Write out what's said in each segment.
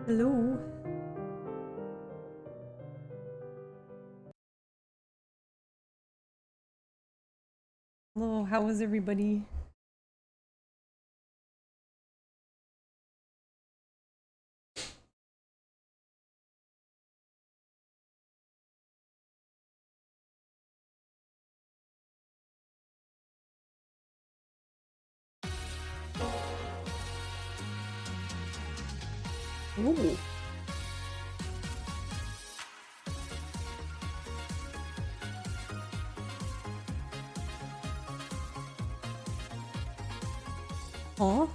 Hello. Hello, how was everybody? Ooh. Aw.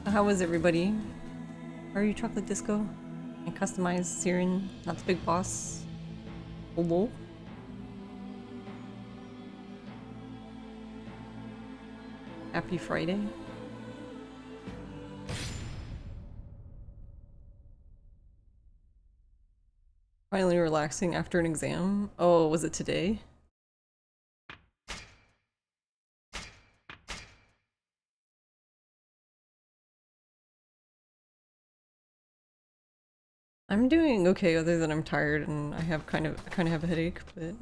How was everybody? Are you Chocolate Disco? And customized Siren, not the big boss. Hello? Happy Friday. Finally relaxing after an exam. Oh, was it today? I'm doing okay other than I'm tired and I have kind of have a headache, but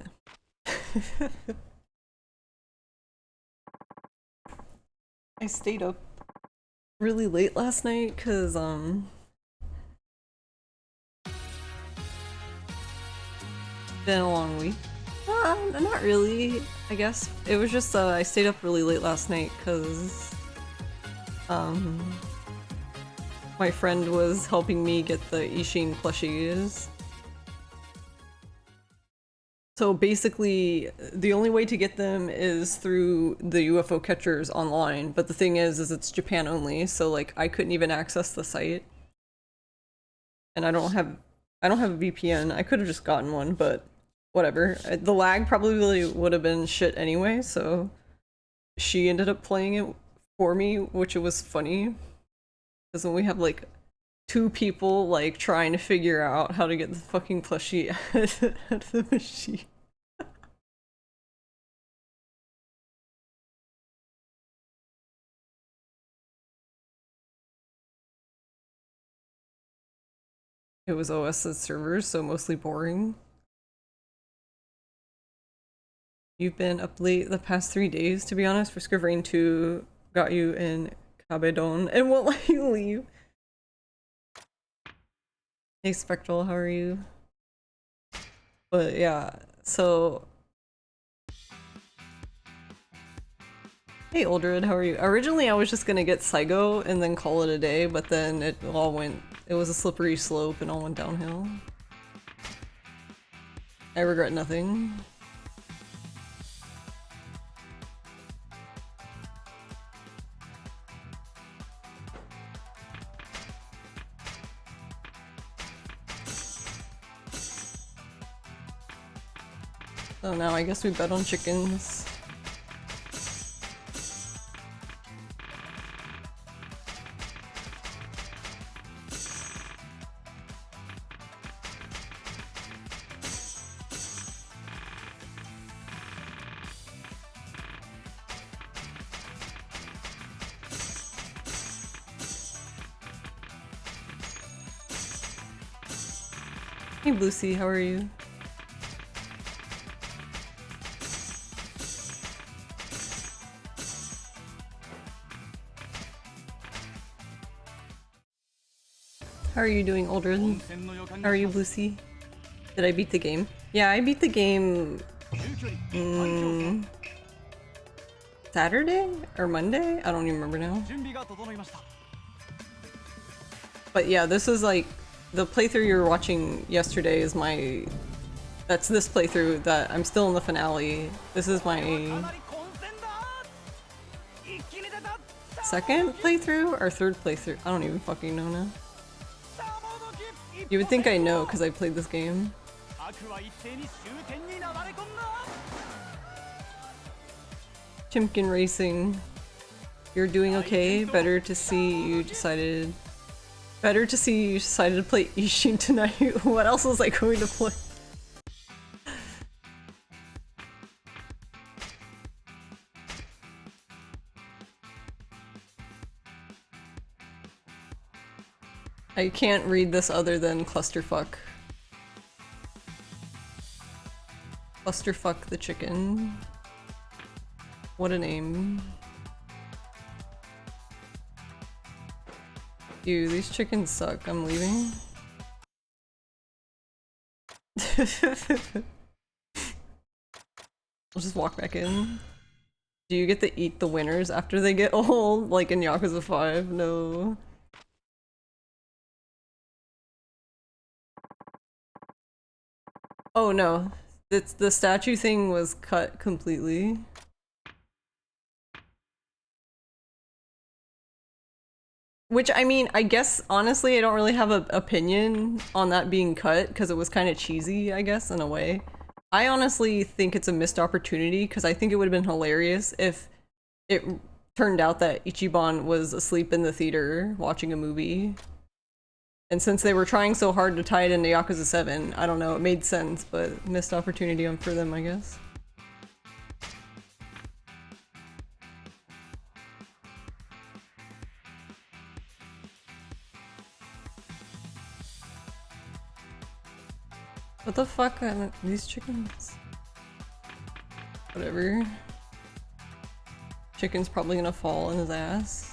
I stayed up really late last night cuz been a long week. Not really, I guess. It was just I stayed up really late last night cuz um my friend was helping me get the Ishin plushies. So basically, the only way to get them is through the UFO catchers online, but the thing is it's Japan only, so like I couldn't even access the site. And I don't have a VPN. I could have just gotten one, but whatever. The lag probably would have been shit anyway, so she ended up playing it for me, which it was funny. Because when we have like two people like trying to figure out how to get the fucking plushie out of the machine. It was OS's servers, so mostly boring. You've been up late the past 3 days, to be honest. Risk of Rain 2 got you in Cabedon and won't let you leave. Hey Spectral, how are you? But yeah, so... Hey Oldred, how are you? Originally I was just gonna get Saigo and then call it a day, but then it was a slippery slope and all went downhill. I regret nothing. So now I guess we bet on chickens. Hey Lucy, how are you? How are you doing, Aldrin? How are you, Lucy? Did I beat the game? Yeah, I beat the game... Saturday? Or Monday? I don't even remember now. But yeah, this is like... The playthrough you were watching yesterday is my... That's this playthrough that I'm still in the finale. This is my... second playthrough? Or third playthrough? I don't even fucking know now. You would think I know because I played this game. Chimkin Racing. You're doing okay. Better to see you decided to play Ishin tonight. What else was I going to play? I can't read this other than clusterfuck. Clusterfuck the chicken. What a name. Ew, these chickens suck. I'm leaving. I'll just walk back in. Do you get to eat the winners after they get old? Like in Yakuza 5? No. Oh no. It's the statue thing was cut completely. Which, I mean, I guess, honestly, I don't really have an opinion on that being cut, because it was kind of cheesy, I guess, in a way. I honestly think it's a missed opportunity, because I think it would have been hilarious if it turned out that Ichiban was asleep in the theater watching a movie. And since they were trying so hard to tie it into Yakuza 7, I don't know, it made sense, but missed opportunity for them, I guess. What the fuck are these chickens? Whatever. Chicken's probably gonna fall in his ass.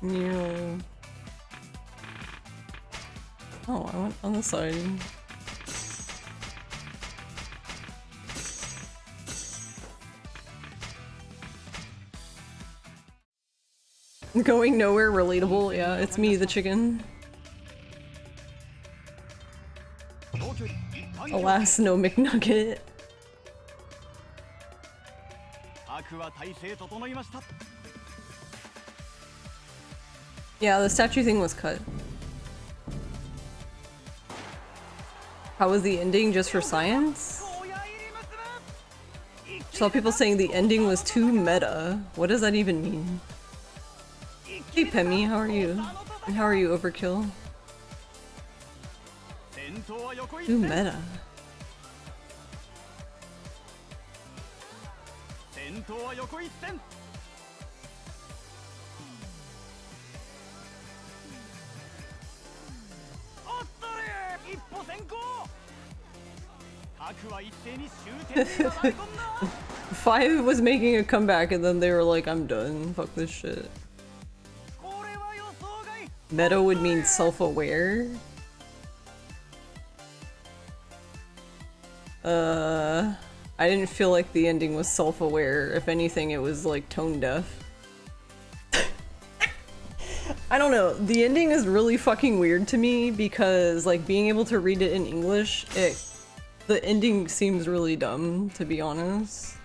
Nero. Oh, I went on the side. Going nowhere, relatable. Yeah, it's me, the chicken. Alas, no McNugget. Yeah, the statue thing was cut. How was the ending just for science? Saw people saying the ending was too meta. What does that even mean? Hey Pemmy, how are you? And how are you, Overkill? Too meta. Five was making a comeback and then they were like, I'm done. Fuck this shit. Meta would mean self-aware? I didn't feel like the ending was self-aware. If anything, it was like tone deaf. I don't know. The ending is really fucking weird to me because like being able to read it in English, the ending seems really dumb, to be honest.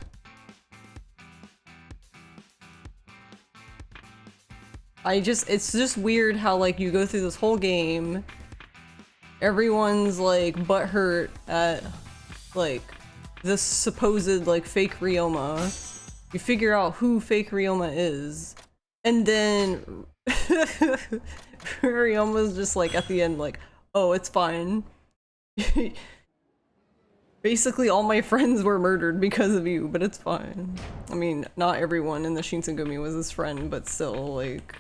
It's just weird how like you go through this whole game, everyone's like butthurt at like this supposed like fake Ryoma. You figure out who fake Ryoma is, and then Ryoma's just like at the end like, oh, it's fine. Basically all my friends were murdered because of you, but it's fine. I mean, not everyone in the Shinsengumi was his friend, but still, like...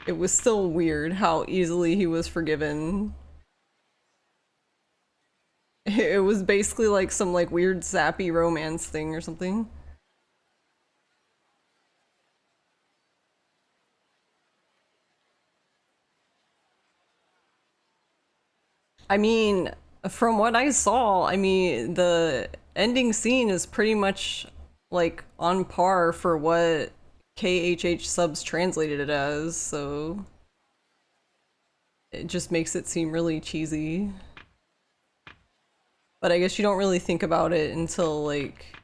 It was still weird how easily he was forgiven. It was basically like some like weird sappy romance thing or something. I mean, from what I saw, I mean, the ending scene is pretty much like on par for what KHH subs translated it as, so it just makes it seem really cheesy. But I guess you don't really think about it until like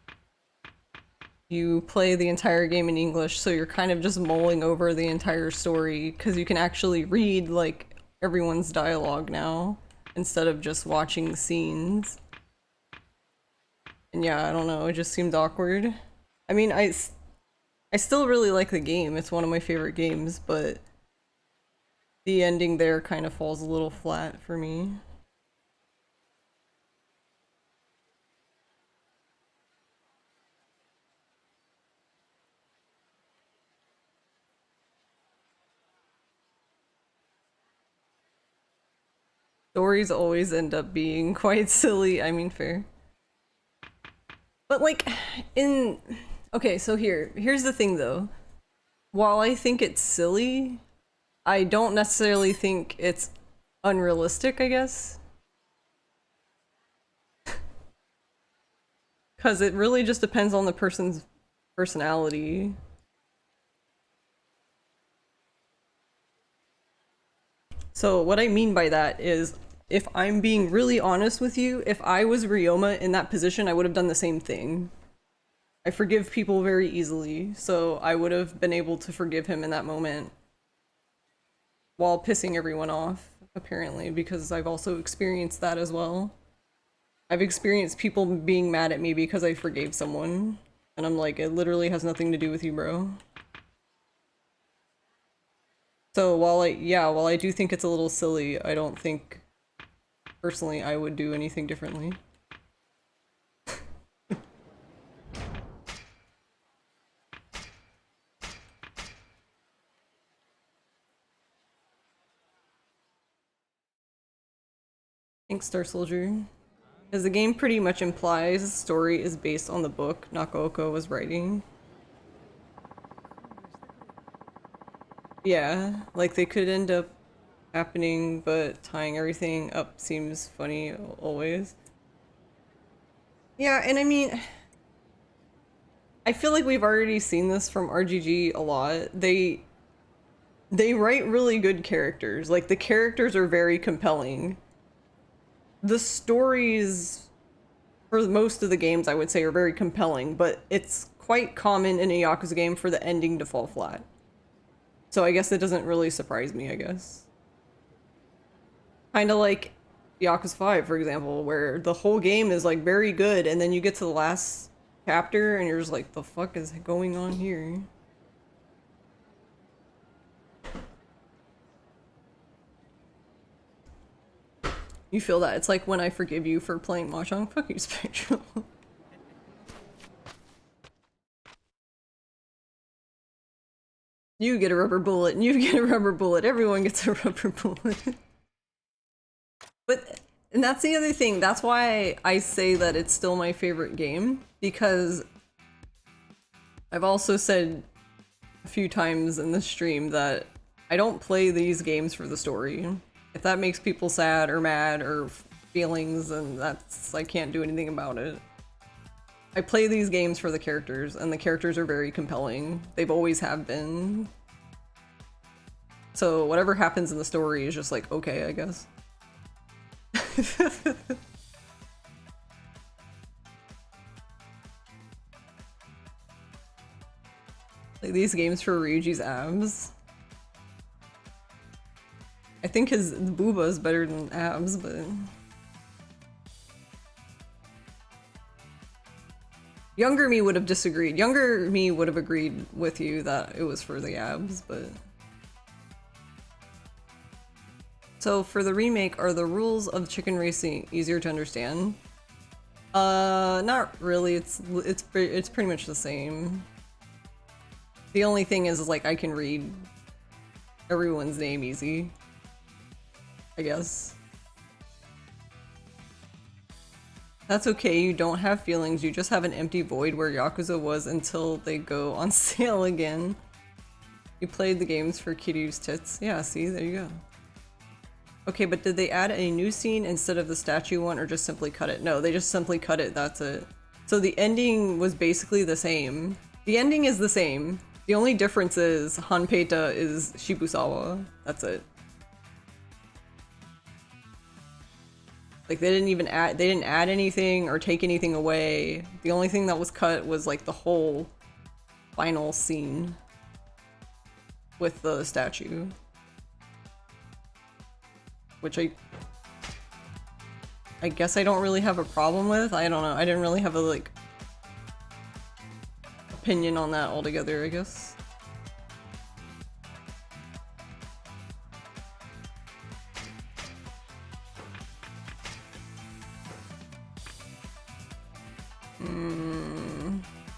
you play the entire game in English, so you're kind of just mulling over the entire story because you can actually read like everyone's dialogue now instead of just watching scenes. And yeah, I don't know, it just seemed awkward. I mean, I still really like the game, it's one of my favorite games, but the ending there kind of falls a little flat for me. Stories always end up being quite silly, I mean, fair. But like, okay, so here's the thing though. While I think it's silly, I don't necessarily think it's unrealistic, I guess. Because it really just depends on the person's personality. So what I mean by that is, if I'm being really honest with you, if I was Ryoma in that position, I would have done the same thing. I forgive people very easily, so I would have been able to forgive him in that moment. While pissing everyone off, apparently, because I've also experienced that as well. I've experienced people being mad at me because I forgave someone, and I'm like, it literally has nothing to do with you, bro. So while I do think it's a little silly, I don't think, personally, I would do anything differently. Thanks, Star Soldier. As the game pretty much implies, the story is based on the book Nakaoka was writing. Yeah, like they could end up happening, but tying everything up seems funny always. Yeah, and I mean, I feel like we've already seen this from RGG a lot. They write really good characters. Like the characters are very compelling. The stories, for most of the games I would say are very compelling, but it's quite common in a Yakuza game for the ending to fall flat. So I guess it doesn't really surprise me, I guess. Kind of like Yakuza 5, for example, where the whole game is like very good, and then you get to the last chapter and you're just like, the fuck is going on here? You feel that? It's like when I forgive you for playing Mahjong. Fuck you, Spectral. You get a rubber bullet, and you get a rubber bullet. Everyone gets a rubber bullet. But, and that's the other thing. That's why I say that it's still my favorite game, because I've also said a few times in this stream that I don't play these games for the story. If that makes people sad or mad or feelings, then that's, I can't do anything about it. I play these games for the characters, and the characters are very compelling. They've always have been. So whatever happens in the story is just like, okay, I guess. Play these games for Ryuji's abs. I think his booba is better than abs, but... Younger me would have disagreed. Younger me would have agreed with you that it was for the abs, but... So for the remake, are the rules of chicken racing easier to understand? Not really. It's pretty much the same. The only thing is like I can read everyone's name easy, I guess. That's okay, you don't have feelings, you just have an empty void where Yakuza was until they go on sale again. You played the games for Kiryu's tits. Yeah, see, there you go. Okay, but did they add a new scene instead of the statue one, or just simply cut it? No, they just simply cut it, that's it. So the ending was basically the same. The ending is the same. The only difference is Hanpeta is Shibusawa. That's it. Like they didn't add anything or take anything away. The only thing that was cut was like the whole final scene with the statue. Which I guess I don't really have a problem with. I don't know. I didn't really have a like opinion on that altogether, I guess.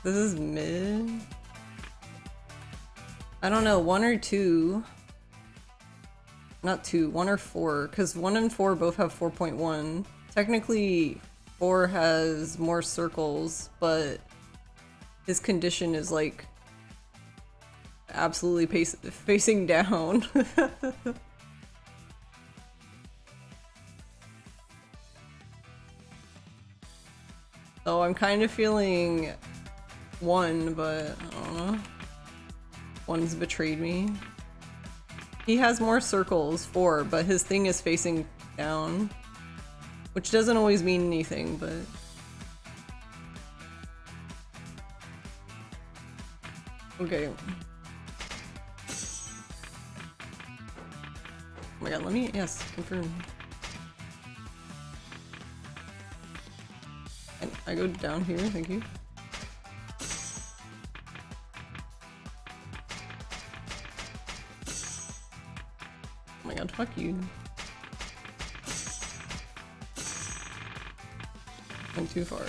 This is mid. I don't know, 1 or 2. Not 2, 1 or 4, because 1 and 4 both have 4.1. Technically, 4 has more circles, but his condition is like absolutely facing down. So I'm kind of feeling 1, but I don't know. 1's betrayed me. He has more circles, 4, but his thing is facing down. Which doesn't always mean anything, but... Okay. Oh my god, let me... Yes, confirm. And I go down here, thank you. Oh my god, fuck you. Went too far.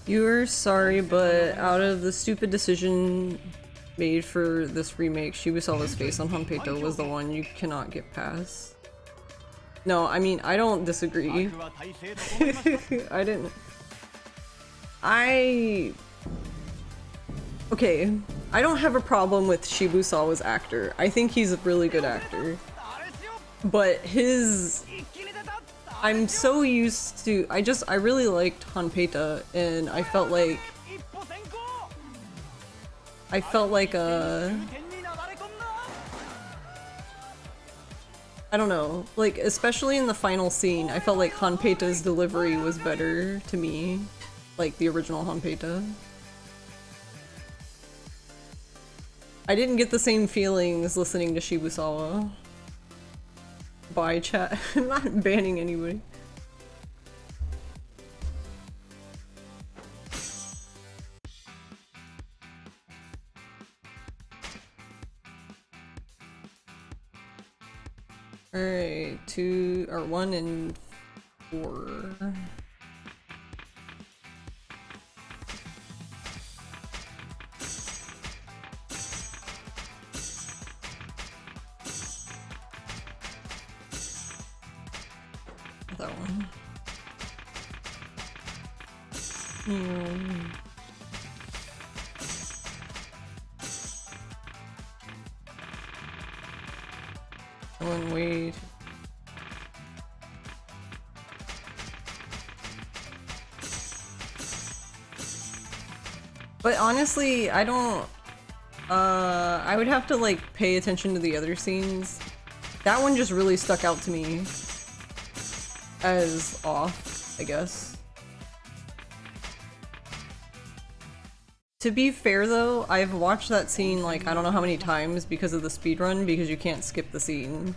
You're sorry, but out of the stupid decision made for this remake, Shibusawa's face on Hanpeito was the one you cannot get past. No, I mean, I don't disagree. I didn't... Okay, I don't have a problem with Shibusawa's actor. I think he's a really good actor. But his... I'm so used to... I really liked Hanpeta, and I felt like I don't know, like, especially in the final scene, I felt like Hanpeta's delivery was better to me. Like, the original Hanpeta. I didn't get the same feelings listening to Shibusawa. Bye, chat. I'm not banning anybody. Alright, 1 and 4. That one. Wait. But honestly, I don't... I would have to, like, pay attention to the other scenes. That one just really stuck out to me as off, I guess. To be fair though, I've watched that scene like I don't know how many times because of the speedrun, because you can't skip the scene.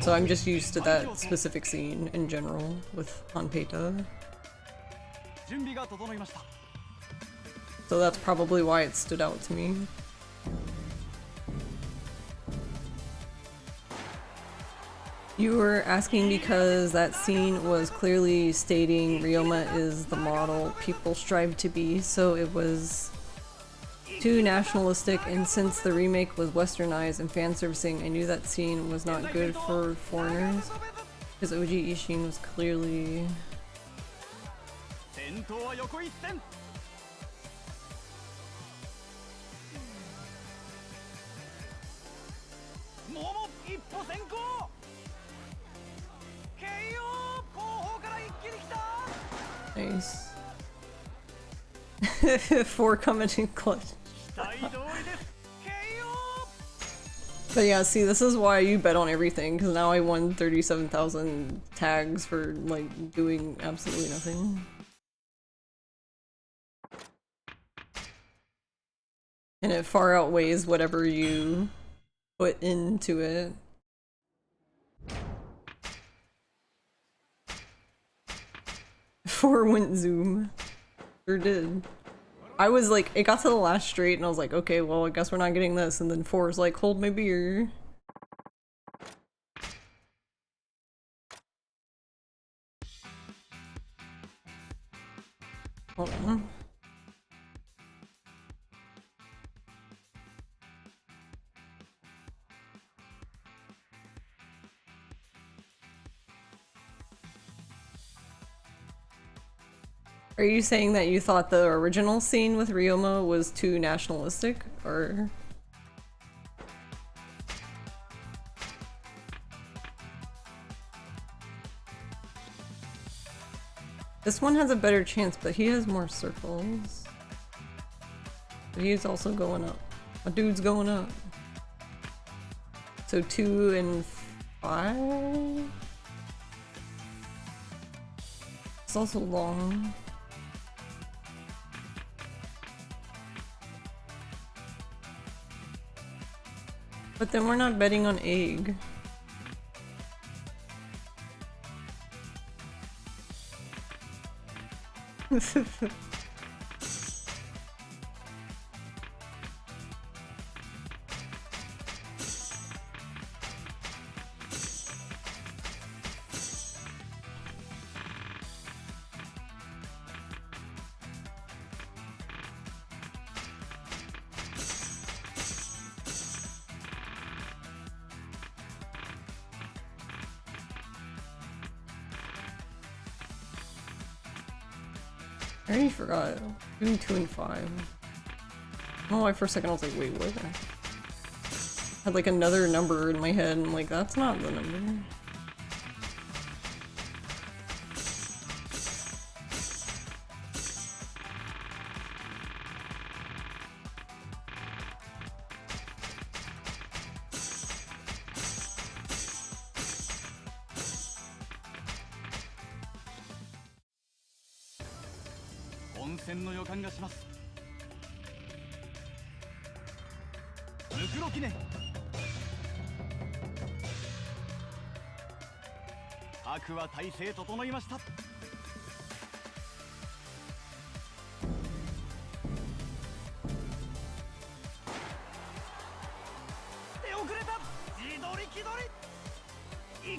So I'm just used to that specific scene in general with Hanpeta. So that's probably why it stood out to me. You were asking because that scene was clearly stating Ryoma is the model people strive to be, so it was too nationalistic, and since the remake was westernized and fan servicing, I knew that scene was not good for foreigners. Because OG Ishin was clearly... Nice. 4 commenting clutch. But yeah, see, this is why you bet on everything, because now I won 37,000 tags for, like, doing absolutely nothing. And it far outweighs whatever you put into it. Four went zoom. Sure did. I was like, it got to the last straight and I was like, okay, well, I guess we're not getting this. And then 4 is like, hold my beer. Hold on. Are you saying that you thought the original scene with Ryoma was too nationalistic, or...? This one has a better chance, but he has more circles. But he's also going up. A dude's going up. So 2 and 5? It's also long. But then we're not betting on egg. I already forgot. Doing 2 and 5. Oh, for a second I was like, wait, what? I had like another number in my head and I'm like, that's not the number.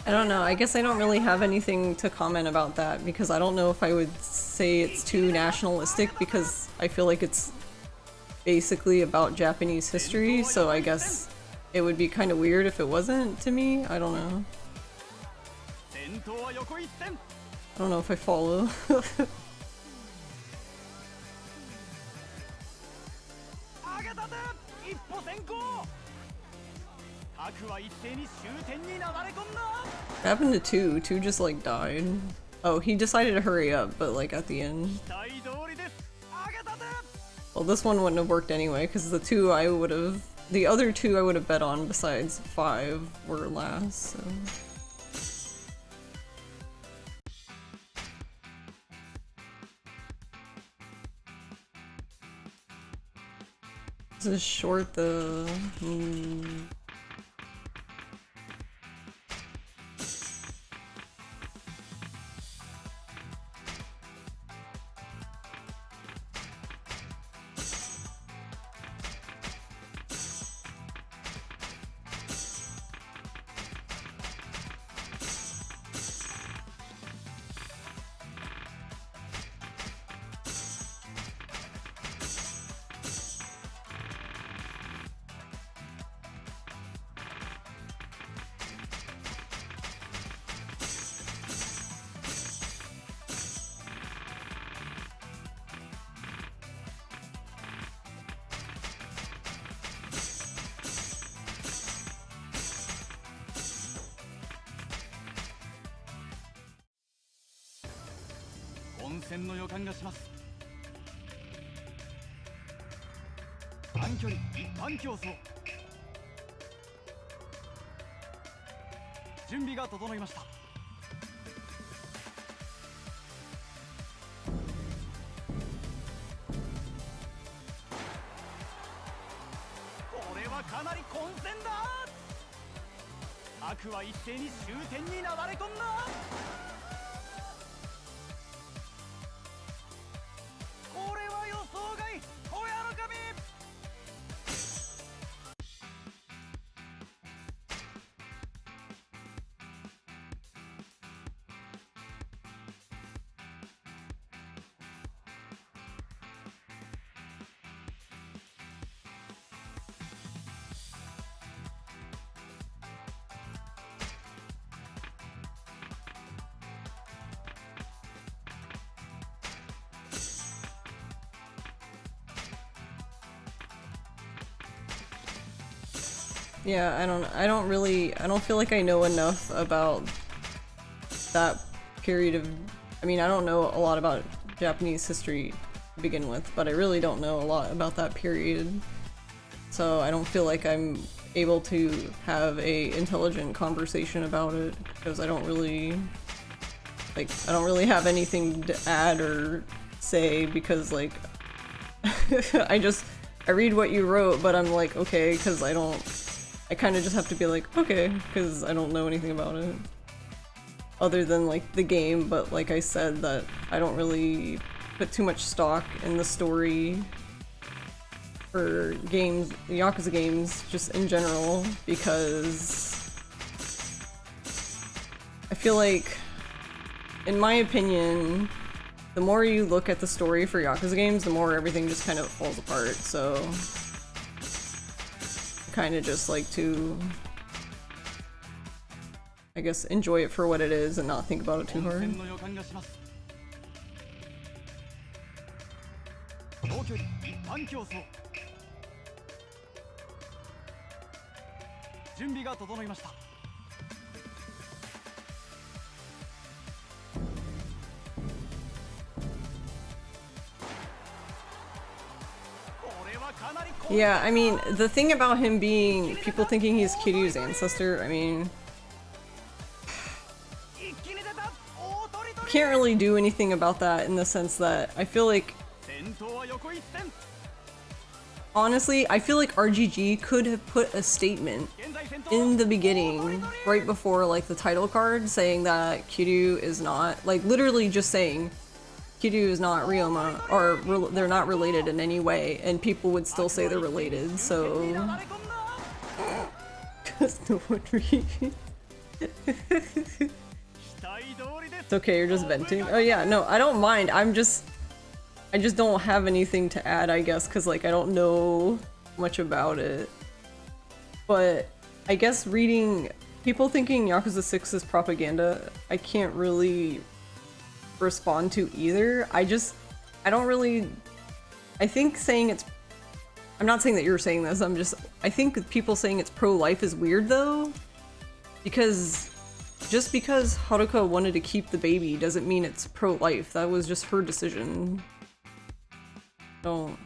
I don't know, I guess I don't really have anything to comment about that because I don't know if I would say it's too nationalistic because I feel like it's basically about Japanese history, so I guess it would be kind of weird if it wasn't to me. I don't know. I don't know if I follow. What happened to 2? 2 just like died. Oh, he decided to hurry up, but like at the end. Well, this one wouldn't have worked anyway, because the other two I would have bet on besides 5 were last, so. This is short though. Yeah, I don't feel like I know enough about that period of, I mean, I don't know a lot about Japanese history to begin with, but I really don't know a lot about that period. So I don't feel like I'm able to have a intelligent conversation about it because I don't really have anything to add or say because like I read what you wrote, but I'm like, okay, because I kind of just have to be like, okay, because I don't know anything about it. Other than like the game, but like I said that I don't really put too much stock in the story for games, Yakuza games, just in general, because I feel like, in my opinion, the more you look at the story for Yakuza games, the more everything just kind of falls apart, so I kind of just like to, I guess, enjoy it for what it is and not think about it too hard. Yeah, I mean, the thing about him being people thinking he's Kiryu's ancestor, I mean, can't really do anything about that in the sense that I feel like, honestly, I feel like RGG could have put a statement in the beginning, right before like the title card, saying that Kiryu is not, like literally just saying Kiryu is not Ryoma, or they're not related in any way, and people would still say they're related, so... Cause no one reads. It's okay, you're just venting. Oh yeah, no, I don't mind. I just don't have anything to add, I guess, because like I don't know much about it. But I guess reading people thinking Yakuza 6 is propaganda, I can't really respond to either. I don't really, I think saying it's, I'm not saying that you're saying this, I think people saying it's pro-life is weird though, because just because Haruka wanted to keep the baby doesn't mean it's pro-life. That was just her decision. Don't.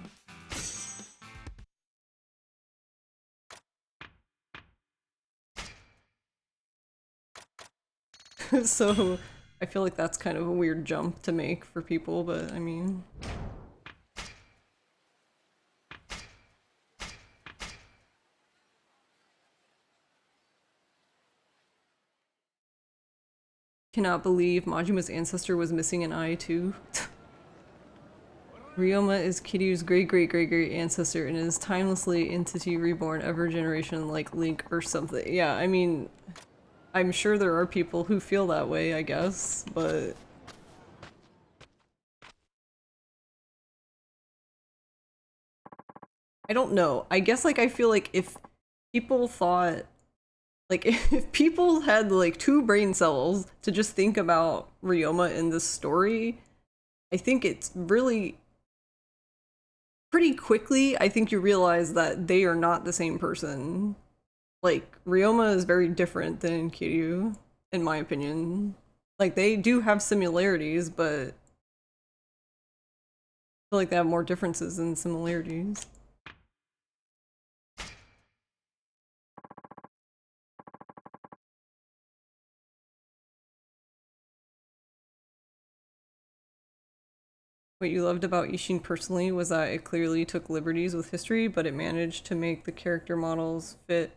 So, I feel like that's kind of a weird jump to make for people, but I mean... Cannot believe Majima's ancestor was missing an eye too. Ryoma is Kiryu's great-great-great-great ancestor and is timelessly entity reborn ever generation like Link or something. Yeah, I mean, I'm sure there are people who feel that way, I guess, but... I don't know. I guess, like, I feel like if people thought... Like, if people had, like, 2 brain cells to just think about Ryoma in this story, I think it's really... Pretty quickly, I think you realize that they are not the same person. Like, Ryoma is very different than Kiryu, in my opinion. Like, they do have similarities, but I feel like they have more differences than similarities. What you loved about Ishin personally was that it clearly took liberties with history, but it managed to make the character models fit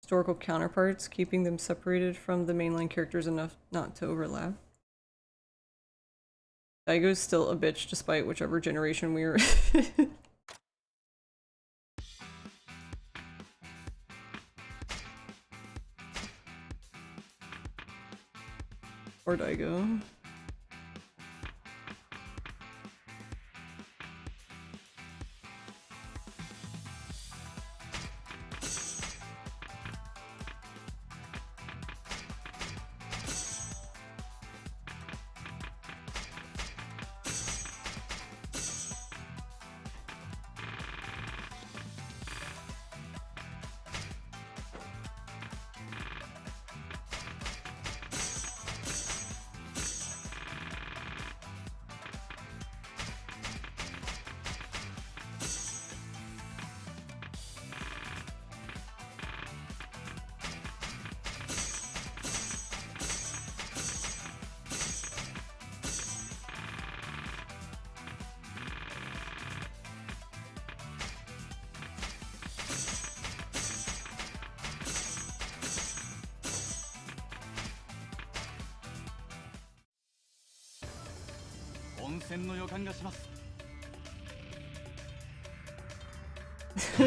historical counterparts, keeping them separated from the mainline characters enough not to overlap. Daigo's still a bitch despite whichever generation we were in. Or Daigo.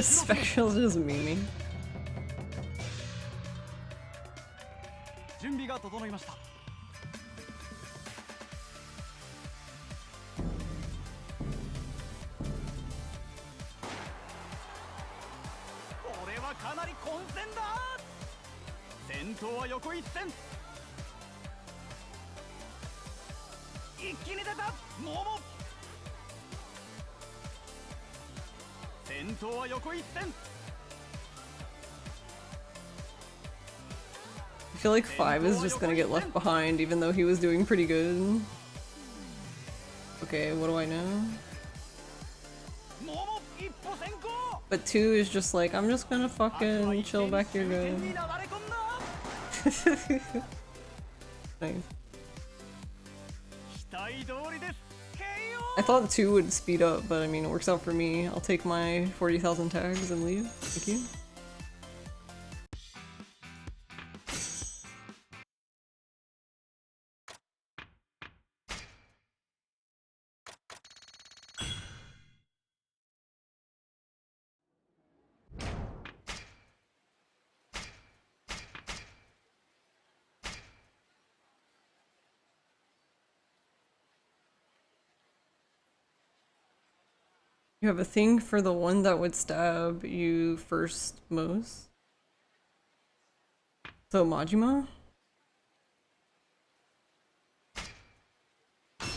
Spectral's just memeing. feel like 5 is just gonna get left behind, even though he was doing pretty good. Okay, what do I know? But 2 is just like, I'm just gonna fucking chill back here, guys. Nice. I thought 2 would speed up, but I mean, it works out for me. I'll take my 40,000 tags and leave. Thank you. You have a thing for the one that would stab you first most? So Majima?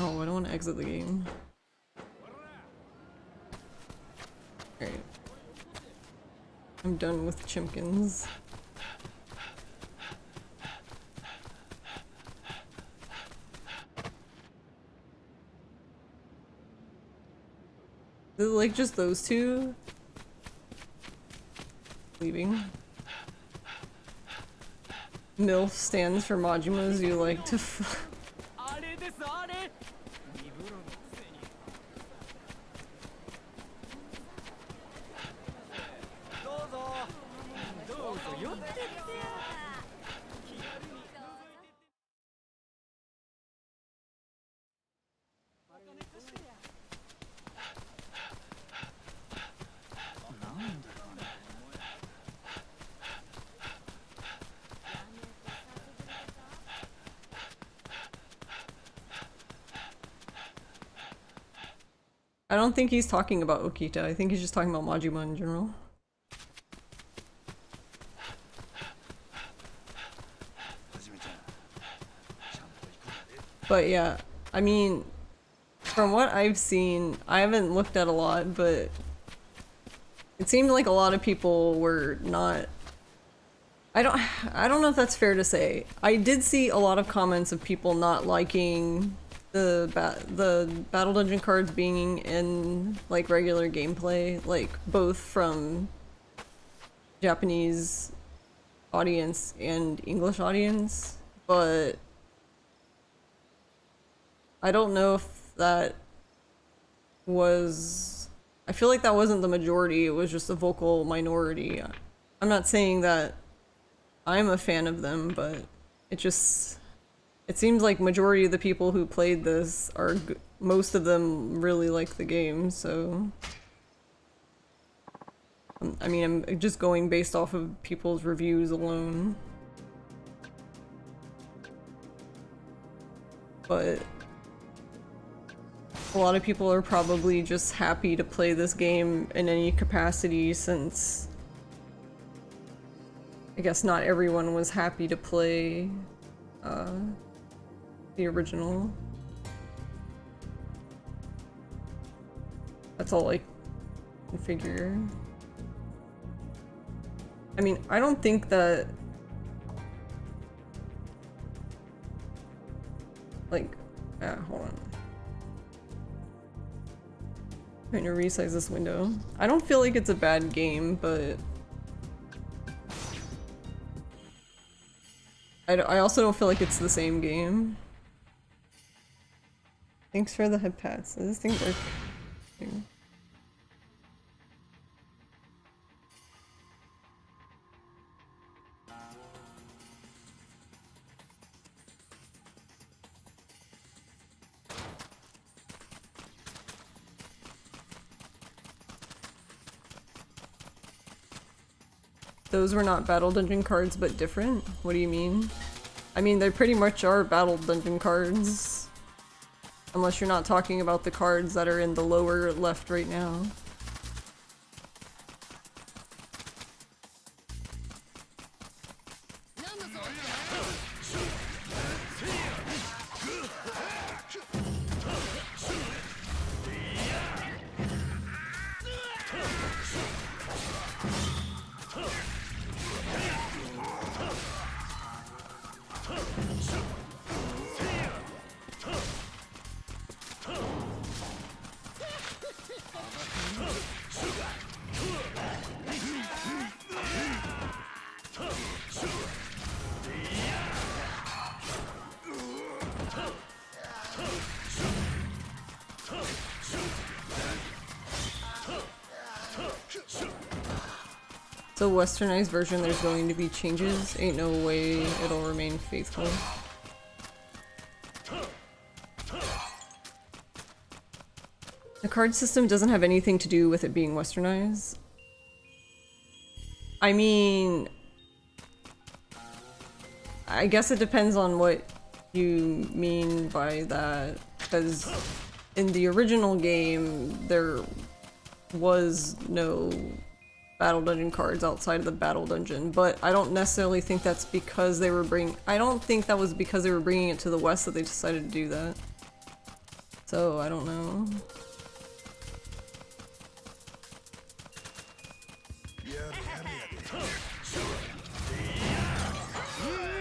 Oh, I don't want to exit the game. Alright. I'm done with Chimkins. Is it like just those two? Leaving. MILF stands for Majimas you like to f- I don't think he's talking about Okita. I think he's just talking about Majima in general. But yeah, I mean, from what I've seen, I haven't looked at a lot, but it seemed like a lot of people were not. I don't know if that's fair to say. I did see a lot of comments of people not liking the battle dungeon cards being in like regular gameplay, like both from Japanese audience and English audience, but I don't know if that was, I feel like that wasn't the majority, it was just a vocal minority. I'm not saying that I'm a fan of them, but it seems like majority of the people who played this are, most of them really like the game, so I mean, I'm just going based off of people's reviews alone. But a lot of people are probably just happy to play this game in any capacity, since I guess not everyone was happy to play the original. That's all I can figure. I mean, I don't think that, like, hold on. I'm trying to resize this window. I don't feel like it's a bad game, but I also don't feel like it's the same game. Thanks for the head pass. Does this thing work? Those were not battle dungeon cards, but different? What do you mean? I mean, they pretty much are battle dungeon cards. Unless you're not talking about the cards that are in the lower left right now. So westernized version, there's going to be changes. Ain't no way it'll remain faithful. The card system doesn't have anything to do with it being westernized. I mean, I guess it depends on what you mean by that, because in the original game there was no battle dungeon cards outside of the battle dungeon, but I don't necessarily think that's because they were I don't think that was because they were bringing it to the west that they decided to do that. So I don't know.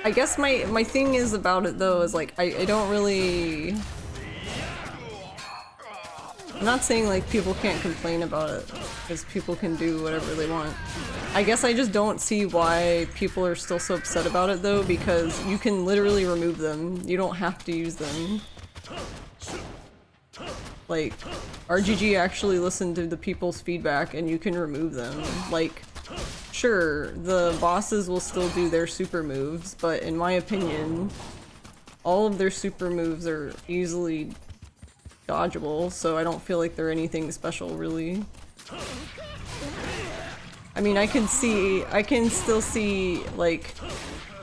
I guess my thing is about it though is like I don't really. I'm not saying like people can't complain about it, because people can do whatever they want. I guess I just don't see why people are still so upset about it though, because you can literally remove them. You don't have to use them. Like, RGG actually listened to the people's feedback and you can remove them. Like, sure, the bosses will still do their super moves, but in my opinion, all of their super moves are easily dodgeable, so I don't feel like they're anything special, really. I mean, I can still see, like,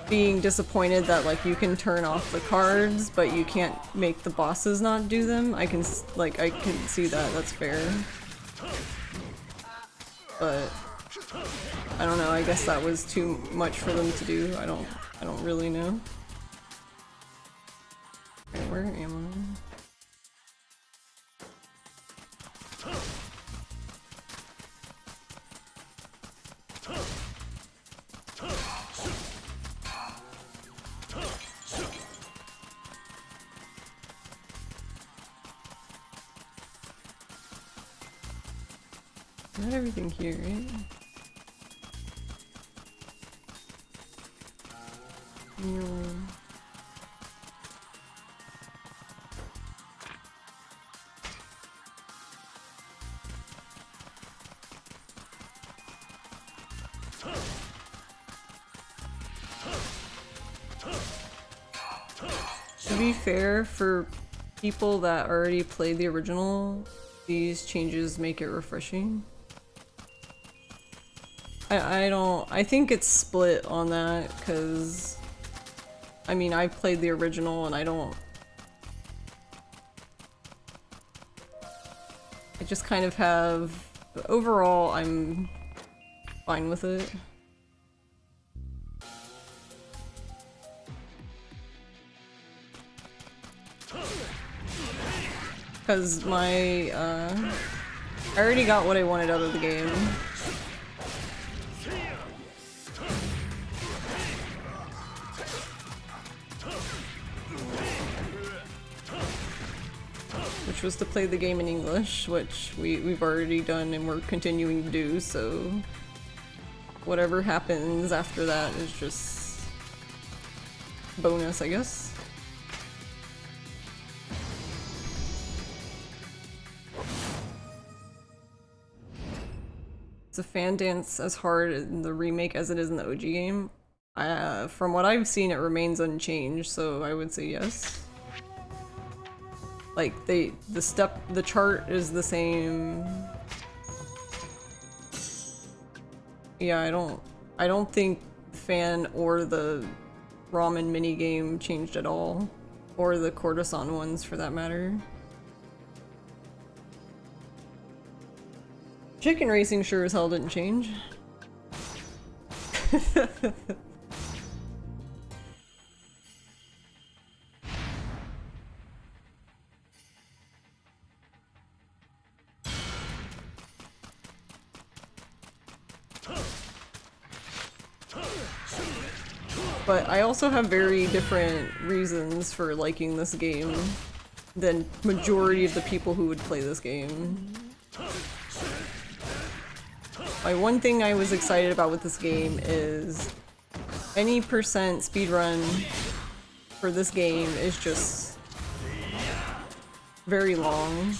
being disappointed that, like, you can turn off the cards, but you can't make the bosses not do them. I can see that, that's fair. But I don't know, I guess that was too much for them to do. I don't really know. Okay, where am I? Not everything here, right? No. To be fair, for people that already played the original, these changes make it refreshing. I think it's split on that, because I mean, I played the original and I just kind of have, but overall I'm fine with it. Because I already got what I wanted out of the game. Which was to play the game in English, which we've already done and we're continuing to do, so whatever happens after that is just bonus, I guess. Is a fan dance as hard in the remake as it is in the OG game? From what I've seen, it remains unchanged, so I would say yes. Like, the chart is the same. Yeah, I don't think the fan or the ramen minigame changed at all. Or the courtesan ones, for that matter. Chicken racing sure as hell didn't change. But I also have very different reasons for liking this game than majority of the people who would play this game. One thing I was excited about with this game is any percent speedrun for this game is just very long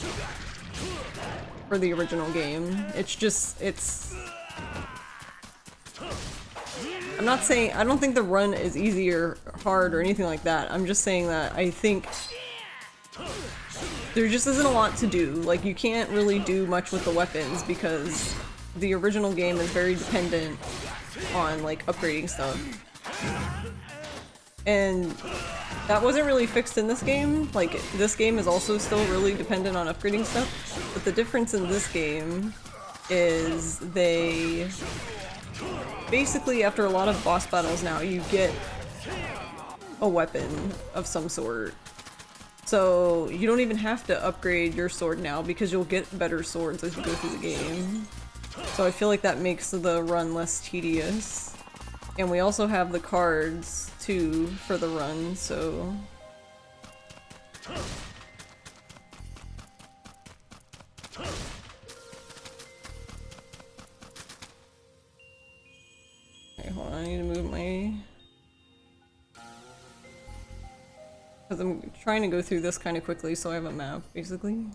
for the original game. It's I'm not saying, I don't think the run is easy or hard or anything like that. I'm just saying that I think there just isn't a lot to do. Like, you can't really do much with the weapons because the original game is very dependent on, like, upgrading stuff. And that wasn't really fixed in this game. Like, this game is also still really dependent on upgrading stuff. But the difference in this game is they... Basically, after a lot of boss battles now, you get a weapon of some sort. So you don't even have to upgrade your sword now because you'll get better swords as you go through the game. So I feel like that makes the run less tedious. And we also have the cards, too, for the run, so... Okay, hold on, I need to move my... Because I'm trying to go through this kind of quickly so I have a map, basically.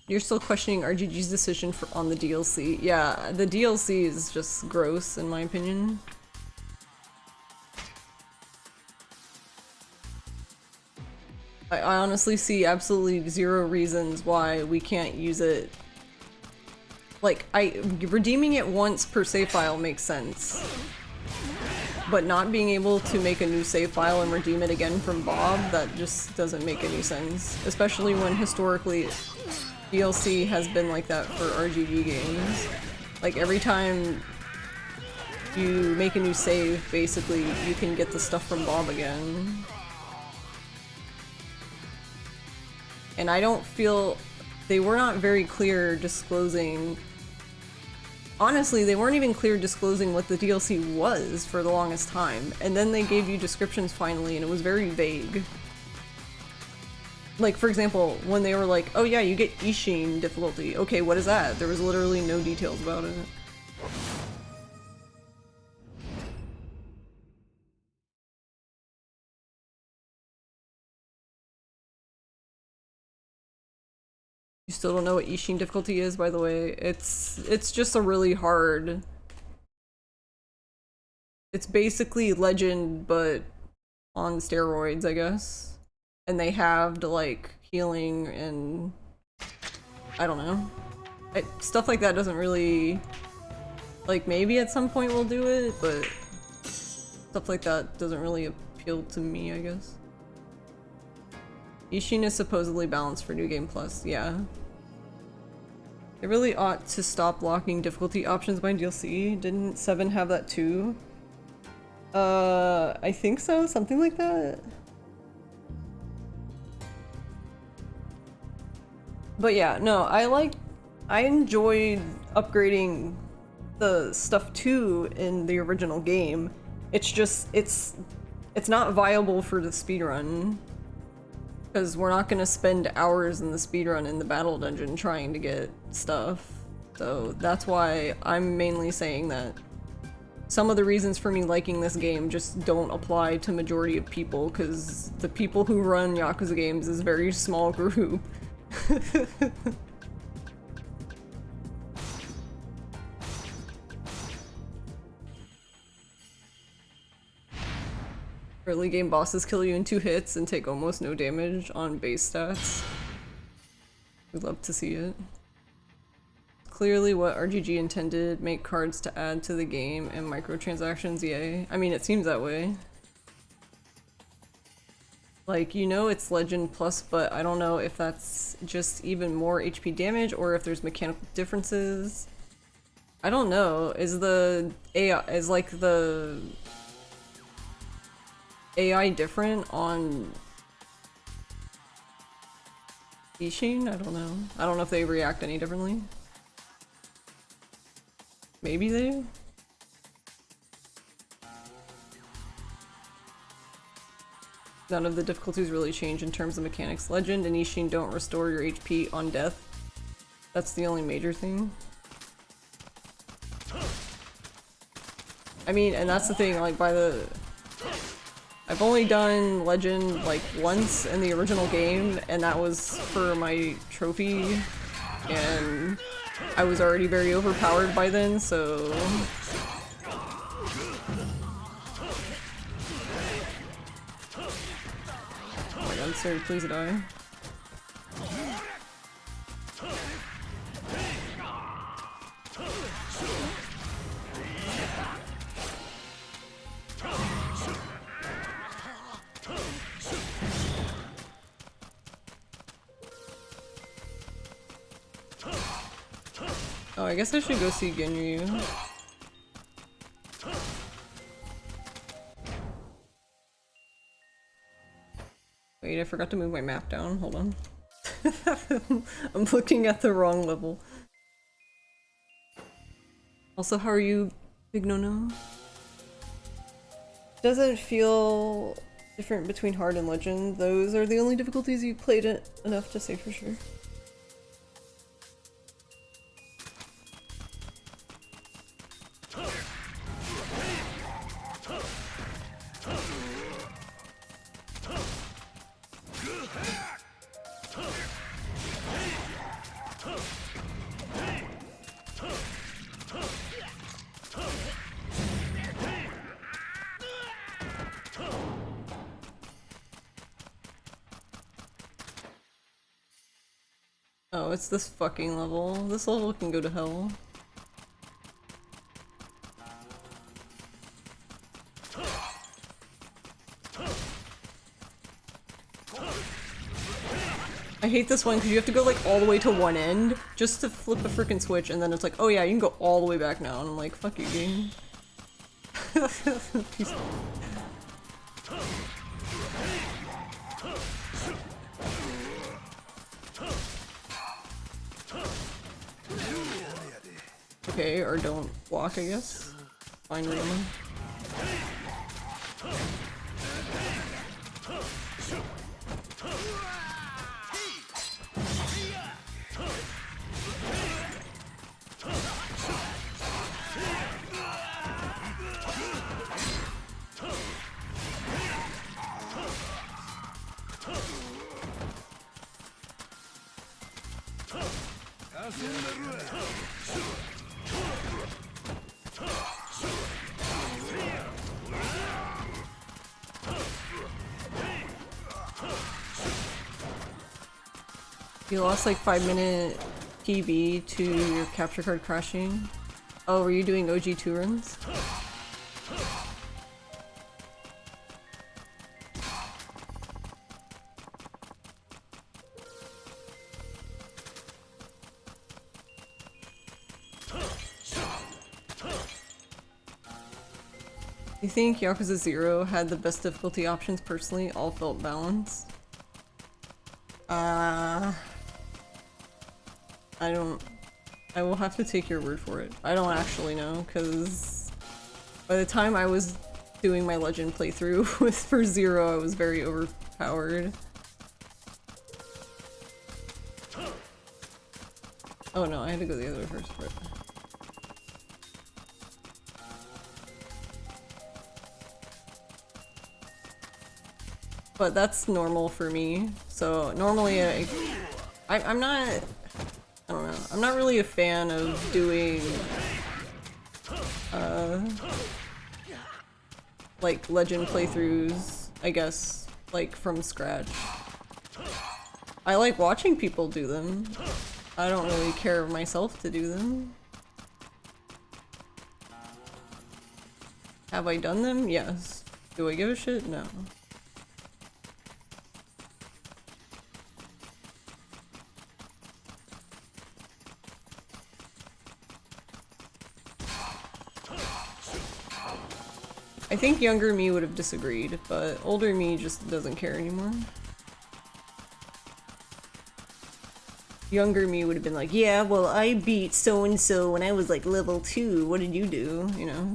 You're still questioning RGG's decision on the DLC. Yeah, the DLC is just gross, in my opinion. I honestly see absolutely zero reasons why we can't use it. Like, redeeming it once per save file makes sense. But not being able to make a new save file and redeem it again from Bob, that just doesn't make any sense. Especially when historically DLC has been like that for RGG games. Like, every time you make a new save, basically, you can get the stuff from Bob again. And I don't feel... They were not very clear disclosing... Honestly, they weren't even clear disclosing what the DLC was for the longest time. And then they gave you descriptions finally, and it was very vague. Like, for example, when they were like, oh yeah, you get Ishin difficulty. Okay, what is that? There was literally no details about it. You still don't know what Ishin difficulty is, by the way. It's just a really hard... It's basically Legend, but on steroids, I guess. And they have like healing and I don't know. Stuff like that doesn't really, like, maybe at some point we'll do it, but stuff like that doesn't really appeal to me, I guess. Ishin is supposedly balanced for New Game Plus, yeah. They really ought to stop locking difficulty options by DLC. Didn't 7 have that too? I think so, something like that. But yeah, no, I enjoyed upgrading the stuff too in the original game. It's just, it's not viable for the speedrun. Because we're not gonna spend hours in the speedrun in the battle dungeon trying to get stuff. So that's why I'm mainly saying that some of the reasons for me liking this game just don't apply to majority of people, because the people who run Yakuza games is a very small group. Early game bosses kill you in 2 hits and take almost no damage on base stats. We'd love to see it. Clearly what RGG intended, make cards to add to the game and microtransactions, yay. I mean, it seems that way. Like, you know it's Legend Plus, but I don't know if that's just even more HP damage or if there's mechanical differences. I don't know. Is the AI different on Ishin? I don't know. I don't know if they react any differently. Maybe they do? None of the difficulties really change in terms of mechanics. Legend and Ishin don't restore your HP on death. That's the only major thing. I mean, and that's the thing, like, I've only done Legend, like, once in the original game, and that was for my trophy, and I was already very overpowered by then, so... Oh my god, sir, please die. Oh, I guess I should go see Ginryu. Wait, I forgot to move my map down. Hold on. I'm looking at the wrong level. Also, how are you, Big No-No? Doesn't feel different between hard and legend. Those are the only difficulties you played it enough to say for sure. Oh, it's this fucking level. This level can go to hell. I hate this one because you have to go like all the way to one end just to flip a freaking switch, and then it's like, oh yeah, you can go all the way back now, and I'm like, fuck you, game. Okay, or don't walk, I guess. Fine, Roman. You lost like 5-minute PB to your capture card crashing. Oh, were you doing OG 2 runs? You think Yakuza 0 had the best difficulty options personally? All felt balanced? I will have to take your word for it. I don't actually know, because by the time I was doing my Legend playthrough with for 0, I was very overpowered. Oh no, I had to go the other way first, but... But that's normal for me, so normally I'm not... I don't know. I'm not really a fan of doing, like, Legend playthroughs, I guess, like, from scratch. I like watching people do them. I don't really care myself to do them. Have I done them? Yes. Do I give a shit? No. I think younger me would have disagreed, but older me just doesn't care anymore. Younger me would have been like, yeah, well, I beat so-and-so when I was like level 2. What did you do? You know?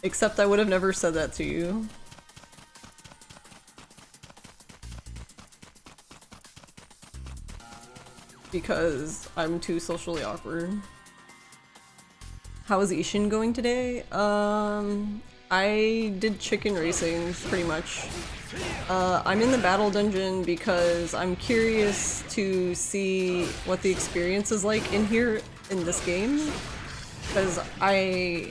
Except I would have never said that to you. Because I'm too socially awkward. How is Ishin going today? I did chicken racing, pretty much. I'm in the battle dungeon because I'm curious to see what the experience is like in here in this game. Because I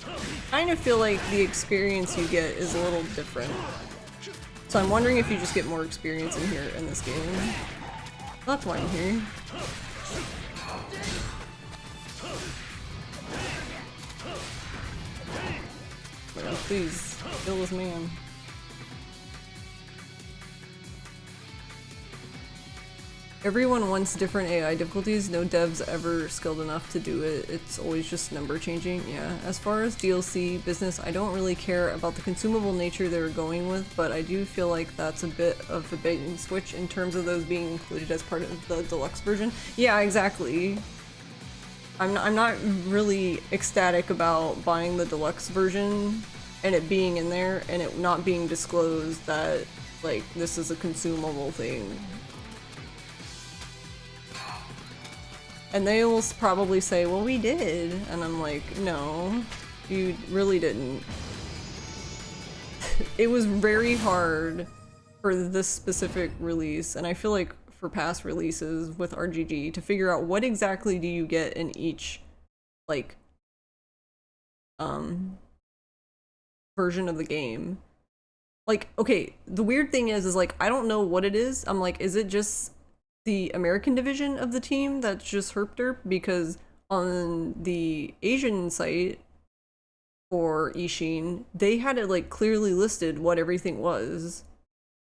kind of feel like the experience you get is a little different. So I'm wondering if you just get more experience in here in this game. That's why I'm here. Oh, please, kill this man. Everyone wants different AI difficulties, no devs ever skilled enough to do it, it's always just number changing, yeah. As far as DLC business, I don't really care about the consumable nature they were going with, but I do feel like that's a bit of a bait and switch in terms of those being included as part of the deluxe version. Yeah, exactly. I'm not really ecstatic about buying the deluxe version and it being in there and it not being disclosed that, like, this is a consumable thing. And they will probably say, well, we did. And I'm like, no, you really didn't. It was very hard for this specific release, and I feel like for past releases with RGG, to figure out what exactly do you get in each, like, version of the game. Like, okay, the weird thing is like, I don't know what it is. I'm like, is it just the American division of the team that's just herp derp? Because on the Asian site for Ishin, they had it like clearly listed what everything was.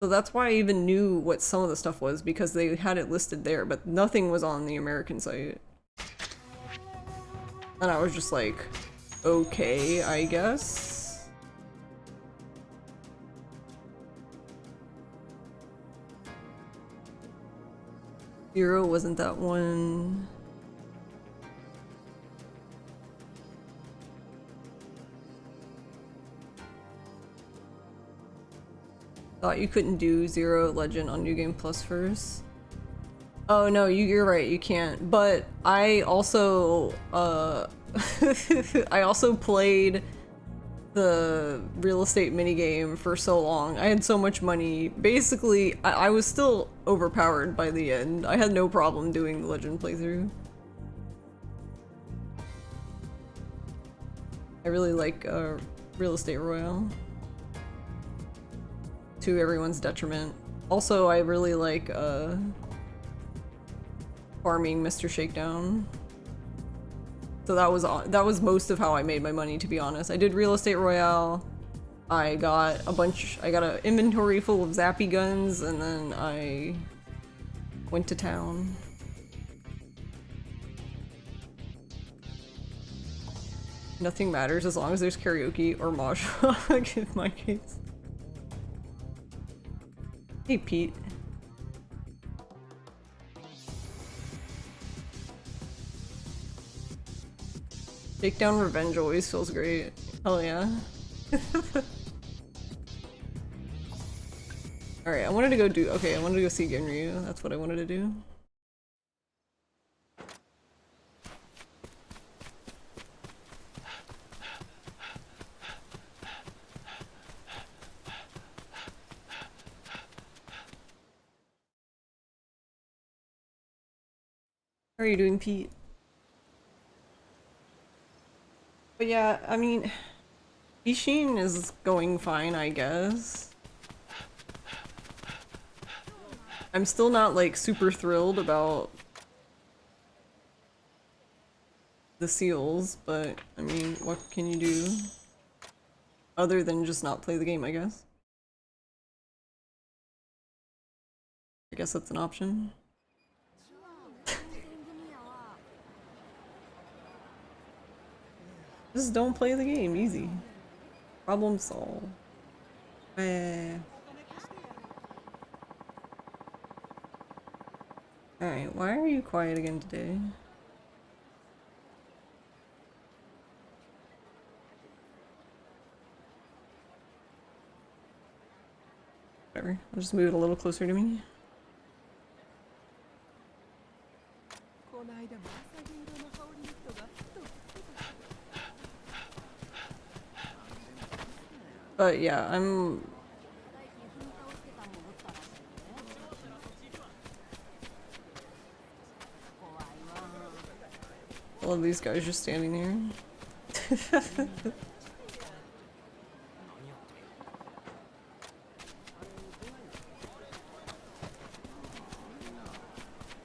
So that's why I even knew what some of the stuff was, because they had it listed there, but nothing was on the American site. And I was just like, okay, I guess. Zero wasn't that one. Thought you couldn't do Zero Legend on New Game Plus first. Oh no, you're right, you can't. But I also I also played the real estate minigame for so long. I had so much money. Basically, I was still overpowered by the end. I had no problem doing the Legend playthrough. I really like Real Estate Royale. To everyone's detriment. Also, I really like farming Mr. Shakedown. So that was most of how I made my money, to be honest. I did Real Estate Royale. I got an inventory full of zappy guns, and then I went to town. Nothing matters as long as there's karaoke or mahjong in my case. Hey, Pete. Shakedown Revenge always feels great. Hell yeah. Alright, I wanted to go see Genryu. That's what I wanted to do. How are you doing, Pete? But yeah, I mean, Ishin is going fine, I guess. I'm still not like super thrilled about the seals, but I mean, what can you do? Other than just not play the game, I guess. I guess that's an option. Just don't play the game, easy. Problem solved. Alright, why are you quiet again today? Whatever, I'll just move it a little closer to me. But yeah, all of these guys just standing there.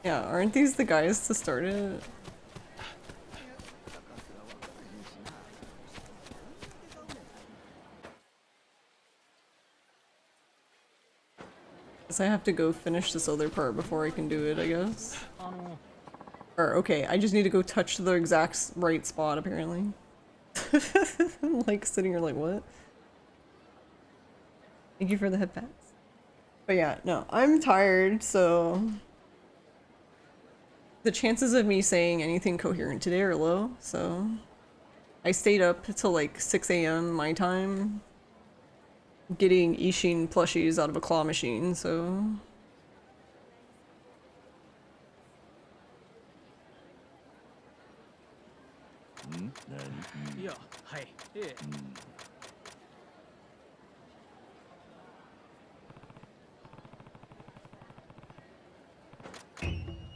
Yeah, aren't these the guys to start it? Guess I have to go finish this other part before I can do it, I guess. Or, okay, I just need to go touch the exact right spot, apparently. I'm like sitting here like, what? Thank you for the head pats. But yeah, no, I'm tired, so... The chances of me saying anything coherent today are low, so... I stayed up till like 6 AM my time, getting Ishin plushies out of a claw machine, so...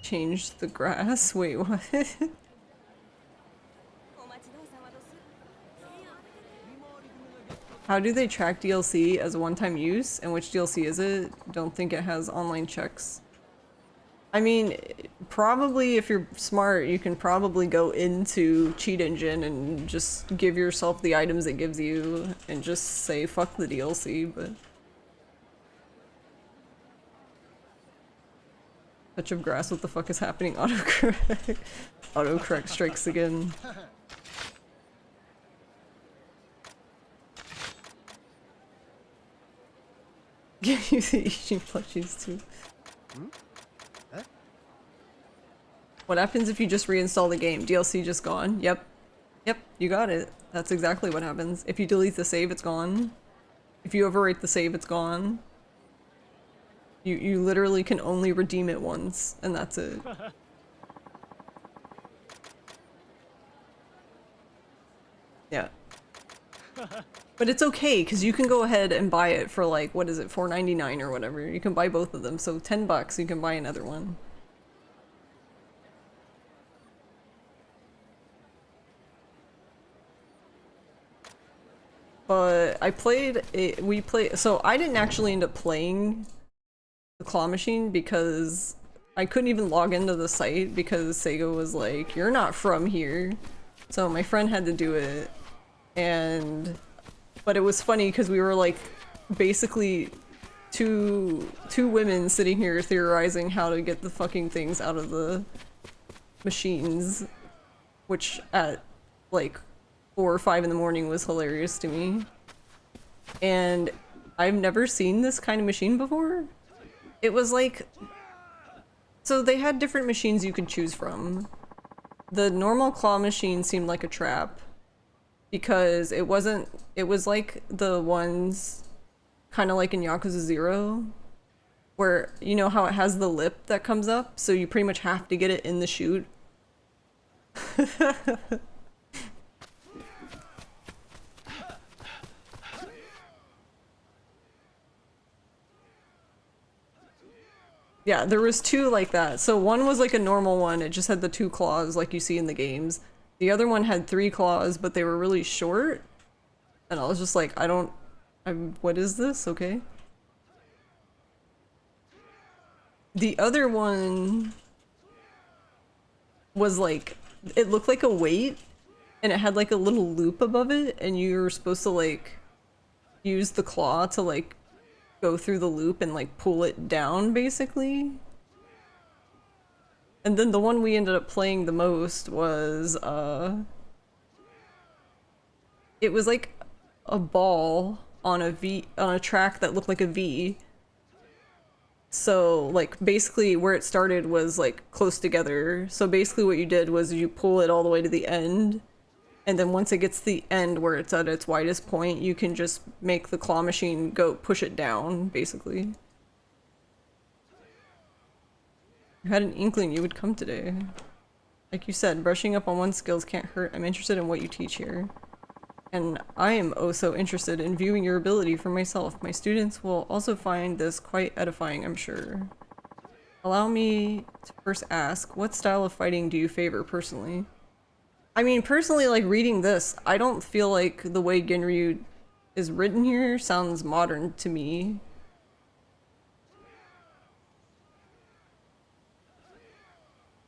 Changed the grass? Wait, what? How do they track DLC as a one-time use? And which DLC is it? Don't think it has online checks. I mean, probably if you're smart, you can probably go into Cheat Engine and just give yourself the items it gives you and just say fuck the DLC, but... Touch of grass, what the fuck is happening? Autocorrect. Autocorrect strikes again. Give you the Ishin plushies too. What happens if you just reinstall the game? DLC just gone? Yep. Yep, you got it. That's exactly what happens. If you delete the save, it's gone. If you overwrite the save, it's gone. You literally can only redeem it once, and that's it. Yeah. But it's okay, because you can go ahead and buy it for like, what is it, $4.99 or whatever. You can buy both of them, so $10 you can buy another one. But I played it, so I didn't actually end up playing the claw machine because I couldn't even log into the site because Sega was like, you're not from here. So my friend had to do it, but it was funny because we were like basically two women sitting here theorizing how to get the fucking things out of the machines, which at like 4 or 5 in the morning was hilarious to me. And I've never seen this kind of machine before. It was like, so they had different machines you could choose from. The normal claw machine seemed like a trap because it was like the ones kind of like in Yakuza 0 where you know how it has the lip that comes up, so you pretty much have to get it in the chute. Yeah, there was 2 like that. So one was like a normal one, it just had the 2 claws like you see in the games. The other one had 3 claws, but they were really short. And I was just like, what is this? Okay. The other one was like, it looked like a weight and it had like a little loop above it and you were supposed to like use the claw to like go through the loop and like pull it down basically. And then the one we ended up playing the most was it was like a ball on a track that looked like a V. So like basically where it started was like close together. So basically what you did was you pull it all the way to the end. And then once it gets to the end where it's at its widest point, you can just make the claw machine go push it down, basically. I had an inkling you would come today. Like you said, brushing up on one's skills can't hurt. I'm interested in what you teach here. And I am oh so interested in viewing your ability for myself. My students will also find this quite edifying, I'm sure. Allow me to first ask, what style of fighting do you favor personally? I mean, personally, like reading this, I don't feel like the way Genryu is written here sounds modern to me.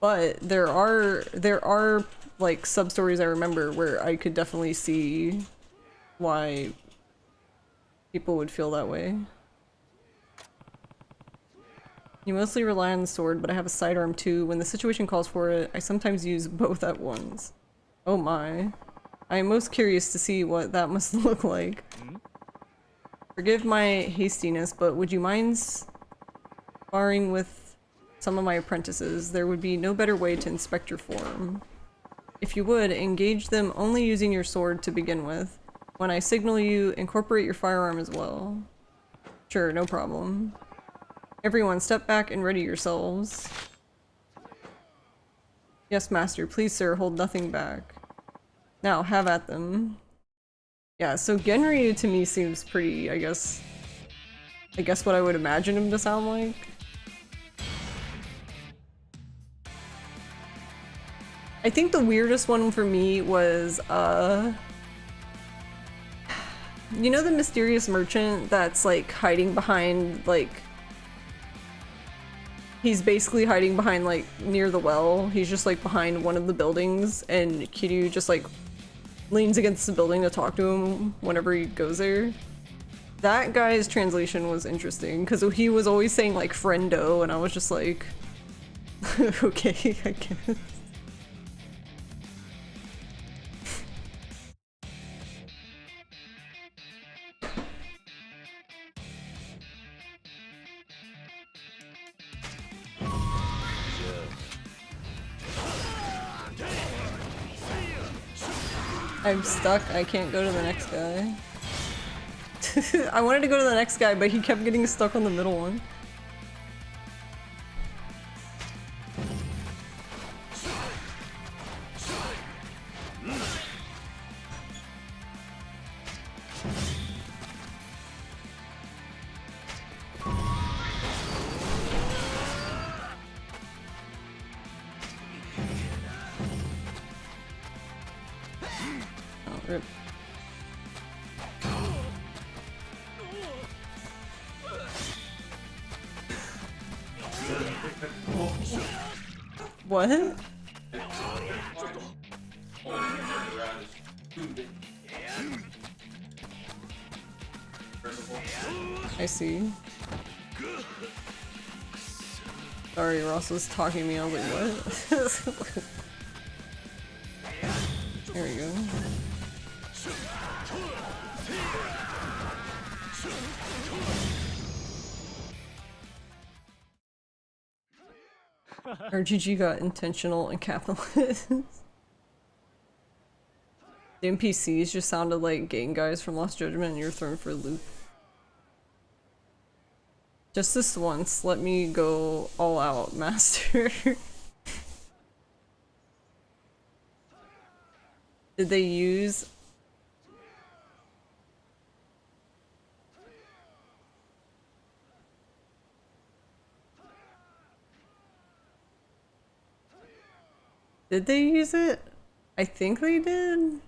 But there are like sub-stories I remember where I could definitely see why people would feel that way. You mostly rely on the sword, but I have a sidearm too. When the situation calls for it, I sometimes use both at once. Oh my. I am most curious to see what that must look like. Forgive my hastiness, but would you mind sparring with some of my apprentices? There would be no better way to inspect your form. If you would, engage them only using your sword to begin with. When I signal you, incorporate your firearm as well. Sure, no problem. Everyone, step back and ready yourselves. Yes, master. Please, sir, hold nothing back. Now, have at them. Yeah, so Genryu to me seems pretty, I guess what I would imagine him to sound like. I think the weirdest one for me was, you know the mysterious merchant that's like hiding behind, like, he's basically hiding behind, like, near the well. He's just like behind one of the buildings and Kiryu just like leans against the building to talk to him whenever he goes there. That guy's translation was interesting because he was always saying like friendo and I was just like, okay, I guess. I'm stuck, I can't go to the next guy. I wanted to go to the next guy, but he kept getting stuck on the middle one. Oh, rip. What? I see. Sorry, Ross was talking to me, I was like, what? There we go. RGG got intentional and capitalist. The NPCs just sounded like gang guys from Lost Judgment and you're thrown for a loop. Just this once, let me go all out, master. Did they use... Did they use it? I think they did.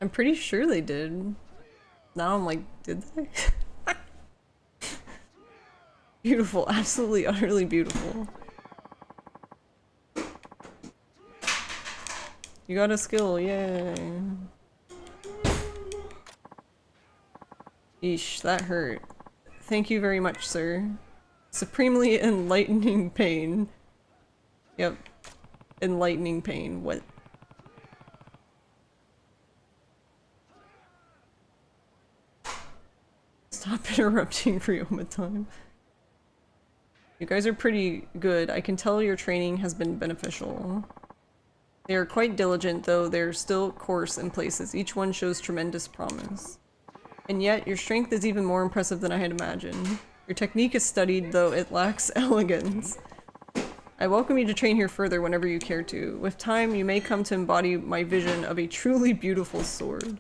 I'm pretty sure they did. Now I'm like, did they? Beautiful, absolutely, utterly beautiful. You got a skill, yay. Eesh, that hurt. Thank you very much, sir. Supremely enlightening pain. Yep. Enlightening pain. What? Stop interrupting Ryoma time. You guys are pretty good. I can tell your training has been beneficial. They are quite diligent, though they're still coarse in places. Each one shows tremendous promise. And yet, your strength is even more impressive than I had imagined. Your technique is studied, though it lacks elegance. I welcome you to train here further whenever you care to. With time, you may come to embody my vision of a truly beautiful sword.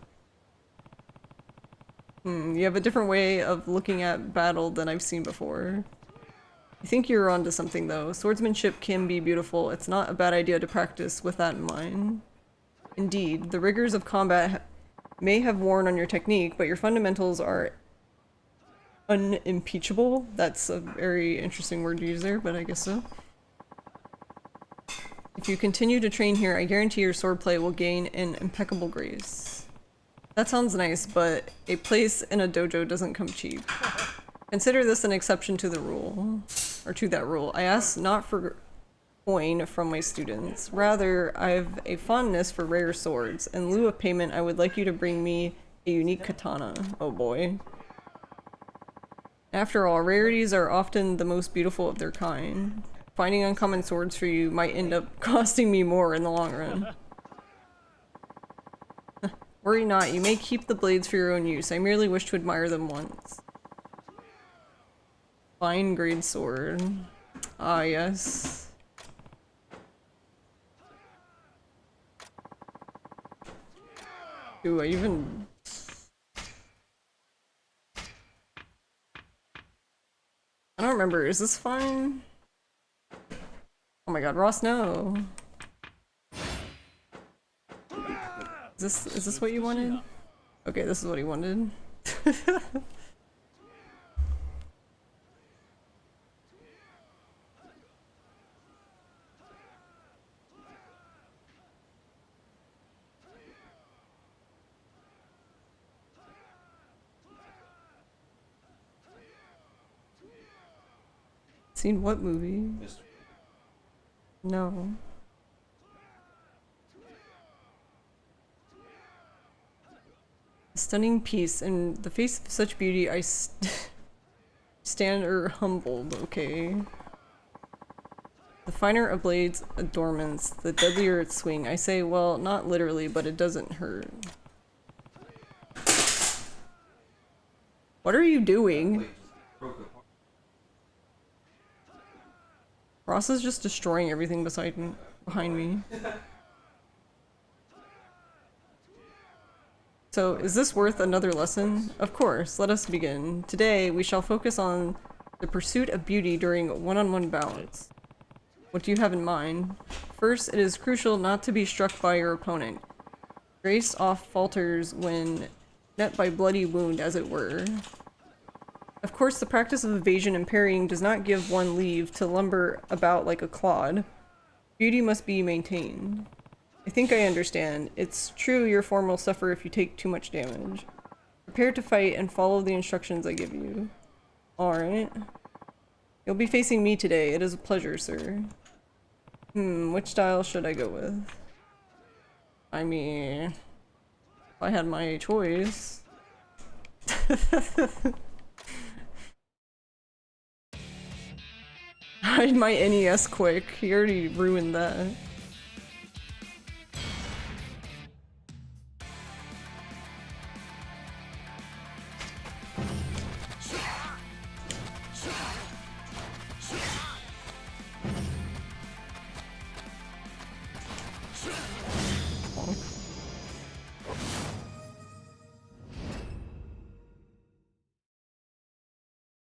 You have a different way of looking at battle than I've seen before. I think you're onto something, though. Swordsmanship can be beautiful. It's not a bad idea to practice with that in mind. Indeed, the rigors of combat may have worn on your technique, but your fundamentals are unimpeachable. That's a very interesting word to use there, but I guess so. If you continue to train here, I guarantee your swordplay will gain an impeccable grace. That sounds nice, but a place in a dojo doesn't come cheap. Consider this an exception to the rule, or to that rule. I ask not for coin from my students. Rather, I have a fondness for rare swords. In lieu of payment, I would like you to bring me a unique katana. Oh boy. After all, rarities are often the most beautiful of their kind. Finding uncommon swords for you might end up costing me more in the long run. Worry not, you may keep the blades for your own use. I merely wish to admire them once. Fine grade sword. Ah, yes. Do I even... I don't remember. Is this fine? Oh my god, Ross, no. Is this what you wanted? Okay, this is what he wanted. Seen what movie? No. A stunning piece. In the face of such beauty, I stand humbled, okay? The finer a blade's adornments, the deadlier its swing. I say, well, not literally, but it doesn't hurt. What are you doing? Ross is just destroying everything behind me. So, is this worth another lesson? Of course, let us begin. Today, we shall focus on the pursuit of beauty during one-on-one bouts. What do you have in mind? First, it is crucial not to be struck by your opponent. Grace oft falters when met by bloody wound, as it were. Of course, the practice of evasion and parrying does not give one leave to lumber about like a clod. Beauty must be maintained. I think I understand. It's true your form will suffer if you take too much damage. Prepare to fight and follow the instructions I give you. Alright. You'll be facing me today. It is a pleasure, sir. Which style should I go with? I mean, if I had my choice. Hide my NES quick. He already ruined that.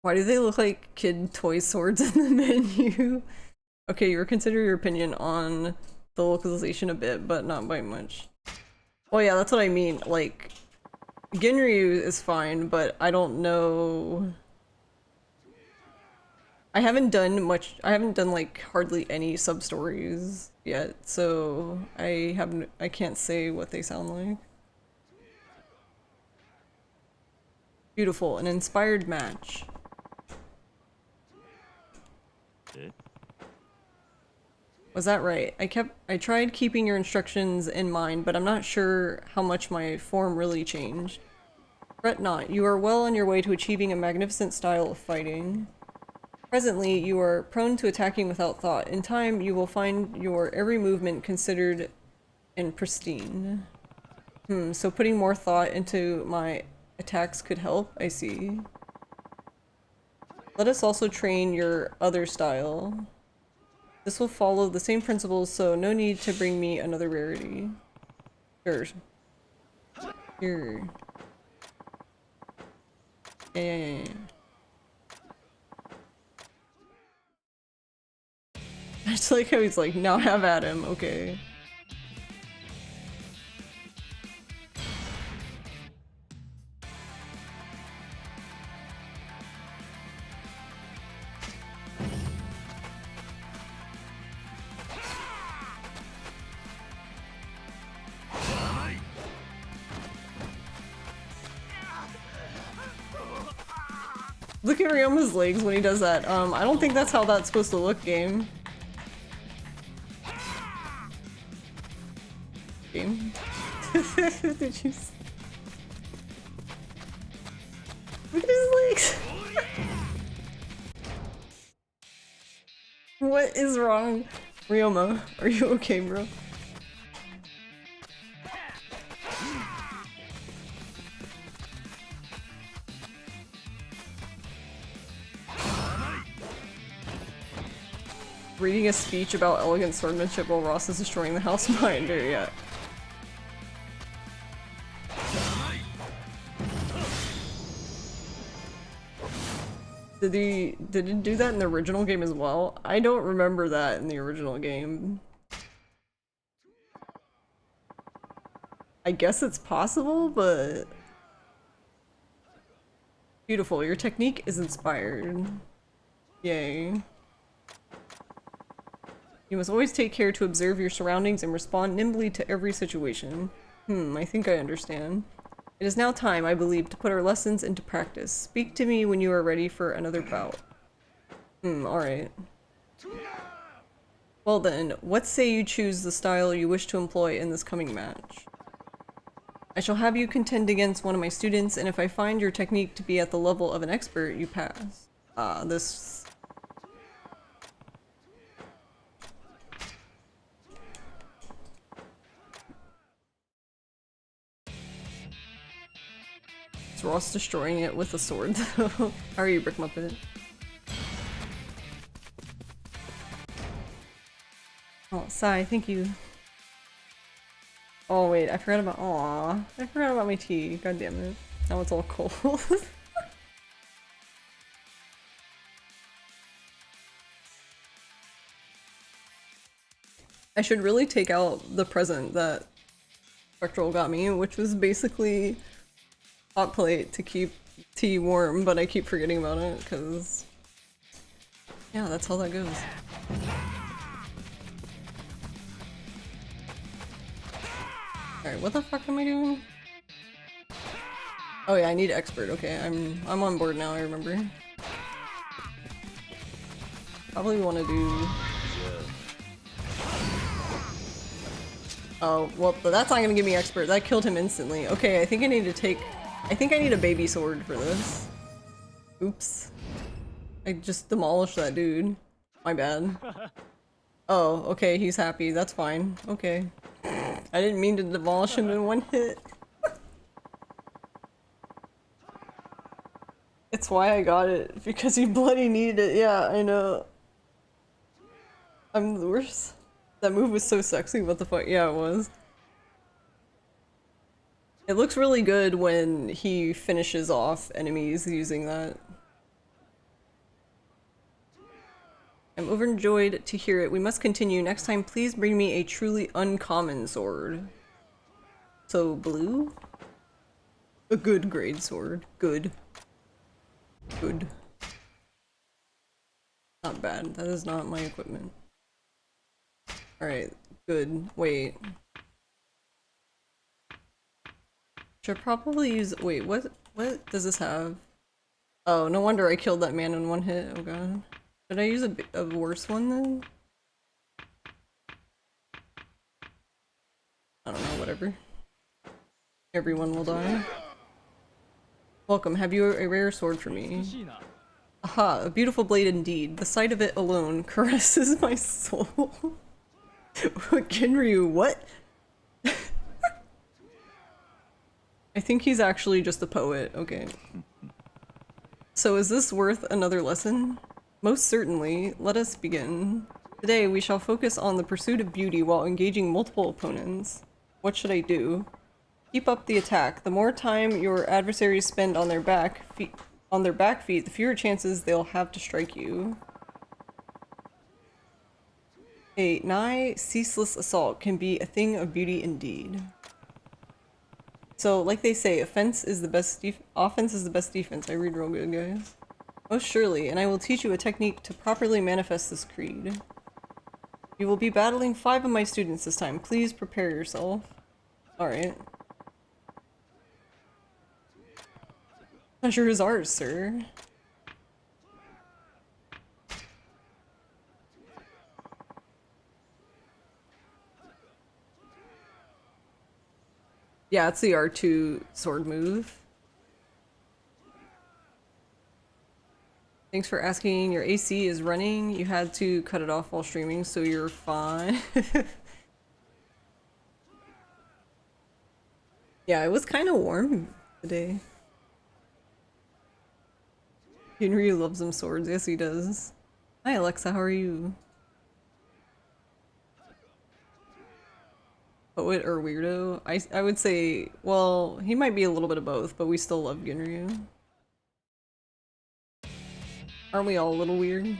Why do they look like kid toy swords in the menu? Okay, you reconsider your opinion on the localization a bit, but not by much. Well, yeah, that's what I mean. Like, Ginryu is fine, but I don't know. I haven't done much. I haven't done like hardly any sub stories yet, so I can't say what they sound like. Beautiful, an inspired match. Was that right? I tried keeping your instructions in mind, but I'm not sure how much my form really changed. Fret not, you are well on your way to achieving a magnificent style of fighting. Presently, you are prone to attacking without thought. In time, you will find your every movement considered and pristine. So putting more thought into my attacks could help? I see. Let us also train your other style. This will follow the same principles, so no need to bring me another rarity. Sure. Here. Yeah. I just like how he's like, now have at him, okay. Look at Ryoma's legs when he does that. I don't think that's how that's supposed to look, game. Game. Did you see? Look at his legs! What is wrong? Ryoma, are you okay, bro? Reading a speech about elegant swordmanship while Ross is destroying the house behind her, yeah. Did he do that in the original game as well? I don't remember that in the original game. I guess it's possible, but... Beautiful, your technique is inspired. Yay. You must always take care to observe your surroundings and respond nimbly to every situation. I think I understand. It is now time, I believe, to put our lessons into practice. Speak to me when you are ready for another bout. Alright. Well then, what say you choose the style you wish to employ in this coming match? I shall have you contend against one of my students, and if I find your technique to be at the level of an expert, you pass. This... Is Ross destroying it with a sword though? How are you, Brick Muppet? Oh, sigh, thank you. Oh wait, I forgot about- aw, I forgot about my tea, god damn it. Now it's all cold. I should really take out the present that Spectral got me, which was basically hot plate to keep tea warm, but I keep forgetting about it, because... yeah, that's how that goes. Alright, what the fuck am I doing? Oh yeah, I need expert, okay, I'm on board now, I remember. Probably want to do... oh, well, but that's not gonna give me expert, that killed him instantly. Okay, I think I need to take... I think I need a baby sword for this. Oops. I just demolished that dude. My bad. Oh, okay, he's happy. That's fine. Okay. I didn't mean to demolish him in one hit. It's why I got it. Because you bloody needed it. Yeah, I know. I'm the worst. That move was so sexy. What the fuck? Yeah, it was. It looks really good when he finishes off enemies using that. I'm overjoyed to hear it. We must continue. Next time, please bring me a truly uncommon sword. So blue? A good grade sword. Good. Good. Not bad. That is not my equipment. Alright, good. Wait. Should probably use- wait, what does this have? Oh, no wonder I killed that man in one hit. Oh god. Should I use a worse one then? I don't know, whatever. Everyone will die. Welcome, have you a rare sword for me? Aha, a beautiful blade indeed. The sight of it alone caresses my soul. Genryu, what? I think he's actually just a poet, okay. So is this worth another lesson? Most certainly. Let us begin. Today we shall focus on the pursuit of beauty while engaging multiple opponents. What should I do? Keep up the attack. The more time your adversaries spend on their back feet, the fewer chances they'll have to strike you. A nigh ceaseless assault can be a thing of beauty indeed. So, like they say, offense is the best offense is the best defense. I read real good, guys. Most surely, and I will teach you a technique to properly manifest this creed. You will be battling 5 of my students this time. Please prepare yourself. Alright. Pleasure is ours, sir. Yeah, it's the R2 sword move. Thanks for asking. Your AC is running. You had to cut it off while streaming, so you're fine. Yeah, it was kind of warm today. Henry loves them swords. Yes, he does. Hi, Alexa. How are you? Poet or weirdo? I would say, well, he might be a little bit of both, but we still love Ginryu. Aren't we all a little weird?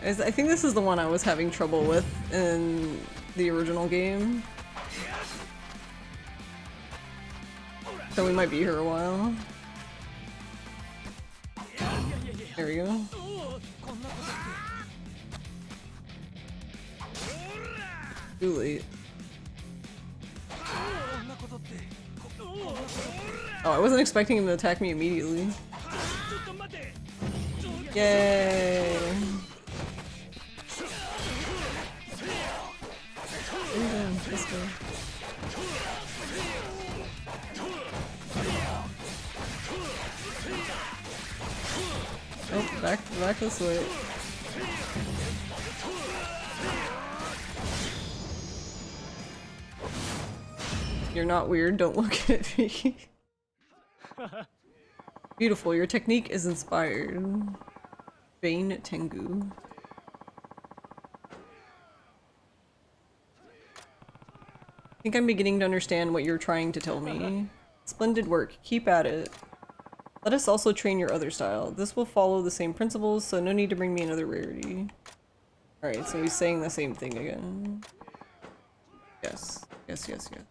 I think this is the one I was having trouble with in the original game. So we might be here a while. There we go. Too late. Oh, I wasn't expecting him to attack me immediately. Yay! Let's go. Oh, back this way. You're not weird, don't look at me. Beautiful, your technique is inspired. Bane Tengu. I think I'm beginning to understand what you're trying to tell me. Splendid work, keep at it. Let us also train your other style. This will follow the same principles, so no need to bring me another rarity. Alright, so he's saying the same thing again. Yes. Yes, yes, yes.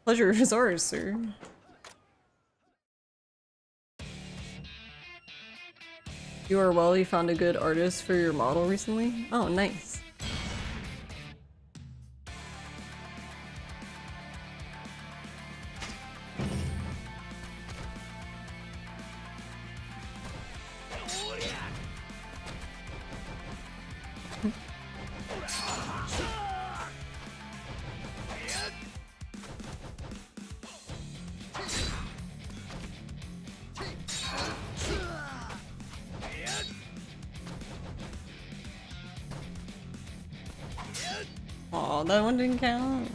Pleasure is ours, sir. You are well, you found a good artist for your model recently? Oh, nice. Aw, that one didn't count.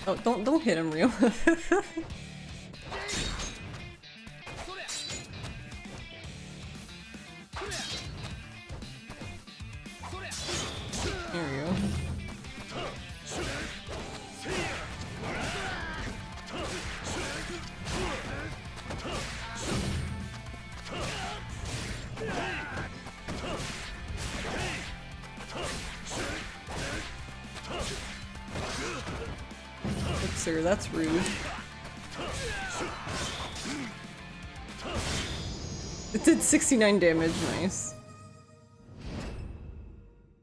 Oh, don't hit him, real. There we go. sir, that's rude. It did 69 damage, nice.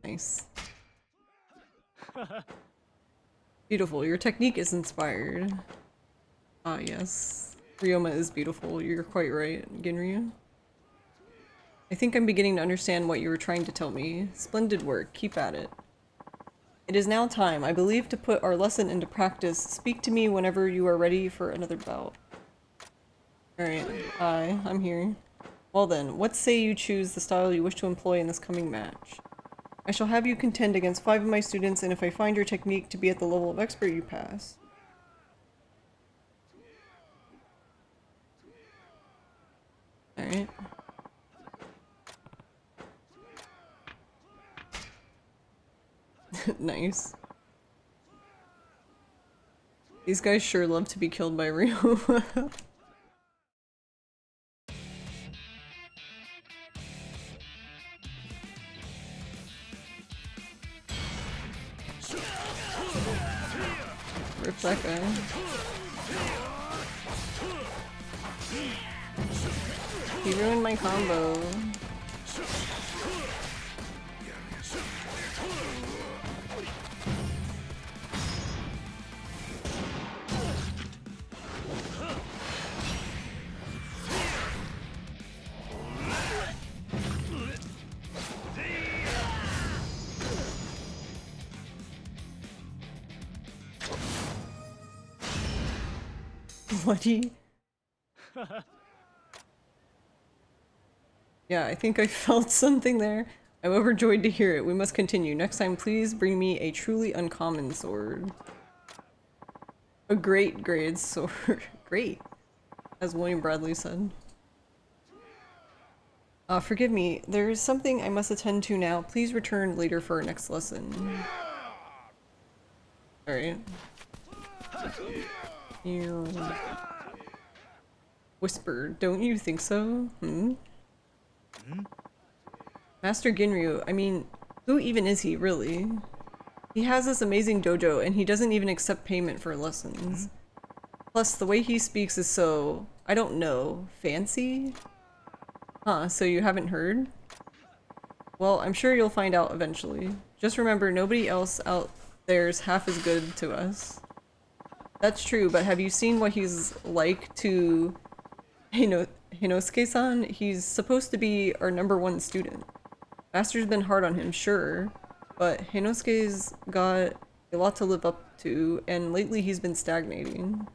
Nice. Beautiful, your technique is inspired. Ah, yes. Ryoma is beautiful, you're quite right, Ginryu. I think I'm beginning to understand what you were trying to tell me. Splendid work, keep at it. It is now time, I believe, to put our lesson into practice. Speak to me whenever you are ready for another bout. Alright, hi, I'm here. Well then, what say you choose the style you wish to employ in this coming match? I shall have you contend against 5 of my students, and if I find your technique to be at the level of expert, you pass. Alright. Nice. These guys sure love to be killed by Ryu. Rip that guy. He ruined my combo. Bloody. Yeah, I think I felt something there. I'm overjoyed to hear it. We must continue. Next time, please bring me a truly uncommon sword. A great grade sword. Great, as William Bradley said. Forgive me. There is something I must attend to now. Please return later for our next lesson. Alright. Whisper, don't you think so? Master Ginryu, I mean, who even is he, really? He has this amazing dojo, and he doesn't even accept payment for lessons. Plus, the way he speaks is so, I don't know, fancy? Huh, so you haven't heard? Well, I'm sure you'll find out eventually. Just remember, nobody else out there's half as good to us. That's true, but have you seen what he's like to Hinosuke-san? He's supposed to be our #1 student. Master's been hard on him, sure, but Hinosuke's got a lot to live up to, and lately he's been stagnating.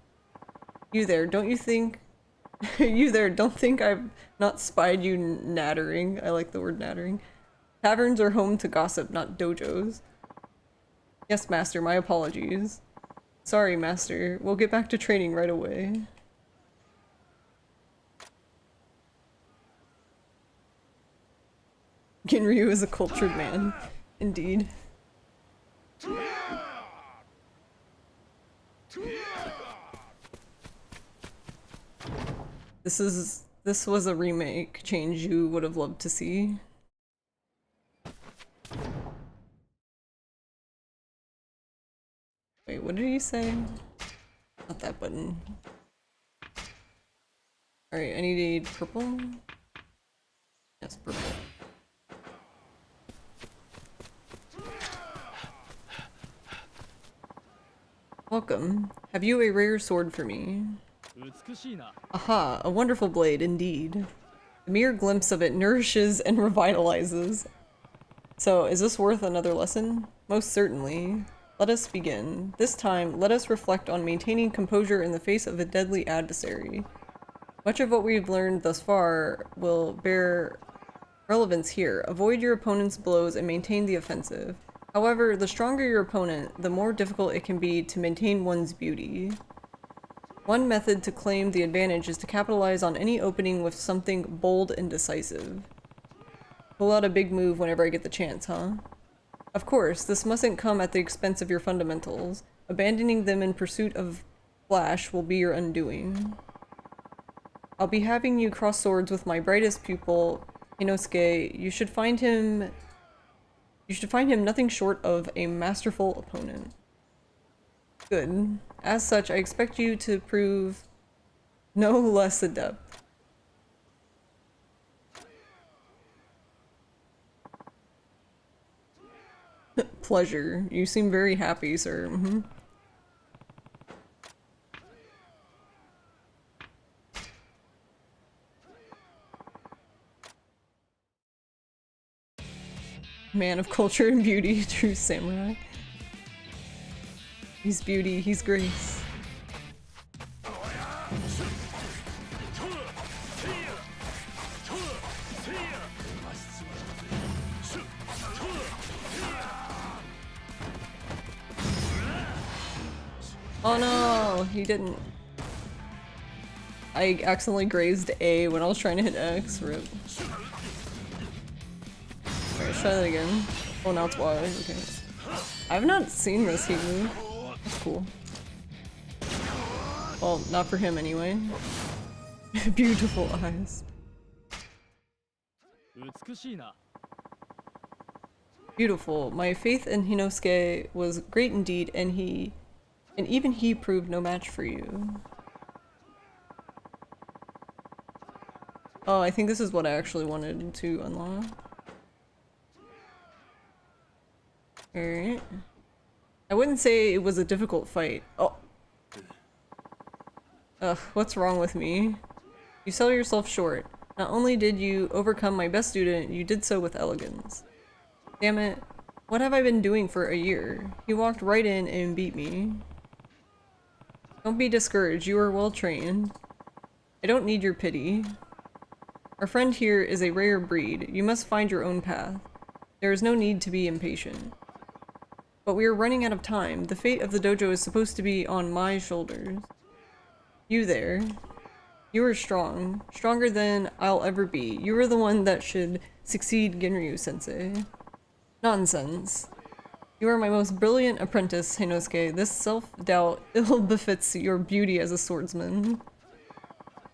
You there, don't you think you there, don't think I've not spied you nattering. I like the word nattering. Taverns are home to gossip, not dojos. Yes, Master, my apologies. Sorry, Master. We'll get back to training right away. Ginryu is a cultured man. Indeed. This was a remake change you would have loved to see. Wait, what did he say? Not that button. Alright, I need purple. Yes, purple. Welcome. Have you a rare sword for me? Aha, a wonderful blade indeed. The mere glimpse of it nourishes and revitalizes. So, is this worth another lesson? Most certainly. Let us begin. This time, let us reflect on maintaining composure in the face of a deadly adversary. Much of what we've learned thus far will bear relevance here. Avoid your opponent's blows and maintain the offensive. However, the stronger your opponent, the more difficult it can be to maintain one's beauty. One method to claim the advantage is to capitalize on any opening with something bold and decisive. Pull out a big move whenever I get the chance, huh? Of course, this mustn't come at the expense of your fundamentals. Abandoning them in pursuit of flash will be your undoing. I'll be having you cross swords with my brightest pupil, Inosuke. You should find him nothing short of a masterful opponent. Good. As such, I expect you to prove no less adept. Pleasure. You seem very happy, sir. Man of culture and beauty, true samurai. He's beauty, he's grace. Oh no, he didn't. I accidentally grazed A when I was trying to hit X. Rip. Alright, try that again. Oh, now it's Y. Okay. I've not seen this heat move. That's cool. Well, not for him anyway. Beautiful eyes. Beautiful. My faith in Hinosuke was great indeed, and even he proved no match for you. Oh, I think this is what I actually wanted to unlock. Alright. I wouldn't say it was a difficult fight. Oh. Ugh, what's wrong with me? You sell yourself short. Not only did you overcome my best student, you did so with elegance. Damn it. What have I been doing for a year? He walked right in and beat me. Don't be discouraged, you are well trained. I don't need your pity. Our friend here is a rare breed. You must find your own path. There is no need to be impatient. But we are running out of time. The fate of the dojo is supposed to be on my shoulders. You there. You are strong. Stronger than I'll ever be. You are the one that should succeed Ginryu-sensei. Nonsense. You are my most brilliant apprentice, Hinosuke. This self-doubt ill befits your beauty as a swordsman.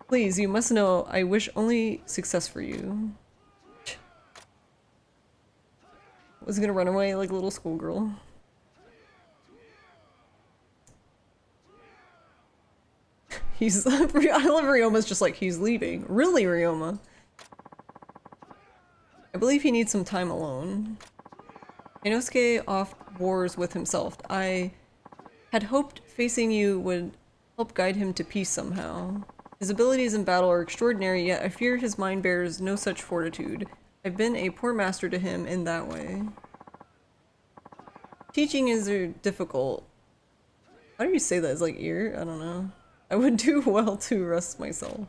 Please, you must know I wish only success for you. Was gonna run away like a little schoolgirl. He's- I love Ryoma's just like, he's leaving. Really, Ryoma? I believe he needs some time alone. Inosuke off wars with himself. I had hoped facing you would help guide him to peace somehow. His abilities in battle are extraordinary, yet I fear his mind bears no such fortitude. I've been a poor master to him in that way. Teaching is difficult. How do you say that? Is like ear? I don't know. I would do well to rest myself.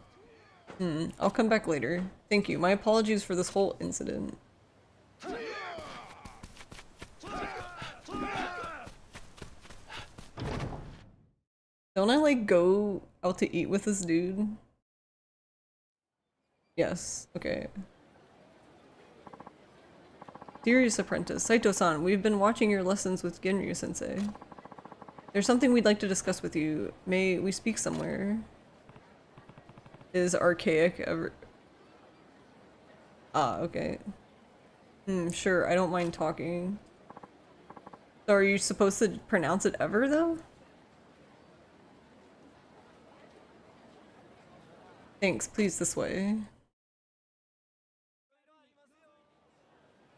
I'll come back later. Thank you. My apologies for this whole incident. Don't I like go out to eat with this dude? Yes. Okay. Serious apprentice. Saito-san, we've been watching your lessons with Ginryu-sensei. There's something we'd like to discuss with you. May we speak somewhere? Is archaic ever- Ah, okay. Sure, I don't mind talking. So are you supposed to pronounce it ever, though? Thanks, please this way.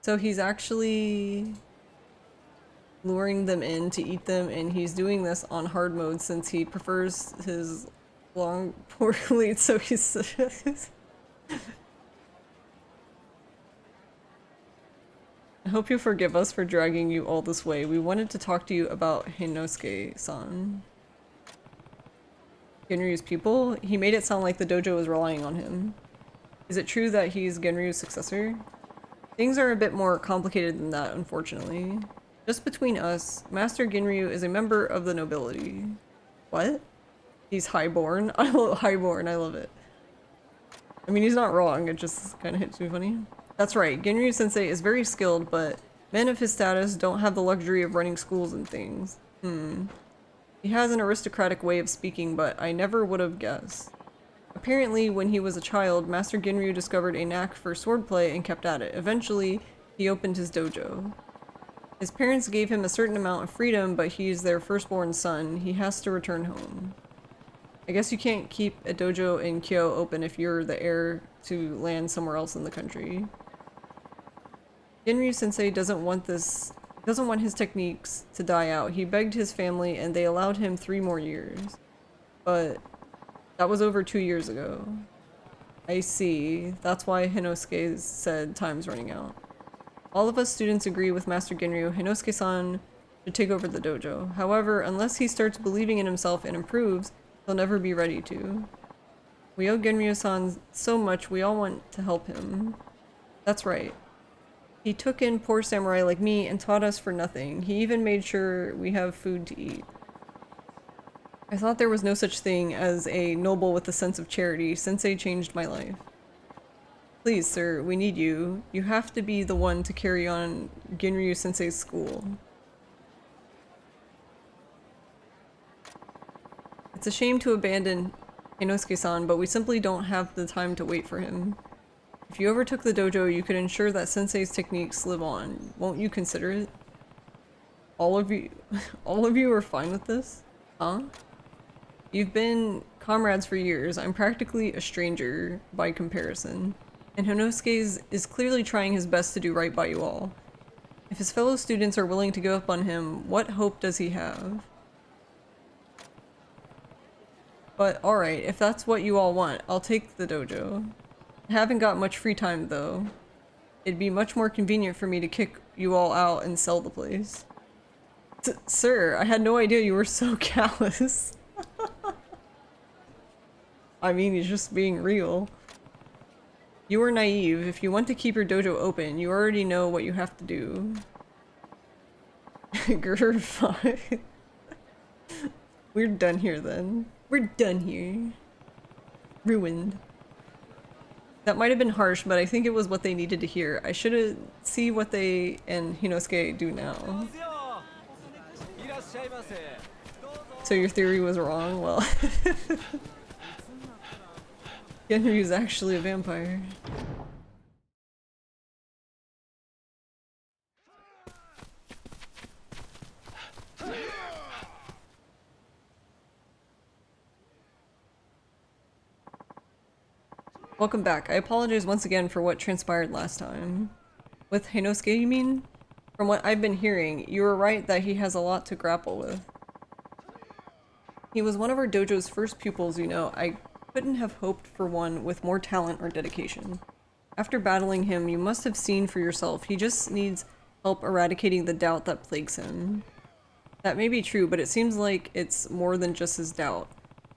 So he's actually luring them in to eat them, and he's doing this on hard mode since he prefers his long pork lead, so he's I hope you forgive us for dragging you all this way. We wanted to talk to you about Hinosuke-san. Genryu's pupil? He made it sound like the dojo was relying on him. Is it true that he's Genryu's successor? Things are a bit more complicated than that, unfortunately. Just between us, Master Ginryu is a member of the nobility. What? He's highborn? I love highborn, I love it. I mean, he's not wrong, it just kind of hits me funny. That's right, Ginryu-sensei is very skilled, but men of his status don't have the luxury of running schools and things. He has an aristocratic way of speaking, but I never would have guessed. Apparently, when he was a child, Master Ginryu discovered a knack for swordplay and kept at it. Eventually, he opened his dojo. His parents gave him a certain amount of freedom, but he's their firstborn son. He has to return home. I guess you can't keep a dojo in Kyo open if you're the heir to land somewhere else in the country. Ginryu Sensei doesn't want his techniques to die out. He begged his family and they allowed him 3 more years. But that was over 2 years ago. I see. That's why Hinosuke said time's running out. All of us students agree with Master Ginryu. Hinosuke-san should take over the dojo. However, unless he starts believing in himself and improves, he'll never be ready to. We owe Ginryu-san so much, we all want to help him. That's right. He took in poor samurai like me and taught us for nothing. He even made sure we have food to eat. I thought there was no such thing as a noble with a sense of charity. Sensei changed my life. Please, sir, we need you. You have to be the one to carry on Ginryu Sensei's school. It's a shame to abandon Inosuke-san, but we simply don't have the time to wait for him. If you overtook the dojo, you could ensure that Sensei's techniques live on. Won't you consider it? All of you are fine with this? Huh? You've been comrades for years. I'm practically a stranger by comparison. And Hinosuke is clearly trying his best to do right by you all. If his fellow students are willing to give up on him, what hope does he have? But alright, if that's what you all want, I'll take the dojo. I haven't got much free time though. It'd be much more convenient for me to kick you all out and sell the place. Sir, I had no idea you were so callous. I mean, he's just being real. You were naive. If you want to keep your dojo open, you already know what you have to do. Grr, fine. We're done here then. We're done here. Ruined. That might have been harsh, but I think it was what they needed to hear. I should see what they and Hinosuke do now. So your theory was wrong? Well... Genryu's actually a vampire. Welcome back. I apologize once again for what transpired last time. With Hinosuke, you mean? From what I've been hearing, you were right that he has a lot to grapple with. He was one of our dojo's first pupils, you know. I couldn't have hoped for one with more talent or dedication. After battling him, you must have seen for yourself, he just needs help eradicating the doubt that plagues him. That may be true, but it seems like it's more than just his doubt.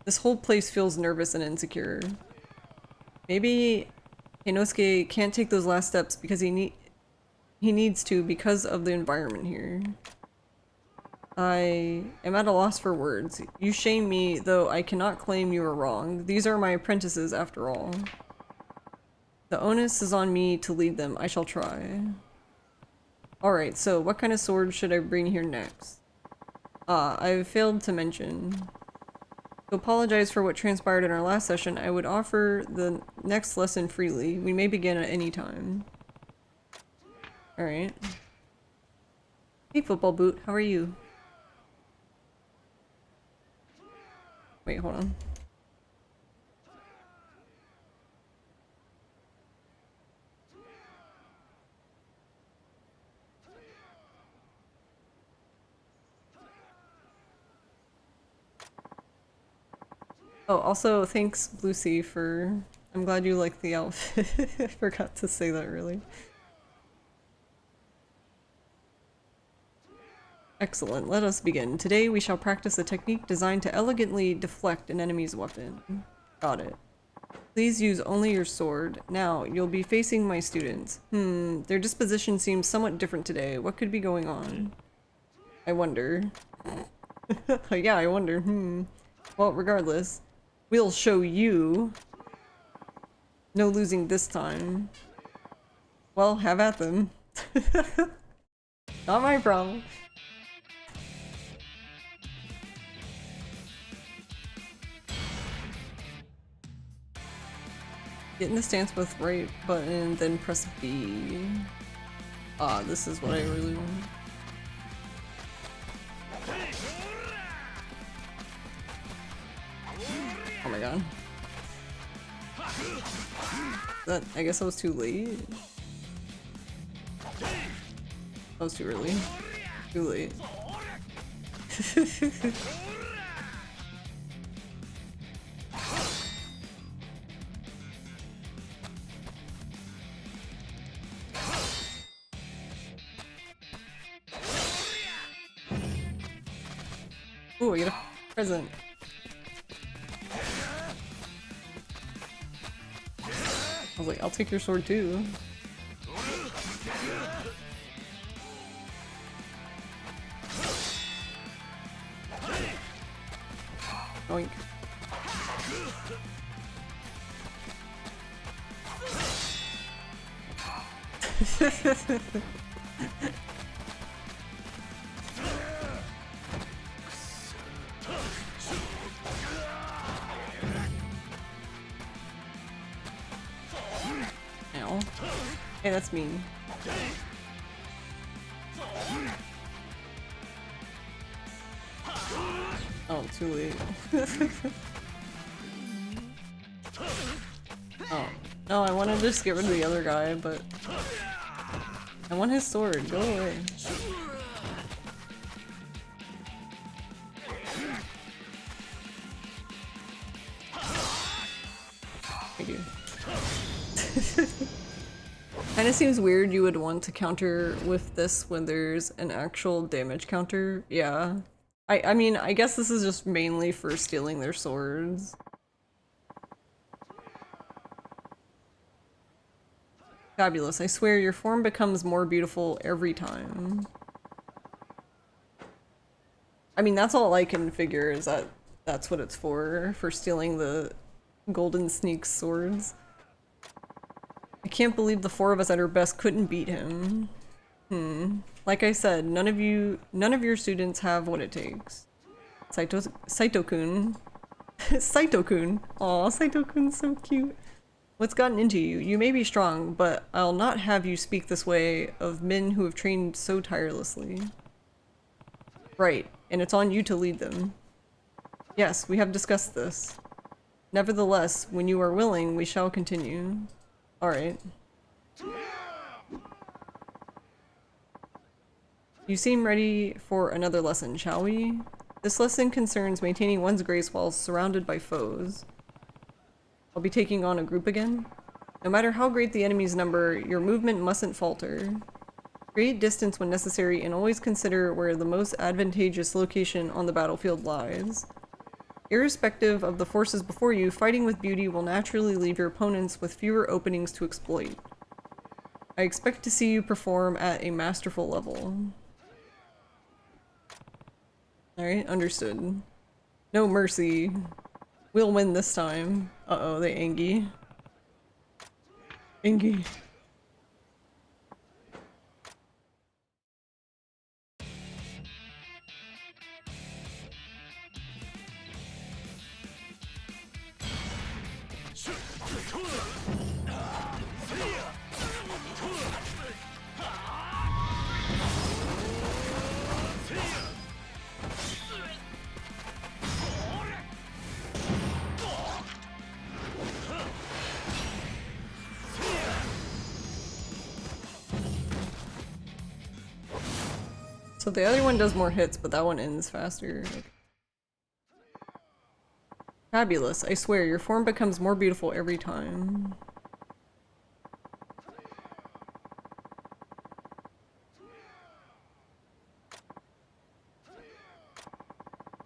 This whole place feels nervous and insecure. Maybe Inosuke can't take those last steps because he needs to because of the environment here. I am at a loss for words. You shame me, though I cannot claim you are wrong. These are my apprentices, after all. The onus is on me to lead them. I shall try. Alright, so what kind of sword should I bring here next? I've failed to mention. To apologize for what transpired in our last session, I would offer the next lesson freely. We may begin at any time. Alright. Hey, football boot, how are you? Wait, hold on. Oh, also, thanks, Blue Sea, for... I'm glad you like the outfit. I forgot to say that, really. Excellent, let us begin. Today we shall practice a technique designed to elegantly deflect an enemy's weapon. Got it. Please use only your sword. Now, you'll be facing my students. Their disposition seems somewhat different today. What could be going on? I wonder. Yeah, I wonder. Well, regardless. We'll show you. No losing this time. Well, have at them. Not my problem. Get in the stance with right button, then press B. Ah, this is what I really want. Oh my god. That, I guess I was too late. That was too early. Too late. Ooh, I get a present. I was like, I'll take your sword too. Oink. Ow. Hey, that's mean. Oh, too late. Oh. No, I wanted to just get rid of the other guy, but I want his sword. Go away. Thank you. Kinda seems weird you would want to counter with this when there's an actual damage counter. Yeah. I mean, I guess this is just mainly for stealing their swords. Fabulous. I swear your form becomes more beautiful every time. I mean, that's all I can figure is that that's what it's for stealing the Golden Sneak's swords. I can't believe the four of us at our best couldn't beat him. Like I said, none of your students have what it takes. Saito-kun. Saito-kun. Aw, Saito-kun's so cute. What's gotten into you? You may be strong, but I'll not have you speak this way of men who have trained so tirelessly. Right, and it's on you to lead them. Yes, we have discussed this. Nevertheless, when you are willing, we shall continue. Alright. You seem ready for another lesson, shall we? This lesson concerns maintaining one's grace while surrounded by foes. I'll be taking on a group again. No matter how great the enemy's number, your movement mustn't falter. Create distance when necessary and always consider where the most advantageous location on the battlefield lies. Irrespective of the forces before you, fighting with beauty will naturally leave your opponents with fewer openings to exploit. I expect to see you perform at a masterful level. Alright, understood. No mercy. We'll win this time. Uh-oh, they Angie. Angie. So the other one does more hits, but that one ends faster. Fabulous. I swear, your form becomes more beautiful every time.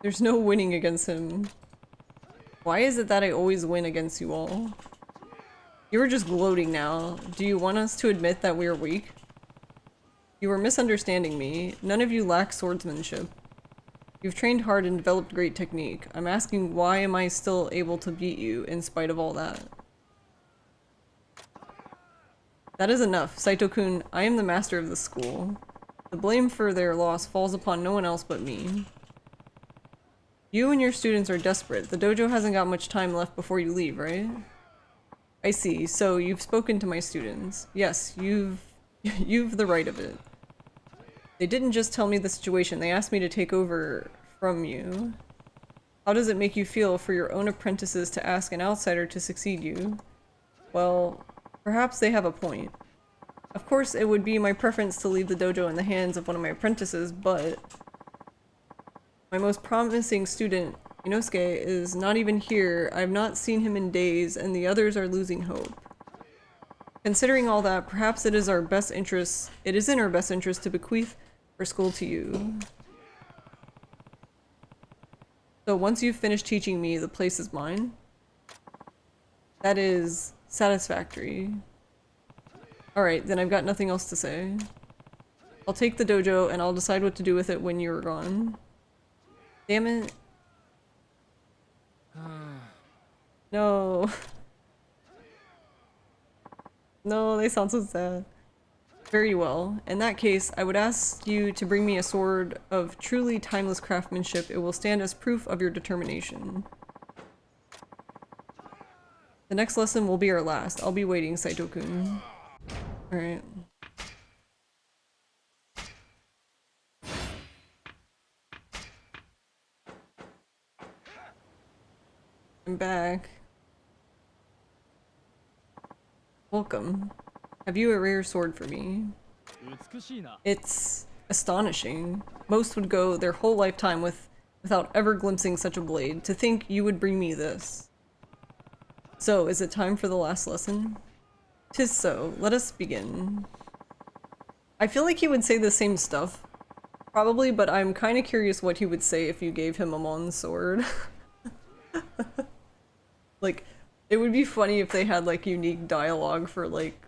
There's no winning against him. Why is it that I always win against you all? You are just gloating now. Do you want us to admit that we are weak? You are misunderstanding me. None of you lack swordsmanship. You've trained hard and developed great technique. I'm asking, why am I still able to beat you in spite of all that? That is enough. Saito-kun, I am the master of the school. The blame for their loss falls upon no one else but me. You and your students are desperate. The dojo hasn't got much time left before you leave, right? I see. So you've spoken to my students. Yes, you've the right of it. They didn't just tell me the situation, they asked me to take over from you. How does it make you feel for your own apprentices to ask an outsider to succeed you? Well, perhaps they have a point. Of course, it would be my preference to leave the dojo in the hands of one of my apprentices, but my most promising student, Inosuke, is not even here. I have not seen him in days, and the others are losing hope. Considering all that, perhaps it is in our best interest to bequeath our school to you. So once you've finished teaching me, the place is mine. That is satisfactory. Alright, then I've got nothing else to say. I'll take the dojo and I'll decide what to do with it when you're gone. Damn it. No. No, they sound so sad. Very well. In that case, I would ask you to bring me a sword of truly timeless craftsmanship. It will stand as proof of your determination. The next lesson will be our last. I'll be waiting, Saito-kun. Alright. I'm back. Welcome. Have you a rare sword for me? It's astonishing. Most would go their whole lifetime without ever glimpsing such a blade. To think you would bring me this. So, is it time for the last lesson? 'Tis so. Let us begin. I feel like he would say the same stuff. Probably, but I'm kind of curious what he would say if you gave him a Mon sword. Like, it would be funny if they had like unique dialogue for like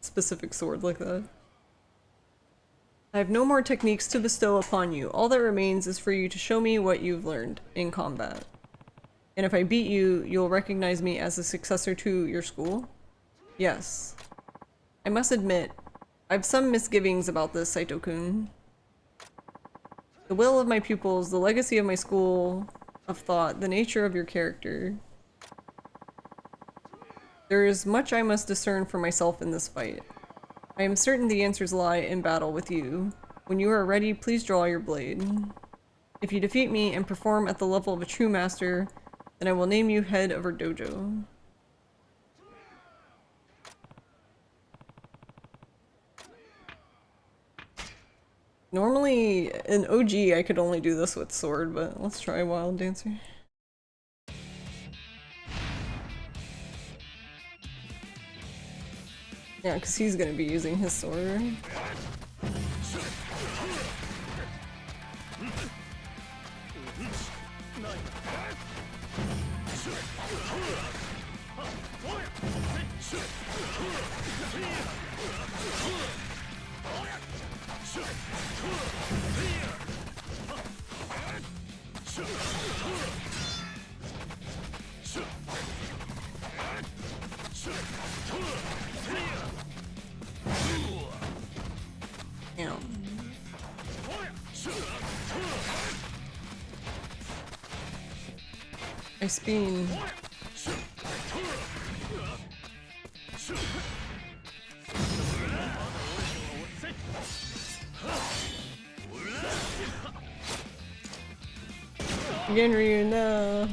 specific sword like that. I have no more techniques to bestow upon you. All that remains is for you to show me what you've learned in combat. And if I beat you, you'll recognize me as a successor to your school? Yes. I must admit, I have some misgivings about this, Saito-kun. The will of my pupils, the legacy of my school of thought, the nature of your character. There is much I must discern for myself in this fight. I am certain the answers lie in battle with you. When you are ready, please draw your blade. If you defeat me and perform at the level of a true master, then I will name you head of our dojo. Normally, in OG, I could only do this with sword, but let's try Wild Dancer. Yeah, because he's gonna be using his sword. I spin. Genryu, no.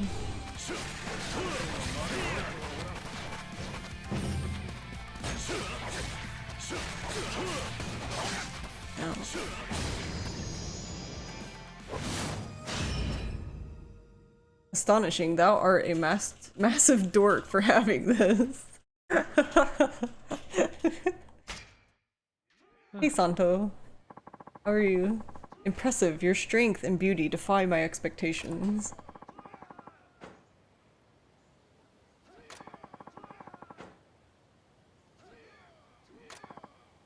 Astonishing, thou art a massive dork for having this. Hey Santo, how are you? Impressive, your strength and beauty defy my expectations.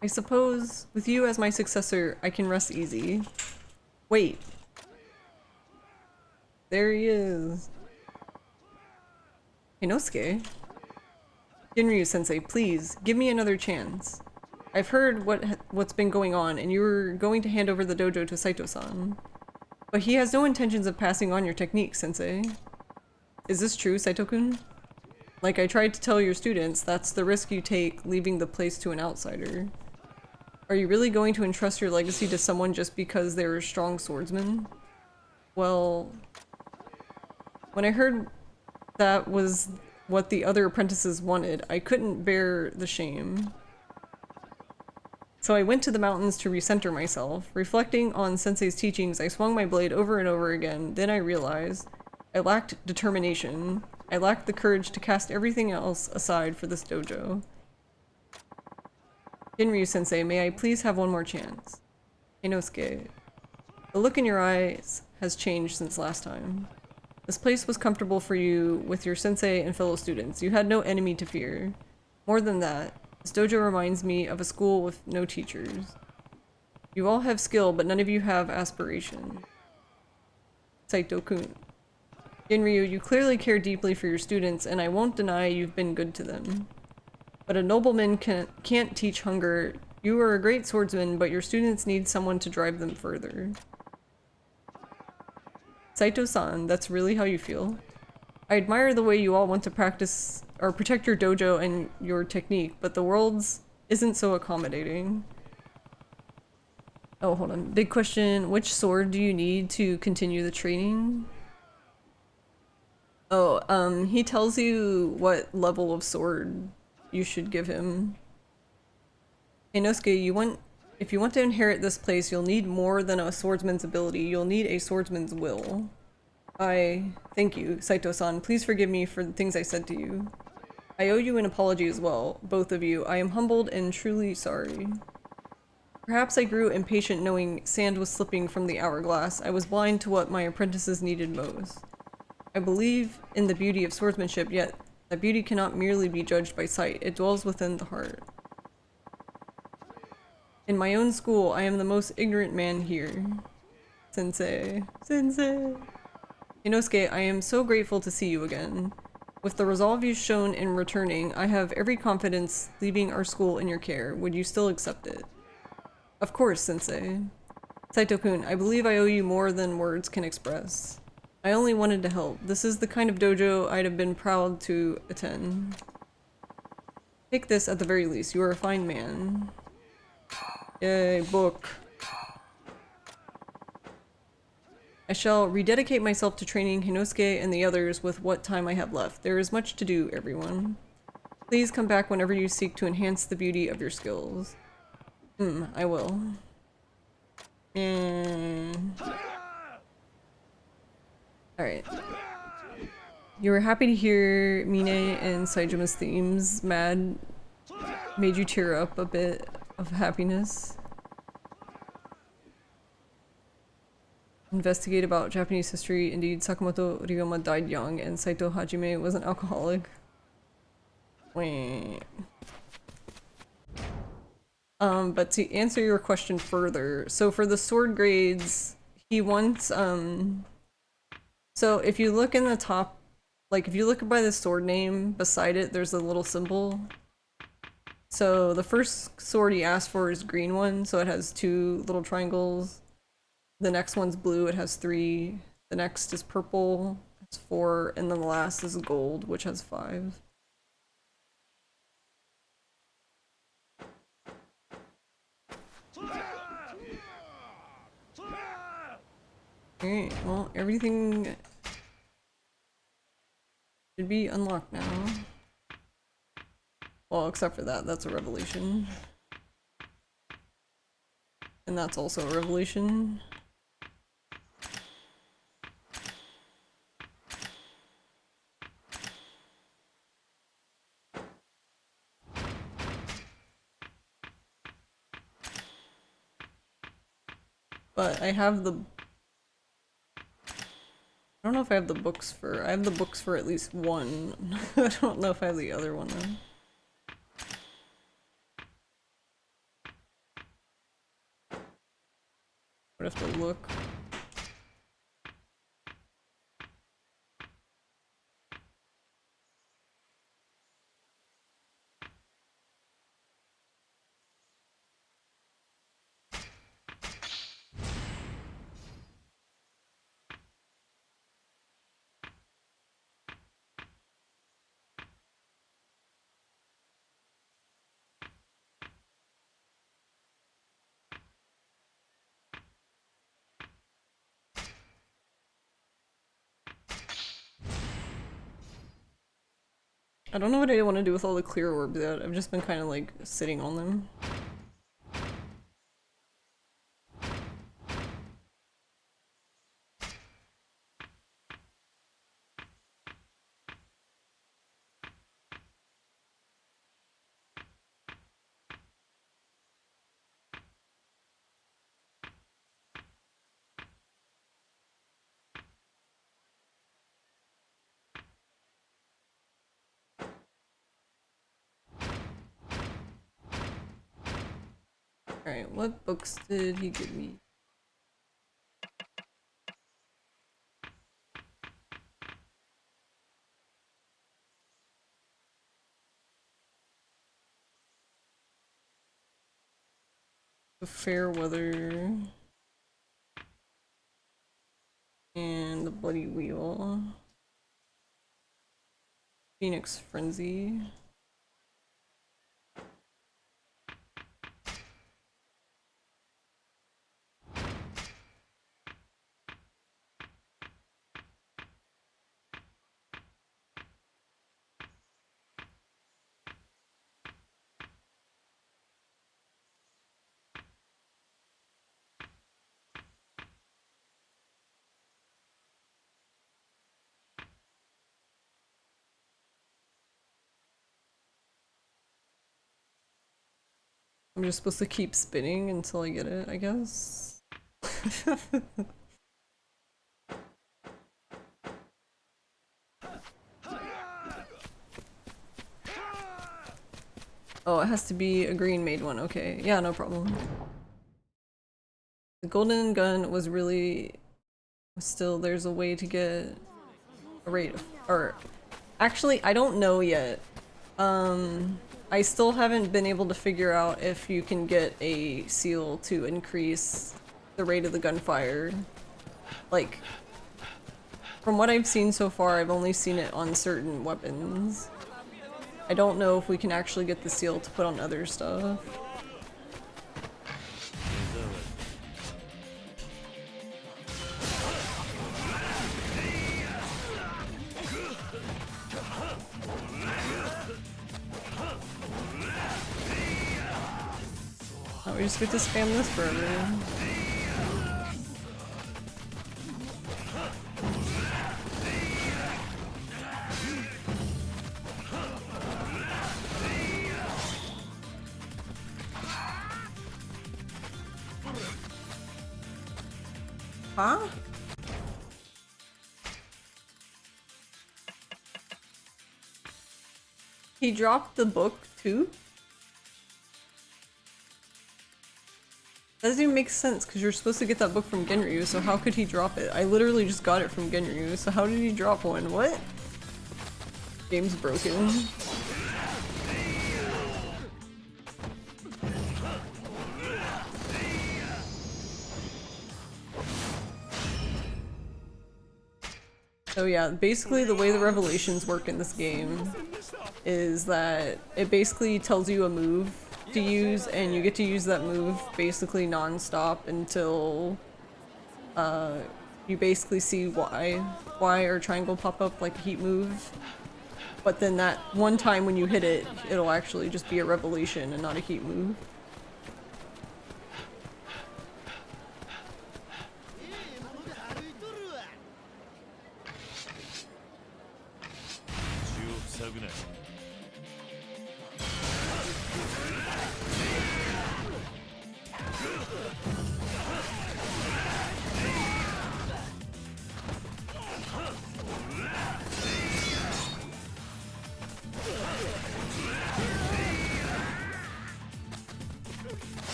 I suppose, with you as my successor, I can rest easy. Wait. There he is. Inosuke? Genryu-sensei, please, give me another chance. I've heard what's been going on, and you're going to hand over the dojo to Saito-san. But he has no intentions of passing on your techniques, sensei. Is this true, Saito-kun? Like I tried to tell your students, that's the risk you take leaving the place to an outsider. Are you really going to entrust your legacy to someone just because they're a strong swordsman? Well... When I heard that was what the other apprentices wanted, I couldn't bear the shame. So I went to the mountains to recenter myself. Reflecting on Sensei's teachings, I swung my blade over and over again. Then I realized I lacked determination. I lacked the courage to cast everything else aside for this dojo. Ginryu-sensei, may I please have one more chance? Inosuke, the look in your eyes has changed since last time. This place was comfortable for you with your sensei and fellow students. You had no enemy to fear. More than that, this dojo reminds me of a school with no teachers. You all have skill, but none of you have aspiration. Saito-kun. Ginryu, you clearly care deeply for your students, and I won't deny you've been good to them. But a nobleman can't teach hunger. You are a great swordsman, but your students need someone to drive them further. Saito-san, that's really how you feel? I admire the way you all want to practice or protect your dojo and your technique, but the world's isn't so accommodating. Oh, hold on. Big question. Which sword do you need to continue the training? Oh, he tells you what level of sword you should give him. Inosuke, if you want to inherit this place, you'll need more than a swordsman's ability. You'll need a swordsman's will. Thank you, Saito-san. Please forgive me for the things I said to you. I owe you an apology as well, both of you. I am humbled and truly sorry. Perhaps I grew impatient knowing sand was slipping from the hourglass. I was blind to what my apprentices needed most. I believe in the beauty of swordsmanship, yet that beauty cannot merely be judged by sight. It dwells within the heart. In my own school, I am the most ignorant man here. Sensei. Sensei. Inosuke, I am so grateful to see you again. With the resolve you've shown in returning, I have every confidence leaving our school in your care. Would you still accept it? Of course, Sensei. Saito-kun, I believe I owe you more than words can express. I only wanted to help. This is the kind of dojo I'd have been proud to attend. Take this at the very least. You are a fine man. Yay, book. I shall rededicate myself to training Hinosuke and the others with what time I have left. There is much to do, everyone. Please come back whenever you seek to enhance the beauty of your skills. I will. Alright. You were happy to hear Mine and Saijuma's themes. Mad made you tear up a bit of happiness. Investigate about Japanese history. Indeed, Sakamoto Ryoma died young and Saito Hajime was an alcoholic. Wait. But to answer your question further, so for the sword grades, he wants, so if you look in the top, like if you look by the sword name, beside it there's a little symbol. So the first sword he asked for is green one, so it has 2 little triangles. The next one's blue, it has 3. The next is purple, it's 4, and then the last is gold, which has 5. Alright, well, everything should be unlocked now. Well, except for that, that's a revelation. And that's also a revelation. But I have the... I don't know if I have the books for... I have the books for at least one. I don't know if I have the other one though. Would have to look. I don't know what I want to do with all the clear orbs yet. I've just been kind of like sitting on them. Alright, what books did he give me? The Fair Weather and the Bloody Wheel. Phoenix Frenzy. I'm just supposed to keep spinning until I get it, I guess. Oh, it has to be a green made one. Okay, yeah, no problem. The golden gun was really... Still, there's a way to get a rate of... Or... Actually, I don't know yet. I still haven't been able to figure out if you can get a seal to increase the rate of the gunfire. Like, from what I've seen so far, I've only seen it on certain weapons. I don't know if we can actually get the seal to put on other stuff. Oh, we just get to spam this forever. Huh? He dropped the book too? That doesn't even make sense because you're supposed to get that book from Genryu, so how could he drop it? I literally just got it from Genryu, so how did he drop one? What? Game's broken. So yeah, basically the way the revelations work in this game is that it basically tells you a move to use, and you get to use that move basically non-stop until you basically see Y or triangle pop up like a heat move. But then that one time when you hit it, it'll actually just be a revelation and not a heat move.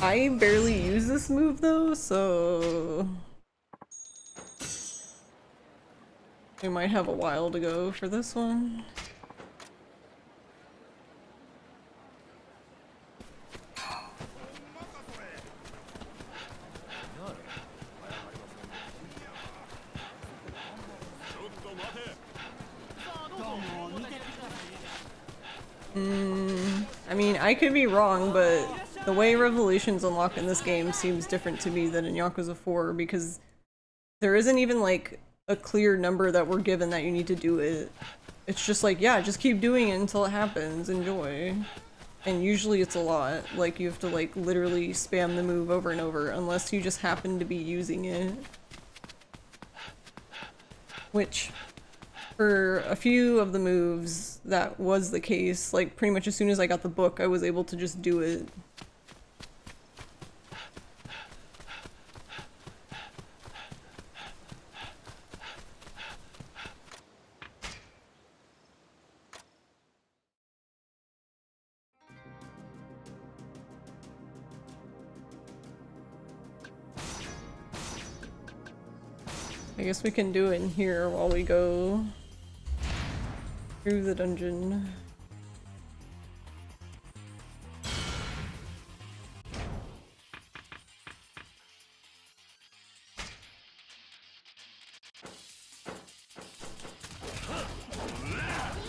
I barely use this move though, so we might have a while to go for this one. I mean, I could be wrong, but the way Revolutions unlock in this game seems different to me than in Yakuza 4, because there isn't even like a clear number that we're given that you need to do it. It's just like, yeah, just keep doing it until it happens, enjoy. And usually it's a lot, like you have to like literally spam the move over and over unless you just happen to be using it. Which, for a few of the moves, that was the case. Like pretty much as soon as I got the book, I was able to just do it. I guess we can do it in here while we go through the dungeon.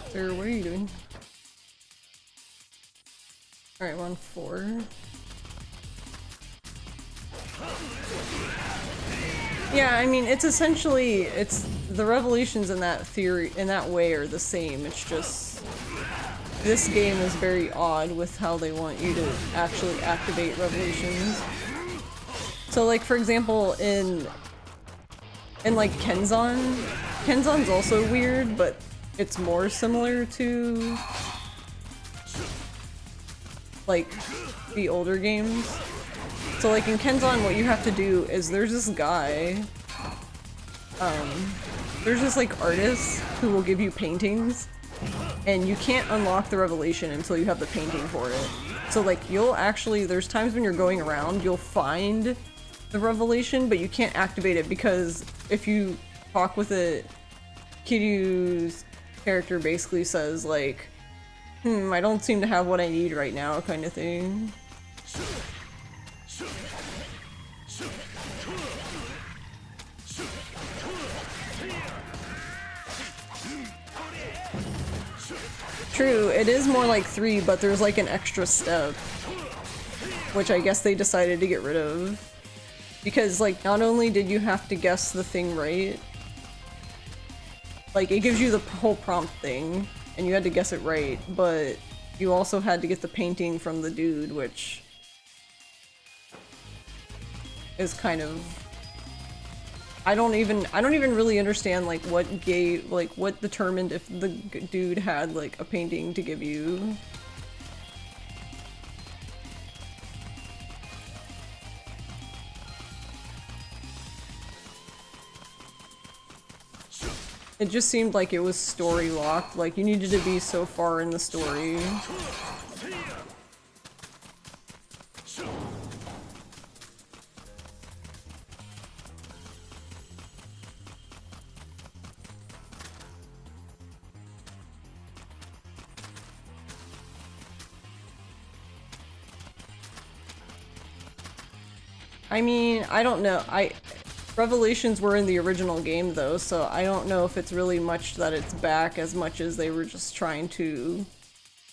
Sir, what are you doing? Alright, we're on 4. Yeah, I mean, it's essentially, it's the revelations in that theory, in that way are the same. It's just, this game is very odd with how they want you to actually activate revelations. So like, for example, in like Kenzon's also weird, but it's more similar to like the older games. So like in Kenzon, what you have to do is there's this guy, there's this like artist who will give you paintings, and you can't unlock the revelation until you have the painting for it. So like you'll actually, there's times when you're going around, you'll find the revelation, but you can't activate it because if you talk with it, Kiryu's character basically says like, I don't seem to have what I need right now, kind of thing. True, it is more like 3, but there's like an extra step, which I guess they decided to get rid of. Because like, not only did you have to guess the thing right, like it gives you the whole prompt thing, and you had to guess it right, but you also had to get the painting from the dude, which is kind of, I don't even really understand like what determined if the dude had like a painting to give you. It just seemed like it was story locked, like you needed to be so far in the story. I mean, I don't know. Revelations were in the original game though, so I don't know if it's really much that it's back as much as they were just trying to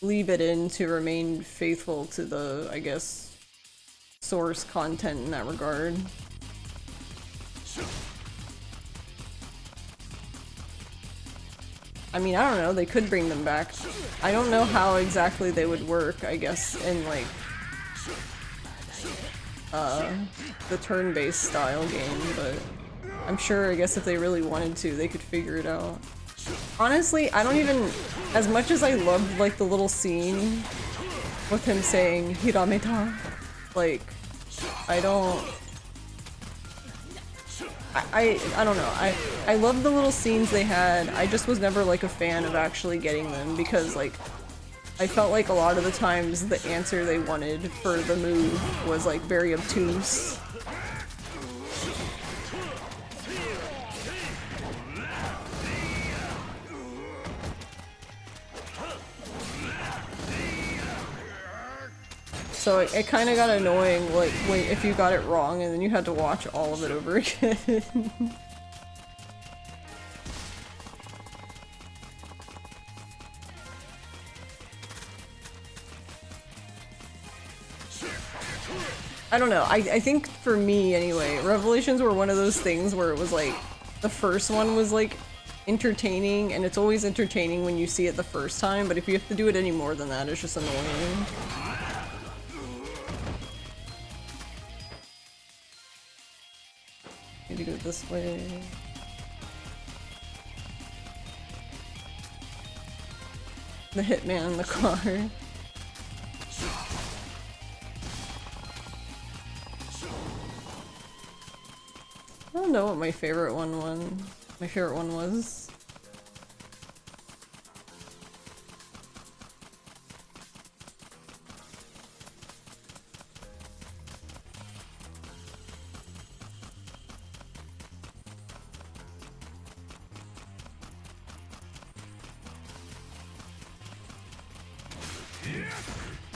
leave it in to remain faithful to the, I guess, source content in that regard. I mean, I don't know, they could bring them back. I don't know how exactly they would work, I guess, in like the turn-based style game, but I'm sure, I guess if they really wanted to, they could figure it out. Honestly, I don't even, as much as I loved like the little scene with him saying Hirameta, like, I don't know, I love the little scenes they had. I just was never like a fan of actually getting them because like I felt like a lot of the times the answer they wanted for the move was like very obtuse. So it kind of got annoying, like if you got it wrong and then you had to watch all of it over again. I don't know, I think for me anyway, Revelations were one of those things where it was like, the first one was like entertaining, and it's always entertaining when you see it the first time, but if you have to do it any more than that, it's just annoying. Need to go this way. The hitman in the car. I don't know what my favorite one was.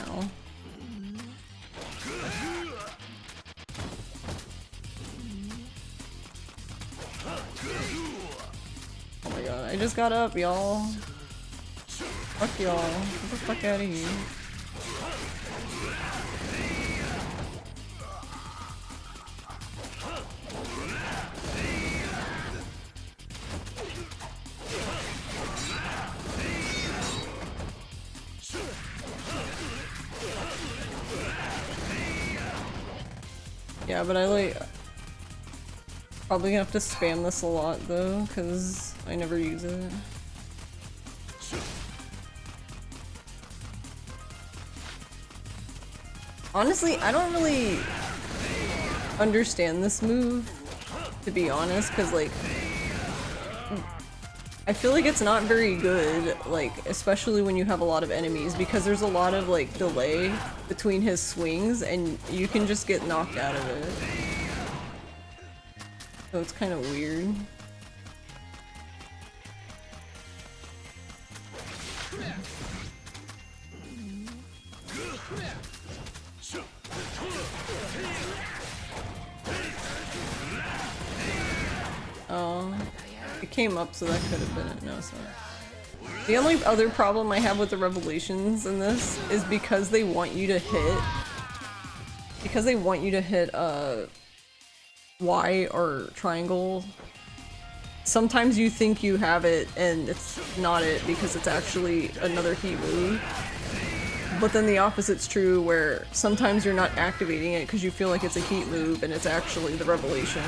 Ow. Oh my god, I just got up, y'all. Fuck y'all. Get the fuck out of here. Yeah, but I like probably gonna have to spam this a lot though, because I never use it. Honestly, I don't really understand this move, to be honest, because like I feel like it's not very good, like especially when you have a lot of enemies, because there's a lot of like delay between his swings and you can just get knocked out of it. So it's kind of weird. Oh, it came up, so that could have been it. No, it's not. The only other problem I have with the revelations in this is because they want you to hit Y or triangle. Sometimes you think you have it and it's not it because it's actually another heat move. But then the opposite's true, where sometimes you're not activating it because you feel like it's a heat move and it's actually the revelation.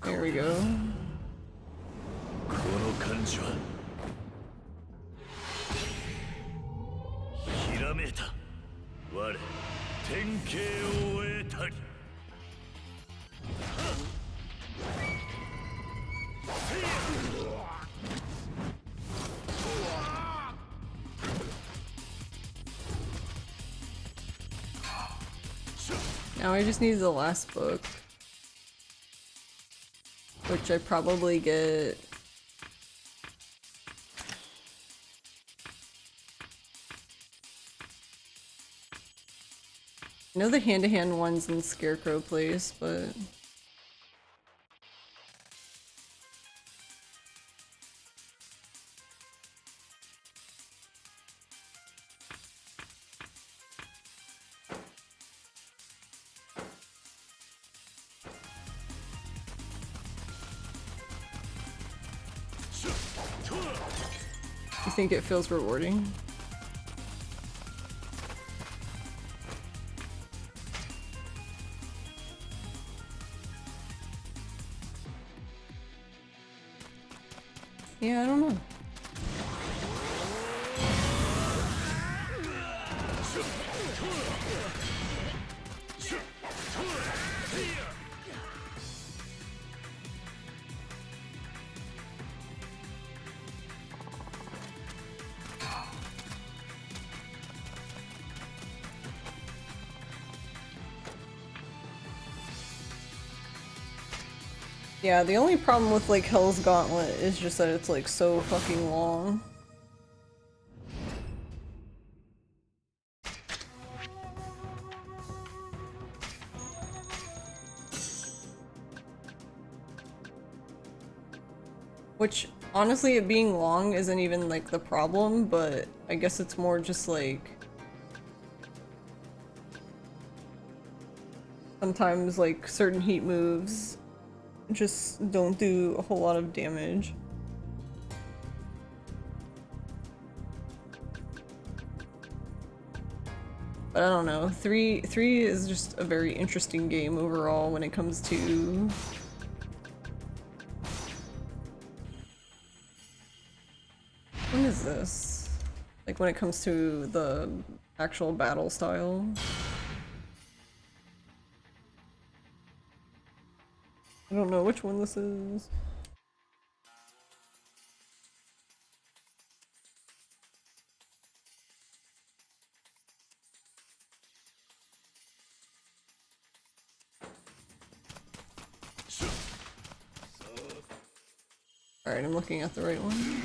There we go. Now I just need the last book, which I probably get. I know the hand-to-hand one's in Scarecrow Place, but you think it feels rewarding? Yeah, I don't know. Yeah, the only problem with like Hell's Gauntlet is just that it's like so fucking long. Which, honestly, it being long isn't even, like, the problem, but I guess it's more just, like... sometimes, like, certain heat moves just don't do a whole lot of damage. But I don't know, 3 is just a very interesting game overall when it comes to... What is this? Like when it comes to the actual battle style. I don't know which one this is. Alright, I'm looking at the right one.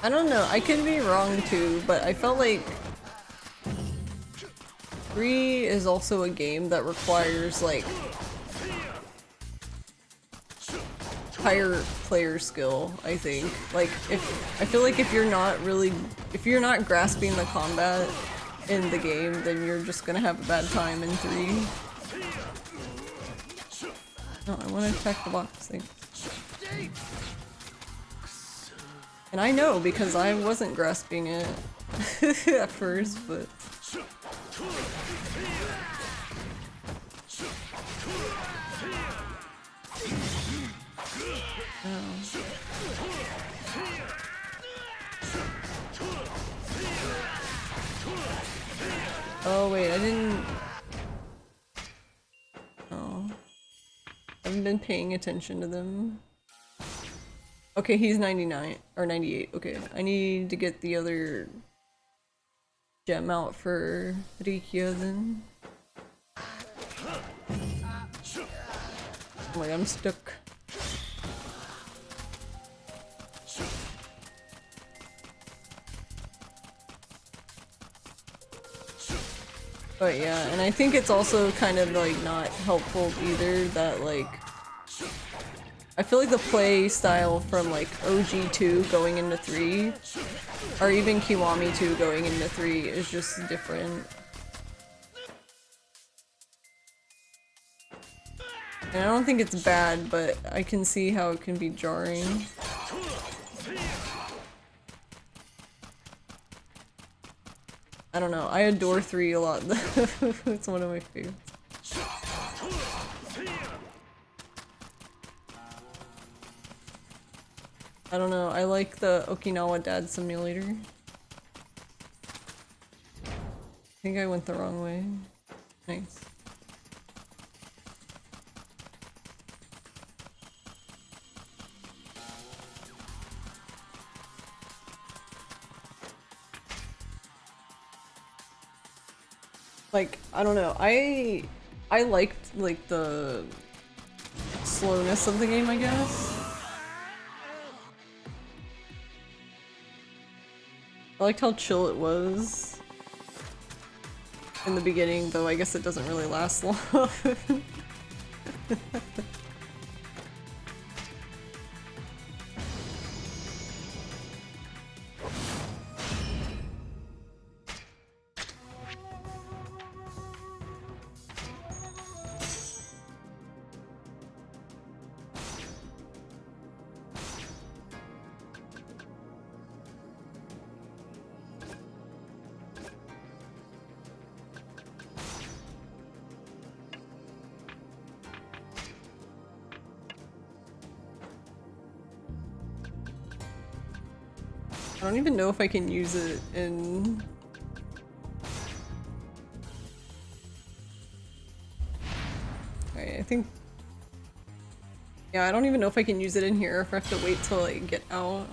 I don't know, I could be wrong too, but I felt like 3 is also a game that requires like higher player skill, I think. Like I feel like if you're not grasping the combat in the game, then you're just gonna have a bad time in 3. No, I want to attack the box thing. And I know because I wasn't grasping it at first, but... Oh wait, I didn't... Oh. I haven't been paying attention to them. Okay, he's 99 or 98. Okay, I need to get the other gem out for Rikia then. Oh my god, I'm stuck. But yeah, and I think it's also kind of like not helpful either that like I feel like the play style from like OG2 going into 3 or even Kiwami 2 going into 3 is just different. And I don't think it's bad, but I can see how it can be jarring. I don't know, I adore 3 a lot. It's one of my favorites. I don't know, I like the Okinawa Dad Simulator. I think I went the wrong way. Nice. Like, I don't know, I liked like the slowness of the game, I guess. I liked how chill it was in the beginning, though I guess it doesn't really last long. I don't even know if I can use it in... Okay, I think... Yeah, I don't even know if I can use it in here, or if I have to wait till I get out.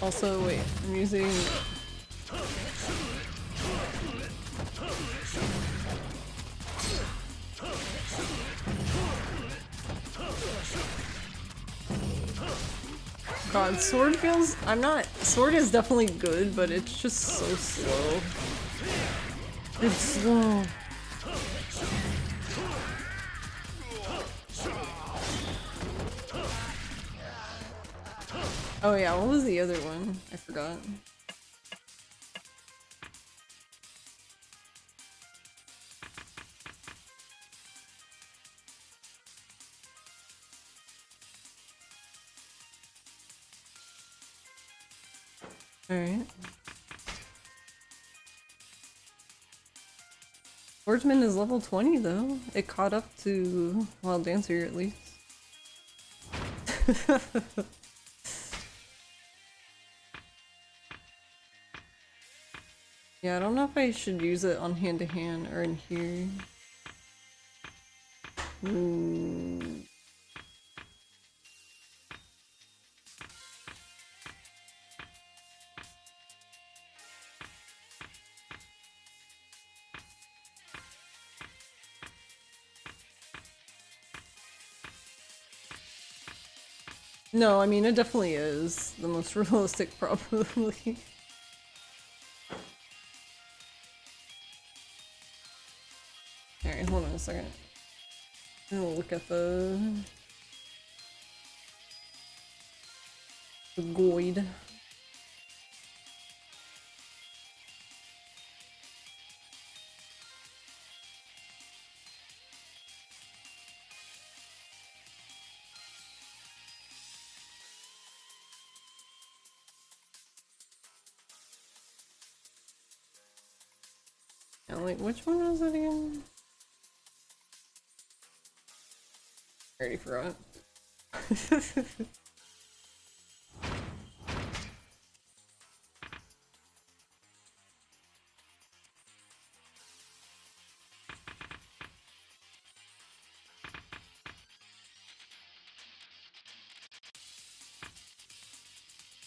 Also, wait, I'm using... God, sword feels... I'm not... Sword is definitely good, but it's just so slow. It's slow. Oh yeah, what was the other one? I forgot. Alright. Swordsman is level 20 though. It caught up to Wild Dancer at least. Yeah, I don't know if I should use it on hand to hand or in here. No, I mean, it definitely is the most realistic, probably. Alright, hold on a second. I'm gonna look at the guide. And like, which one was it again? I already forgot.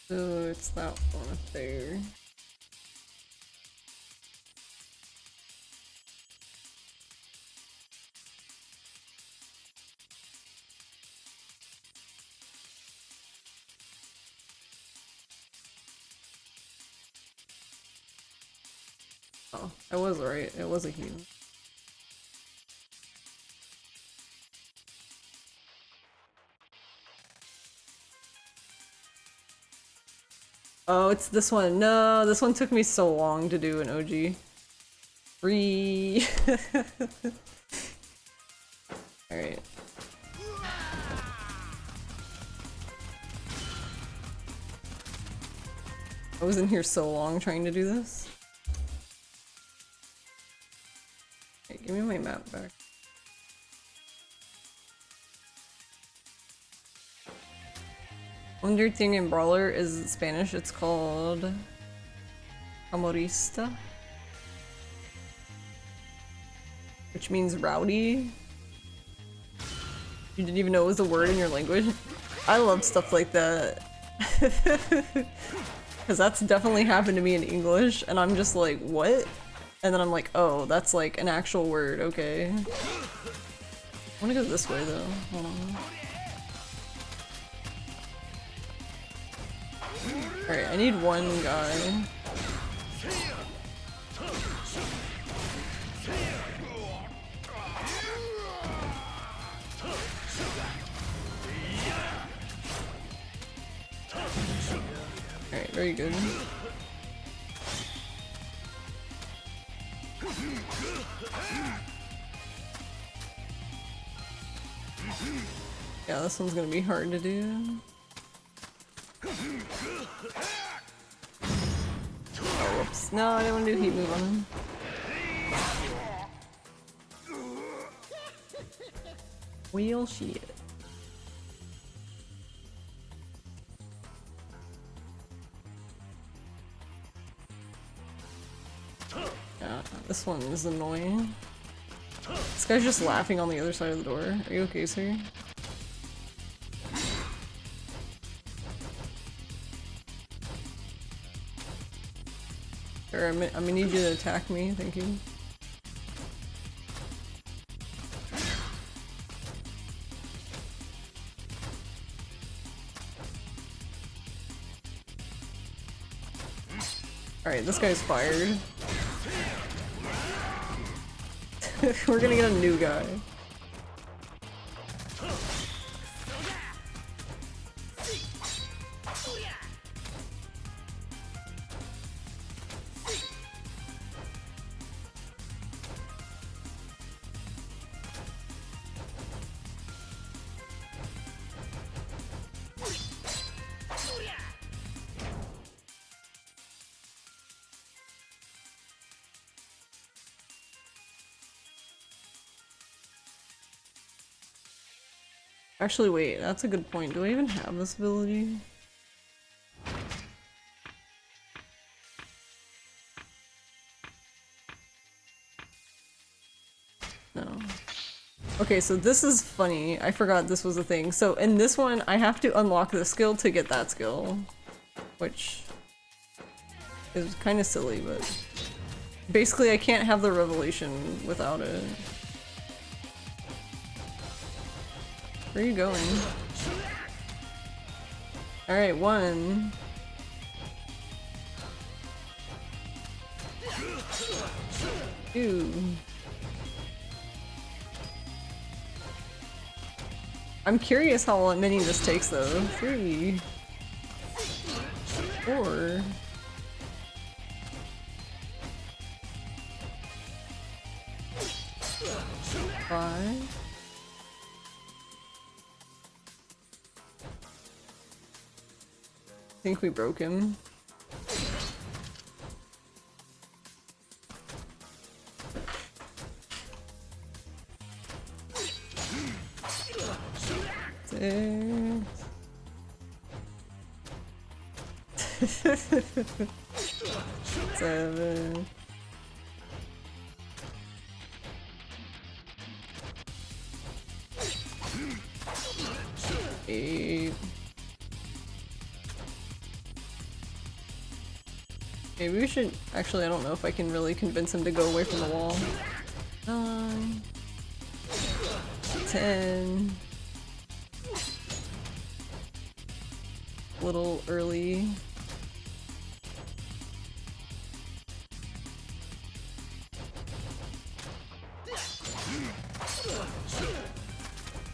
So it's that one up there. Oh, I was right. It was a human. Oh, it's this one. No, this one took me so long to do an OG. Free. Alright. I was in here so long trying to do this. Hey, give me my map back. One weird thing in Brawler is Spanish, it's called Camorrista, which means rowdy. You didn't even know it was a word in your language? I love stuff like that. Because that's definitely happened to me in English, and I'm just like, what? And then I'm like, oh, that's like an actual word, okay. I wanna go this way though, hold on. Alright, I need one guy. Alright, very good. Yeah, this one's gonna be hard to do. Oh, whoops. No, I didn't want to do heat move on him. Wheel shit. Yeah, this one is annoying. This guy's just laughing on the other side of the door. Are you okay, sir? Sure, I'm gonna need you to attack me, thank you. Alright, this guy's fired. We're gonna get a new guy. Actually, wait, that's a good point. Do I even have this ability? No. Okay, so this is funny. I forgot this was a thing. So in this one, I have to unlock the skill to get that skill. Which is kind of silly, but basically I can't have the revelation without it. Where are you going? Alright, 1. Two. I'm curious how many this takes though. 3. 4. 5. I think we broke him. Seven. 8. Maybe we should- actually I don't know if I can really convince him to go away from the wall. 9. 10. Little early.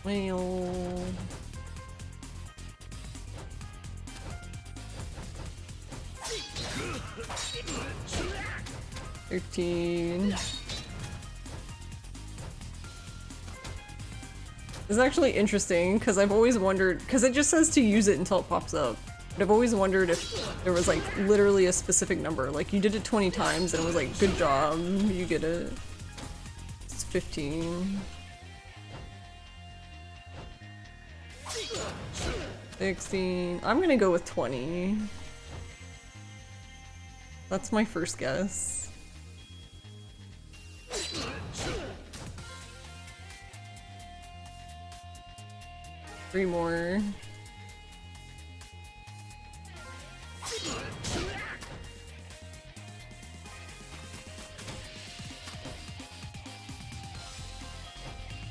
Well... 13. This is actually interesting because I've always wondered, because it just says to use it until it pops up. But I've always wondered if there was like literally a specific number. Like you did it 20 times and it was like, good job, you get it. It's 15. 16. I'm gonna go with 20. That's my first guess. 3 more.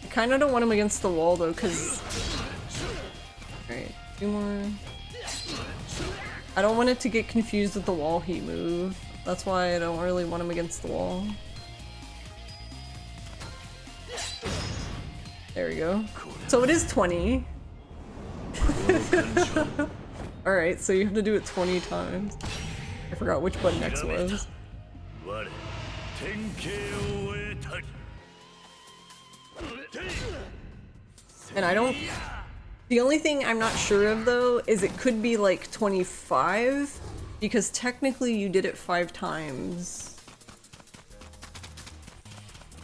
I kinda don't want him against the wall though, cause... Alright, 2 more. I don't want it to get confused with the wall heat move. That's why I don't really want him against the wall. There we go. So it is 20. Alright, so you have to do it 20 times. I forgot which button X was. And I don't... The only thing I'm not sure of though is it could be like 25 because technically you did it 5 times.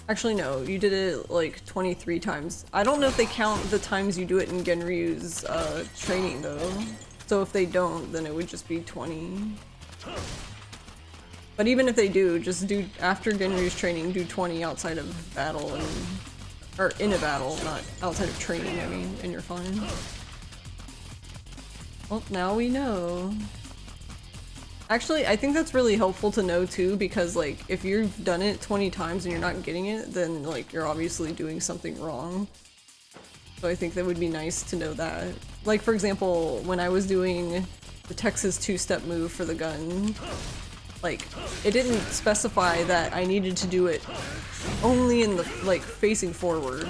Actually no, you did it like 23 times. I don't know if they count the times you do it in Genryu's training though. So if they don't, then it would just be 20. But even if they do, just do after Genryu's training, do 20 outside of battle and or in a battle, not outside of training, I mean, and you're fine. Well, now we know. Actually, I think that's really helpful to know too, because like, if you've done it 20 times and you're not getting it, then like, you're obviously doing something wrong. So I think that would be nice to know that. Like, for example, when I was doing the Texas 2-step move for the gun, Like, it didn't specify that I needed to do it only in the, like, facing forward.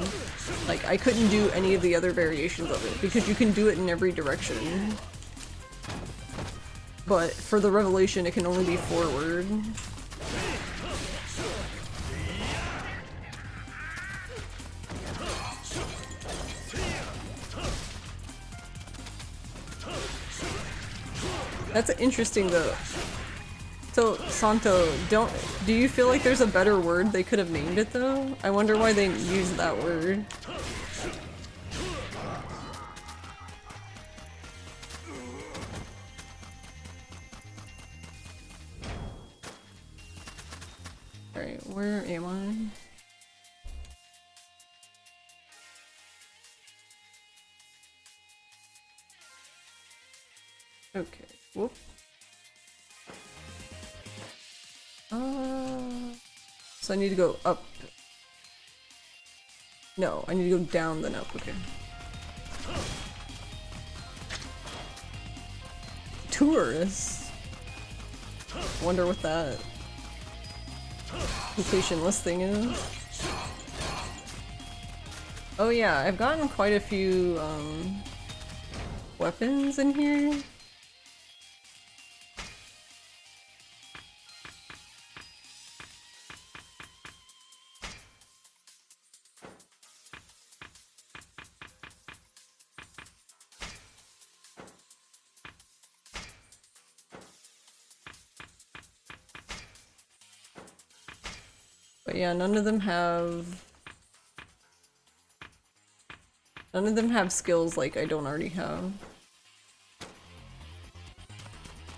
Like, I couldn't do any of the other variations of it, because you can do it in every direction. But for the revelation, it can only be forward. That's interesting though. So, Santo, do you feel like there's a better word they could have named it though? I wonder why they used that word. Alright, where am I? Okay, whoop. So I need to go up. No, I need to go down then up, okay. Tourists? Wonder what that completion list thing is. Oh yeah, I've gotten quite a few weapons in here. But yeah, none of them have skills like I don't already have.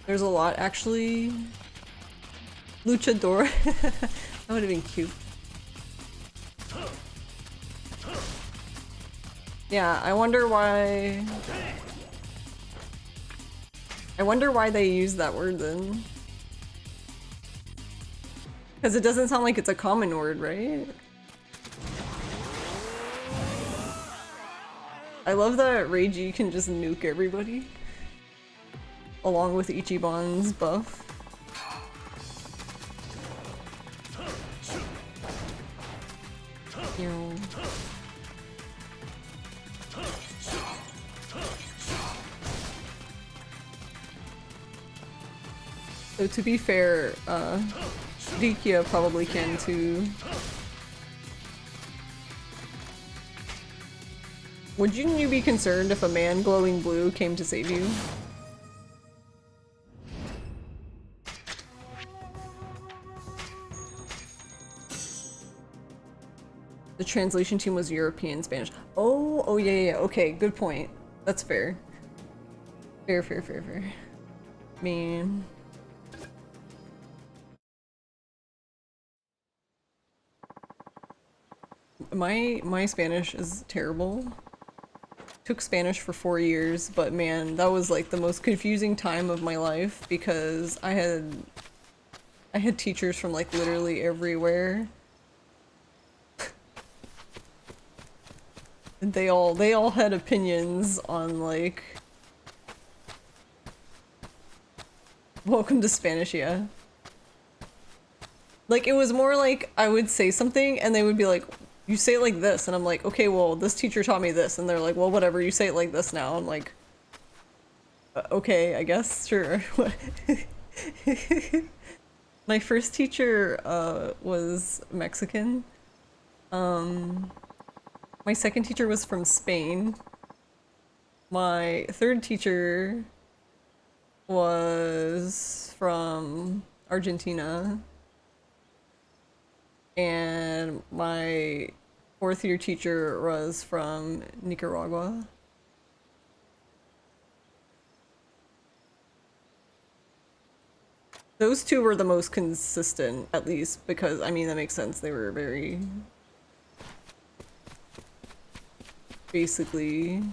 There's a lot actually. Luchador. That would have been cute. Yeah, I wonder why they use that word then. Because it doesn't sound like it's a common word, right? I love that Reiji can just nuke everybody. Along with Ichiban's buff. You know. So to be fair, Dikia probably can too. Wouldn't you be concerned if a man glowing blue came to save you? The translation team was European Spanish. Oh yeah, okay, good point. That's fair. Fair. I mean... My Spanish is terrible. Took Spanish for 4 years, but man, that was like the most confusing time of my life because I had teachers from like literally everywhere. And they all had opinions on like welcome to Spanish, yeah. Like it was more like I would say something and they would be like, you say it like this, and I'm like, okay, well, this teacher taught me this, and they're like, well, whatever, you say it like this now. I'm like, okay, I guess, sure. My first teacher was Mexican. My second teacher was from Spain. My third teacher was from Argentina. And my fourth year teacher was from Nicaragua. Those two were the most consistent, at least, because, I mean, that makes sense. They were very... basically...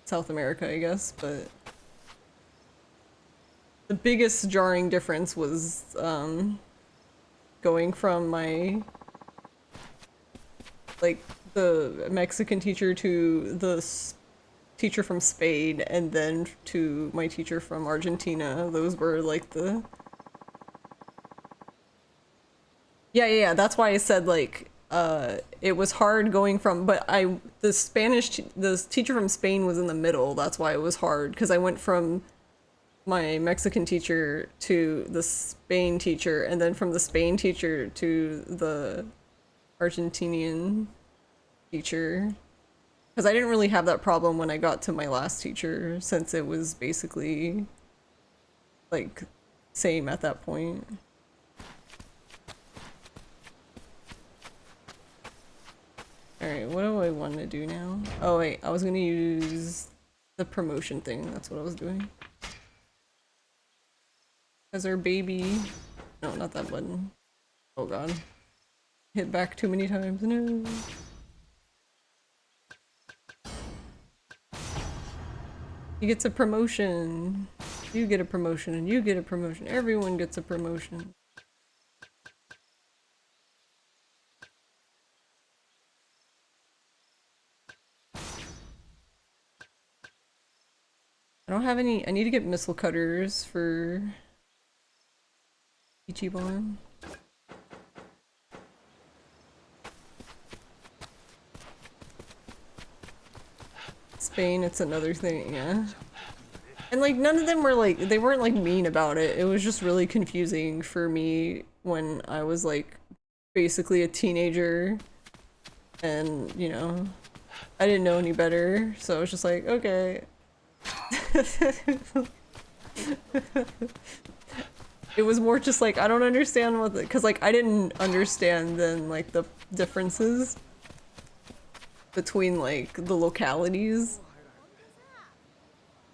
South America, I guess, but... The biggest jarring difference was, going from my... like, the Mexican teacher to the teacher from Spain and then to my teacher from Argentina. Those were like the... Yeah, that's why I said like it was hard going from, but the teacher from Spain was in the middle. That's why it was hard, because I went from my Mexican teacher to the Spain teacher, and then from the Spain teacher to the Argentinian teacher. Because I didn't really have that problem when I got to my last teacher, since it was basically like same at that point. Alright, what do I want to do now? Oh wait, I was gonna use the promotion thing. That's what I was doing. As our baby... No, not that button. Oh god. Hit back too many times. No. He gets a promotion. You get a promotion and you get a promotion. Everyone gets a promotion. I don't have any. I need to get missile cutters for Ichiban. Spain, it's another thing, yeah. And like none of them were like, they weren't like mean about it. It was just really confusing for me when I was like basically a teenager and, you know, I didn't know any better. So I was just like, okay. It was more just like, I don't understand what because like I didn't understand then like the differences between like the localities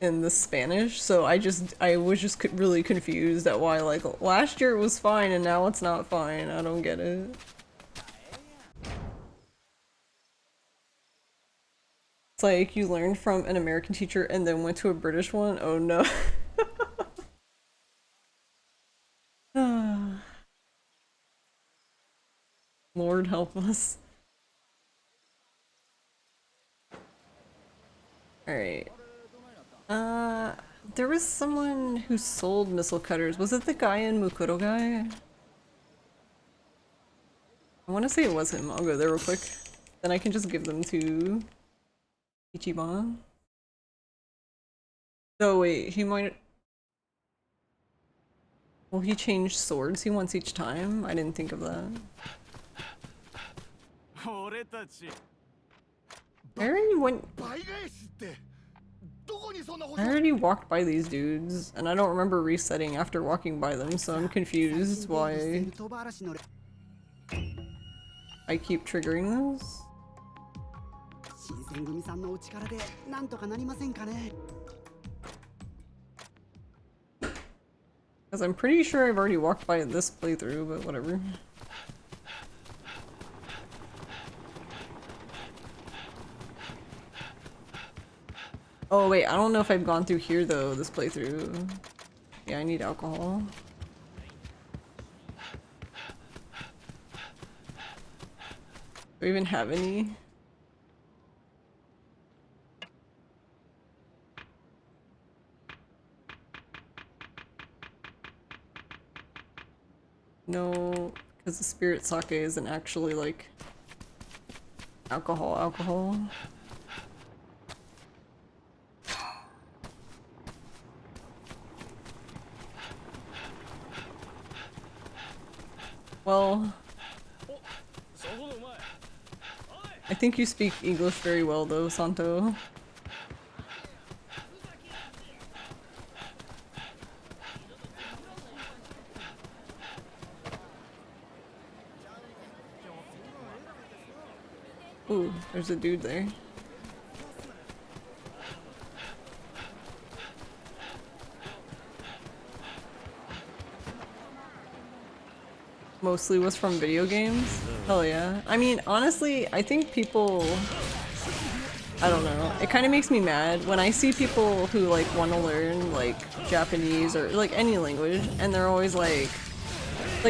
in the Spanish, so I was just really confused at why like last year it was fine and now it's not fine. I don't get it. It's like you learned from an American teacher and then went to a British one? Oh no. Lord help us. Alright. There was someone who sold missile cutters. Was it the guy in Mukuro guy? I want to say it was him. I'll go there real quick. Then I can just give them to Ichiban. Oh wait, he might... Will he change swords he wants each time? I didn't think of that. I already walked by these dudes, and I don't remember resetting after walking by them, so I'm confused why I keep triggering those. Because I'm pretty sure I've already walked by this playthrough, but whatever. Oh wait, I don't know if I've gone through here though, this playthrough. Yeah, I need alcohol. Do I even have any? No, because the spirit sake isn't actually like alcohol. Well, I think you speak English very well though, Santo. Ooh, there's a dude there. Mostly was from video games? Hell yeah. I mean, honestly, I think people... I don't know. It kind of makes me mad when I see people who like want to learn like Japanese or like any language, and they're always like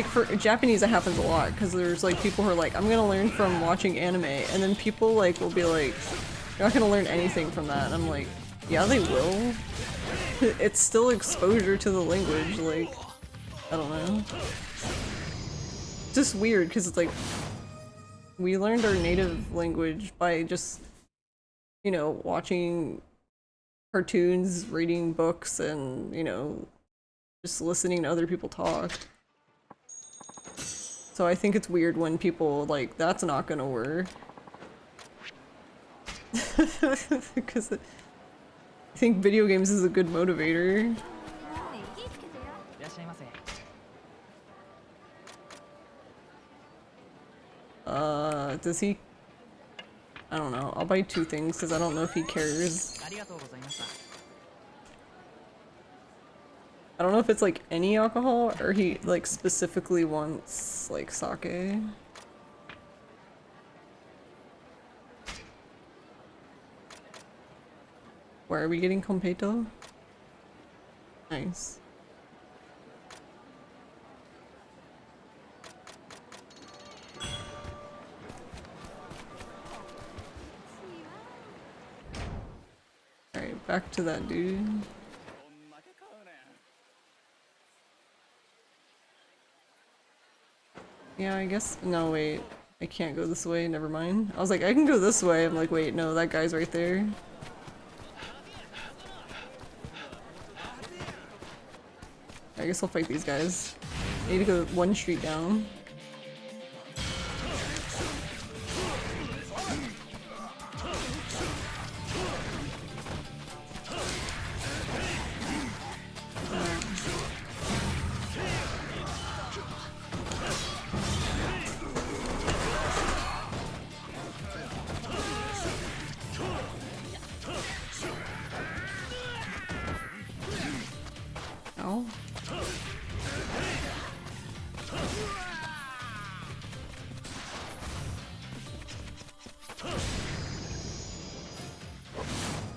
for Japanese it happens a lot because there's like people who are like, I'm gonna learn from watching anime, and then people like will be like, You're not gonna learn anything from that. And I'm like, yeah, they will. It's still exposure to the language, like, I don't know. It's just weird, because it's like, we learned our native language by just, you know, watching cartoons, reading books, and, you know, just listening to other people talk. So I think it's weird when people, like, that's not gonna work. Because I think video games is a good motivator. Does he? I don't know. I'll buy 2 things because I don't know if he cares. I don't know if it's like any alcohol or he like specifically wants like sake. Where are we getting completo? Nice. Alright, back to that dude. Yeah, I guess. No, wait. I can't go this way. Never mind. I was like, I can go this way. I'm like, wait, no, that guy's right there. I guess I'll fight these guys. I need to go 1 street down. Ow.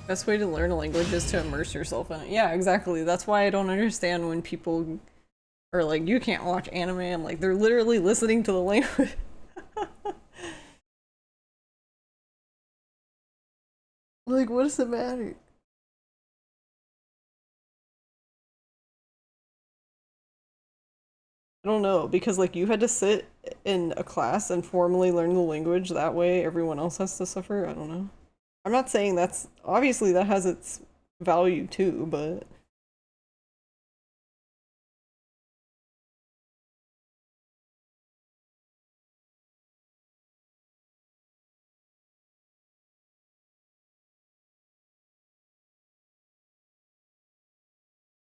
Best way to learn a language is to immerse yourself in it. Yeah, exactly. That's why I don't understand when people are like, you can't watch anime. I'm like, they're literally listening to the language. Like, what does it matter? I don't know, because like you had to sit in a class and formally learn the language, that way everyone else has to suffer. I don't know. I'm not saying that's obviously that has its value too, but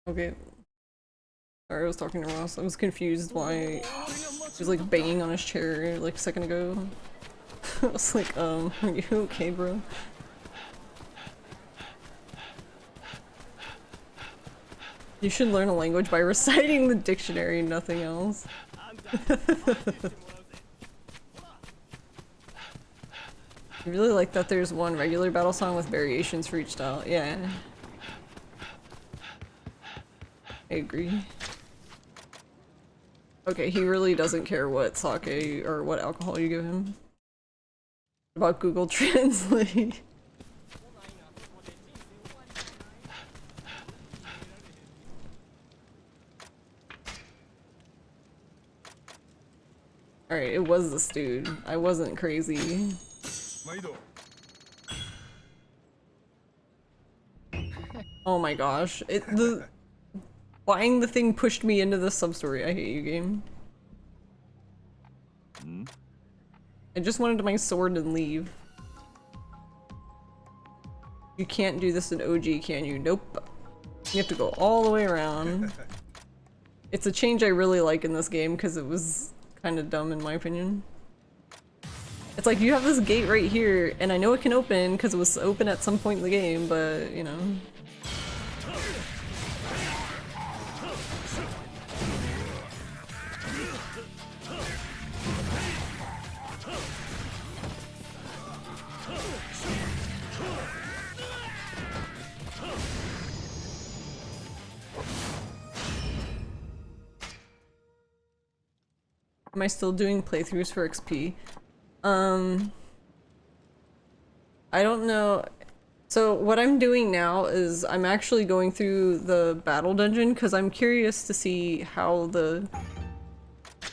okay. Sorry, I was talking to Ross. I was confused why he was like banging on his chair like a second ago. I was like, are you okay, bro? You should learn a language by reciting the dictionary, nothing else. I really like that there's one regular battle song with variations for each style. Yeah. I agree. Okay, he really doesn't care what sake or what alcohol you give him. About Google Translate. Alright, it was this dude. I wasn't crazy. Oh my gosh. Buying the thing pushed me into the sub-story. I hate you, game. I just wanted my sword and leave. You can't do this in OG, can you? Nope. You have to go all the way around. It's a change I really like in this game because it was kind of dumb in my opinion. It's like you have this gate right here and I know it can open because it was open at some point in the game, but you know. Am I still doing playthroughs for XP? I don't know. So what I'm doing now is I'm actually going through the battle dungeon because I'm curious to see how the...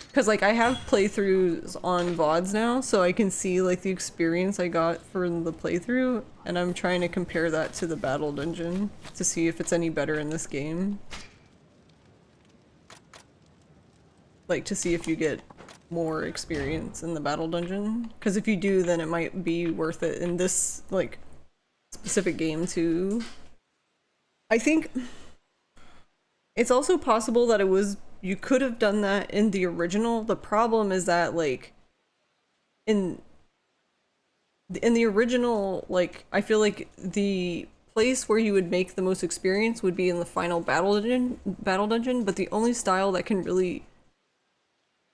Because like I have playthroughs on VODs now, so I can see like the experience I got for the playthrough, and I'm trying to compare that to the battle dungeon to see if it's any better in this game. Like to see if you get more experience in the battle dungeon. Because if you do, then it might be worth it in this like specific game too. I think it's also possible that you could have done that in the original. The problem is that like in the original, like I feel like the place where you would make the most experience would be in the final battle dungeon, but the only style that can really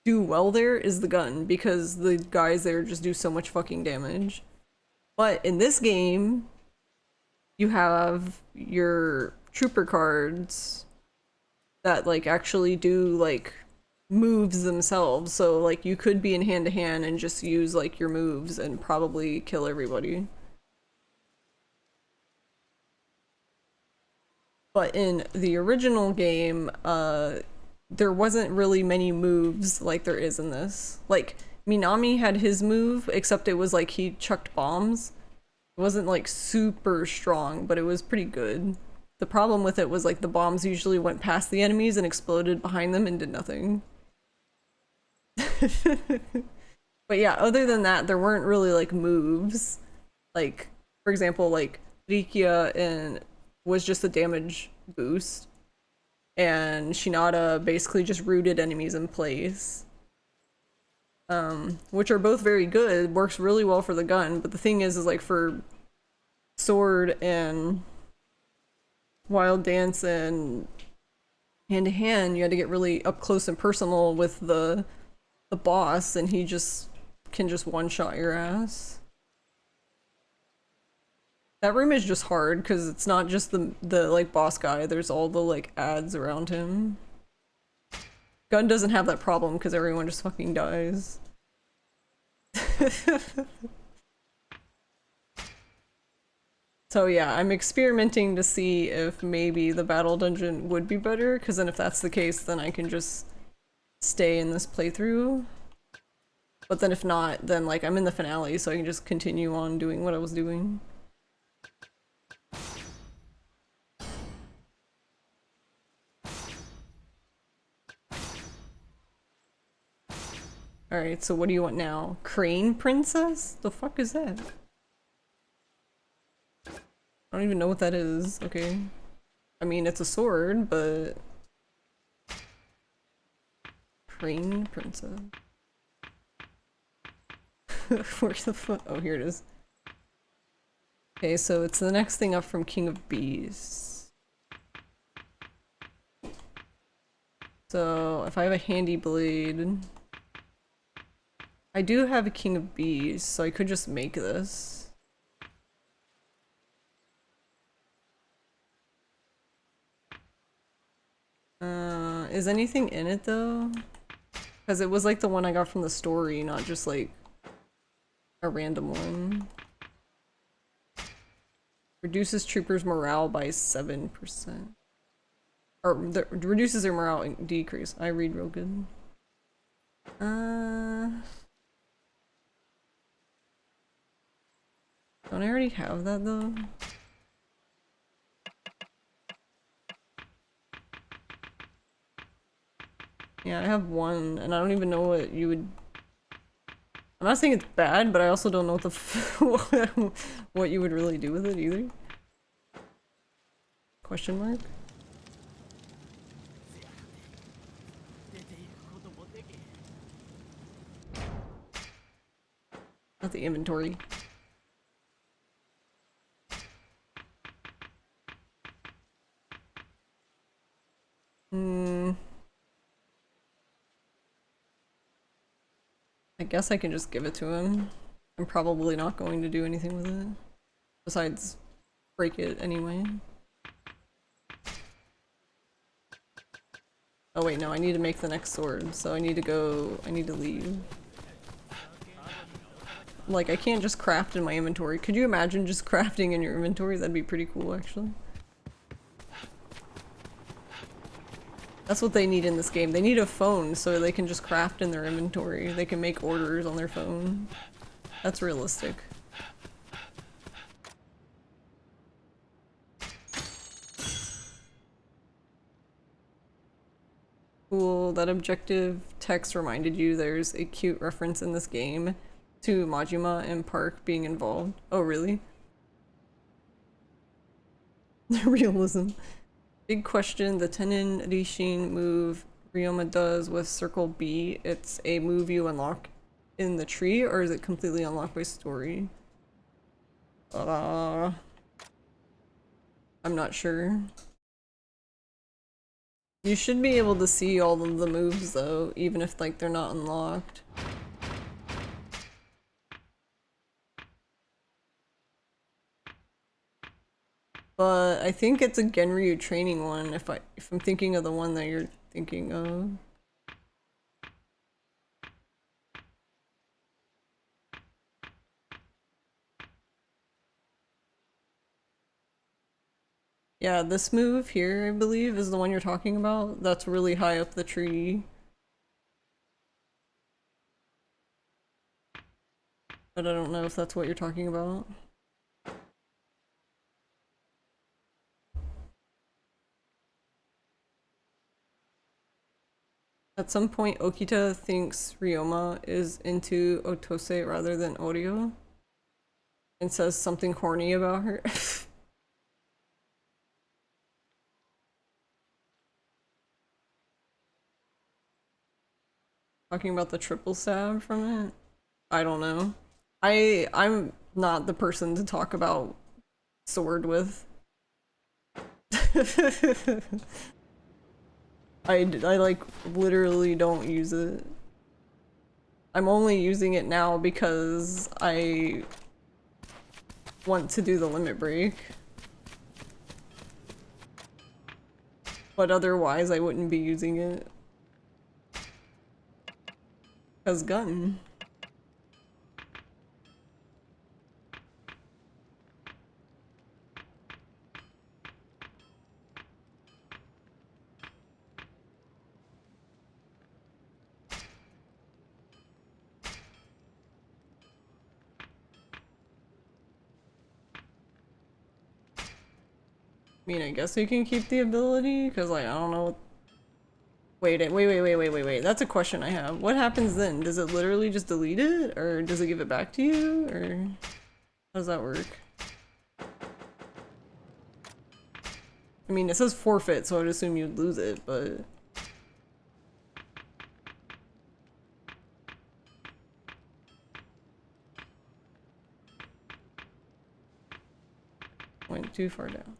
do well there is the gun, because the guys there just do so much fucking damage. But in this game, you have your trooper cards that like actually do like moves themselves, so like you could be in hand to hand and just use like your moves and probably kill everybody. But in the original game, there wasn't really many moves like there is in this. Like Minami had his move, except it was like he chucked bombs. It wasn't like super strong, but it was pretty good. The problem with it was like the bombs usually went past the enemies and exploded behind them and did nothing. But yeah, other than that, there weren't really like moves. Like, for example, like Rikia and was just a damage boost, and Shinada basically just rooted enemies in place. Which are both very good, works really well for the gun, but the thing is like for sword and wild dance and hand to hand, you had to get really up close and personal with the boss, and he just can just one-shot your ass. That room is just hard because it's not just the like boss guy, there's all the like ads around him. Gun doesn't have that problem because everyone just fucking dies. So yeah, I'm experimenting to see if maybe the battle dungeon would be better, because then if that's the case, then I can just stay in this playthrough. But then if not, then like I'm in the finale, so I can just continue on doing what I was doing. Alright, so what do you want now? Crane Princess? The fuck is that? I don't even know what that is. Okay. I mean, it's a sword, but... Crane Princess. Where's the fuck? Oh, here it is. Okay, so it's the next thing up from King of Beasts. So, if I have a handy blade... I do have a King of Beasts, so I could just make this. Is anything in it though? Because it was like the one I got from the story, not just like a random one. Reduces troopers' morale by 7%. Or reduces their morale and decrease. I read real good. Don't I already have that though? Yeah, I have one, and I don't even know what you would... I'm not saying it's bad, but I also don't know what the what you would really do with it either. Question mark? Not the inventory. I guess I can just give it to him. I'm probably not going to do anything with it. Besides, break it anyway. Oh wait, no, I need to make the next sword, so I need to leave. like, I can't just craft in my inventory. Could you imagine just crafting in your inventory? That'd be pretty cool, actually. That's what they need in this game. They need a phone so they can just craft in their inventory. They can make orders on their phone. That's realistic. Cool, that objective text reminded you there's a cute reference in this game to Majima and Park being involved. Oh, really? Realism. Big question, the Tenin Rishin move Ryoma does with Circle B, it's a move you unlock in the tree, or is it completely unlocked by story? I'm not sure. You should be able to see all of the moves though, even if like they're not unlocked. But I think it's a Genryu training one if I'm thinking of the one that you're thinking of. Yeah, this move here, I believe, is the one you're talking about. That's really high up the tree. But I don't know if that's what you're talking about. At some point, Okita thinks Ryoma is into Otose rather than Oreo and says something horny about her. Talking about the triple stab from it? I don't know. I'm not the person to talk about sword with. I like literally don't use it. I'm only using it now because I want to do the limit break. But otherwise I wouldn't be using it. Cause gun. I mean, I guess we can keep the ability, because, like, I don't know what... Wait. That's a question I have. What happens then? Does it literally just delete it? Or does it give it back to you? Or... how does that work? I mean, it says forfeit, so I'd assume you'd lose it, but... went too far down.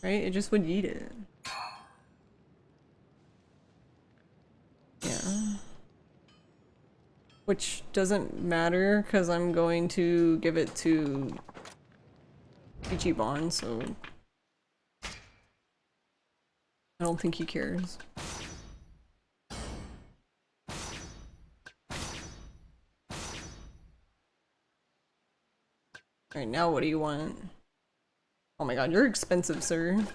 Right? It just would eat it. Yeah. Which doesn't matter, because I'm going to give it to Ichiban, so... I don't think he cares. Alright, now what do you want? Oh my god, you're expensive, sir.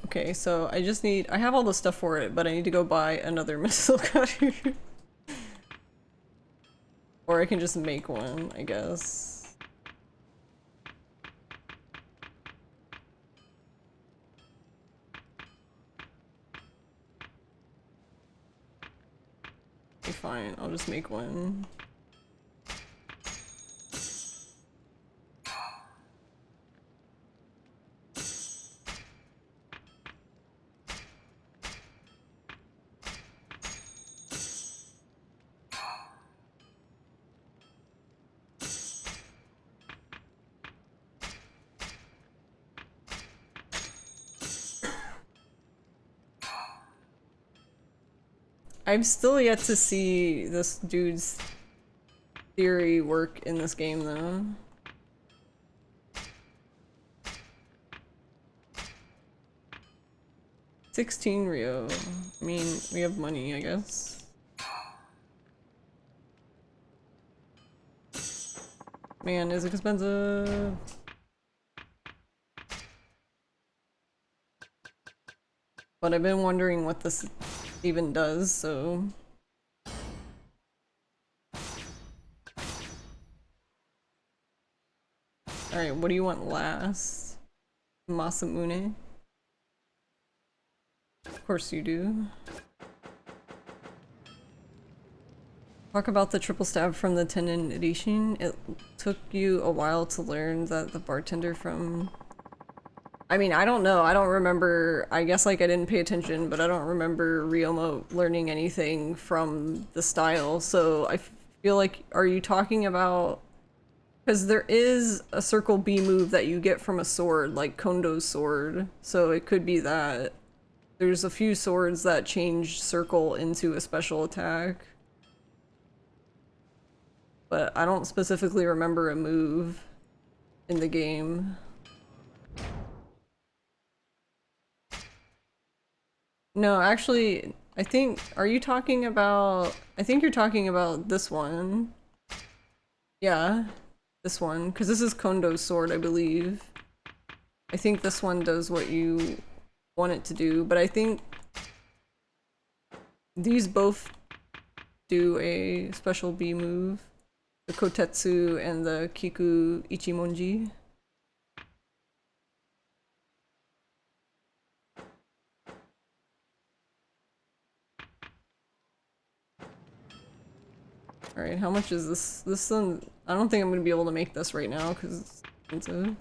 Okay, so I just need- I have all the stuff for it, but I need to go buy another missile cutter. Or I can just make one, I guess. Okay, fine, I'll just make one. I've still yet to see this dude's theory work in this game, though. $16 Rio. I mean, we have money, I guess. Man, it's expensive. But I've been wondering what this even does, so... Alright, what do you want last? Masamune? Of course you do. Talk about the triple stab from the Tenin Rishin. It took you a while to learn that the bartender from... I mean, I don't know. I don't remember. I guess like I didn't pay attention, but I don't remember Ryoma learning anything from the style. So I feel like, are you talking about... Because there is a circle B move that you get from a sword, like Kondo's sword. So it could be that. There's a few swords that change circle into a special attack. But I don't specifically remember a move in the game. No, actually, I think, are you talking about, I think you're talking about this one. Yeah, this one, because this is Kondo's sword, I believe. I think this one does what you want it to do, but I think these both do a special B move. The Kotetsu and the Kiku Ichimonji. Alright, how much is this? This one, I don't think I'm gonna be able to make this right now because it's expensive.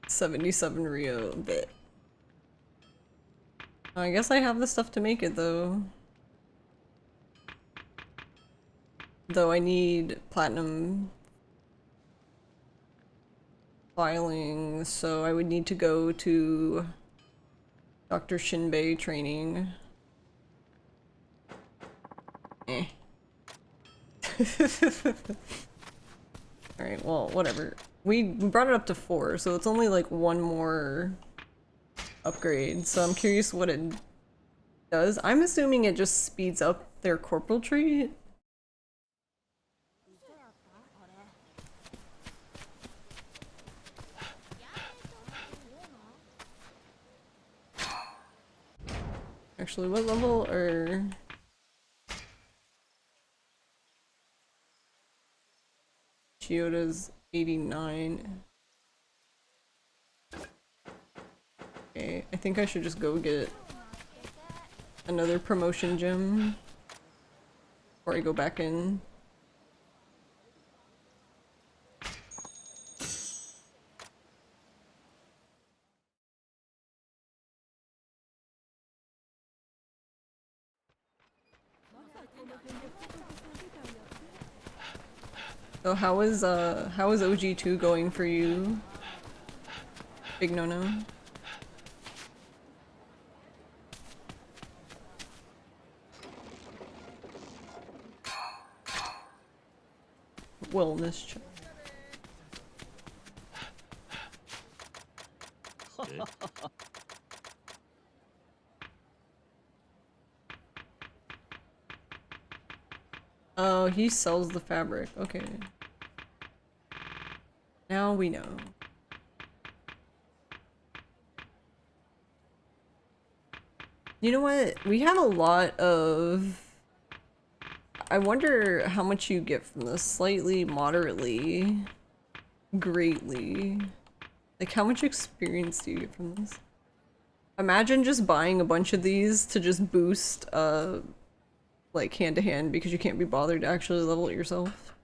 $77 Rio, bit. I guess I have the stuff to make it though. Though I need platinum filing, so I would need to go to Dr. Shinbei training. Eh. Alright, well, whatever. We brought it up to 4, so it's only like one more upgrade, so I'm curious what it does. I'm assuming it just speeds up their corporal trait. Actually, what level are... Chiyoda's 89. Okay, I think I should just go get another promotion gem before I go back in. So how is OG2 going for you, Big No-No? Wellness check. Oh, he sells the fabric. Okay. Now we know. You know what? We have a lot of... I wonder how much you get from this. Slightly, moderately, greatly. Like, how much experience do you get from this? Imagine just buying a bunch of these to just boost, like, hand-to-hand because you can't be bothered to actually level it yourself.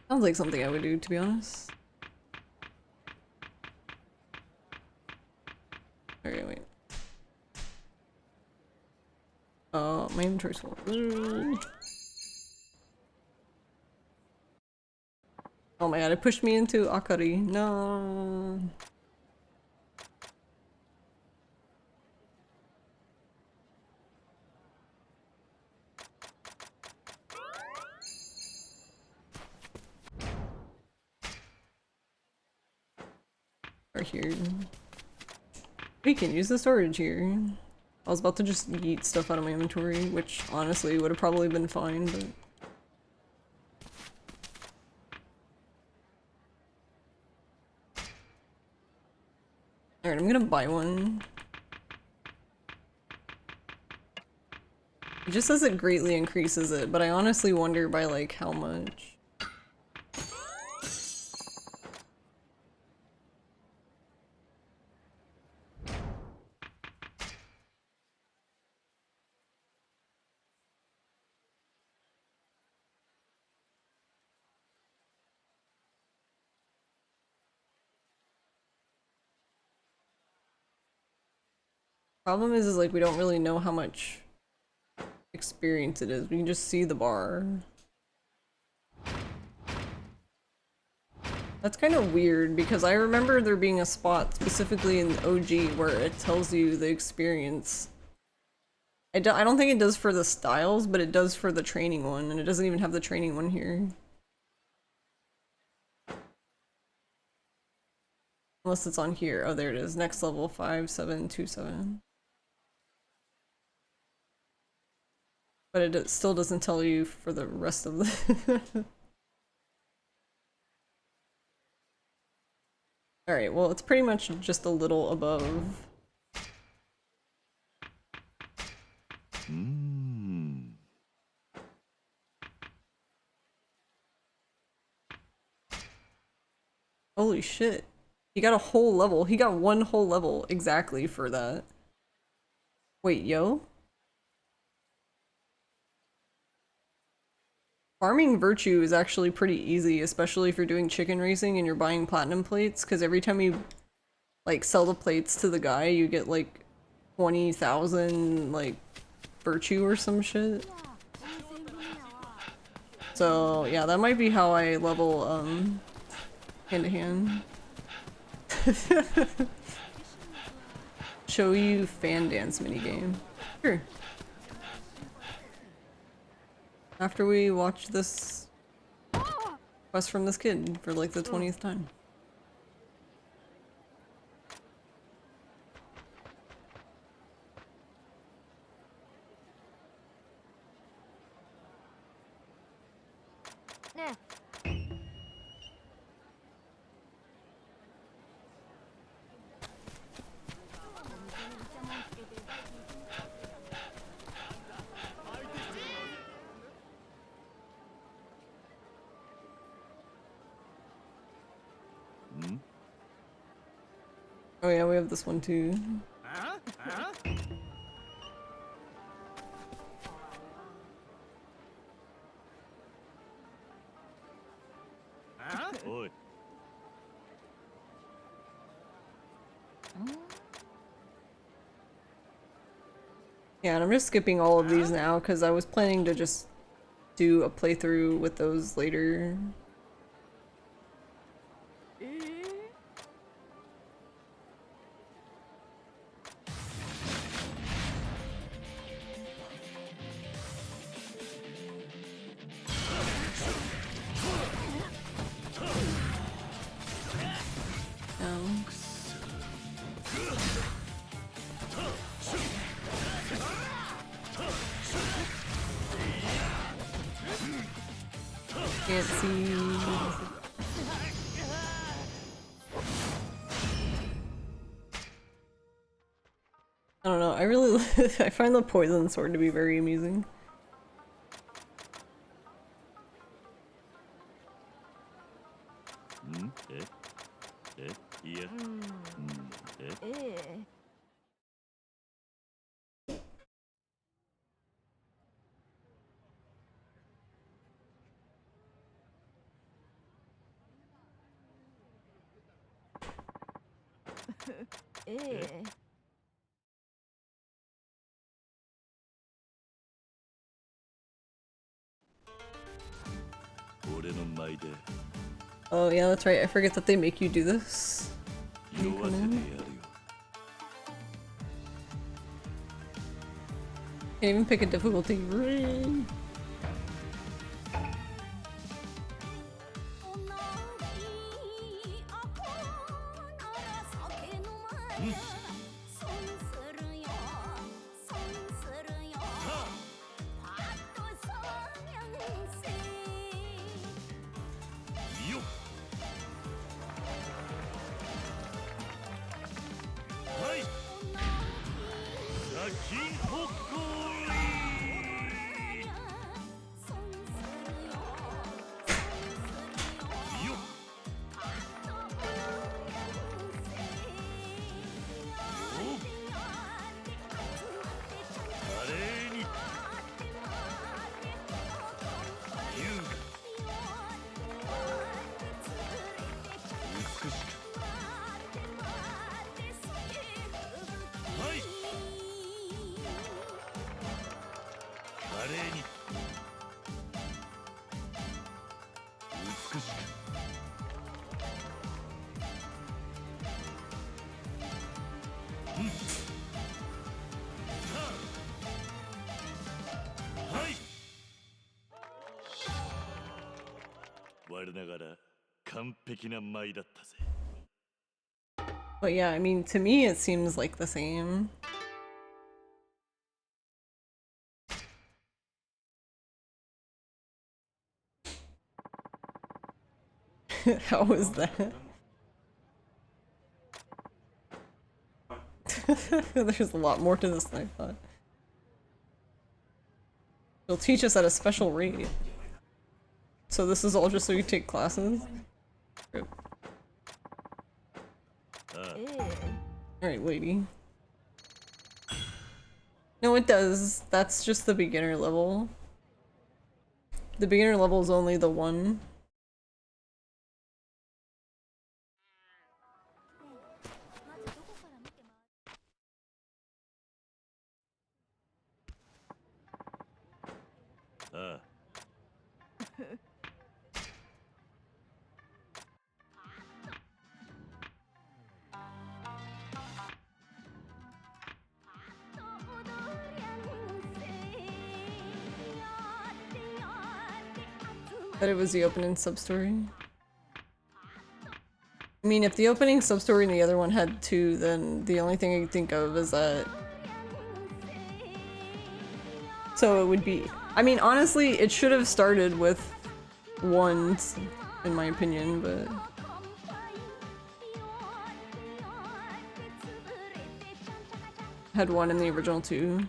Sounds like something I would do, to be honest. Okay, wait. My inventory's full. Oh my god, it pushed me into Akari. No. Right here. We can use the storage here. I was about to just yeet stuff out of my inventory, which honestly would have probably been fine, but... Alright, I'm gonna buy one. It just says it greatly increases it, but I honestly wonder by like how much. Problem is like we don't really know how much experience it is. We can just see the bar. That's kind of weird because I remember there being a spot specifically in OG where it tells you the experience. I don't think it does for the styles, but it does for the training one, and it doesn't even have the training one here. Unless it's on here. Oh, there it is. Next level 5727. But it still doesn't tell you for the rest of the... Alright, well, it's pretty much just a little above. Holy shit. He got a whole level. He got one whole level exactly for that. Wait, yo? Farming Virtue is actually pretty easy, especially if you're doing chicken racing and you're buying platinum plates, because every time you like sell the plates to the guy, you get like 20,000 like virtue or some shit. So yeah, that might be how I level hand to hand. Show you fan dance minigame. Sure. After we watch this quest from this kid for like the 20th time. Oh yeah, we have this one too. Yeah, and I'm just skipping all of these now because I was planning to just do a playthrough with those later. Can't see. I don't know, I really I find the poison sword to be very amusing. Oh yeah, that's right. I forget that they make you do this. when you come in. Can't even pick a difficulty. But yeah, I mean, to me it seems like the same. How was that? There's a lot more to this than I thought. They'll teach us at a special rate. So this is all just so you take classes? Rip. Alright, lady. No, it does. That's just the beginner level. The beginner level is only the one. That it was the opening sub-story. I mean, if the opening sub-story and the other one had two, then the only thing I can think of is that... So it would be... I mean, honestly, it should have started with one, in my opinion, but... Had one in the original too.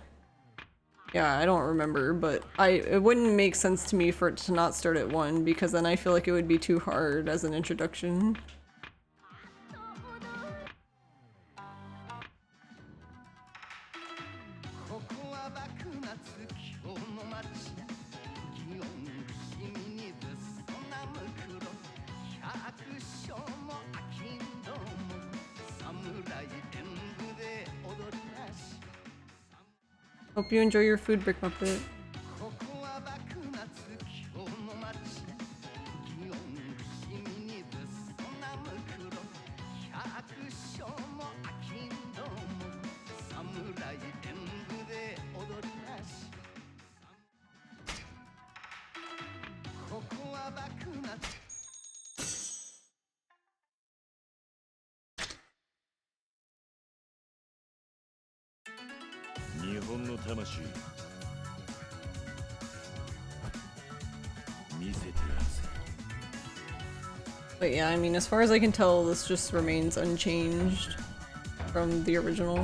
Yeah, I don't remember, but it wouldn't make sense to me for it to not start at 1, because then I feel like it would be too hard as an introduction. Hope you enjoy your food, Brick Muppet. But yeah, I mean, as far as I can tell, this just remains unchanged from the original.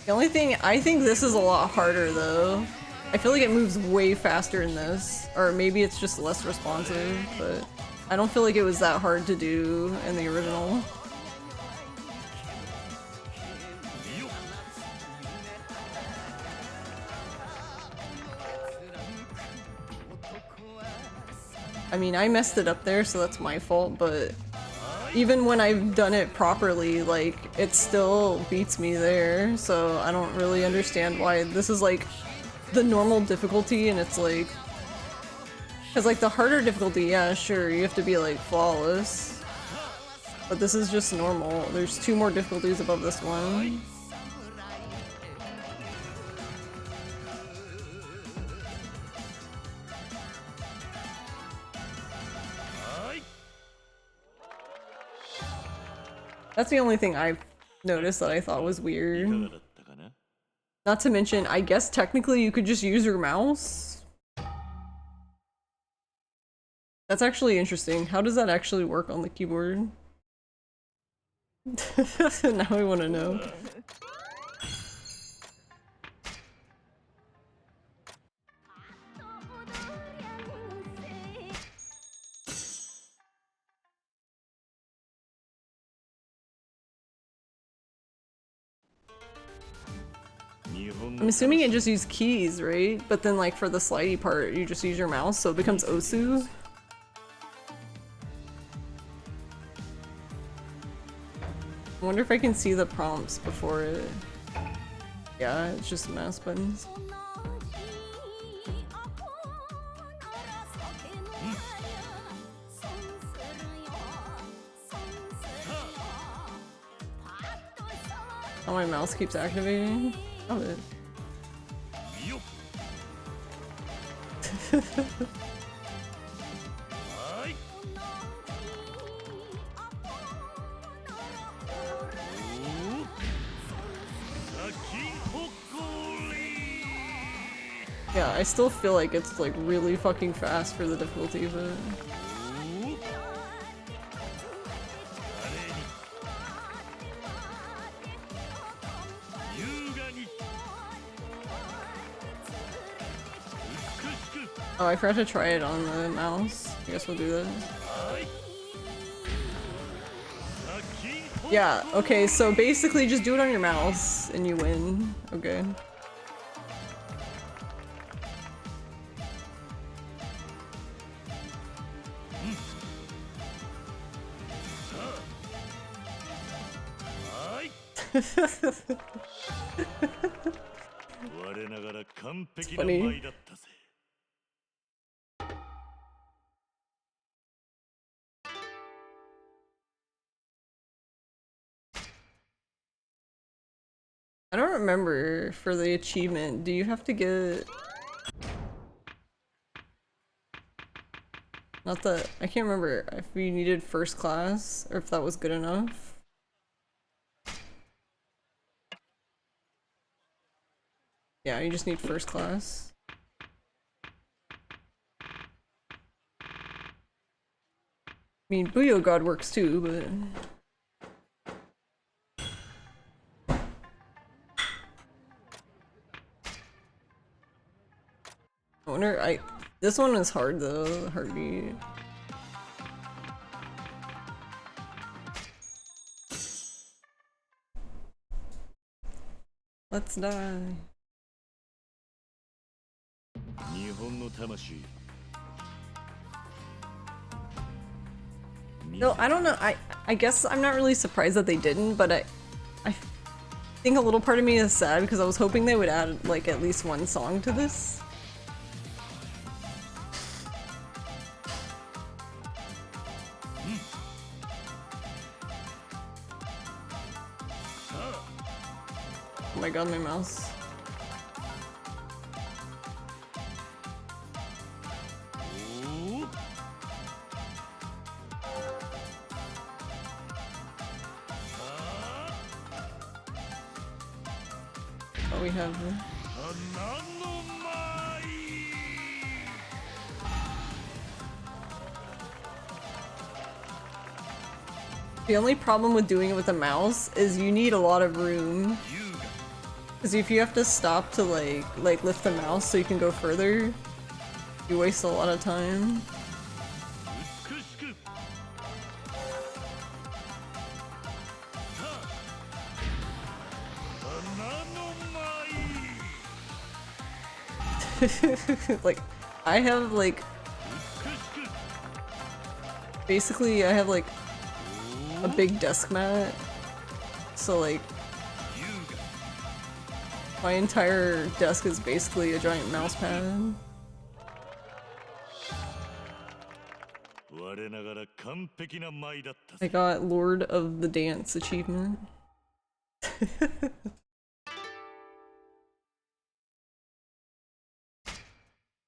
The only thing, I think this is a lot harder though. I feel like it moves way faster in this, or maybe it's just less responsive, but I don't feel like it was that hard to do in the original. I mean, I messed it up there, so that's my fault, but even when I've done it properly, like, it still beats me there, so I don't really understand why this is, like, the normal difficulty, and it's like... Because, like, the harder difficulty, yeah, sure, you have to be, like, flawless. But this is just normal. There's 2 more difficulties above this one. That's the only thing I've noticed that I thought was weird. Not to mention, I guess technically you could just use your mouse. That's actually interesting. How does that actually work on the keyboard? Now I want to know. I'm assuming it just uses keys, right? But then like for the slidey part, you just use your mouse, so it becomes Osu. I wonder if I can see the prompts before it. Yeah, it's just mouse buttons. Oh, my mouse keeps activating. Love it. Yeah, I still feel like it's like really fucking fast for the difficulty, but... Oh, I forgot to try it on the mouse. I guess we'll do that. Yeah, okay, so basically just do it on your mouse and you win. Okay. It's funny. I don't remember for the achievement. Do you have to get... Not that... I can't remember if you needed first class or if that was good enough. Yeah, you just need first class. I mean, Booyah God works too, but... I wonder, this one is hard though, heartbeat. Let's die. No, I don't know, I guess I'm not really surprised that they didn't, but I think a little part of me is sad because I was hoping they would add like at least one song to this. Oh my god, my mouse. Oh, we have... The only problem with doing it with a mouse is you need a lot of room. Because if you have to stop to like lift the mouse so you can go further, you waste a lot of time. Like, I have like Basically, I have like a big desk mat, so like my entire desk is basically a giant mouse pad. I got Lord of the Dance achievement.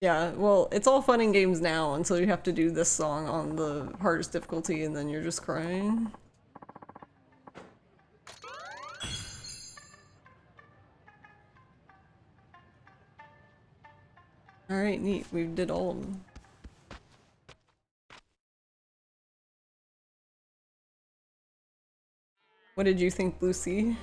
Yeah, well, it's all fun and games now until you have to do this song on the hardest difficulty and then you're just crying. Alright, neat. We did all of them. What did you think, Lucy?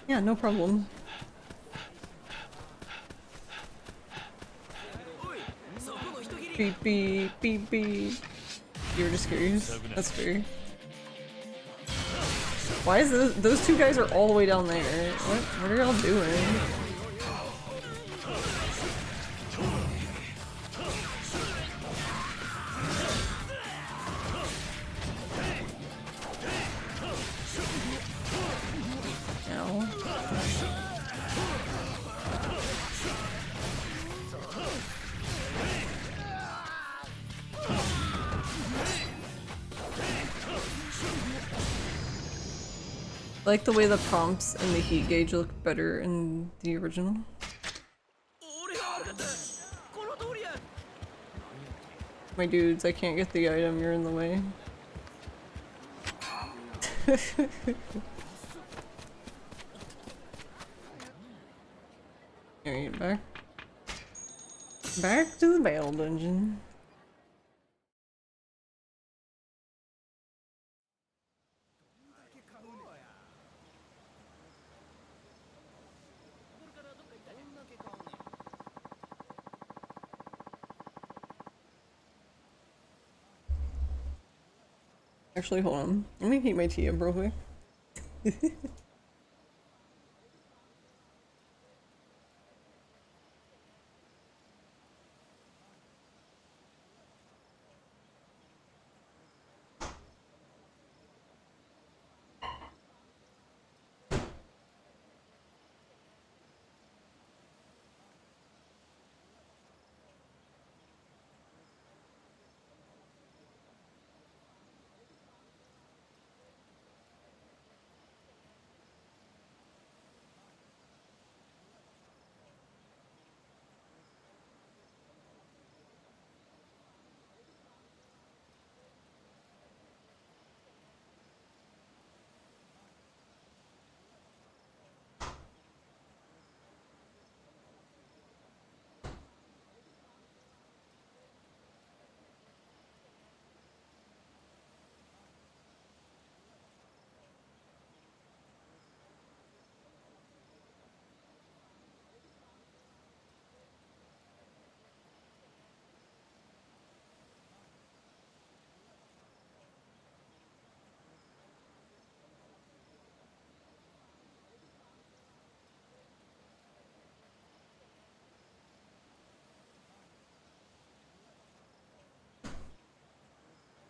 Yeah, no problem. Beep beep beep beep. You were just curious? That's fair. Why is those two guys are all the way down there? What are y'all doing? Ow. I like the way the prompts and the heat gauge look better in the original. My dudes, I can't get the item, you're in the way. Alright, back to the battle dungeon. Actually, hold on. Let me heat my tea up real quick.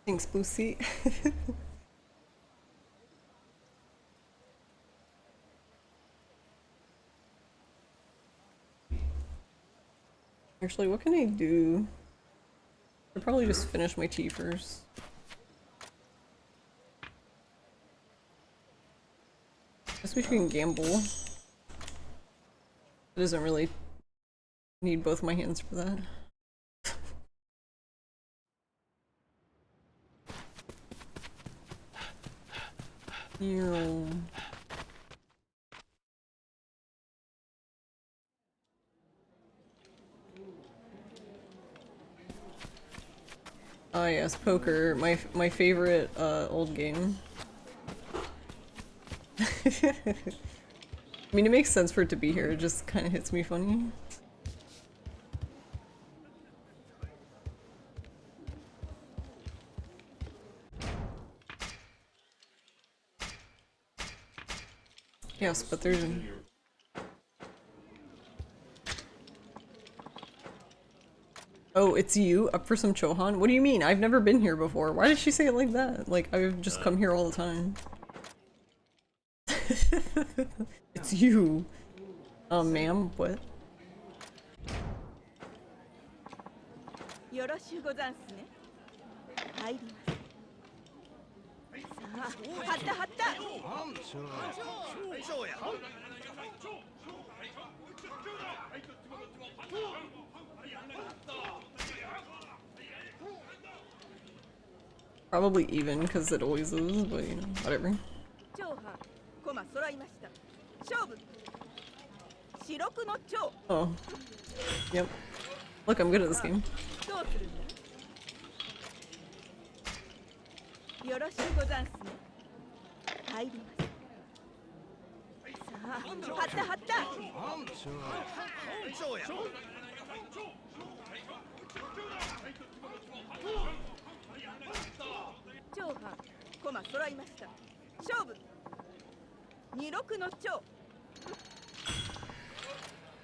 Thanks, Boosie. Actually, what can I do? I'll probably just finish my tea first. Guess we can gamble. It doesn't really need both my hands for that. Ew. Oh yes, poker, my favorite old game. I mean, it makes sense for it to be here, it just kind of hits me funny. Yes, but there's... Oh, it's you? Up for some Chohan? What do you mean? I've never been here before. Why did she say it like that? Like, I've just come here all the time. It's you. Ma'am, what? Probably even, because it always is, but you know, whatever. Oh. Yep. Look, I'm good at this game.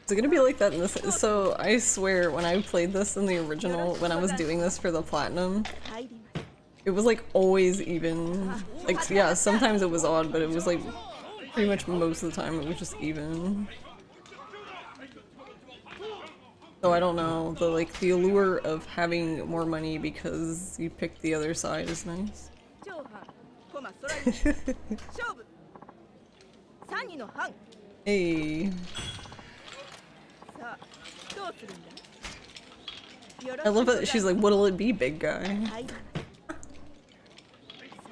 Is it gonna be like that in this? So I swear, when I played this in the original, when I was doing this for the platinum, it was like always even. Like, yeah, sometimes it was odd, but it was like pretty much most of the time it was just even. So I don't know, the allure of having more money because you picked the other side is nice. Hey. I love it. She's like, what'll it be, big guy?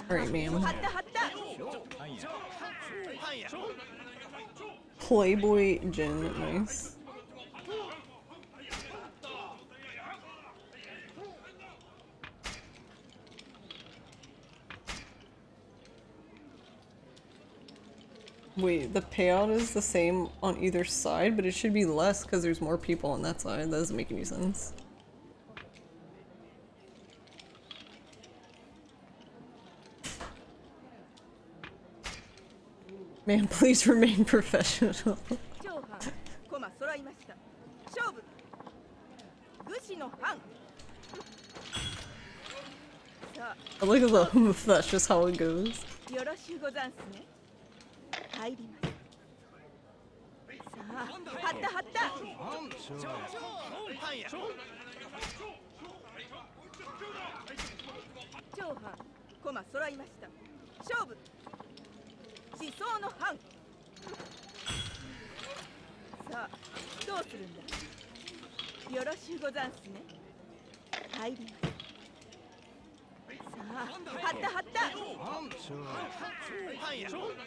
Alright, ma'am. Playboy Jin, nice. Wait, the payout is the same on either side, but it should be less because there's more people on that side. That doesn't make any sense. Man, please remain professional. I look at the that's just how it goes.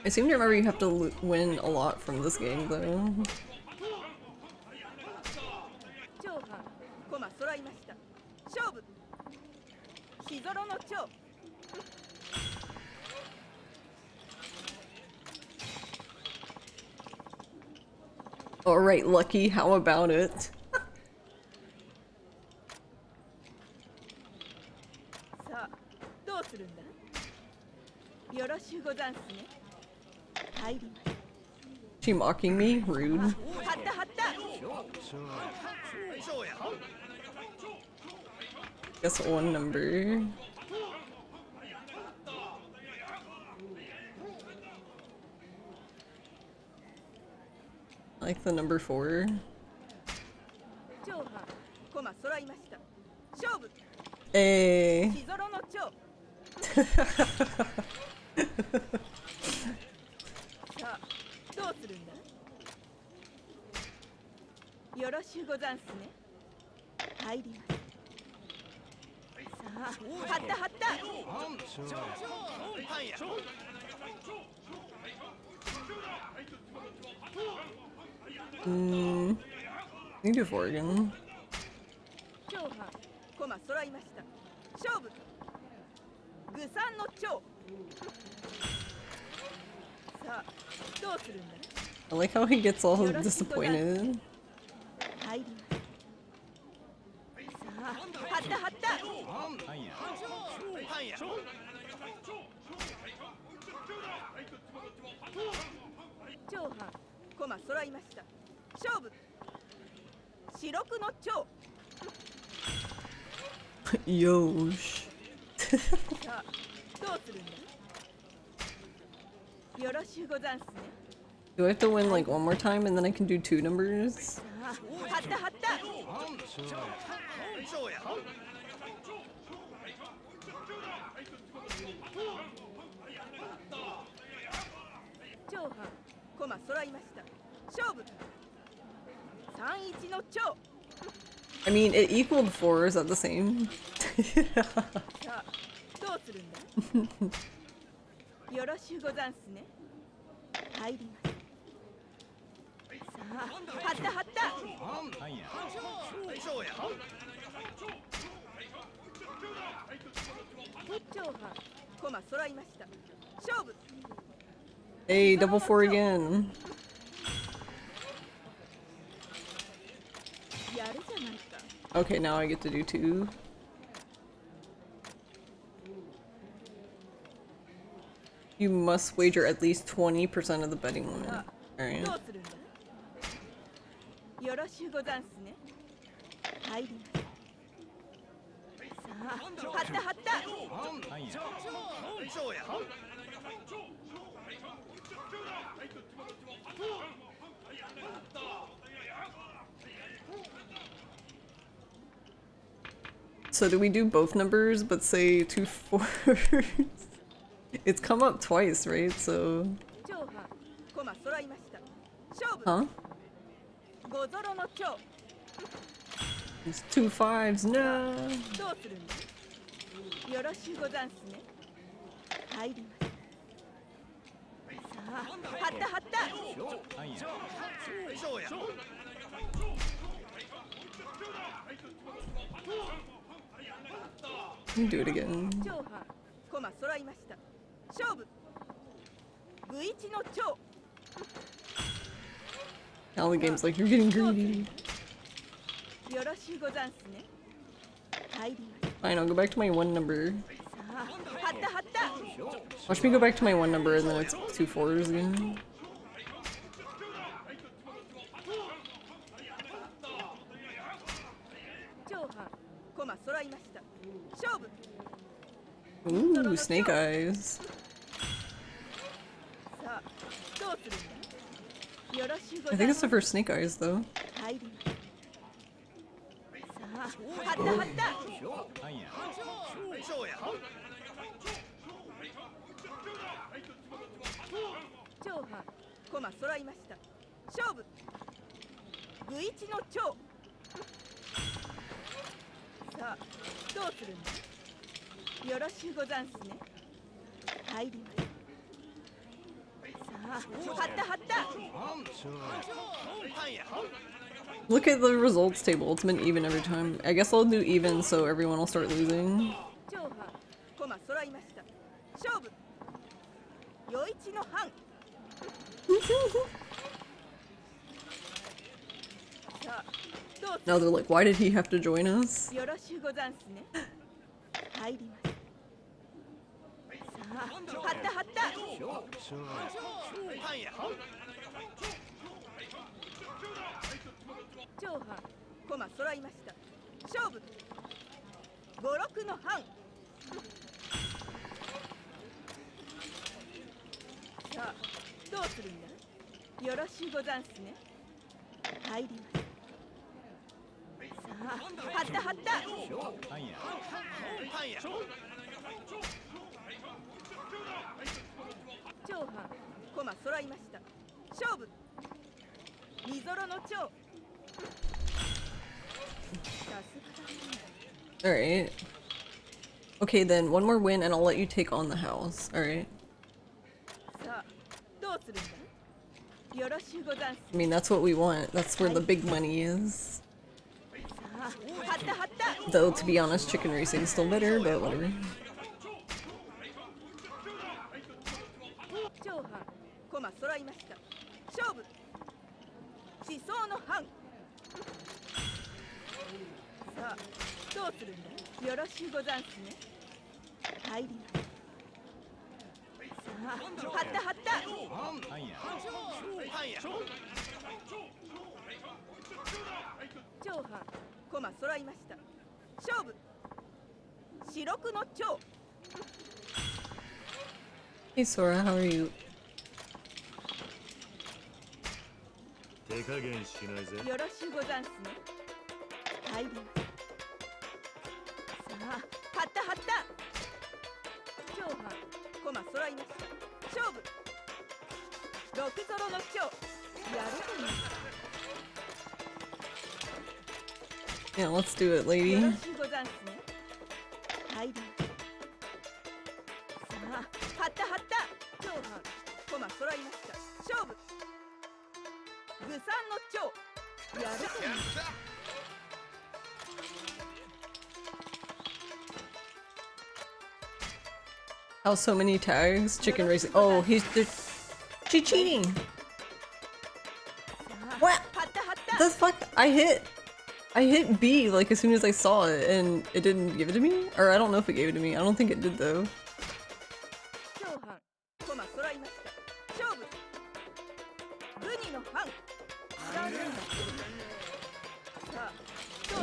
I seem to remember you have to win a lot from this game, though. Alright, Lucky, how about it? She mocking me? Rude. Guess one number. I like the number 4. Hey. You do 4 again. I like how he gets all disappointed. 駒揃いました。勝負。四六の蝶。Yosh. さあどうするんだ。よろしゅうござんすね。 Do I have to win like one more time and then I can do 2 numbers? さあ張った張った。長藩駒揃いました。勝負。三一の蝶。 I mean, it equaled 4. Is that the same? さあどうするんだ。よろしゅうござんすね。入ります。さあ張った張った。長藩駒揃いました。勝負。 Hey, double 4 again. やるじゃないか。 Okay, now I get to do 2. You must wager at least 20% of the betting limit. ど Alright. うするんだ。よろしゅうござんすね。入ります。さあ張った張った。So do we do both numbers but say 2 4s? It's come up twice, right? So... 長藩駒揃いました。勝負。 Huh? ごぞろの蝶。 It's 2 5s, no! どうするんだ。よろしゅうござんすね。入ります。さあ張った張った。 Let me do it again. 長藩駒揃いました。勝負。V 一の蝶。 Now the game's like, you're getting greedy. よろしゅうござんすね。入ります。 Fine, I'll go back to my 1 number. さあ張った張った。 Watch me go back to my 1 number and then it's 2 4s again. 長藩駒揃いました。勝負。 Ooh, snake eyes. さあどうするんだ。よろしゅうご I ざ think ん it's す。 the first snake eyes though. 入ります。さあ張った張った。 長藩駒揃いました。勝負。 V 一の蝶。 さあどうするんだ。よろしゅうござんすね。入ります。さあ張った張った。 Look at the results table. It's been even every time. I guess I'll do even so everyone will start losing. 長藩駒揃いました。勝負。 よいちの半。 さあどうす Now they're like, why did he have to join us? よろしゅうござんすね。入ります。さあ張った張った。 長藩駒揃いました。勝負。 五六の半。 さあどうするんだ。よろしゅうござんすね。入ります。さあ張った張った。 長藩駒揃いました。勝負。 みぞろの蝶。 さすがだね。 Alright. Okay, then one more win and I'll let you take on the house. Alright. さあどうするんだ。よろしゅうござんす。 I mean, that's what we want. That's where the big money is. さあ張った張った。 Though, to be honest, chicken racing is still better, but whatever. 長藩駒揃いました。勝負。 地層の半。 さあどうするんだ。よろしゅうござんすね。入ります。さあ張った張った。長藩駒揃いました。勝負。四六の長。 Hey Sora, how are you? 手加減しないぜ。よろしゅうござんすね。入ります。さあ、張った張った。長藩駒揃いました。勝負。六ゾロの長。やるとね。 Yeah, let's do it, lady. よろしゅうござんすね。入ります。さあ、張った張った。長藩駒揃いました。勝負。愚三の長。やるとね。 How so many tags? Chicken racing. Oh, she cheating. What? The fuck? I hit B like as soon as I saw it and it didn't give it to me? Or I don't know if it gave it to me. I don't think it did though.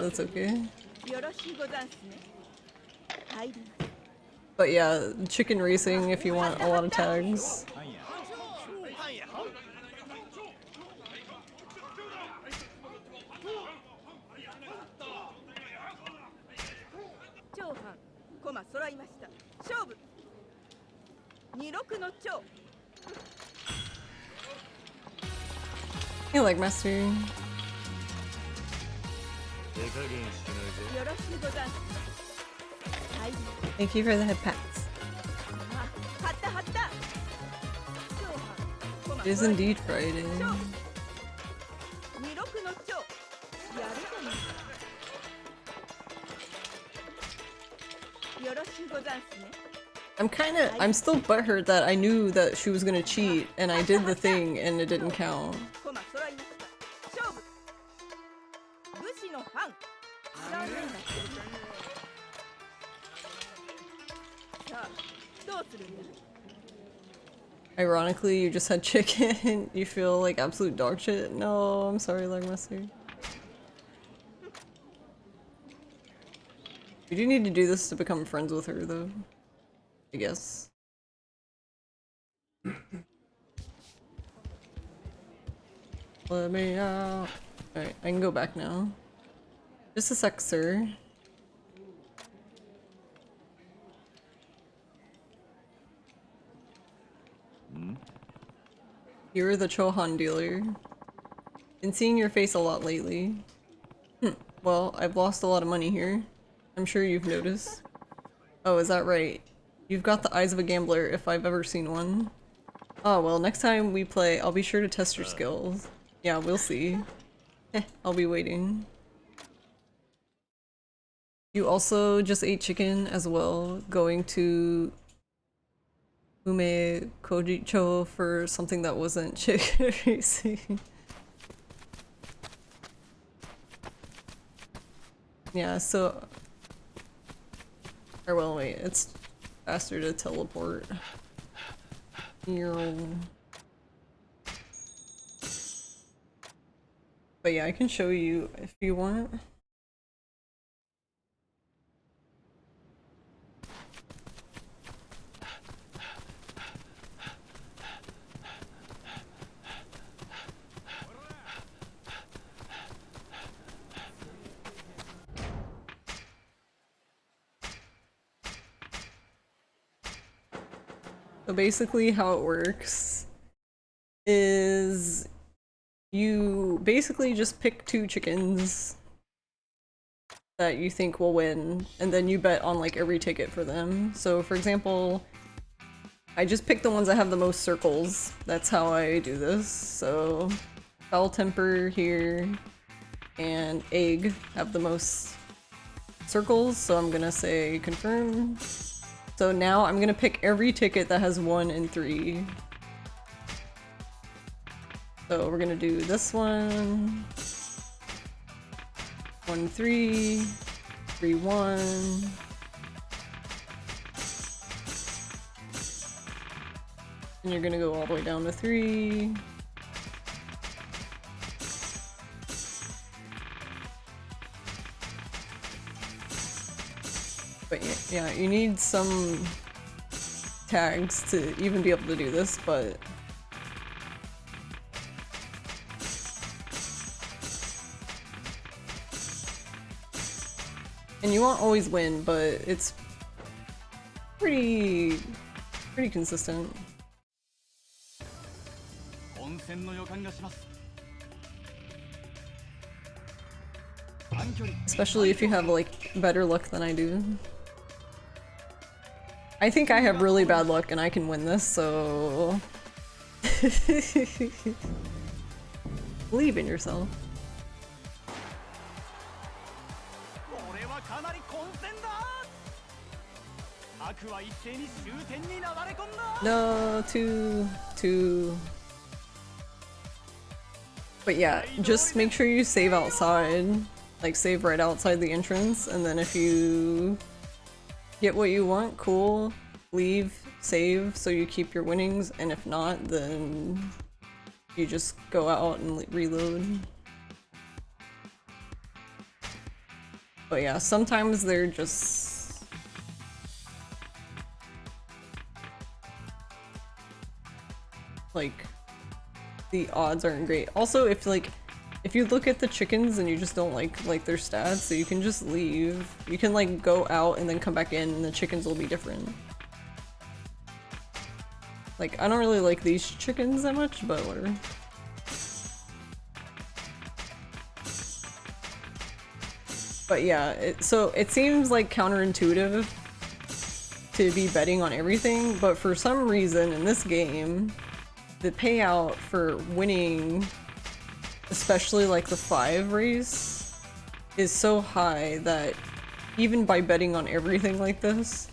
That's okay. But yeah, chicken racing if you want a lot of tags. 駒揃いました。勝負。二六の長。 You like master? 手加減しないぜ。よろしゅうござんす。はい。 Thank you for the head pats. 張った張った。 It is indeed Friday. 二六の長。やるとね。 I'm still butthurt that I knew that she was gonna cheat and I did the thing and it didn't count. Ironically, you just had chicken. You feel like absolute dog shit? No, I'm sorry, Legmaster. We do need to do this to become friends with her, though. I guess. Let me out. Alright, I can go back now. Just a sec, sir. You're the Chohan dealer. Been seeing your face a lot lately. Well, I've lost a lot of money here. I'm sure you've noticed. Oh, is that right? You've got the eyes of a gambler if I've ever seen one. Oh, well, next time we play, I'll be sure to test your skills. Yeah, we'll see. I'll be waiting. You also just ate chicken as well, going to Ume Kojicho for something that wasn't chicken racing. Yeah, so... Or well, wait, it's faster to teleport. But yeah, I can show you if you want. So basically how it works is you basically just pick 2 chickens that you think will win, and then you bet on like every ticket for them. So for example, I just pick the ones that have the most circles. That's how I do this. So Foul Temper here and Egg have the most circles, so I'm gonna say confirm. So now I'm gonna pick every ticket that has 1 and 3. So we're gonna do this one. 1, 3, 3, 1. And you're gonna go all the way down to 3. But yeah, you need some tags to even be able to do this, but and you won't always win, but it's pretty consistent. Especially if you have like better luck than I do. I think I have really bad luck and I can win this, so believe in yourself. No, two. But yeah, just make sure you save outside. Like, save right outside the entrance, and then if you get what you want, cool. Leave, save, so you keep your winnings, and if not, then you just go out and reload. But yeah, sometimes they're just... like, the odds aren't great. Also, if you look at the chickens and you just don't like their stats, so you can just leave. You can like go out and then come back in and the chickens will be different. Like, I don't really like these chickens that much, but whatever. But yeah, so it seems like counterintuitive to be betting on everything, but for some reason in this game, the payout for winning, especially like the 5 race, is so high that even by betting on everything like this,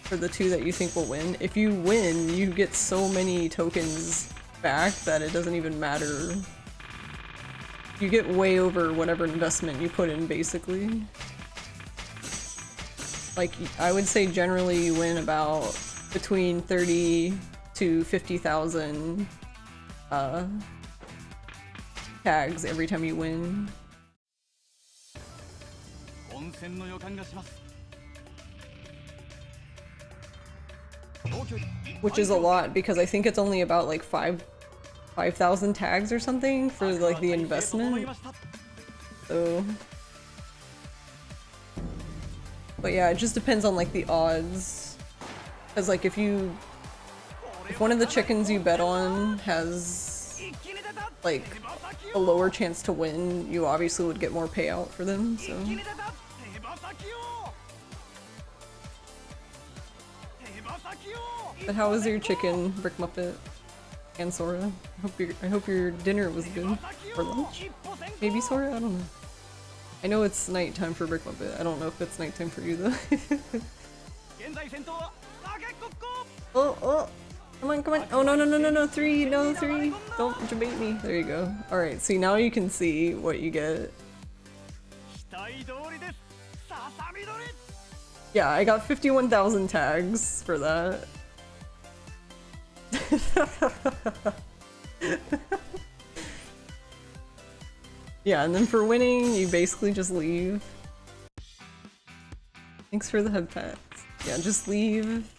for the 2 that you think will win, if you win, you get so many tokens back that it doesn't even matter. You get way over whatever investment you put in, basically. Like, I would say generally you win about between 30 to 50,000 tags every time you win. Which is a lot, because I think it's only about like 5,000 tags or something for like the investment. So, but yeah, it just depends on like the odds. Cause like if one of the chickens you bet on has like a lower chance to win, you obviously would get more payout for them, so. But how was your chicken, Brick Muppet and Sora? I hope your dinner was good. Or lunch? Maybe Sora? I don't know. I know it's nighttime for Brick Muppet. I don't know if it's nighttime for you though. Oh! Come on! Oh no! 3! No, 3! Don't debate me. There you go. Alright, see, now you can see what you get. Yeah, I got 51,000 tags for that. Yeah, and then for winning, you basically just leave. Thanks for the head pats. Yeah, just leave.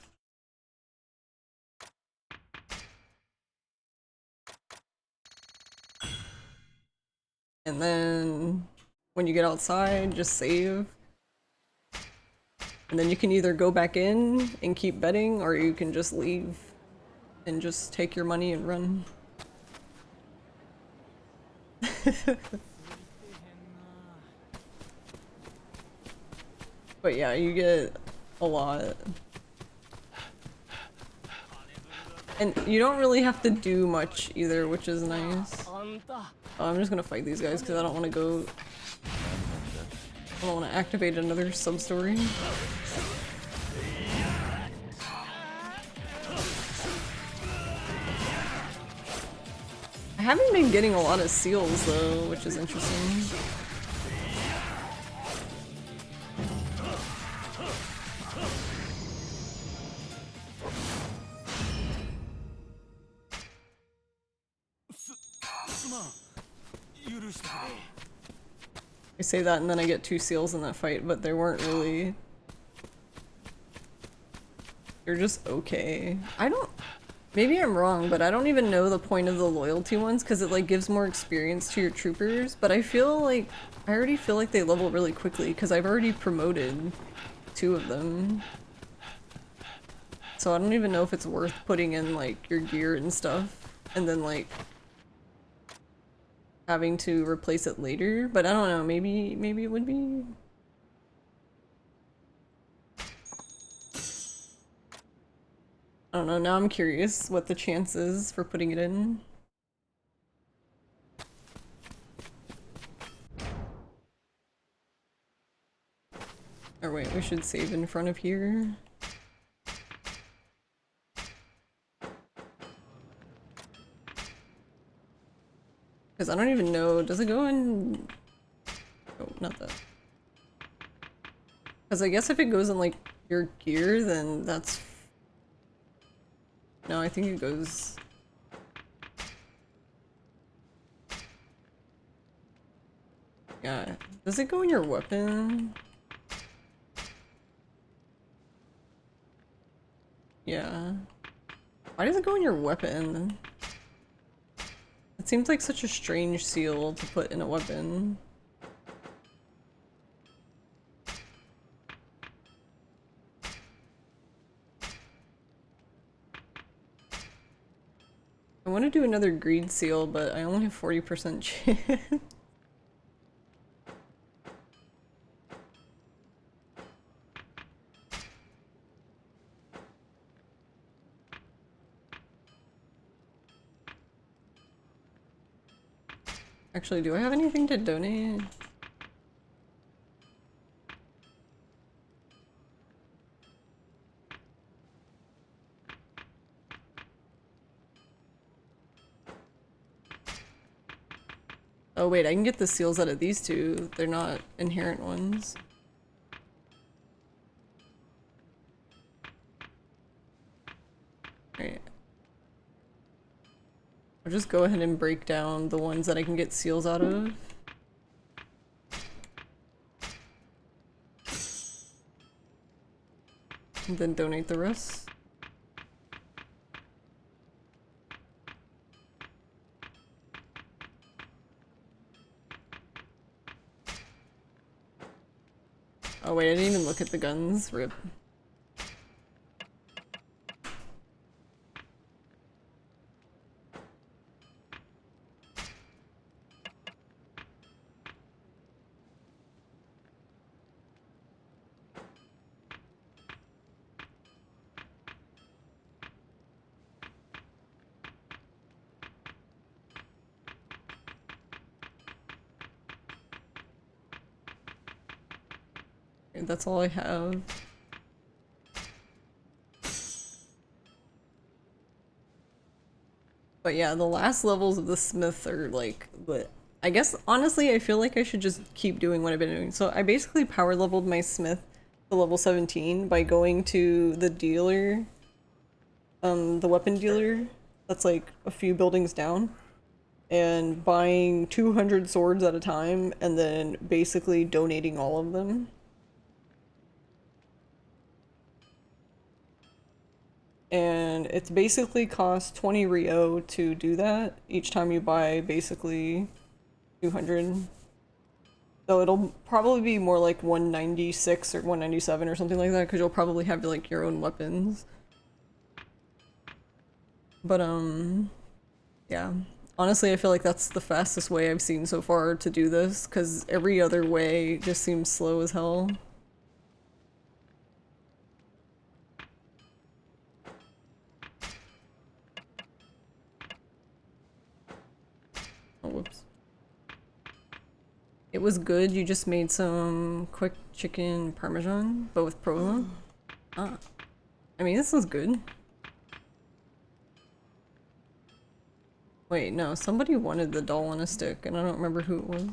And then when you get outside, just save. And then you can either go back in and keep betting, or you can just leave and just take your money and run. But yeah, you get a lot. And you don't really have to do much either, which is nice. I'm just gonna fight these guys because I don't want to go... I don't want to activate another sub-story. I haven't been getting a lot of seals though, which is interesting. I say that and then I get 2 seals in that fight, but they weren't really... They're just okay. I don't... Maybe I'm wrong, but I don't even know the point of the loyalty ones because it like gives more experience to your troopers, but I feel like... I already feel like they level really quickly because I've already promoted 2 of them. So I don't even know if it's worth putting in like your gear and stuff and then like having to replace it later, but I don't know, maybe it would be. I don't know, now I'm curious what the chance is for putting it in. Or wait, we should save in front of here. Because I don't even know, does it go in... Oh, not that. Because I guess if it goes in like your gear, then that's... No, I think it goes... Yeah, does it go in your weapon? Yeah. Why does it go in your weapon? It seems like such a strange seal to put in a weapon. I want to do another greed seal, but I only have 40% chance. Actually, do I have anything to donate? Oh wait, I can get the seals out of these 2. They're not inherent ones. Right. I'll just go ahead and break down the ones that I can get seals out of. And then donate the rest. Oh wait, I didn't even look at the guns. RIP. Okay, that's all I have. But yeah, the last levels of the smith are like, but I guess honestly I feel like I should just keep doing what I've been doing. So I basically power leveled my smith to level 17 by going to the dealer, the weapon dealer that's like a few buildings down, and buying 200 swords at a time and then basically donating all of them. And it's basically cost 20 Rio to do that each time you buy basically 200. So it'll probably be more like 196 or 197 or something like that because you'll probably have like your own weapons. But yeah. Honestly, I feel like that's the fastest way I've seen so far to do this because every other way just seems slow as hell. Oh, whoops. It was good, you just made some quick chicken parmesan, but with provolone? Ah. I mean, this is good. Wait, no, somebody wanted the doll on a stick, and I don't remember who it was.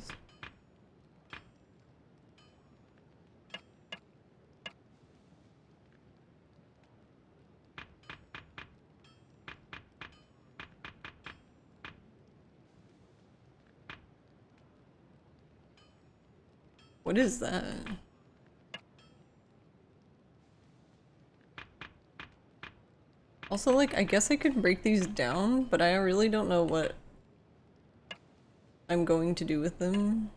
What is that? Also, like, I guess I could break these down, but I really don't know what I'm going to do with them.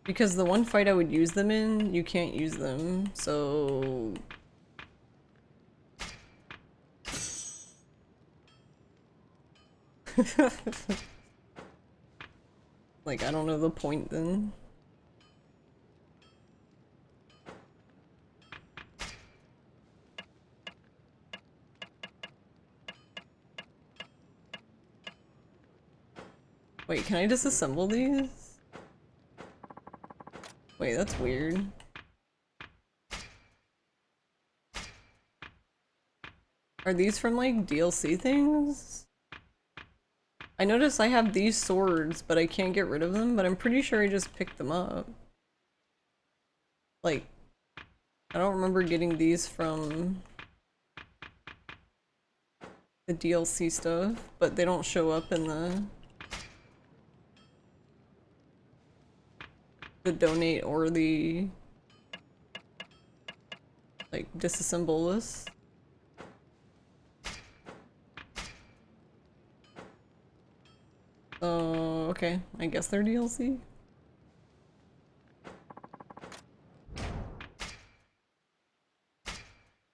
Because the one fight I would use them in, you can't use them, so... Like, I don't know the point then. Wait, can I disassemble these? Wait, that's weird. Are these from, like, DLC things? I notice I have these swords, but I can't get rid of them, but I'm pretty sure I just picked them up. Like, I don't remember getting these from the DLC stuff, but they don't show up in the donate or the, like, disassemble list. Oh, okay. I guess they're DLC.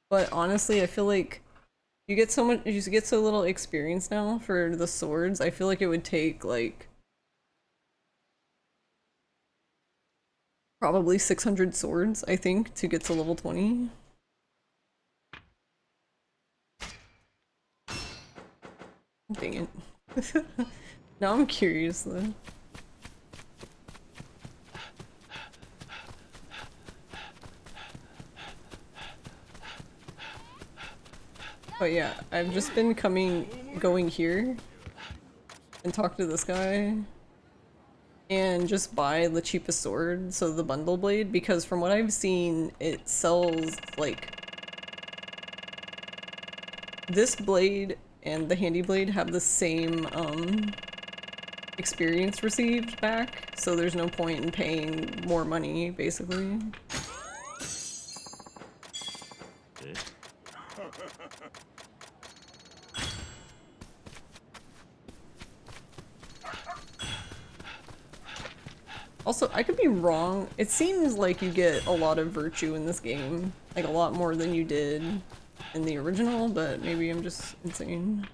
But honestly, I feel like you get so much, you get so little experience now for the swords. I feel like it would take like probably 600 swords, I think, to get to level 20. Dang it. Now I'm curious though. But yeah, I've just been going here and talk to this guy and just buy the cheapest sword, so the bundle blade, because from what I've seen, it sells like this blade and the handy blade have the same experience received back, so there's no point in paying more money, basically. Also, I could be wrong. It seems like you get a lot of virtue in this game. Like, a lot more than you did in the original, but maybe I'm just insane.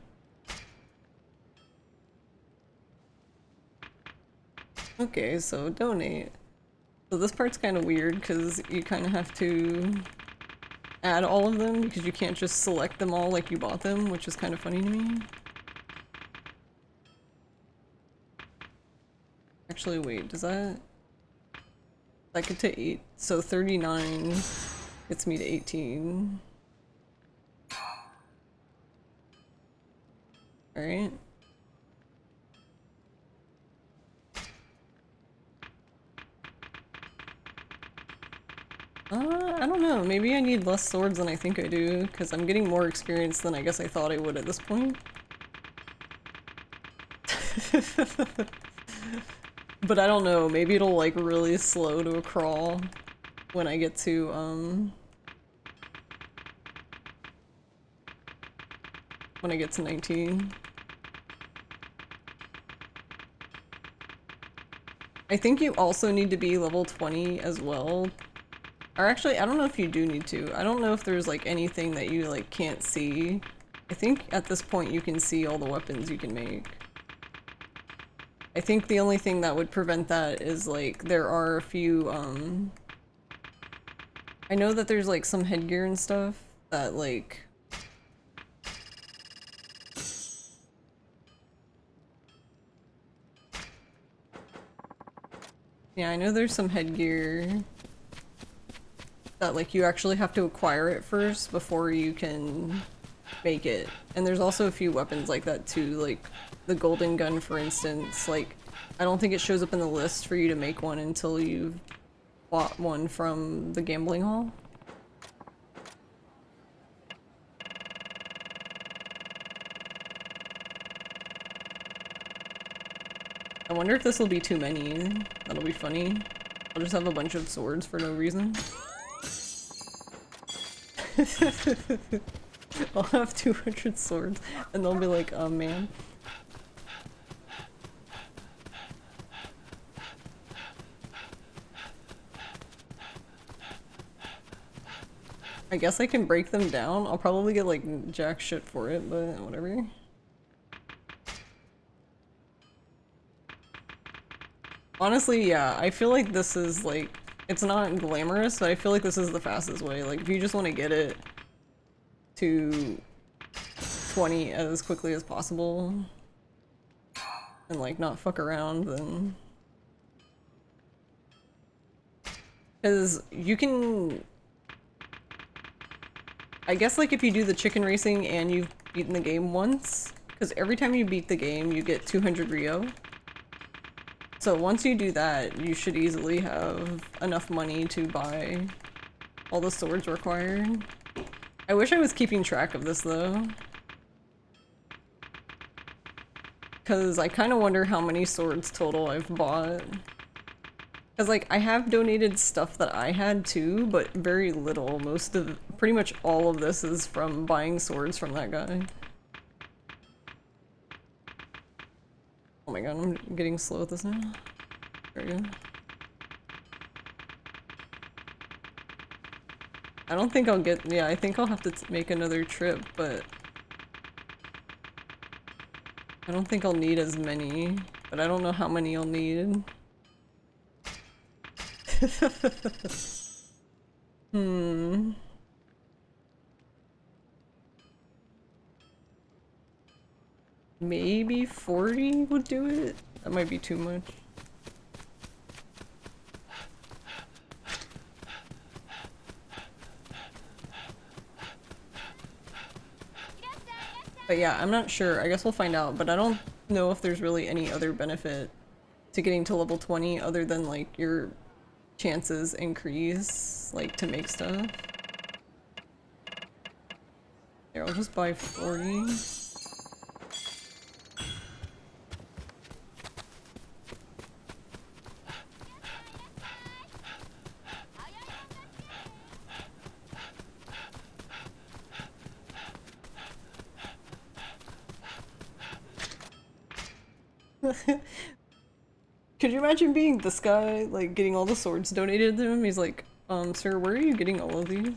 Okay, so donate. So this part's kind of weird, because you kind of have to add all of them, because you can't just select them all like you bought them, which is kind of funny to me. Actually, wait, does that... I get to 8, so 39 gets me to 18. Alright. I don't know, maybe I need less swords than I think I do, because I'm getting more experience than I guess I thought I would at this point. But I don't know, maybe it'll like really slow to a crawl when I get to, when I get to 19. I think you also need to be level 20 as well. Or actually, I don't know if you do need to. I don't know if there's like anything that you like can't see. I think at this point you can see all the weapons you can make. I think the only thing that would prevent that is like there are a few I know that there's like some headgear and stuff that like yeah, I know there's some headgear that like you actually have to acquire it first before you can make it. And there's also a few weapons like that too, like the golden gun for instance. Like I don't think it shows up in the list for you to make one until you've bought one from the gambling hall. I wonder if this will be too many. That'll be funny. I'll just have a bunch of swords for no reason. I'll have 200 swords and they'll be like, oh man. I guess I can break them down. I'll probably get like jack shit for it, but whatever. Honestly, yeah, I feel like this is like, it's not glamorous, but I feel like this is the fastest way. Like, if you just want to get it to 20 as quickly as possible and like not fuck around, then... Because you can... I guess like if you do the chicken racing and you've beaten the game once, because every time you beat the game you get 200 Rio. So once you do that, you should easily have enough money to buy all the swords required. I wish I was keeping track of this though. Because I kind of wonder how many swords total I've bought. Because like I have donated stuff that I had too, but very little. Pretty much all of this is from buying swords from that guy. Oh my god, I'm getting slow at this now. There we go. I don't think I'll get- yeah, I think I'll have to make another trip, but... I don't think I'll need as many, but I don't know how many I'll need. Maybe 40 would do it? That might be too much. But yeah, I'm not sure. I guess we'll find out, but I don't know if there's really any other benefit to getting to level 20 other than like your chances increase, like to make stuff. Here, I'll just buy 40. Could you imagine being this guy, like getting all the swords donated to him? He's like, sir, where are you getting all of these?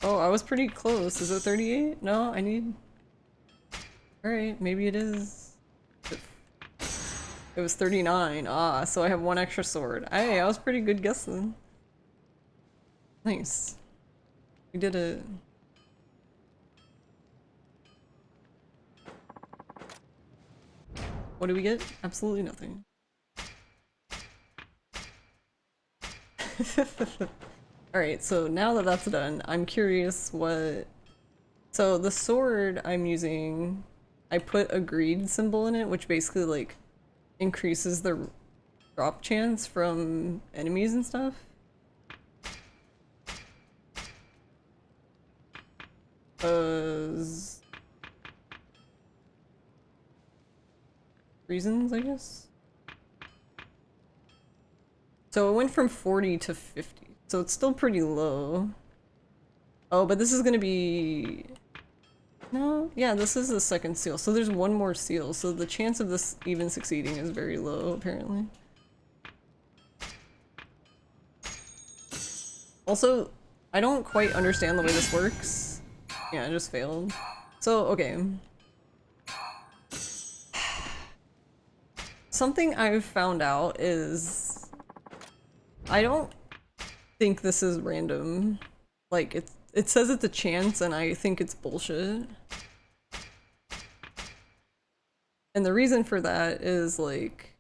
Oh, I was pretty close. Is it 38? No, I need... Alright, maybe it is. It was 39. Ah, so I have one extra sword. Hey, I was pretty good guessing. Nice. We did it. What do we get? Absolutely nothing. Alright, so now that that's done, I'm curious what... So the sword I'm using, I put a greed symbol in it, which basically like increases the drop chance from enemies and stuff. Reasons, I guess? So it went from 40 to 50, so it's still pretty low. Oh, but this is gonna be... No, yeah, this is the second seal, so there's one more seal, so the chance of this even succeeding is very low, apparently. Also, I don't quite understand the way this works. Yeah, I just failed. So, okay. Something I've found out is... I don't think this is random. Like, it says it's a chance, and I think it's bullshit. And the reason for that is, like,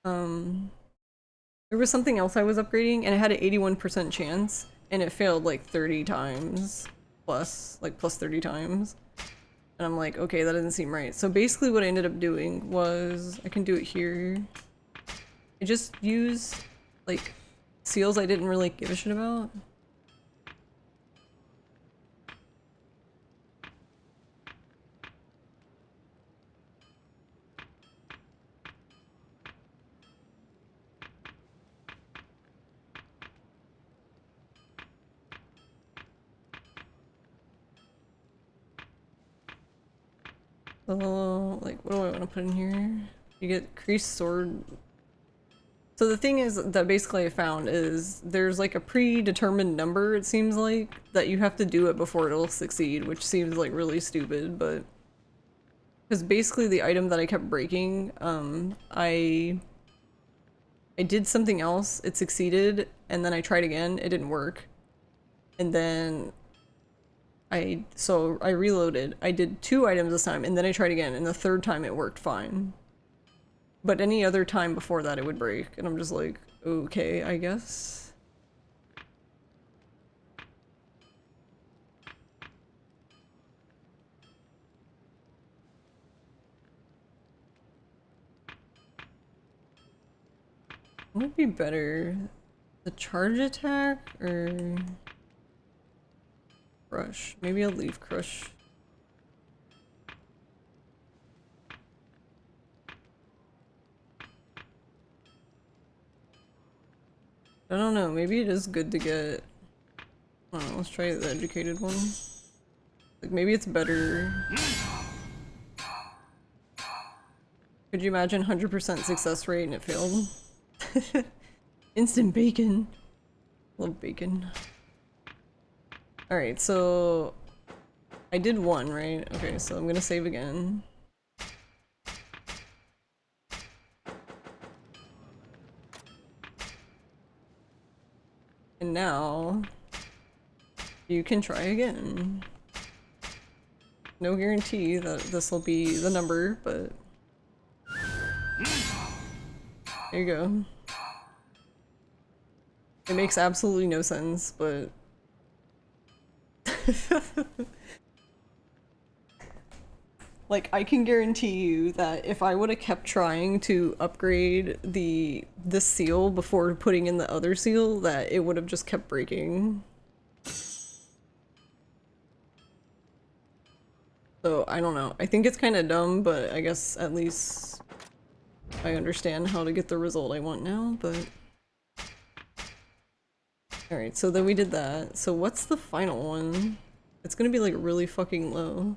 there was something else I was upgrading, and it had an 81% chance, and it failed, like, 30 times. Plus 30 times. And I'm like, okay, that doesn't seem right. So basically what I ended up doing was, I can do it here. I just use, like, seals I didn't really give a shit about. So, like, what do I want to put in here? You get creased sword. So the thing is that basically I found is there's like a predetermined number, it seems like, that you have to do it before it'll succeed, which seems like really stupid, but... Because basically the item that I kept breaking, I did something else, it succeeded, and then I tried again, it didn't work. And then so I reloaded. I did 2 items this time, and then I tried again, and the 3rd time it worked fine. But any other time before that it would break, and I'm just like, okay, I guess. What would be better? The charge attack or crush? Maybe I'll leave crush. I don't know, maybe it is good to get... I don't know, let's try the educated one. Like, maybe it's better... Could you imagine 100% success rate and it failed? Instant bacon. Love bacon. Alright, so... I did 1, right? Okay, so I'm gonna save again. And now... you can try again. No guarantee that this will be the number, but... there you go. It makes absolutely no sense, but... like, I can guarantee you that if I would have kept trying to upgrade this seal before putting in the other seal, that it would have just kept breaking. So, I don't know. I think it's kind of dumb, but I guess at least I understand how to get the result I want now, but... Alright, so then we did that. So what's the final one? It's gonna be like really fucking low.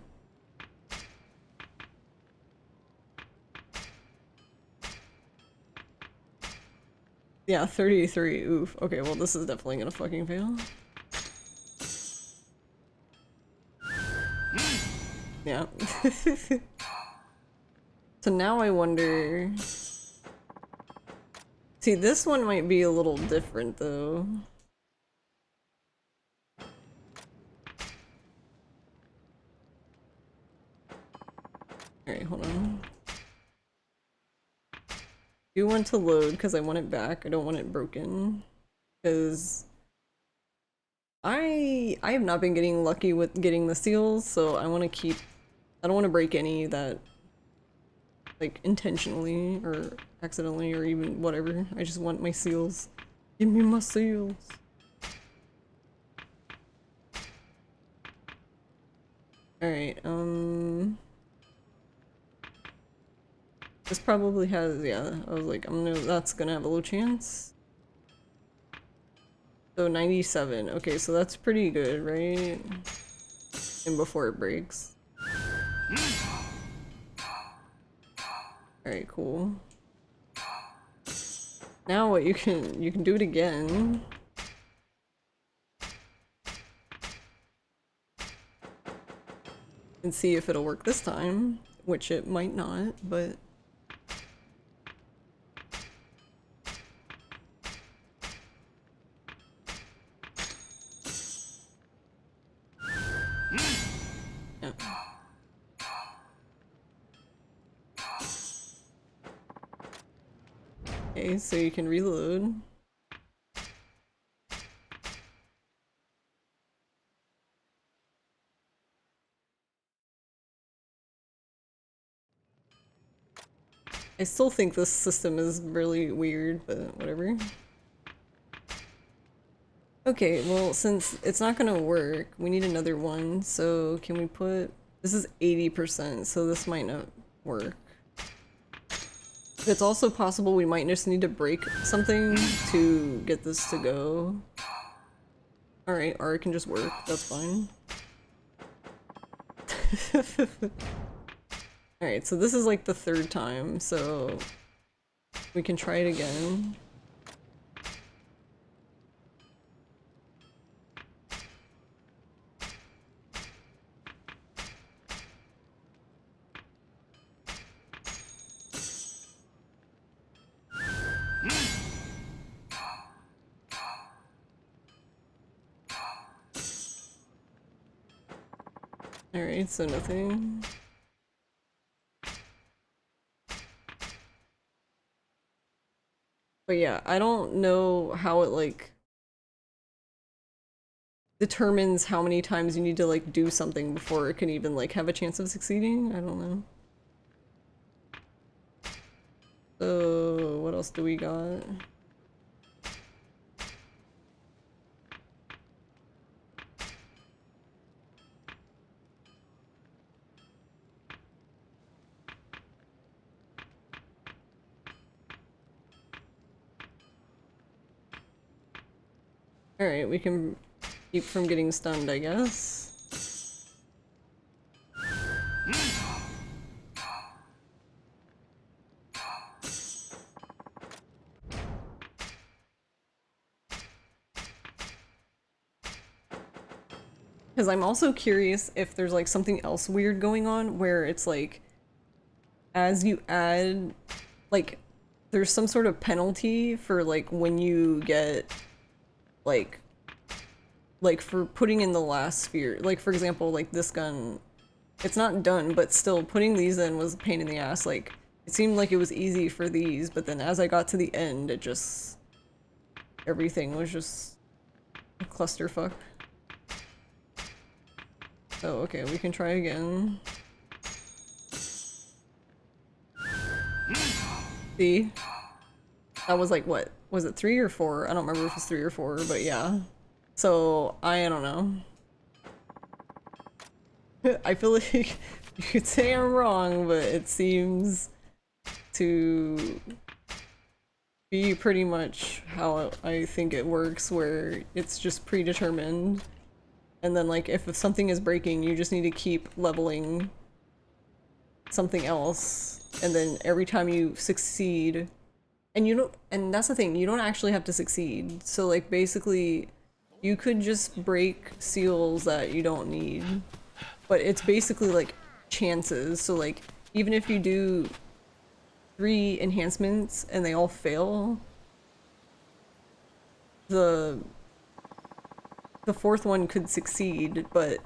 Yeah, 33. Oof. Okay, well this is definitely gonna fucking fail. Yeah. So now I wonder... See, this one might be a little different though. Alright, hold on. Do want to load because I want it back. I don't want it broken. Because I have not been getting lucky with getting the seals, so I want to keep... I don't want to break any that... like, intentionally or accidentally or even whatever. I just want my seals. Give me my seals. Alright, this probably has, yeah, I was like, that's gonna have a low chance. So 97, okay, so that's pretty good, right? And before it breaks. Alright, cool. Now what you can do it again. And see if it'll work this time, which it might not, but... yeah. Okay, so you can reload. I still think this system is really weird, but whatever. Okay, well, since it's not gonna work, we need another one, so can we put... This is 80%, so this might not work. It's also possible we might just need to break something to get this to go. Alright, or it can just work, that's fine. Alright, so this is like the third time, so we can try it again. Alright, so nothing. But yeah, I don't know how it like determines how many times you need to like do something before it can even like have a chance of succeeding. I don't know. So what else do we got? Alright, we can keep from getting stunned, I guess. Because I'm also curious if there's like something else weird going on where it's like as you add like there's some sort of penalty for like when you get like for putting in the last sphere. Like for example, like this gun, it's not done, but still putting these in was a pain in the ass. Like it seemed like it was easy for these, but then as I got to the end, it just everything was just a clusterfuck. So okay, we can try again. See? That was like what? Was it 3 or 4? I don't remember if it was 3 or 4, but yeah. So, I don't know. I feel like you could say I'm wrong, but it seems to be pretty much how I think it works, where it's just predetermined. And then like if something is breaking, you just need to keep leveling something else. And then every time you succeed, and you don't, and that's the thing, you don't actually have to succeed. So like basically you could just break seals that you don't need, but it's basically like chances. So like even if you do 3 enhancements and they all fail, the 4th one could succeed, but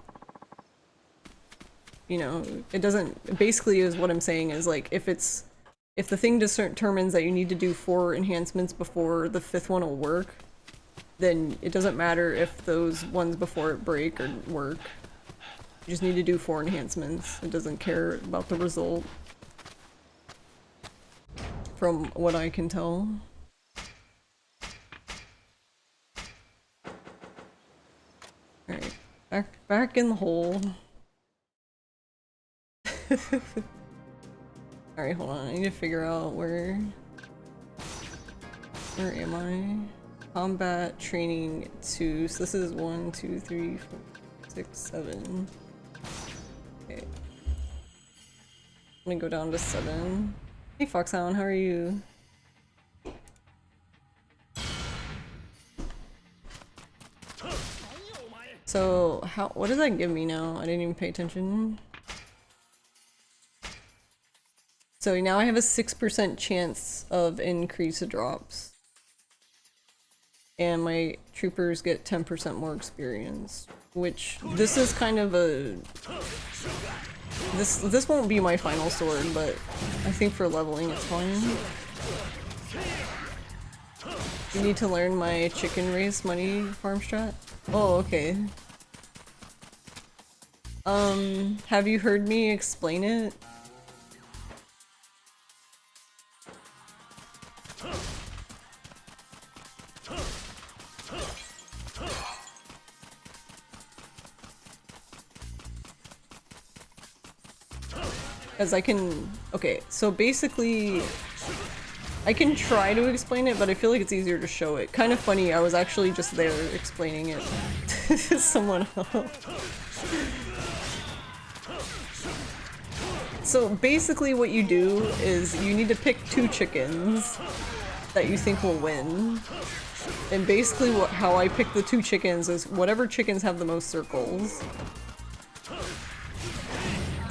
you know, it doesn't, basically is what I'm saying is like if the thing determines that you need to do 4 enhancements before the 5th one will work, then it doesn't matter if those ones before it break or work. You just need to do 4 enhancements. It doesn't care about the result. From what I can tell. Alright, back in the hole. Alright, hold on, I need to figure out where am I? Combat training 2. So this is 1, 2, 3, 4, 6, 7. Okay. I'm gonna go down to 7. Hey Foxhound, how are you? So what does that give me now? I didn't even pay attention. So now I have a 6% chance of increased drops. And my troopers get 10% more experience, which this is kind of a this won't be my final sword, but I think for leveling it's fine. You need to learn my chicken race money farm strat? Oh, okay. Have you heard me explain it? Because I can... Okay, so basically... I can try to explain it, but I feel like it's easier to show it. Kind of funny, I was actually just there explaining it to someone else. So basically what you do is you need to pick 2 chickens that you think will win. And basically how I pick the 2 chickens is whatever chickens have the most circles.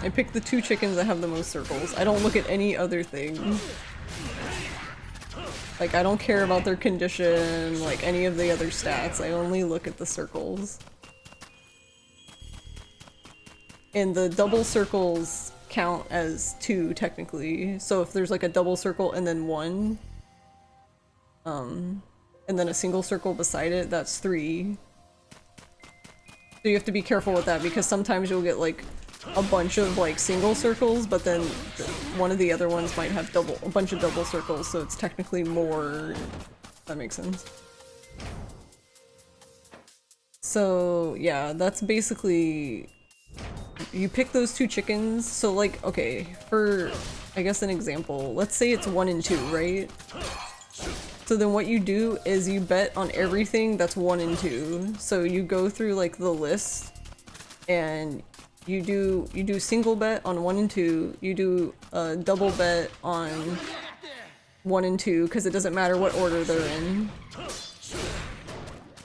I pick the 2 chickens that have the most circles. I don't look at any other thing. Like, I don't care about their condition, like any of the other stats. I only look at the circles. And the double circles count as 2 technically. So if there's like a double circle and then 1, and then a single circle beside it, that's 3. So you have to be careful with that because sometimes you'll get like a bunch of like single circles, but then one of the other ones might have a bunch of double circles, so it's technically more. If that makes sense. So yeah, that's basically, you pick those 2 chickens. So like, okay, for I guess an example, let's say it's 1 and 2, right? So then what you do is you bet on everything that's 1 and 2. So you go through like the list and you do single bet on 1 and 2, you do a double bet on 1 and 2 because it doesn't matter what order they're in.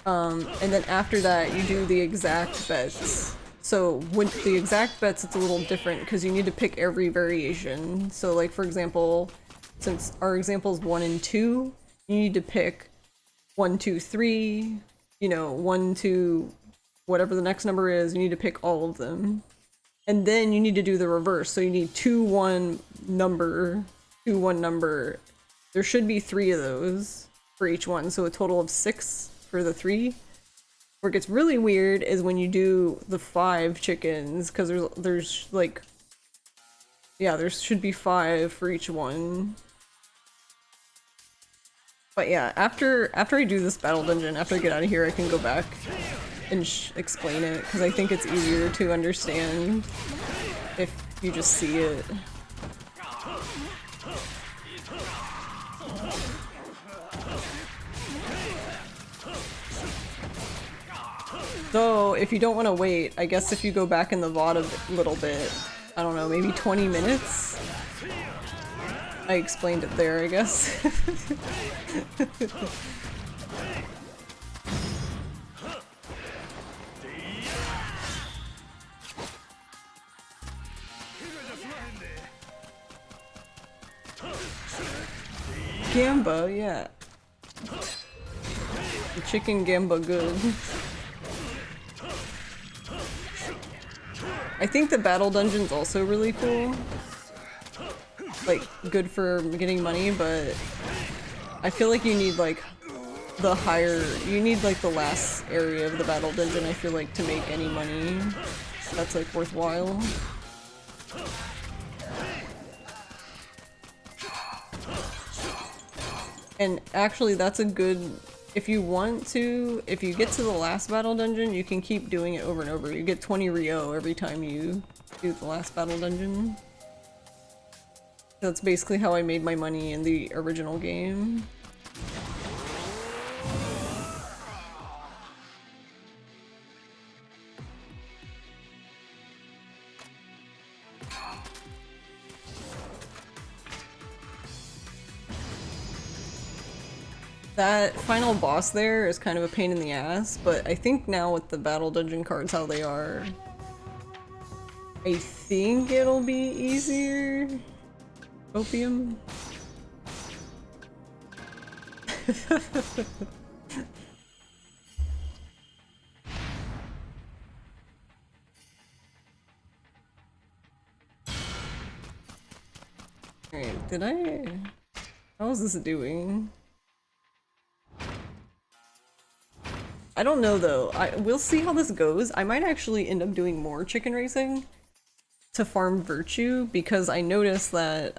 And then after that you do the exact bets. So with the exact bets it's a little different because you need to pick every variation. So like for example, since our example is 1 and 2, you need to pick 1, 2, 3, you know, 1, 2, whatever the next number is, you need to pick all of them. And then you need to do the reverse. So you need 2, 1 number, 2, 1 number. There should be 3 of those for each one. So a total of 6 for the 3. Where it gets really weird is when you do the 5 chickens, because there's like, yeah, there should be 5 for each one. But yeah, after I do this battle dungeon, after I get out of here, I can go back and explain it, because I think it's easier to understand if you just see it. So, if you don't want to wait, I guess if you go back in the VOD a little bit, I don't know, maybe 20 minutes? I explained it there, I guess. Gamba, yeah. The chicken gamba good. I think the battle dungeon's also really cool. Like, good for getting money, but I feel like you need like the higher, you need like the last area of the battle dungeon, I feel like, to make any money that's like worthwhile. And actually that's a good, if you want to, if you get to the last battle dungeon, you can keep doing it over and over. You get 20 Ryo every time you do the last battle dungeon. That's basically how I made my money in the original game. That final boss there is kind of a pain in the ass, but I think now with the battle dungeon cards how they are, I think it'll be easier. Opium? Alright, did I... How is this doing? I don't know though. We'll see how this goes. I might actually end up doing more chicken racing to farm virtue, because I noticed that,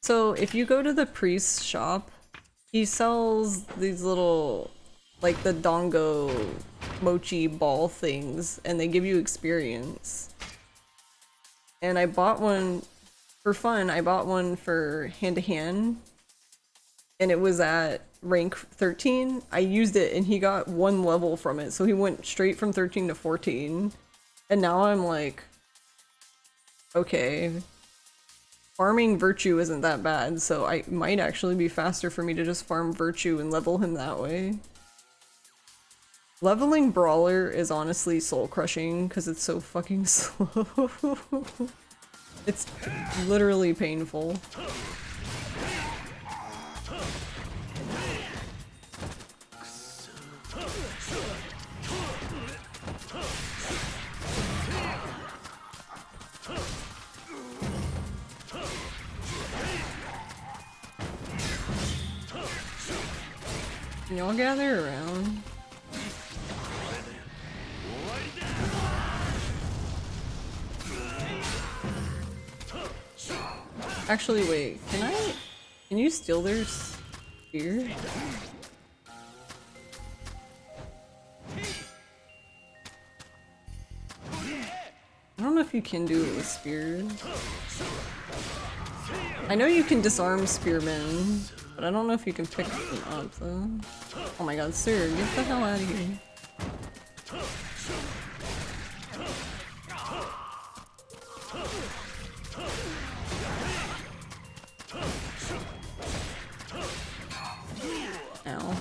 so if you go to the priest's shop, he sells these little, like the dongo mochi ball things, and they give you experience. And I bought one for fun. I bought one for hand-to-hand, and it was at rank 13. I used it and he got 1 level from it, so he went straight from 13 to 14. And now I'm like Okay. Farming virtue isn't that bad, so I might actually be faster for me to just farm virtue and level him that way. Leveling Brawler is honestly soul-crushing because it's so fucking slow. It's literally painful. Can y'all gather around? Actually, wait, can you steal their spear? I don't know if you can do it with spears. I know you can disarm spearmen, but I don't know if you can pick them up though. Oh my god, sir, get the hell out of here. Ow.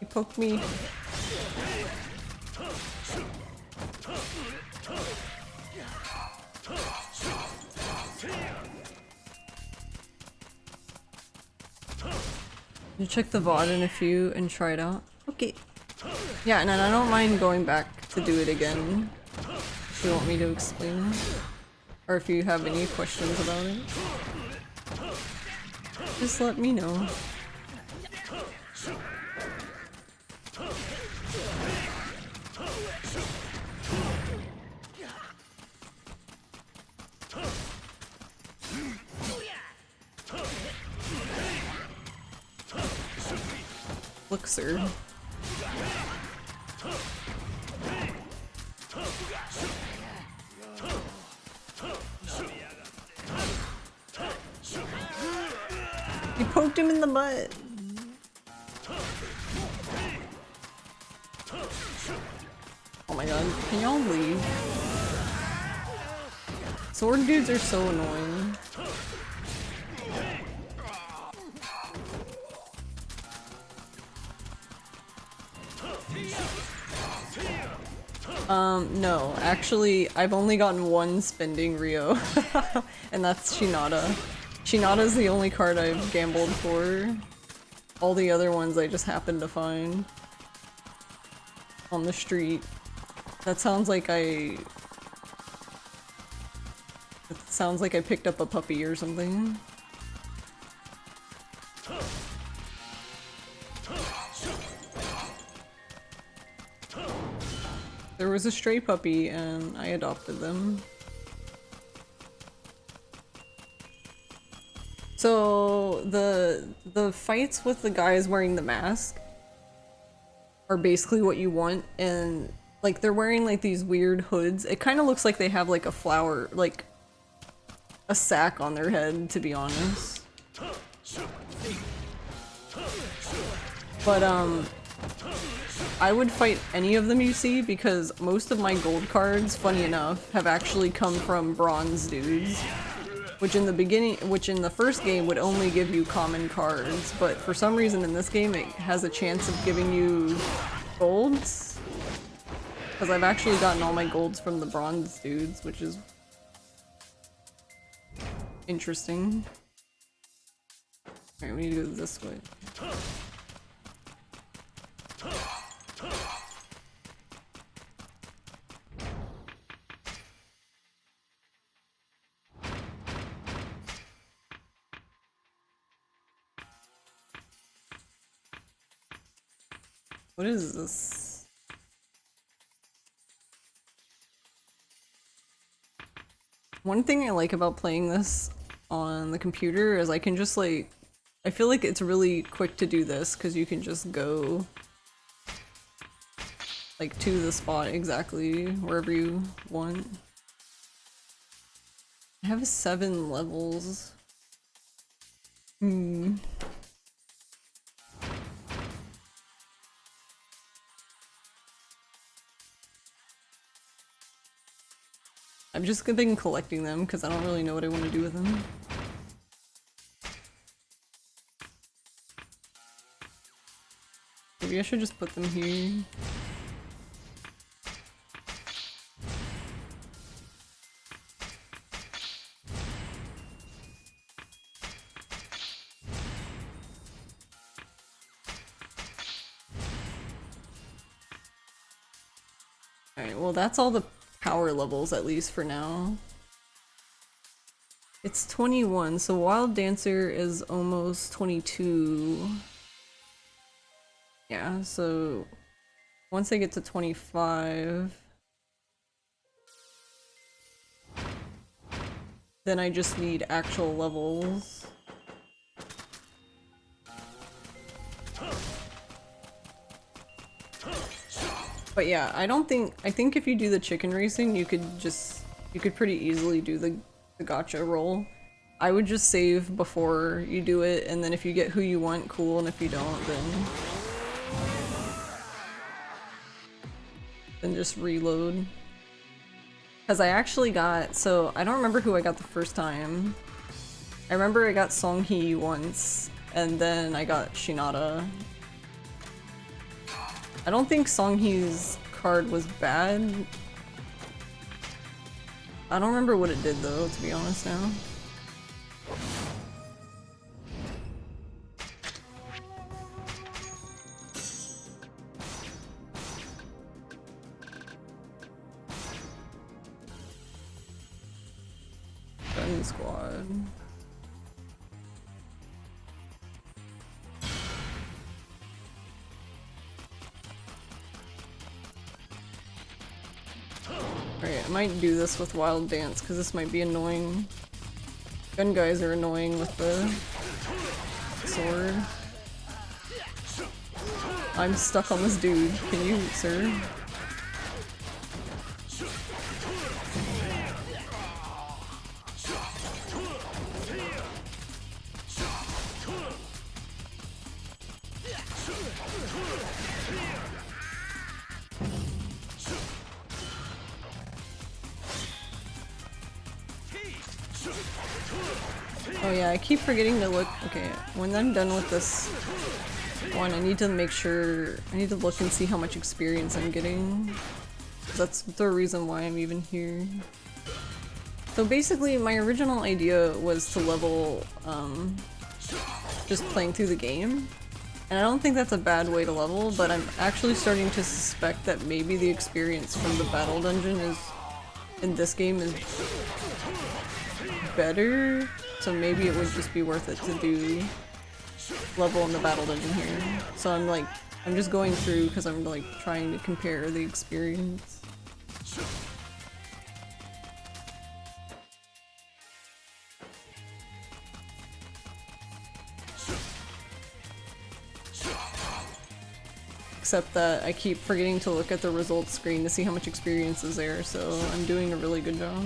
You poked me. You check the VOD in a few and try it out. Okay. Yeah, and then I don't mind going back to do it again if you want me to explain it. Or if you have any questions about it. Just let me know. Look, sir. You poked him in the butt. Oh my god, can y'all leave? Sword dudes are so annoying. No, actually, I've only gotten one spending Rio, and that's Shinada. Shinada's the only card I've gambled for. All the other ones I just happened to find on the street. That sounds like I picked up a puppy or something. There was a stray puppy and I adopted them. So the fights with the guys wearing the mask are basically what you want, and like they're wearing like these weird hoods. It kind of looks like they have like a flower, like a sack on their head, to be honest. But I would fight any of them you see because most of my gold cards, funny enough, have actually come from bronze dudes. Which in the first game would only give you common cards, but for some reason in this game it has a chance of giving you golds. Because I've actually gotten all my golds from the bronze dudes, which is interesting. Alright, we need to go this way. What is this? One thing I like about playing this on the computer is I can just like, I feel like it's really quick to do this because you can just go like to the spot exactly wherever you want. I have 7 levels. I've just been collecting them because I don't really know what I want to do with them. Maybe I should just put them here. Alright, well that's all the power levels at least for now. It's 21, so Wild Dancer is almost 22. Yeah, so once I get to 25, then I just need actual levels. But yeah, I think if you do the chicken racing, you could pretty easily do the gacha roll. I would just save before you do it, and then if you get who you want, cool, and if you don't, then just reload. Because I actually got, so I don't remember who I got the first time. I remember I got Songhee once, and then I got Shinada. I don't think Songhee's card was bad. I don't remember what it did though, to be honest now. Gun squad. Alright, I might do this with Wild Dance because this might be annoying. Gun guys are annoying with the sword. I'm stuck on this dude. Can you, sir? Oh yeah, I keep forgetting to look. Okay, when I'm done with this one, I need to make sure, I need to look and see how much experience I'm getting. That's the reason why I'm even here. So basically, my original idea was to level, just playing through the game. And I don't think that's a bad way to level, but I'm actually starting to suspect that maybe the experience from the battle dungeon is, in this game, is better. So maybe it would just be worth it to do level in the battle dungeon here. So I'm just going through because I'm like trying to compare the experience. Except that I keep forgetting to look at the results screen to see how much experience is there, so I'm doing a really good job.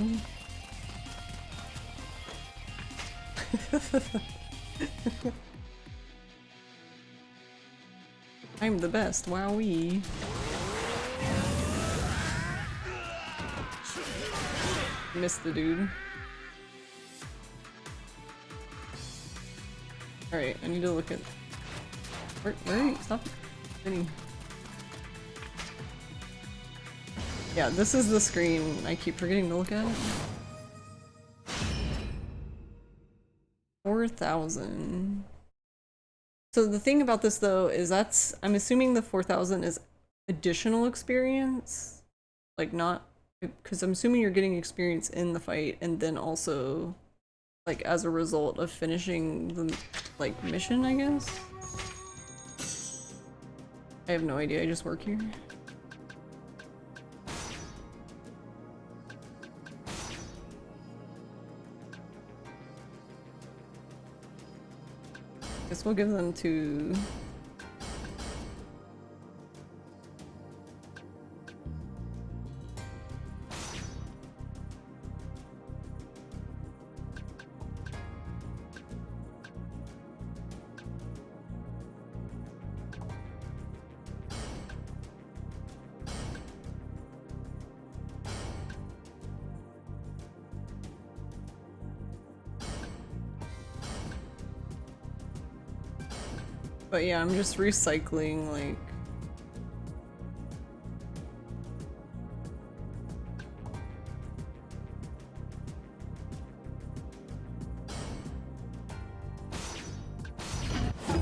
I'm the best, wowee. Missed the dude. Alright, I need to look at... Where are you? Stop spinning. Yeah, this is the screen I keep forgetting to look at. 4,000. So the thing about this though is I'm assuming the 4,000 is additional experience, like not, because I'm assuming you're getting experience in the fight and then also like as a result of finishing the like mission, I guess. I have no idea, I just work here. Guess we'll give them to... But yeah, I'm just recycling, like...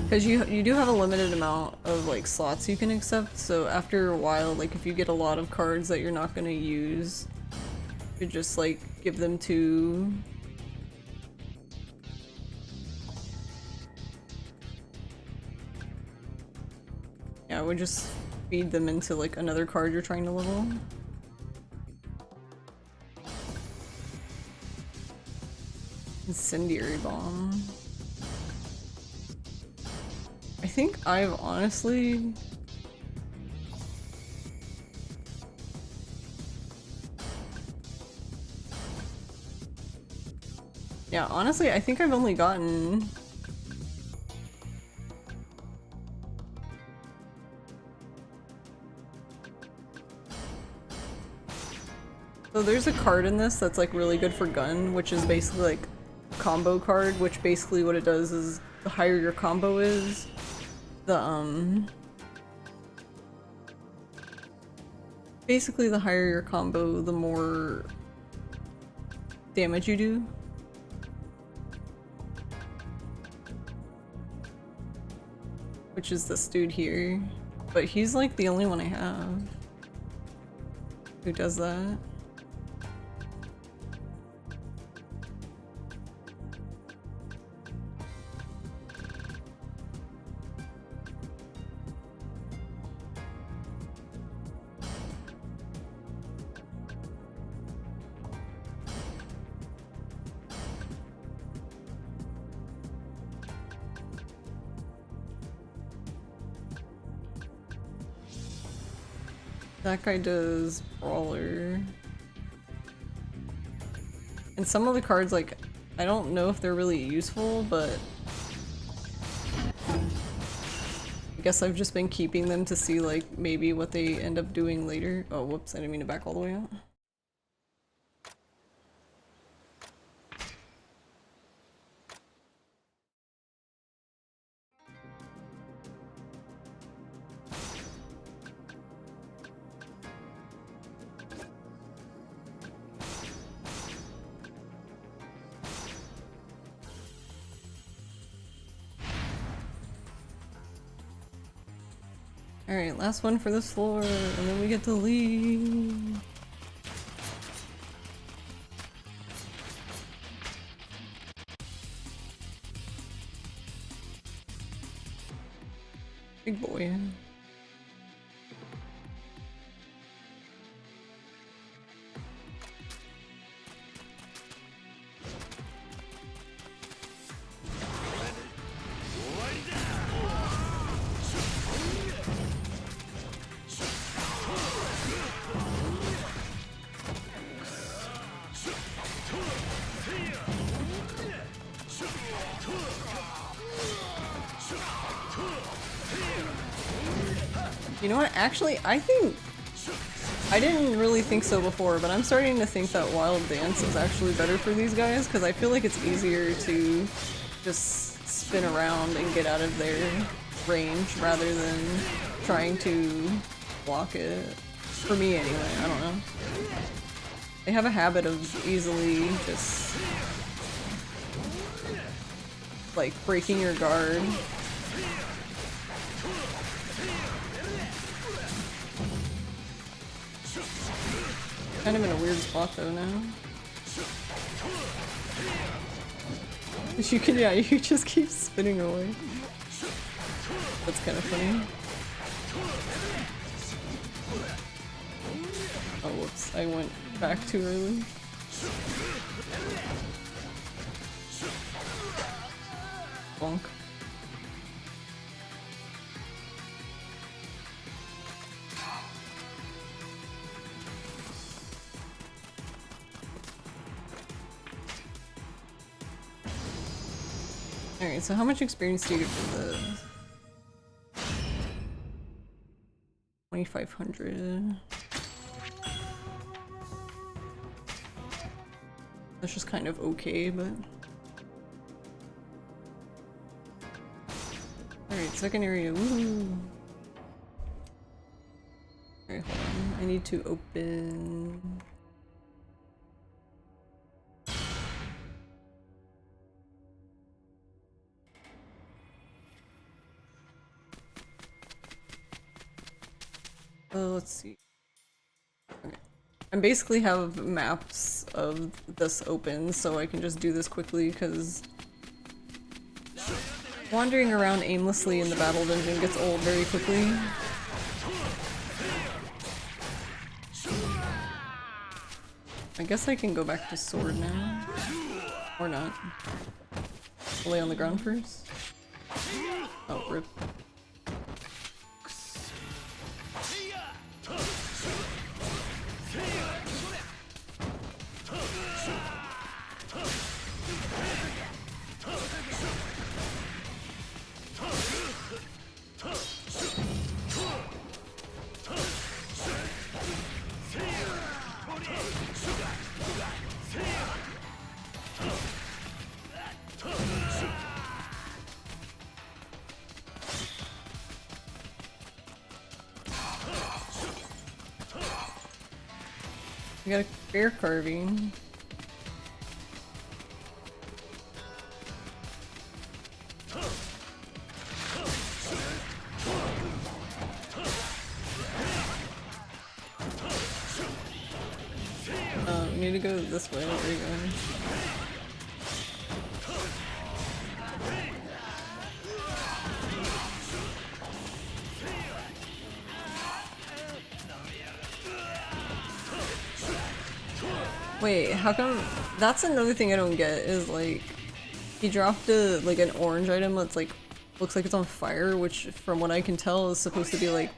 Because you do have a limited amount of like slots you can accept, so after a while, like if you get a lot of cards that you're not gonna use, you just like give them to... Yeah, I would just feed them into like another card you're trying to level. Incendiary Bomb. I think I've honestly... Yeah, honestly, I think I've only gotten... So there's a card in this that's like really good for gun, which is basically like a combo card, which basically what it does is the higher your combo is, basically the higher your combo, the more damage you do. Which is this dude here. But he's like the only one I have who does that. That guy does Brawler. And some of the cards, like, I don't know if they're really useful, but I guess I've just been keeping them to see, like, maybe what they end up doing later. Oh, whoops, I didn't mean to back all the way out. Alright, last one for this floor, and then we get to leave. Big boy. You know what? Actually, I think... I didn't really think so before, but I'm starting to think that Wild Dance is actually better for these guys, because I feel like it's easier to just spin around and get out of their range rather than trying to block it. For me anyway, I don't know. They have a habit of easily just... like, breaking your guard. Kind of in a weird spot though now. You can, yeah, you just keep spinning away. That's kind of funny. Oh, whoops, I went back too early. Bonk. Alright, so how much experience do you get for this? 2,500. That's just kind of okay, but... Alright, second area. Woohoo! Alright, hold on. I need to open. Let's see. Okay. I basically have maps of this open, so I can just do this quickly, because wandering around aimlessly in the battle dungeon gets old very quickly. I guess I can go back to sword now. Or not. Lay on the ground first. Oh, rip. We got a bear carving. We need to go this way. Where are you going? Wait, how come? That's another thing I don't get is like he dropped like an orange item that's like looks like it's on fire, which from what I can tell is supposed to be like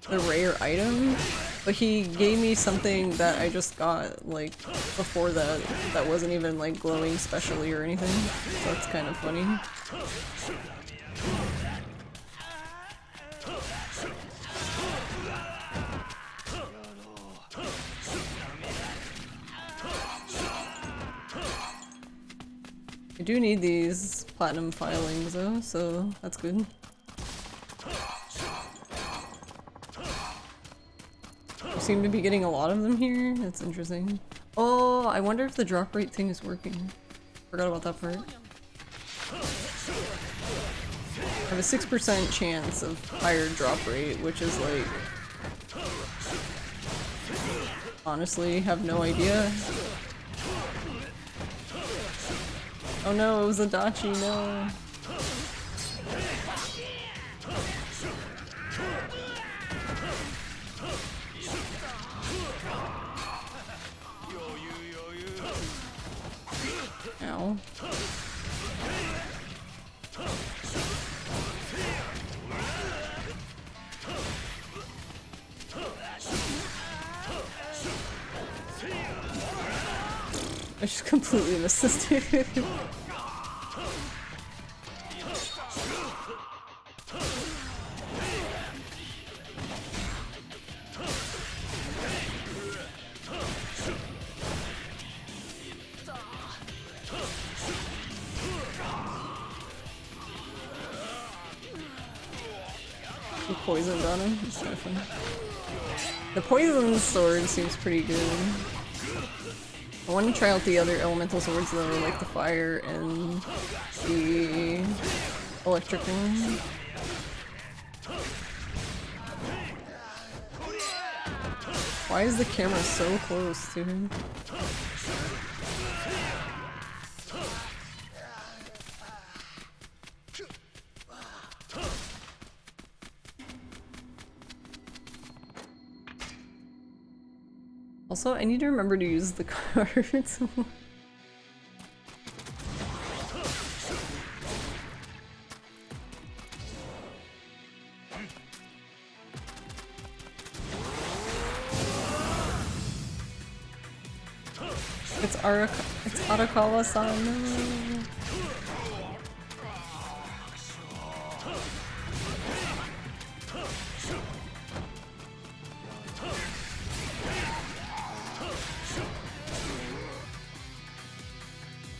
the rare item, but he gave me something that I just got like before that that wasn't even like glowing specially or anything, so that's kind of funny. I do need these platinum filings though, so that's good. I seem to be getting a lot of them here. That's interesting. Oh, I wonder if the drop rate thing is working. Forgot about that part. I have a 6% chance of higher drop rate, which is like... honestly, have no idea. Oh no, it was a Dachi, no. Ow. I just completely missed this dude. He poisoned on him. It's kind of funny. The poison sword seems pretty good. I want to try out the other elemental swords though, like the fire and the electric one. Why is the camera so close to him? Also, I need to remember to use the cards. It's Arakawa-san. No.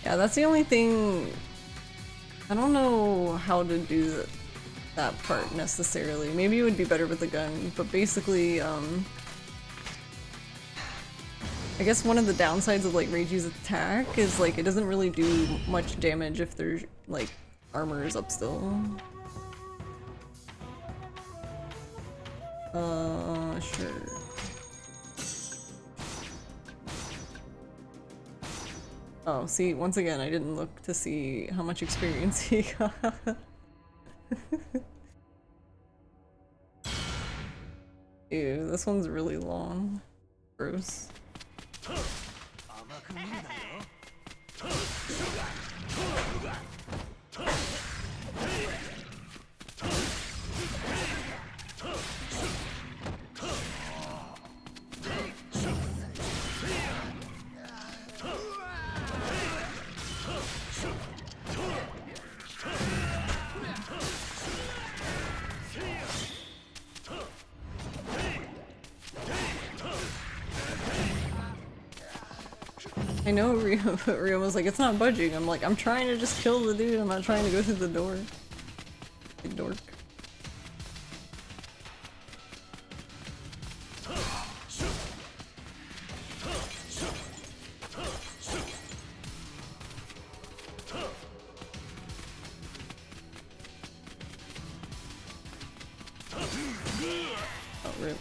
Yeah, that's the only thing. I don't know how to do that part necessarily. Maybe it would be better with the gun, but basically, I guess one of the downsides of like Reiji's attack is like it doesn't really do much damage if there's like armor is up still. Sure. Oh, see, once again, I didn't look to see how much experience he got. Ew, this one's really long. Gross. I know Ryo, but Ryo was like, it's not budging. I'm like, I'm trying to just kill the dude. I'm not trying to go through the door. Big dork. Oh, rip.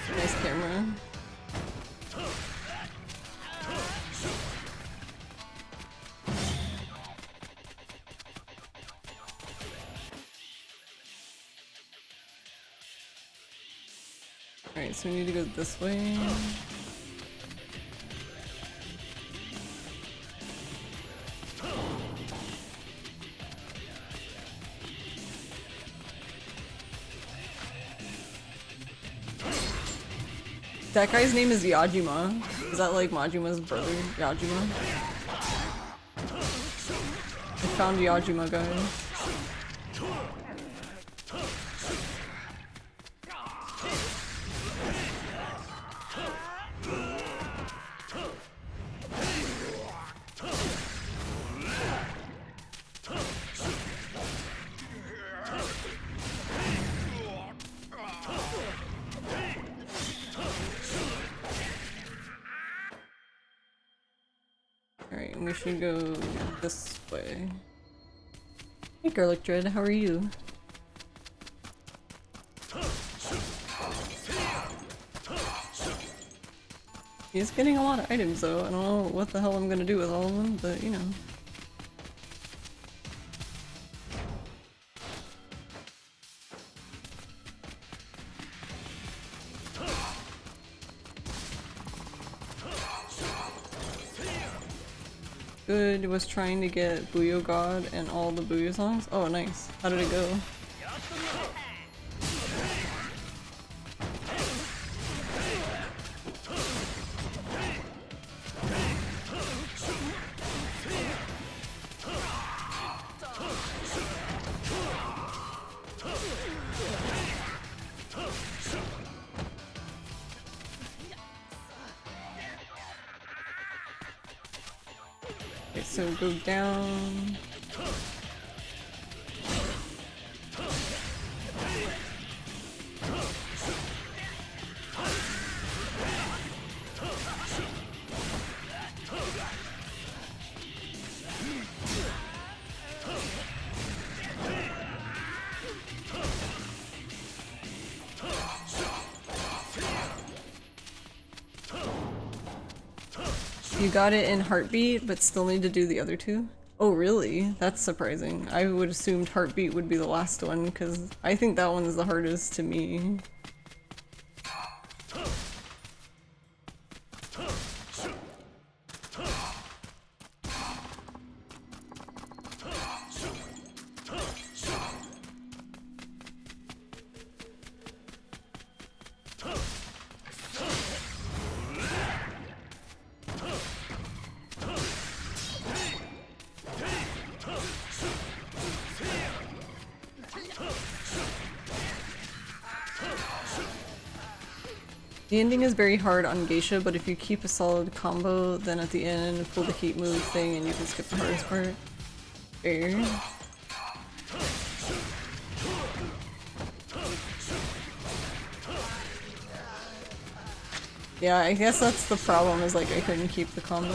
Nice camera. Alright, so we need to go this way. That guy's name is Yajima. Is that like Majima's brother, Yajima? I found Yajima, guys. Alright, we should go this way. Hey Garlic Dread, how are you? He's getting a lot of items though. I don't know what the hell I'm gonna do with all of them, but you know. Good, was trying to get Booyah God and all the Booyah songs. Oh, nice. How did it go? Okay, so go down. You got it in Heartbeat, but still need to do the other two? Oh really? That's surprising. I would assumed Heartbeat would be the last one, because I think that one's the hardest to me. The ending is very hard on Geisha, but if you keep a solid combo, then at the end pull the heat move thing and you can skip the hardest part. Fair. Yeah, I guess that's the problem, is like I couldn't keep the combo.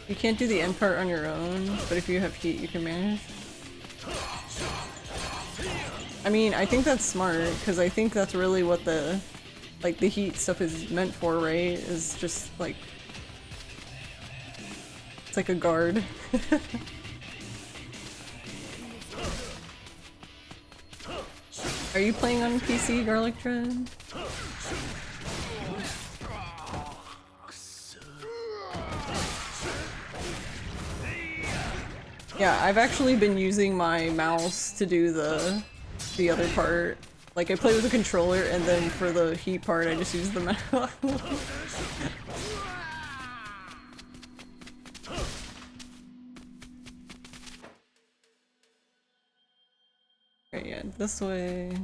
You can't do the end part on your own, but if you have heat, you can manage. I mean, I think that's smart, because I think that's really what the, like, the heat stuff is meant for, right? Is just, like... It's like a guard. Are you playing on PC, Garlic Dread? Yeah, I've actually been using my mouse to do the other part. Like, I play with the controller, and then for the heat part, I just use the mouse. Right, yeah, this way.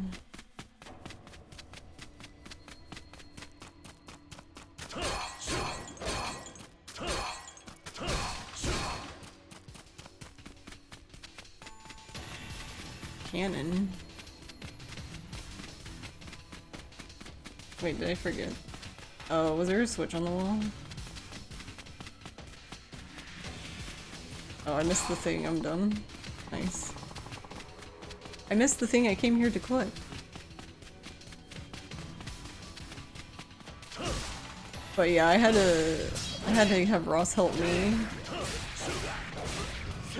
Cannon. Wait, did I forget? Oh, was there a switch on the wall? Oh, I missed the thing. I'm done. Nice. I missed the thing I came here to collect. But yeah, I had to have Ross help me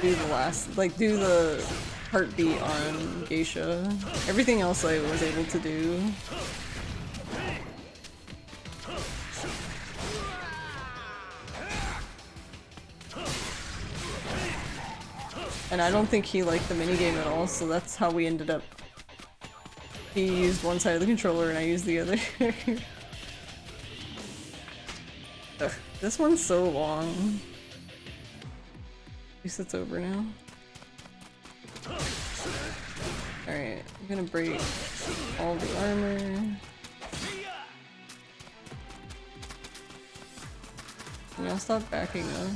do the last, like, do the heartbeat on Geisha. Everything else I was able to do. And I don't think he liked the minigame at all, so that's how we ended up. He used one side of the controller and I used the other. Ugh, this one's so long. At least it's over now. Alright, I'm gonna break all the armor. And I'll stop backing up.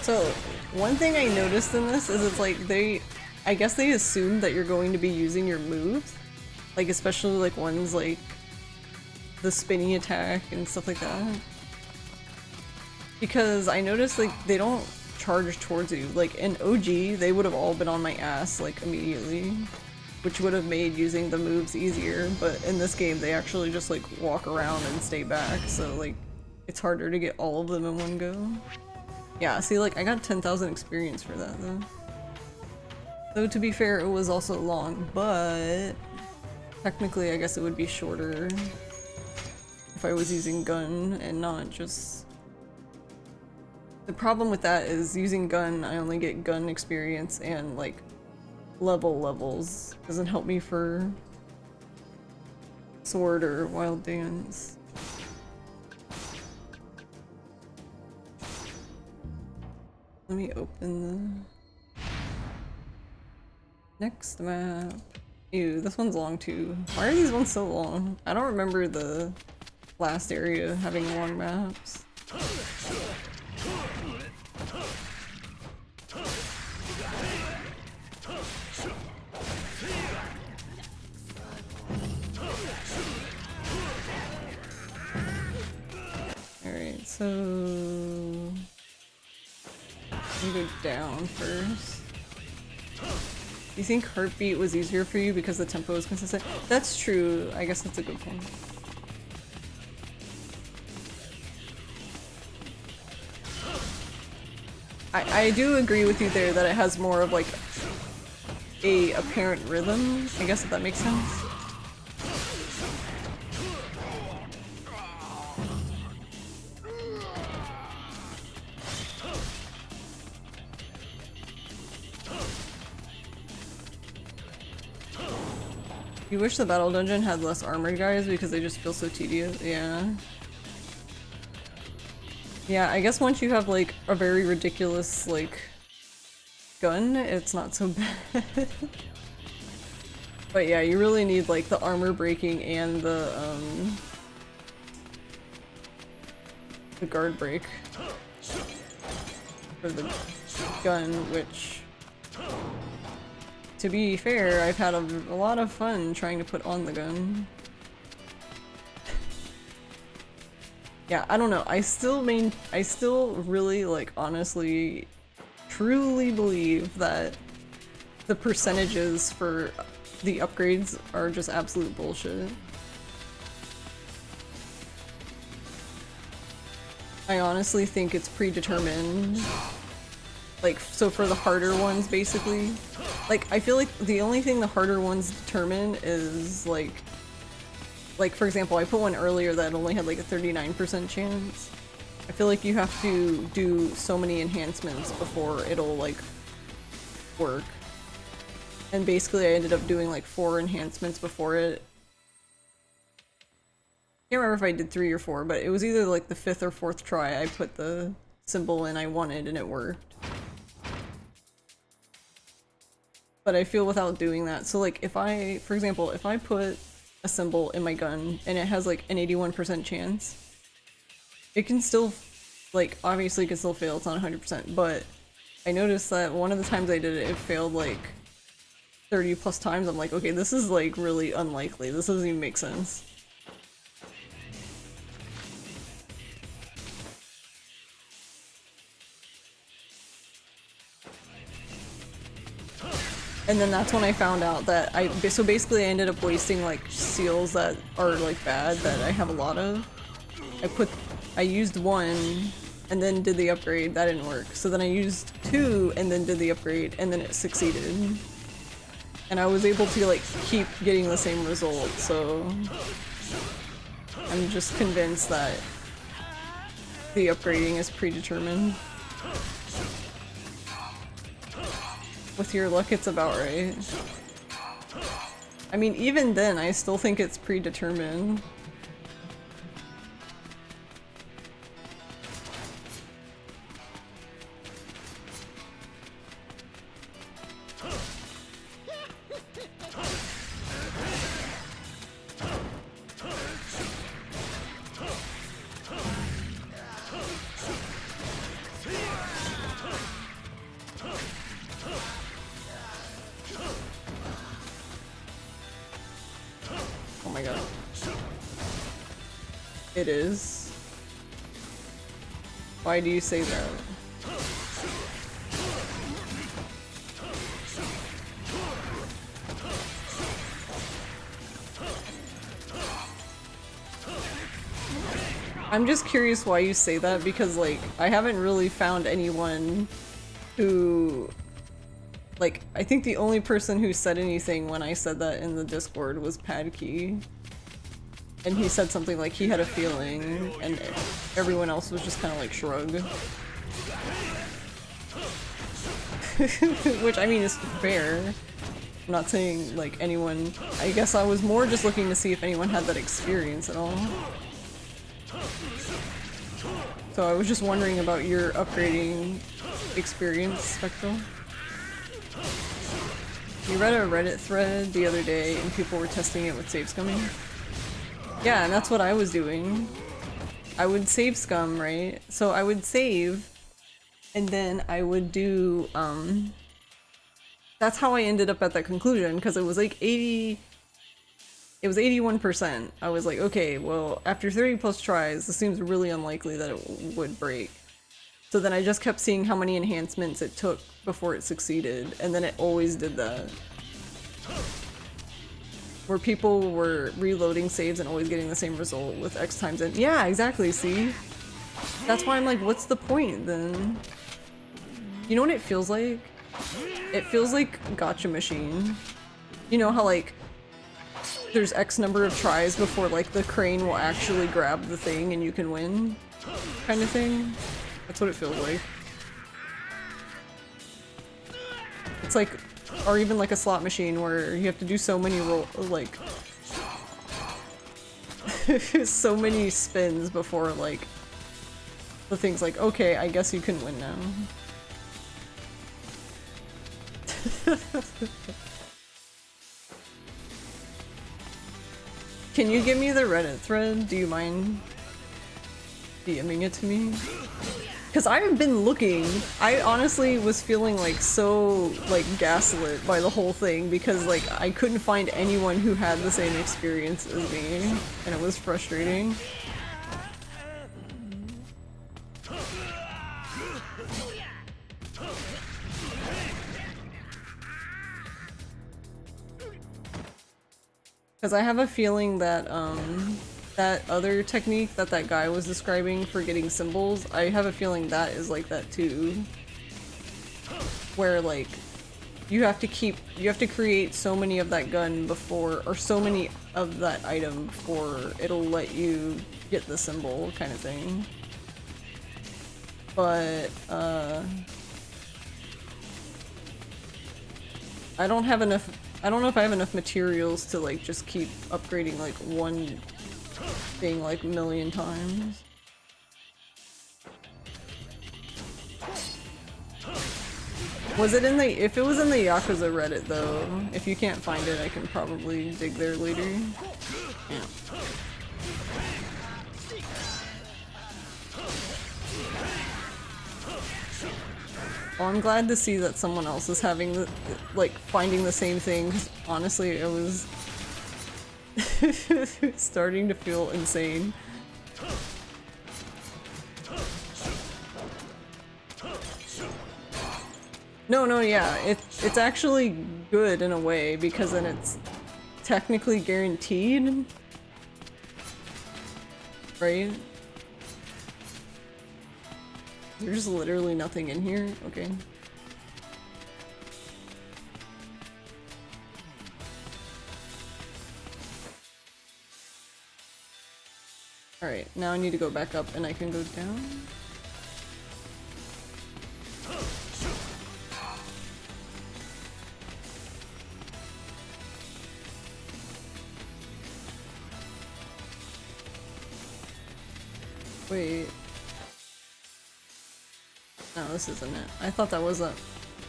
So, one thing I noticed in this is it's like I guess they assume that you're going to be using your moves. Like, especially like ones like the spinny attack and stuff like that. Because I noticed like they don't charge towards you. Like in OG, they would have all been on my ass like immediately, which would have made using the moves easier. But in this game, they actually just like walk around and stay back. So like it's harder to get all of them in one go. Yeah, see, like, I got 10,000 experience for that, though. Though, to be fair, it was also long, but technically, I guess it would be shorter if I was using gun and not just... The problem with that is using gun, I only get gun experience and, like, levels. Doesn't help me for sword or wild dance. Let me open the next map. Ew, this one's long too. Why are these ones so long? I don't remember the last area having long maps. Alright, so... go down first. You think heartbeat was easier for you because the tempo is consistent? That's true. I guess that's a good point. I do agree with you there that it has more of like a apparent rhythm, I guess, if that makes sense. You wish the battle dungeon had less armored guys because they just feel so tedious. Yeah. Yeah, I guess once you have like a very ridiculous like gun, it's not so bad. But yeah, you really need like the armor breaking and the guard break for the gun, which, to be fair, I've had a lot of fun trying to put on the gun. Yeah, I don't know. I still really, like, honestly, truly believe that the percentages for the upgrades are just absolute bullshit. I honestly think it's predetermined. Like, so for the harder ones, basically. Like, I feel like the only thing the harder ones determine is, like, for example, I put one earlier that only had, like, a 39% chance. I feel like you have to do so many enhancements before it'll, like, work. And basically I ended up doing, like, 4 enhancements before it. I can't remember if I did 3 or 4, but it was either, like, the 5th or 4th try I put the symbol in I wanted and it worked. But I feel without doing that, so like if I, for example, if I put a symbol in my gun and it has like an 81% chance, it can still, like, obviously it can still fail, it's not 100%, but I noticed that one of the times I did it, it failed like 30 plus times. I'm like, okay, this is like really unlikely, this doesn't even make sense. And then that's when I found out that so basically I ended up wasting like seals that are like bad that I have a lot of. I used 1 and then did the upgrade, that didn't work. So then I used 2 and then did the upgrade and then it succeeded. And I was able to like keep getting the same result, so I'm just convinced that the upgrading is predetermined. With your luck, it's about right. I mean, even then, I still think it's predetermined. Oh my god. It is. Why do you say that? I'm just curious why you say that, because like I haven't really found anyone who, like, I think the only person who said anything when I said that in the Discord was Padkey. And he said something like he had a feeling, and everyone else was just kind of like shrug. Which, I mean, is fair. I'm not saying like anyone, I guess I was more just looking to see if anyone had that experience at all. So I was just wondering about your upgrading experience, Spectral. You read a Reddit thread the other day and people were testing it with save scumming? Yeah, and that's what I was doing. I would save scum, right? So I would save, and then I would do, that's how I ended up at that conclusion, because it was like 80, it was 81%. I was like, okay, well, after 30 plus tries, this seems really unlikely that it would break. So then I just kept seeing how many enhancements it took before it succeeded, and then it always did that. Where people were reloading saves and always getting the same result with X times in. Yeah, exactly, see? That's why I'm like, what's the point then? You know what it feels like? It feels like Gacha Machine. You know how like there's X number of tries before like the crane will actually grab the thing and you can win? Kind of thing? That's what it feels like. It's like, or even like a slot machine where you have to do so many like so many spins before like the thing's like, okay, I guess you can win now. Can you give me the Reddit thread? Do you mind DMing it to me? Because I've been looking. I honestly was feeling like so like gaslit by the whole thing because like I couldn't find anyone who had the same experience as me, and it was frustrating. Because I have a feeling that that other technique that that guy was describing for getting symbols, I have a feeling that is like that too. Where like you have to create so many of that gun before, or so many of that item before it'll let you get the symbol kind of thing. But I don't know if I have enough materials to like just keep upgrading like one thing like a million times. Was it in the— if it was in the Yakuza Reddit though, if you can't find it I can probably dig there later. Yeah. Well, I'm glad to see that someone else is having the, like, finding the same thing, 'cause honestly it was starting to feel insane. No, yeah, it's actually good in a way, because then it's technically guaranteed, right? There's literally nothing in here? Okay. Alright, now I need to go back up and I can go down. Wait. No, this isn't it. I thought that was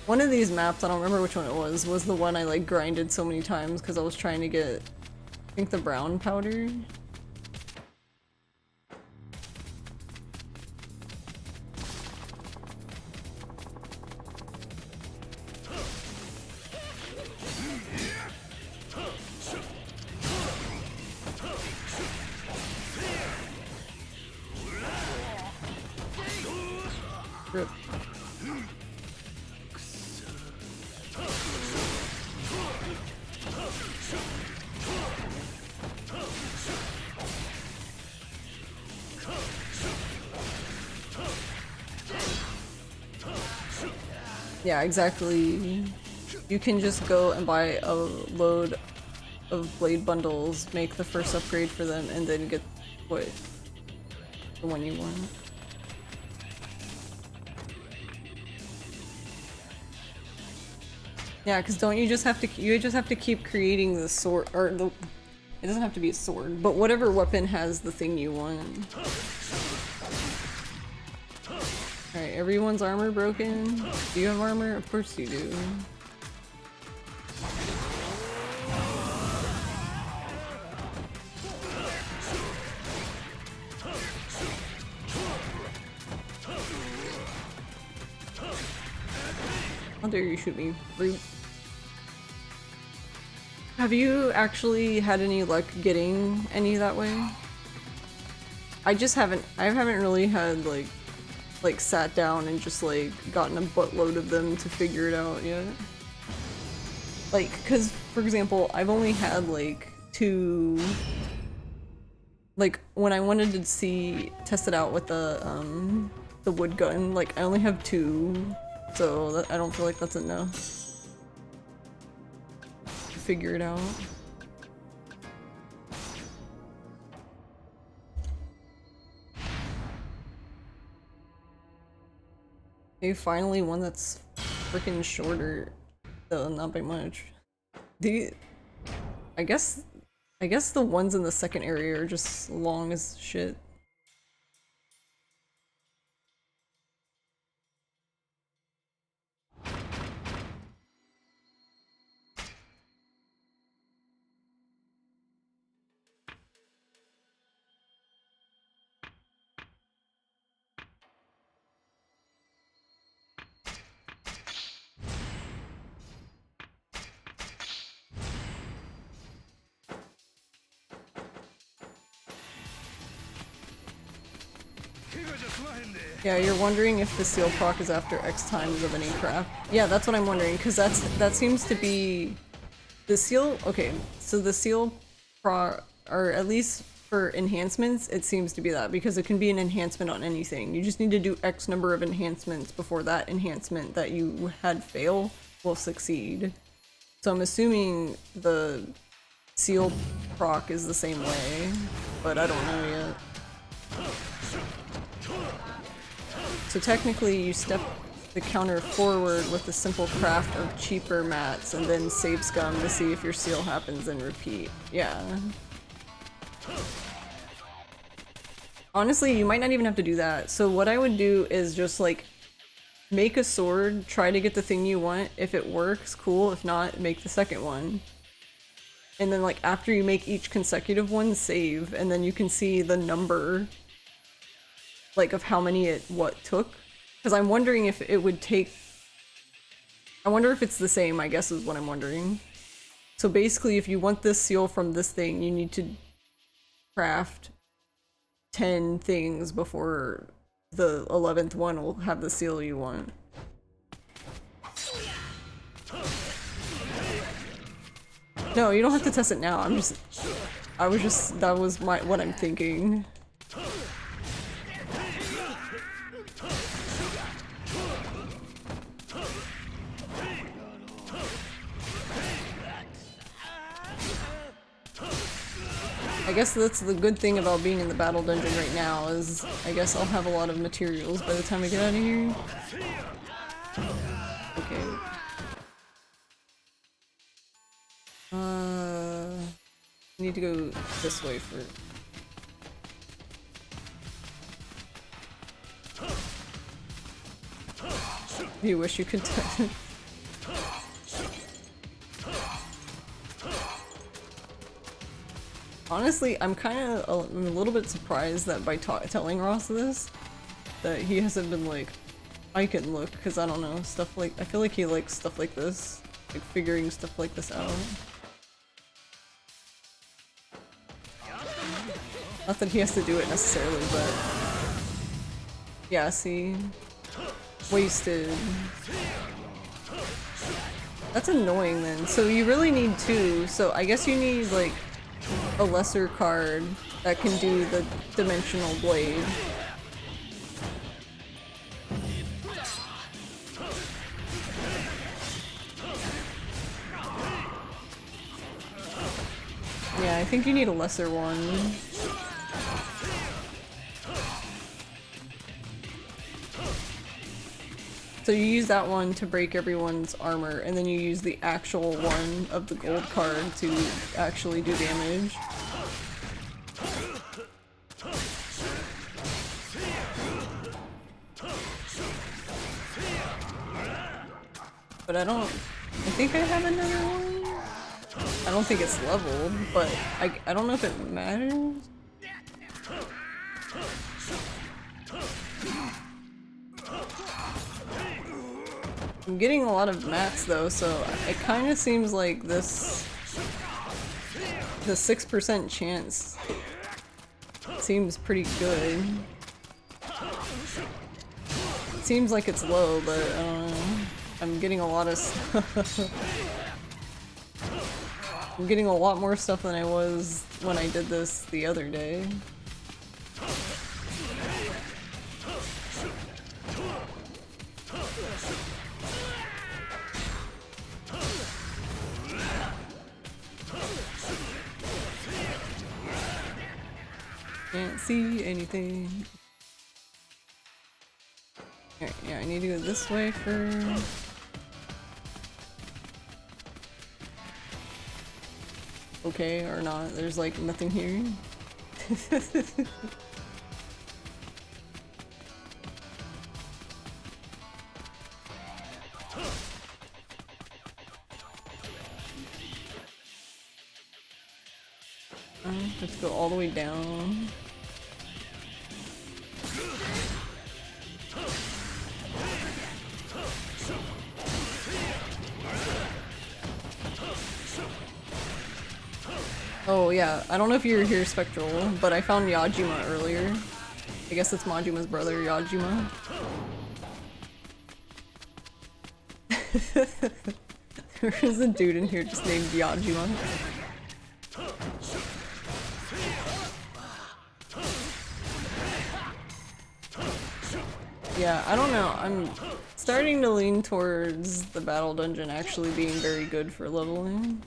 one of these maps, I don't remember which one it was the one I like grinded so many times because I was trying to get, I think, the brown powder. Rip. Yeah, exactly. You can just go and buy a load of blade bundles, make the first upgrade for them, and then get what the one you want. Yeah, because don't you just have to— you just have to keep creating the sword, or the— it doesn't have to be a sword, but whatever weapon has the thing you want. Alright, everyone's armor broken? Do you have armor? Of course you do. How dare you shoot me, brute. Have you actually had any luck getting any that way? I haven't really had like sat down and just like gotten a buttload of them to figure it out yet. Like, cause for example, I've only had like 2, like when I wanted to test it out with the wood gun, like I only have 2 So I don't feel like that's enough to figure it out. Okay, finally one that's freaking shorter, though not by much. I guess the ones in the second area are just long as shit. Yeah, you're wondering if the seal proc is after X times of any craft. Yeah, that's what I'm wondering, because that seems to be the seal. Okay, so the seal proc, or at least for enhancements, it seems to be that, because it can be an enhancement on anything. You just need to do X number of enhancements before that enhancement that you had fail will succeed. So I'm assuming the seal proc is the same way, but I don't know yet. So technically you step the counter forward with the simple craft of cheaper mats and then save scum to see if your seal happens and repeat. Yeah. Honestly, you might not even have to do that. So what I would do is just like make a sword, try to get the thing you want. If it works, cool. If not, make the second one. And then like after you make each consecutive one, save, and then you can see the number like of how many it took, because I'm wondering if it would take, I wonder if it's the same, I guess is what I'm wondering. So basically if you want this seal from this thing, you need to craft 10 things before the 11th one will have the seal you want. No, you don't have to test it now. That was what I'm thinking. I guess that's the good thing about being in the battle dungeon right now, is I guess I'll have a lot of materials by the time I get out of here. Okay. I need to go this way for... You wish you could Honestly, I'm kind of a little bit surprised that by telling Ross this, that he hasn't been like, I can look, because I don't know, stuff like, I feel like he likes stuff like this, like figuring stuff like this out. Not that he has to do it necessarily, but yeah, see? Wasted. That's annoying then. So you really need two, so I guess you need like a lesser card that can do the dimensional blade. Yeah, I think you need a lesser one. So you use that one to break everyone's armor, and then you use the actual one of the gold card to actually do damage. But I think I have another one? I don't think it's leveled, but I don't know if it matters. I'm getting a lot of mats though, so it kind of seems like the 6% chance seems pretty good. It seems like it's low, but I don't know. I'm getting a lot of stuff. I'm getting a lot more stuff than I was when I did this the other day. Can't see anything. Alright, yeah, I need to go this way first. Okay, or not. There's like nothing here. Let's go all the way down. Oh yeah, I don't know if you were here, Spectral, but I found Yajima earlier. I guess it's Majima's brother, Yajima. There is a dude in here just named Yajima. Yeah, I don't know. I'm starting to lean towards the battle dungeon actually being very good for leveling.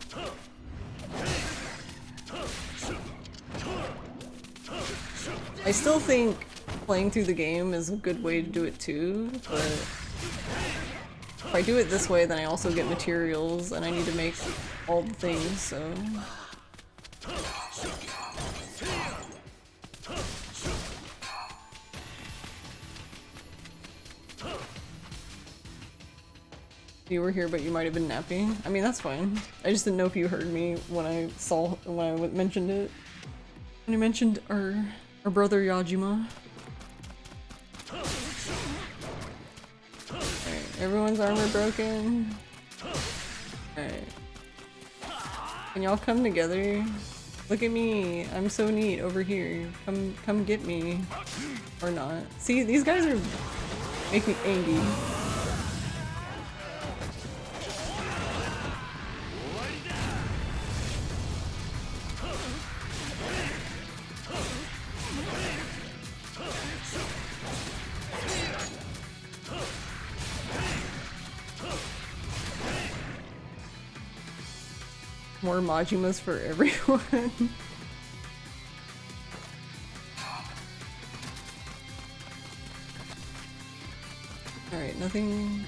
I still think playing through the game is a good way to do it too, but if I do it this way, then I also get materials and I need to make all the things, so... You were here, but you might have been napping. I mean, that's fine. I just didn't know if you heard me when I mentioned it. When I mentioned our brother Yajima. Alright, everyone's armor broken. Alright. Can y'all come together? Look at me. I'm so neat over here. Come get me. Or not. See, these guys are making me angry. More Majimas for everyone. Alright, nothing.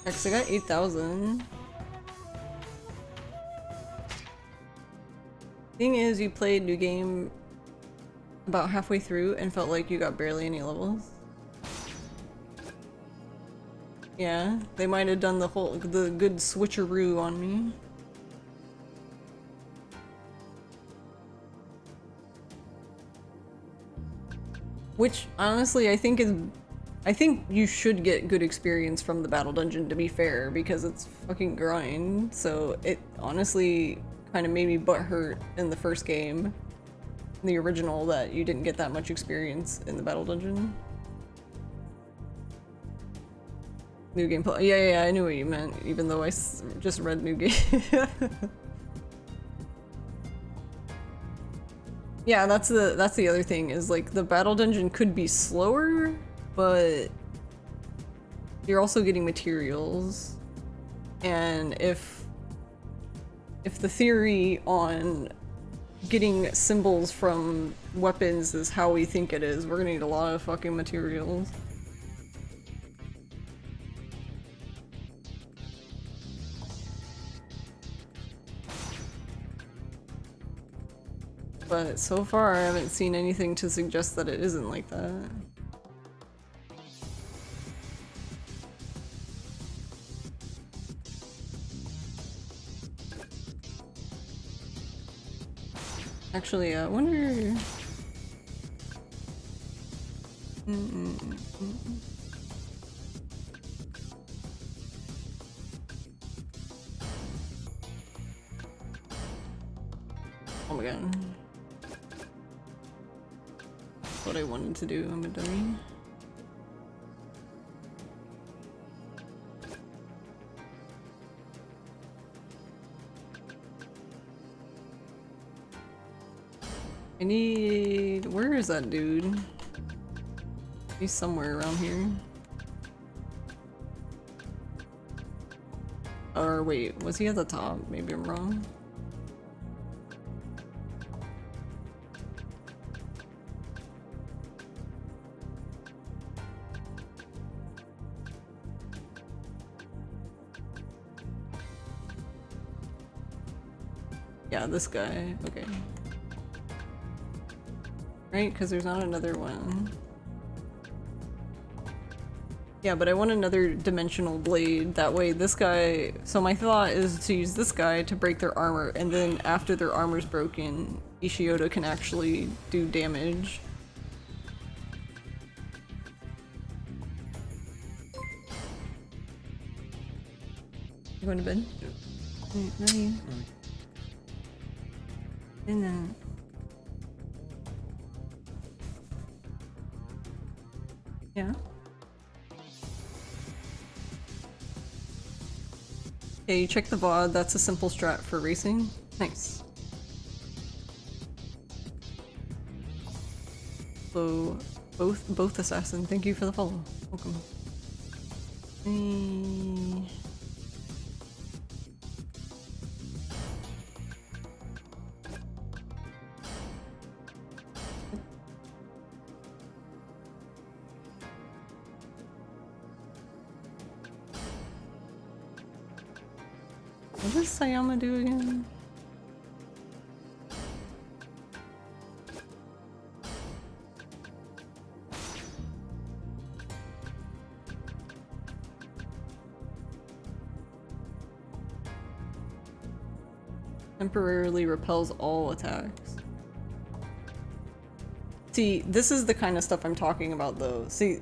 Actually, I got 8,000. Thing is, you played New Game about halfway through and felt like you got barely any levels. Yeah, they might have done the good switcheroo on me. Which honestly I think you should get good experience from the battle dungeon, to be fair, because it's fucking grind. So it honestly kind of made me butthurt in the first game. The original, that you didn't get that much experience in the battle dungeon. New game play. Yeah, I knew what you meant, even though I just read New Game. Yeah, that's the other thing, is like the battle dungeon could be slower, but you're also getting materials. And if the theory on getting symbols from weapons is how we think it is, we're gonna need a lot of fucking materials. But so far I haven't seen anything to suggest that it isn't like that. Actually, I wonder... Oh my god. That's what I wanted to do, I'm a dummy. I need... Where is that dude? He's somewhere around here. Or wait, was he at the top? Maybe I'm wrong. Yeah, this guy. Okay. Right, because there's not another one. Yeah, but I want another dimensional blade. That way this guy... So my thought is to use this guy to break their armor, and then after their armor's broken, Ishioda can actually do damage. You going to bed? Alright, no, you. And then... Yeah? Yeah, you check the VOD, that's a simple strat for racing. Nice. So, both assassin, thank you for the follow. Welcome. What does Sayama do again? Temporarily repels all attacks. See, this is the kind of stuff I'm talking about though. See,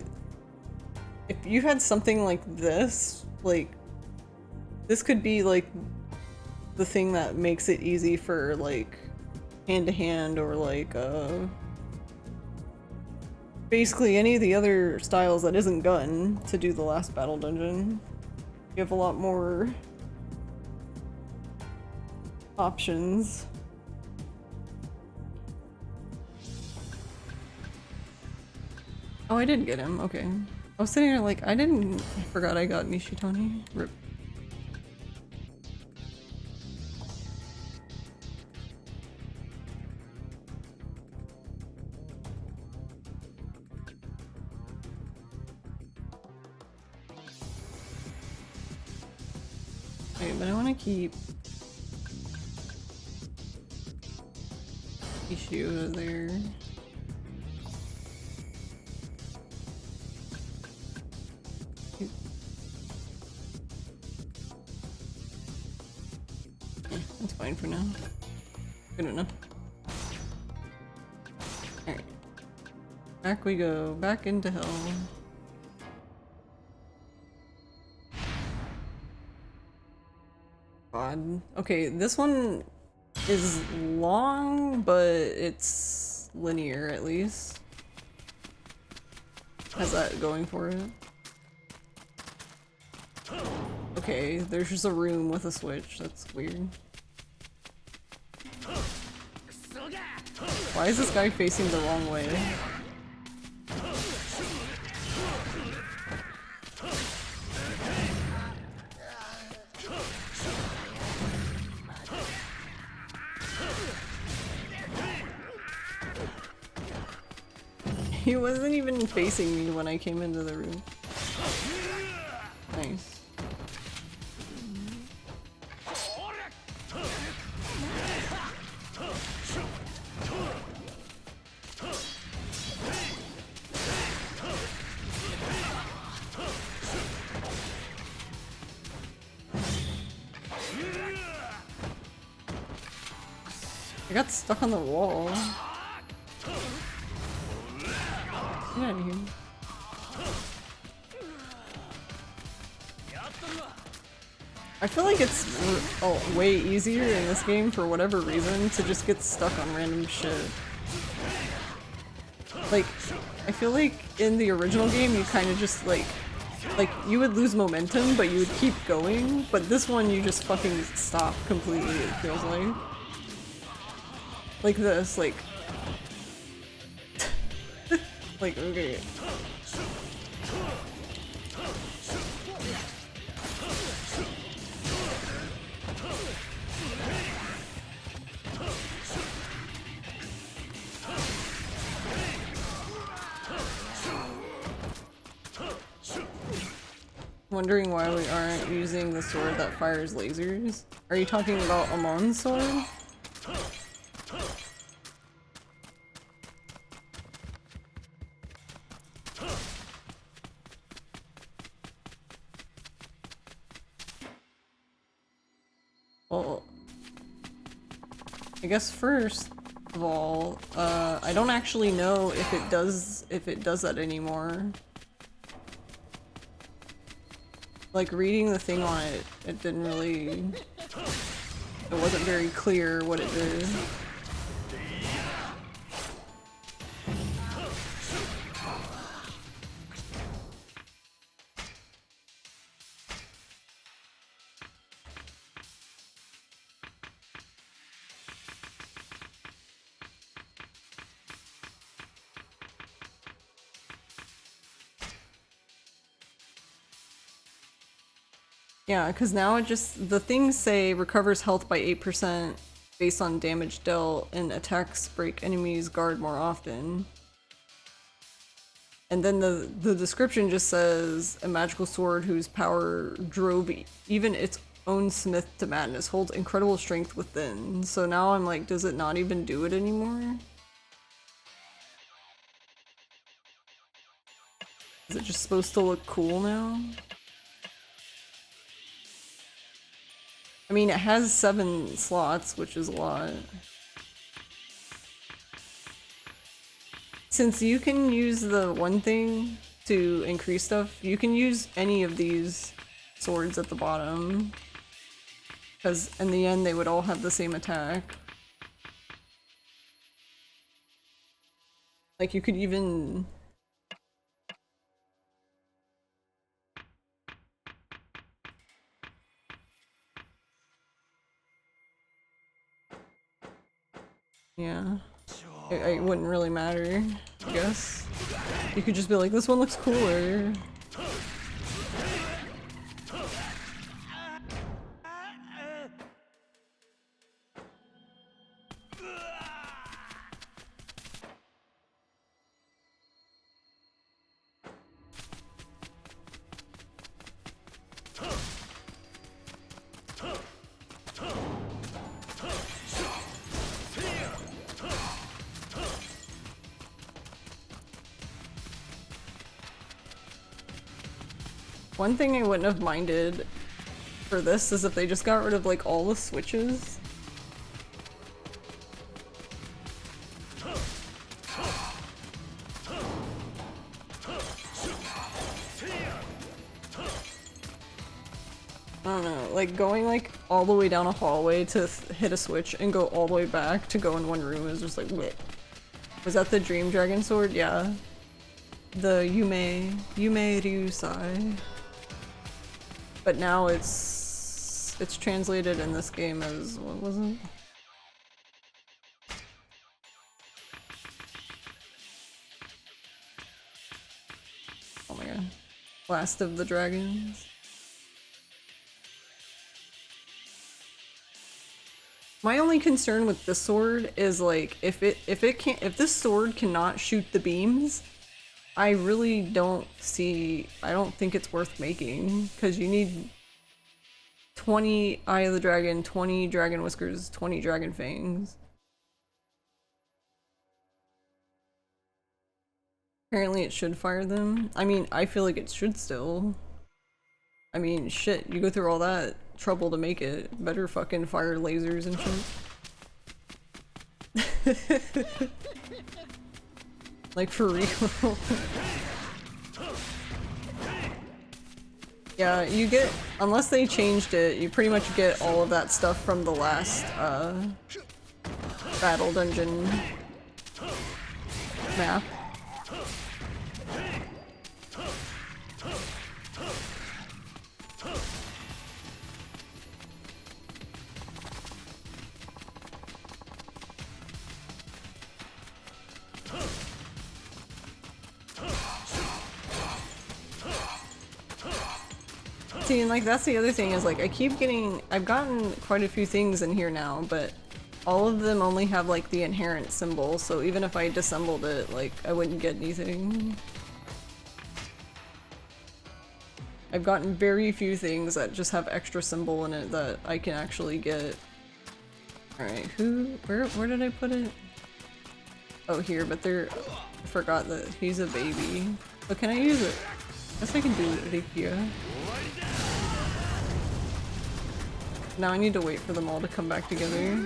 if you had something like this, like, this could be like the thing that makes it easy for like hand-to-hand or like basically any of the other styles that isn't gun to do the last battle dungeon. You have a lot more options. Oh, I did get him. Okay. I was sitting there like, I forgot I got Nishitani. Rip. Wait, but I want to keep Ishio there. That's fine for now. Good enough. Alright. Back we go. Back into hell. God. Okay, this one is long, but it's linear at least. Has that going for it. Okay, there's just a room with a switch. That's weird. Why is this guy facing the wrong way? He wasn't even facing me when I came into the room. Nice. I got stuck on the wall. Get out of here. I feel like it's way easier in this game for whatever reason to just get stuck on random shit. Like, I feel like in the original game you kind of just like you would lose momentum but you would keep going, but this one you just fucking stop completely, it feels like. Like this, like... like, okay. Wondering why we aren't using the sword that fires lasers. Are you talking about Amon's sword? Well, I guess first of all, I don't actually know if it does that anymore. Like, reading the thing on it, it didn't really... It wasn't very clear what it did. Yeah, because now it just, the things say recovers health by 8% based on damage dealt, and attacks break enemies' guard more often. And then the description just says, a magical sword whose power drove even its own smith to madness, holds incredible strength within. So now I'm like, does it not even do it anymore? Is it just supposed to look cool now? I mean, it has 7 slots, which is a lot. Since you can use the one thing to increase stuff, you can use any of these swords at the bottom. Because in the end, they would all have the same attack. Like, you could even... Yeah. It wouldn't really matter, I guess. You could just be like, this one looks cooler. One thing I wouldn't have minded for this is if they just got rid of like all the switches. I don't know, like going like all the way down a hallway to hit a switch and go all the way back to go in one room is just like bleh. Was that the Dream Dragon sword? Yeah. The Yume Ryusai. But now it's translated in this game as, what was it? Oh my god. Last of the Dragons. My only concern with this sword is like if this sword cannot shoot the beams, I really don't think it's worth making, because you need 20 Eye of the Dragon, 20 Dragon Whiskers, 20 Dragon Fangs. Apparently it should fire them. I mean, I feel like it should still. I mean, shit, you go through all that trouble to make it. Better fucking fire lasers and shit. Like, for real. Yeah, you get, unless they changed it, you pretty much get all of that stuff from the last, battle dungeon map. See, and like that's the other thing is like I've gotten quite a few things in here now, but all of them only have like the inherent symbol, so even if I disassembled it, like I wouldn't get anything. I've gotten very few things that just have extra symbol in it that I can actually get. Alright, where did I put it? Oh, here, but I forgot that he's a baby. But can I use it? I guess I can do Rikia. Now I need to wait for them all to come back together.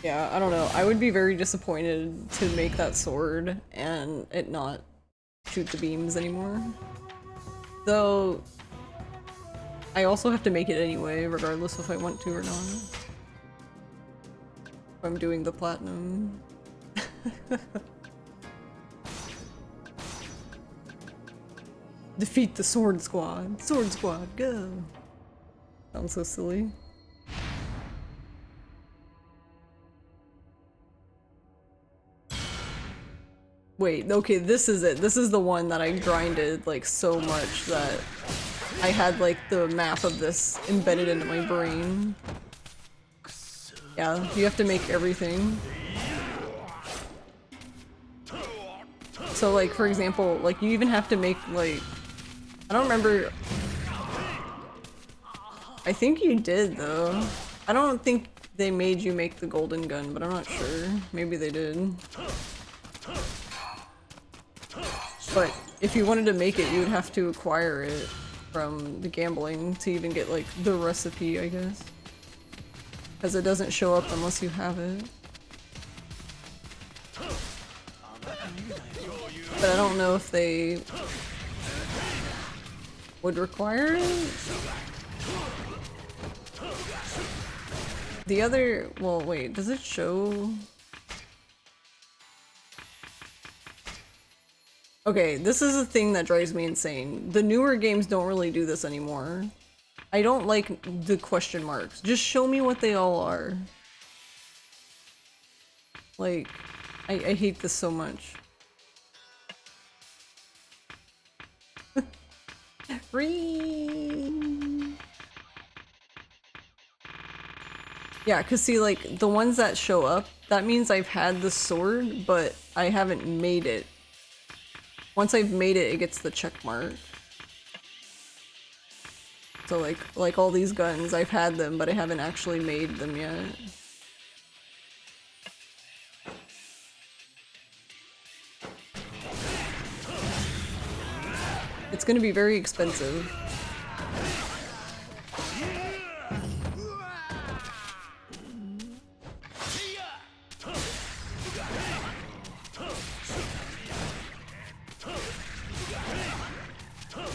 Yeah, I don't know. I would be very disappointed to make that sword and it not shoot the beams anymore. Though, I also have to make it anyway, regardless if I want to or not. If I'm doing the platinum. Defeat the sword squad. Sword squad, go! Sounds so silly. Wait, okay, this is it. This is the one that I grinded like so much that I had like the map of this embedded into my brain. Yeah, you have to make everything. So like, for example, like you even have to make like, I don't remember. I think you did though. I don't think they made you make the golden gun, but I'm not sure. Maybe they did. But if you wanted to make it, you would have to acquire it from the gambling to even get like the recipe, I guess. Because it doesn't show up unless you have it. But I don't know if they would require it. The other, well, wait, does it show? Okay, this is a thing that drives me insane. The newer games don't really do this anymore. I don't like the question marks. Just show me what they all are. Like, I hate this so much. Free. Yeah, cause see, like, the ones that show up, that means I've had the sword, but I haven't made it. Once I've made it, it gets the check mark. So like all these guns, I've had them, but I haven't actually made them yet. It's gonna be very expensive.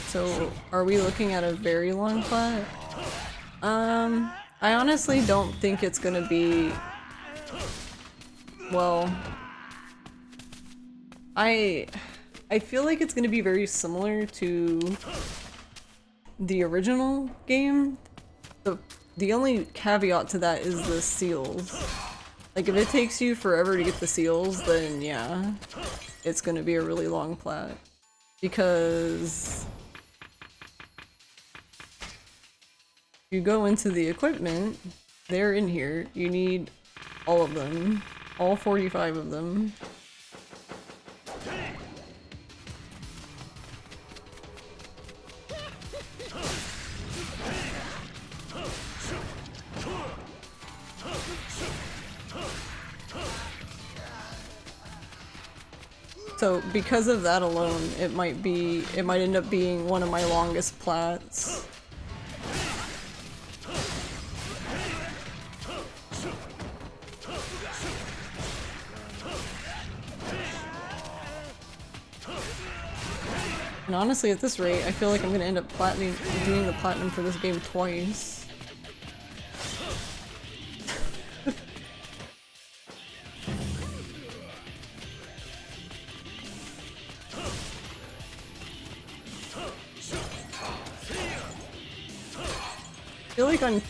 So, are we looking at a very long plat? I honestly don't think it's gonna be... Well... I feel like it's gonna be very similar to the original game. The only caveat to that is the seals. Like, if it takes you forever to get the seals, then yeah, it's gonna be a really long plat. Because... you go into the equipment, they're in here, you need all of them, all 45 of them. So because of that alone, it might end up being one of my longest plats. And honestly, at this rate, I feel like I'm gonna end up doing the platinum for this game twice. like on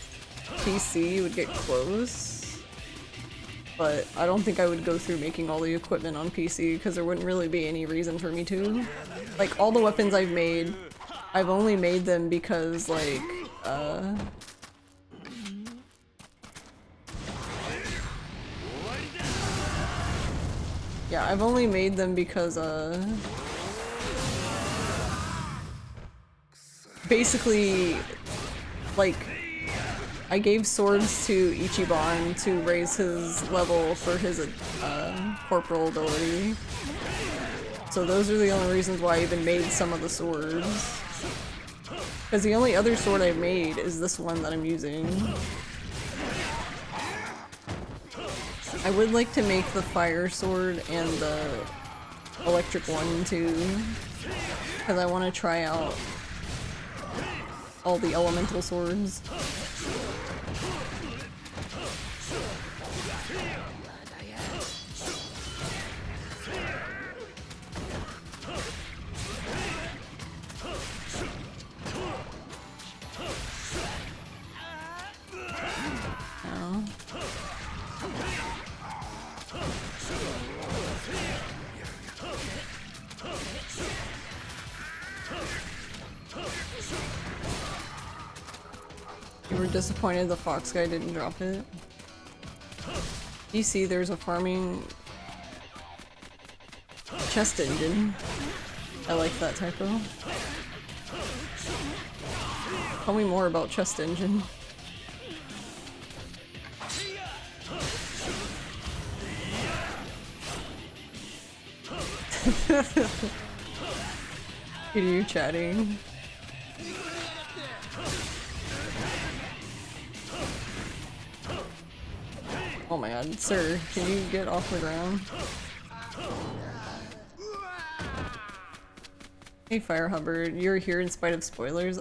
PC you would get close, but I don't think I would go through making all the equipment on PC because there wouldn't really be any reason for me to. Like, all the weapons I've made, I've only made them because, like, yeah, I've only made them because, basically, like, I gave swords to Ichiban to raise his level for his, corporal ability. So those are the only reasons why I even made some of the swords. Because the only other sword I've made is this one that I'm using. I would like to make the fire sword and the electric one too, because I want to try out all the elemental swords. You were disappointed the fox guy didn't drop it? You see there's a farming chest engine. I like that typo. Tell me more about chest engine. Are you chatting? Oh my god, sir, can you get off the ground? Hey Fire Hubbard, you're here in spite of spoilers?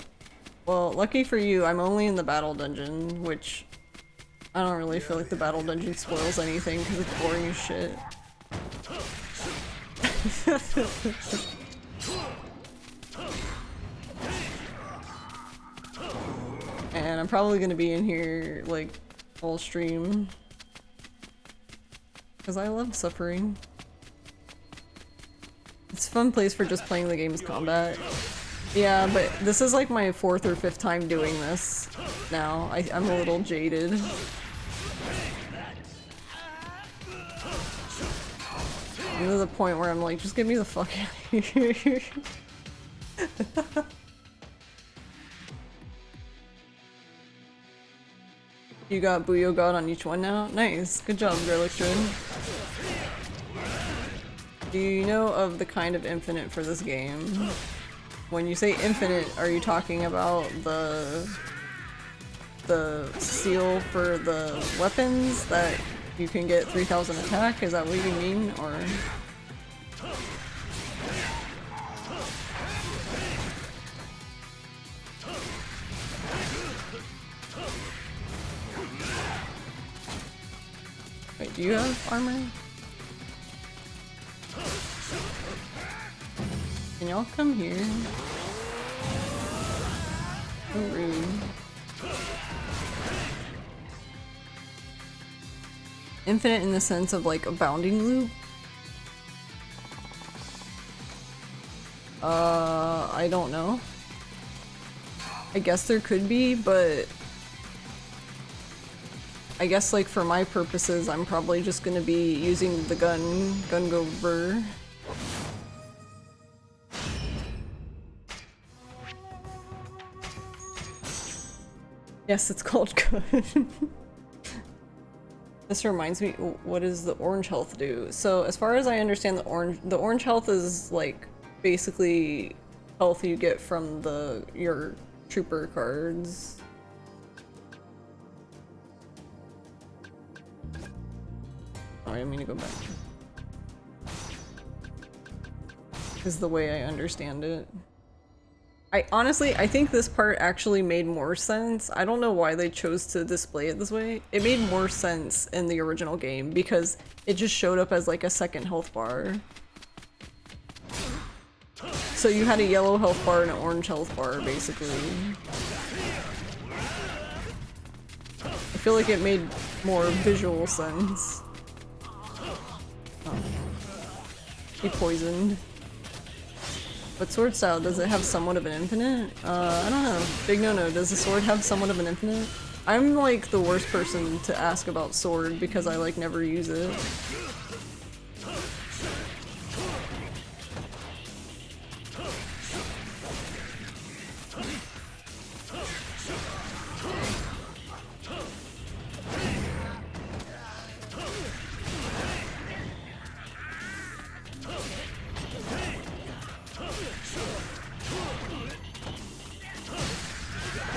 Well, lucky for you, I'm only in the battle dungeon, which I don't really feel like the battle dungeon spoils anything because it's boring as shit. And I'm probably gonna be in here, like, all stream. Because I love suffering. It's a fun place for just playing the game's combat. Yeah, but this is like my 4th or 5th time doing this now. I'm a little jaded. I'm to the point where I'm like, just get me the fuck out of here. You got Booyo God on each one now? Nice. Good job, Garlictrin. Do you know of the kind of infinite for this game? When you say infinite, are you talking about the seal for the weapons that you can get 3000 attack? Is that what you mean? Or... Wait, do you have armor? Can y'all come here? So rude. Infinite in the sense of like a bounding loop? I don't know. I guess there could be, but I guess like for my purposes, I'm probably just gonna be using the gun go burr. Yes, it's called gun. This reminds me, what does the orange health do? So as far as I understand, the orange health is like basically health you get from your trooper cards. Oh, I didn't mean to go back. Is the way I understand it. I think this part actually made more sense. I don't know why they chose to display it this way. It made more sense in the original game because it just showed up as like a second health bar. So you had a yellow health bar and an orange health bar, basically. feel like it made more visual sense. Oh. Be poisoned. But sword style, does it have somewhat of an infinite? I don't know. Big no-no, does the sword have somewhat of an infinite? I'm like the worst person to ask about sword because I like never use it.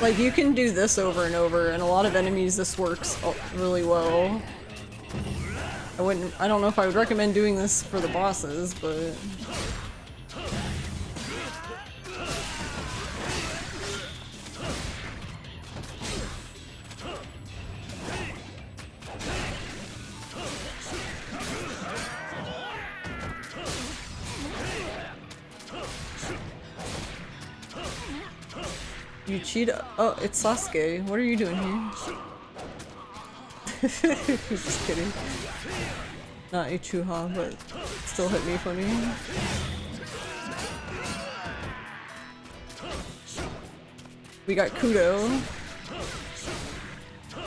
Like, you can do this over and over, and a lot of enemies this works really well. I don't know if I would recommend doing this for the bosses, but... You cheat? Oh, it's Sasuke. What are you doing here? Just kidding. Not Ichuha, but still hit me funny. We got Kudo.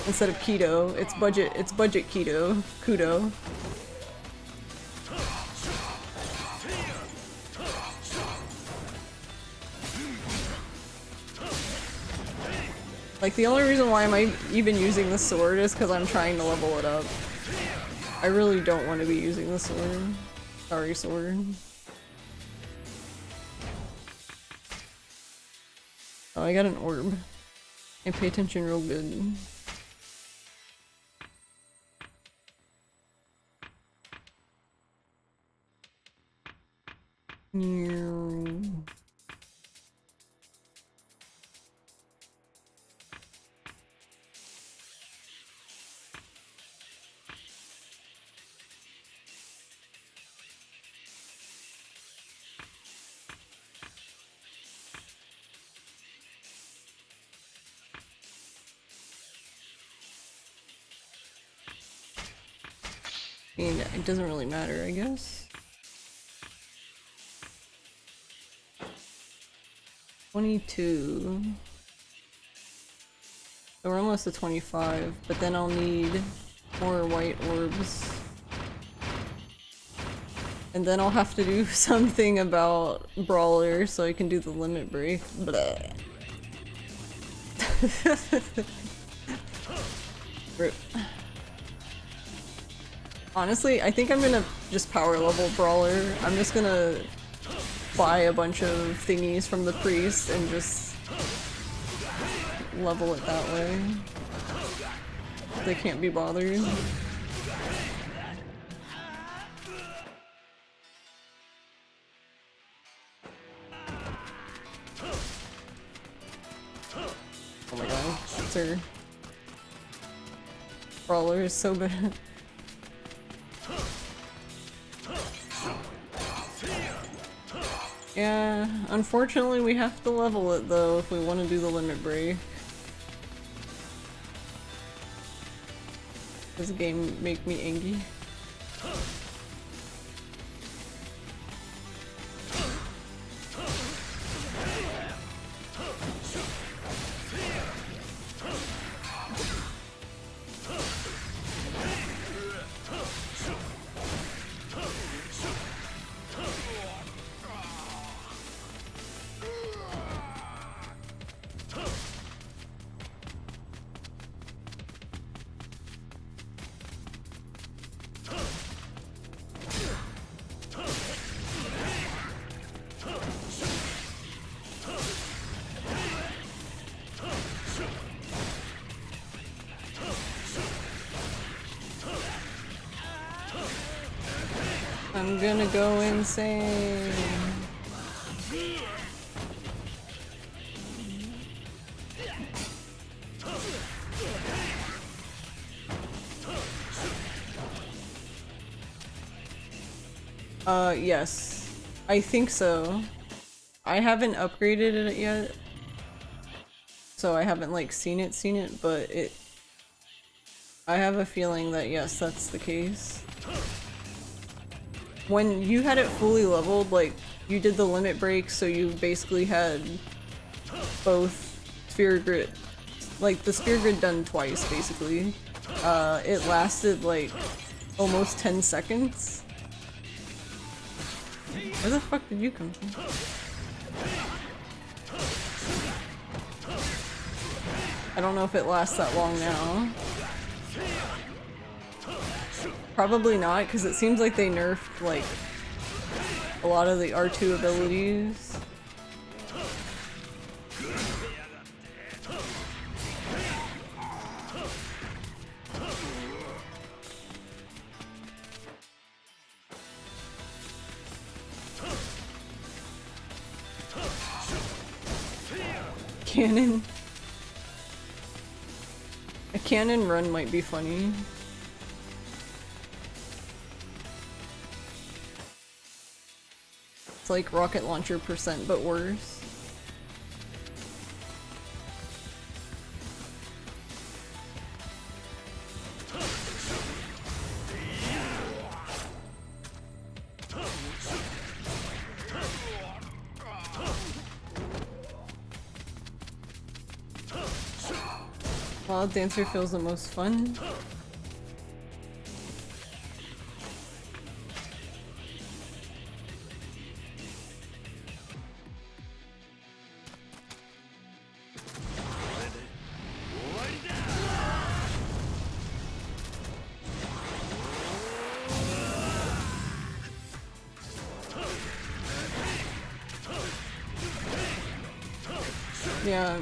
Instead of Keto. It's budget Keto. Kudo. Like, the only reason why I'm even using the sword is because I'm trying to level it up. I really don't want to be using the sword. Sorry, sword. Oh, I got an orb. I pay attention real good. I mean, it doesn't really matter, I guess. 22. So we're almost to 25, but then I'll need more white orbs. And then I'll have to do something about Brawler so I can do the limit break. Bleh. Rip. Honestly, I think I'm gonna just power level Brawler. I'm just gonna buy a bunch of thingies from the priest and just level it that way. They can't be bothered. Oh my god, sir. Brawler is so bad. Yeah, unfortunately we have to level it though if we want to do the limit break. Does the game make me angry? I'm gonna go insane. Yes. I think so. I haven't upgraded it yet. So I haven't like seen it, but I have a feeling that yes, that's the case. When you had it fully leveled, like, you did the limit break, so you basically had both sphere grid, like the sphere grid done twice, basically. It lasted like almost 10 seconds. Where the fuck did you come from? I don't know if it lasts that long now. Probably not, because it seems like they nerfed like a lot of the R2 abilities. Cannon. A cannon run might be funny. It's like rocket launcher percent, but worse. Wild Dancer feels the most fun. Yeah,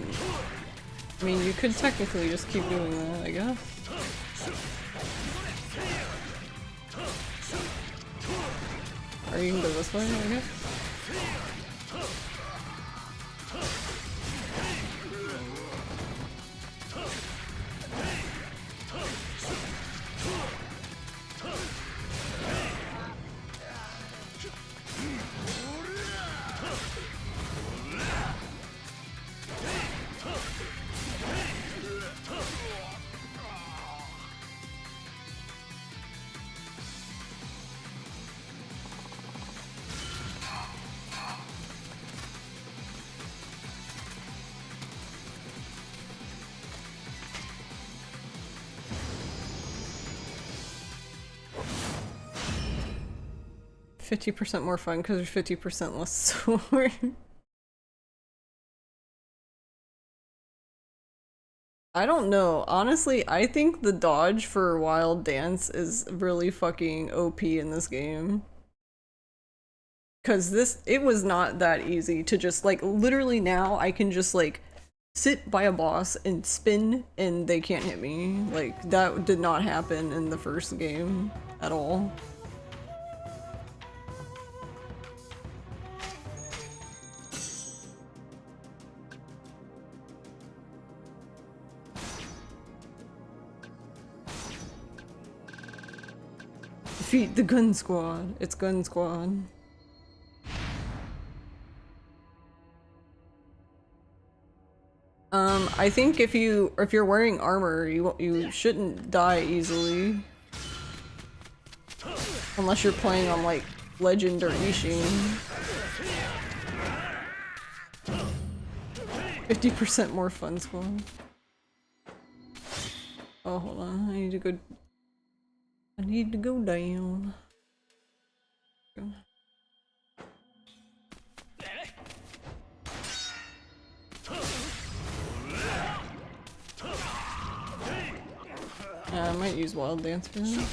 I mean, you could technically just keep doing that, I guess. Or you can go this way, I guess. %50 more fun because there's 50% less sword. I don't know. Honestly, I think the dodge for Wild Dance is really fucking OP in this game. Cause it was not that easy to just like, literally now I can just like sit by a boss and spin and they can't hit me. Like, that did not happen in the first game at all. Defeat the gun squad. It's gun squad. I think if you're wearing armor, you shouldn't die easily. Unless you're playing on like Legend or Ishin. 50% more fun squad. Oh, hold on. I need to go down. I might use Wild Dance for that.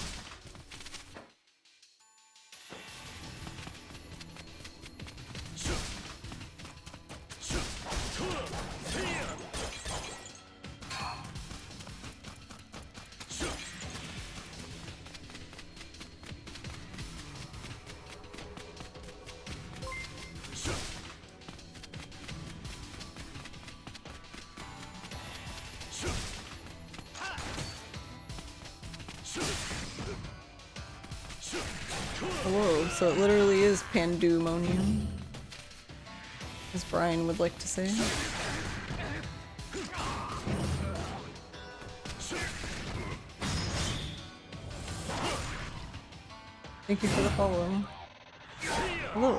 Whoa, so it literally is pandemonium, as Brian would like to say. Thank you for the follow. Hello.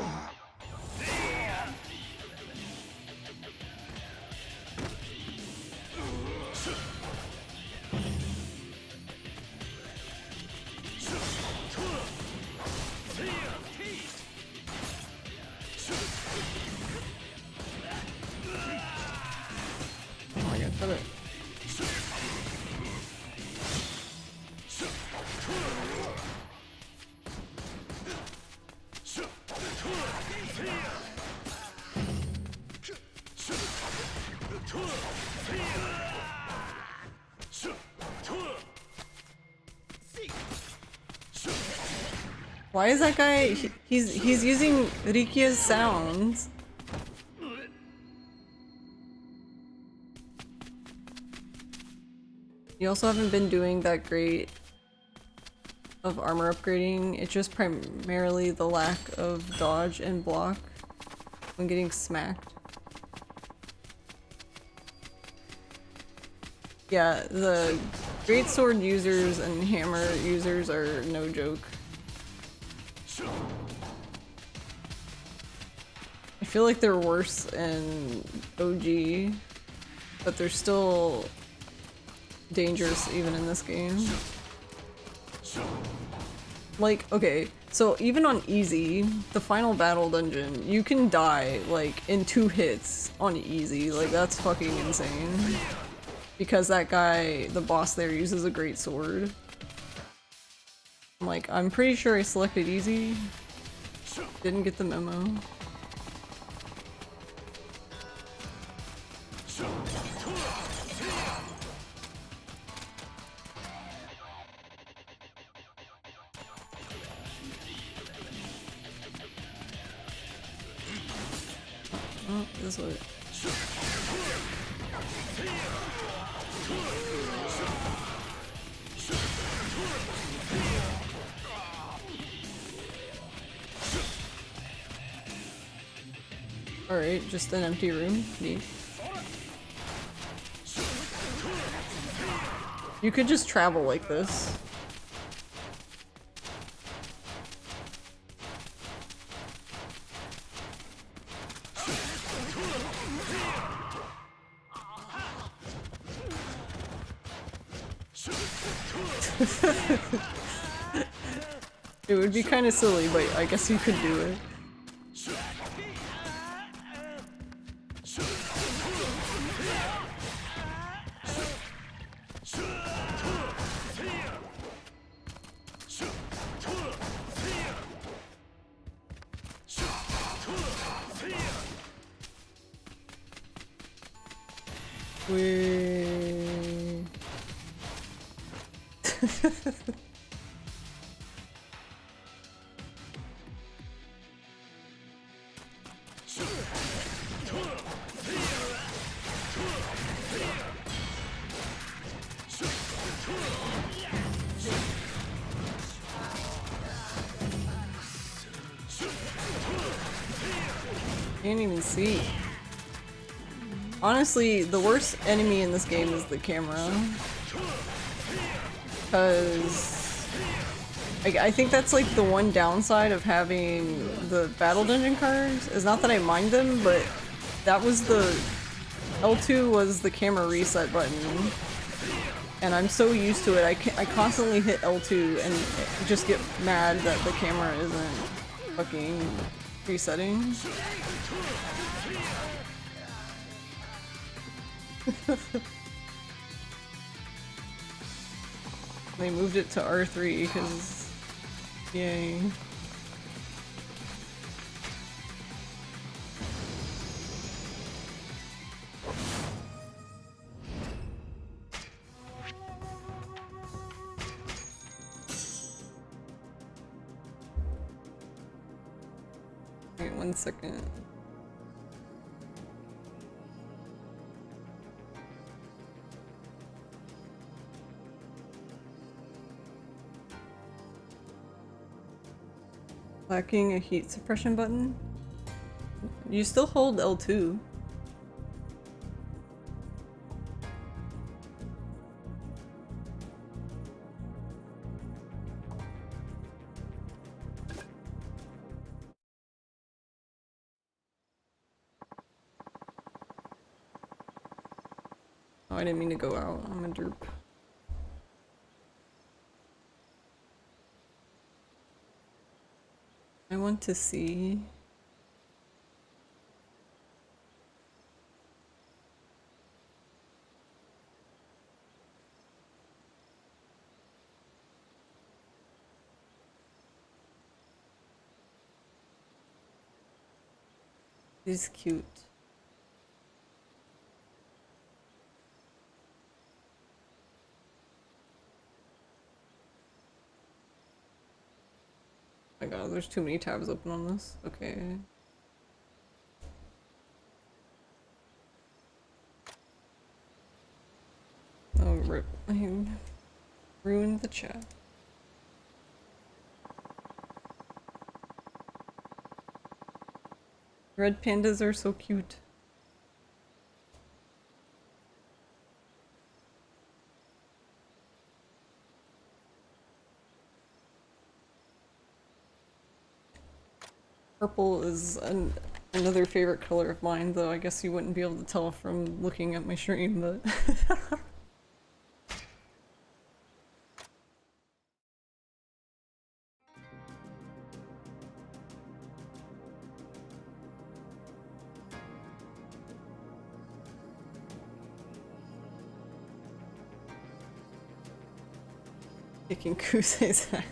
Oh my god, cut it. Why is that guy? He's using Rikia's sounds. You also haven't been doing that great of armor upgrading. It's just primarily the lack of dodge and block when getting smacked. Yeah, the greatsword users and hammer users are no joke. I feel like they're worse in OG, but they're still dangerous even in this game. Like, okay, so even on easy, the final battle dungeon, you can die like in 2 hits on easy. Like, that's fucking insane. Because that guy, the boss there, uses a great sword. Like, I'm pretty sure I selected easy. Didn't get the memo. Oh, this way. Alright, just an empty room. Neat. You could just travel like this. It would be kind of silly, but I guess you could do it. Can't even see. Honestly, the worst enemy in this game is the camera. Because I think that's like the one downside of having the battle dungeon cards. Is not that I mind them, but that was the L2 was the camera reset button. And I'm so used to it, I constantly hit L2 and just get mad that the camera isn't fucking resetting. They moved it to R3 because, yay. Wait 1 second. Lacking a heat suppression button? You still hold L2. Oh, I didn't mean to go out. I'm a derp. I want to see. He's cute. Oh my god, there's too many tabs open on this. Okay. Oh, rip. I ruined the chat. Red pandas are so cute. Purple is another favorite color of mine, though I guess you wouldn't be able to tell from looking at my stream, but... Kicking Kusei's ass.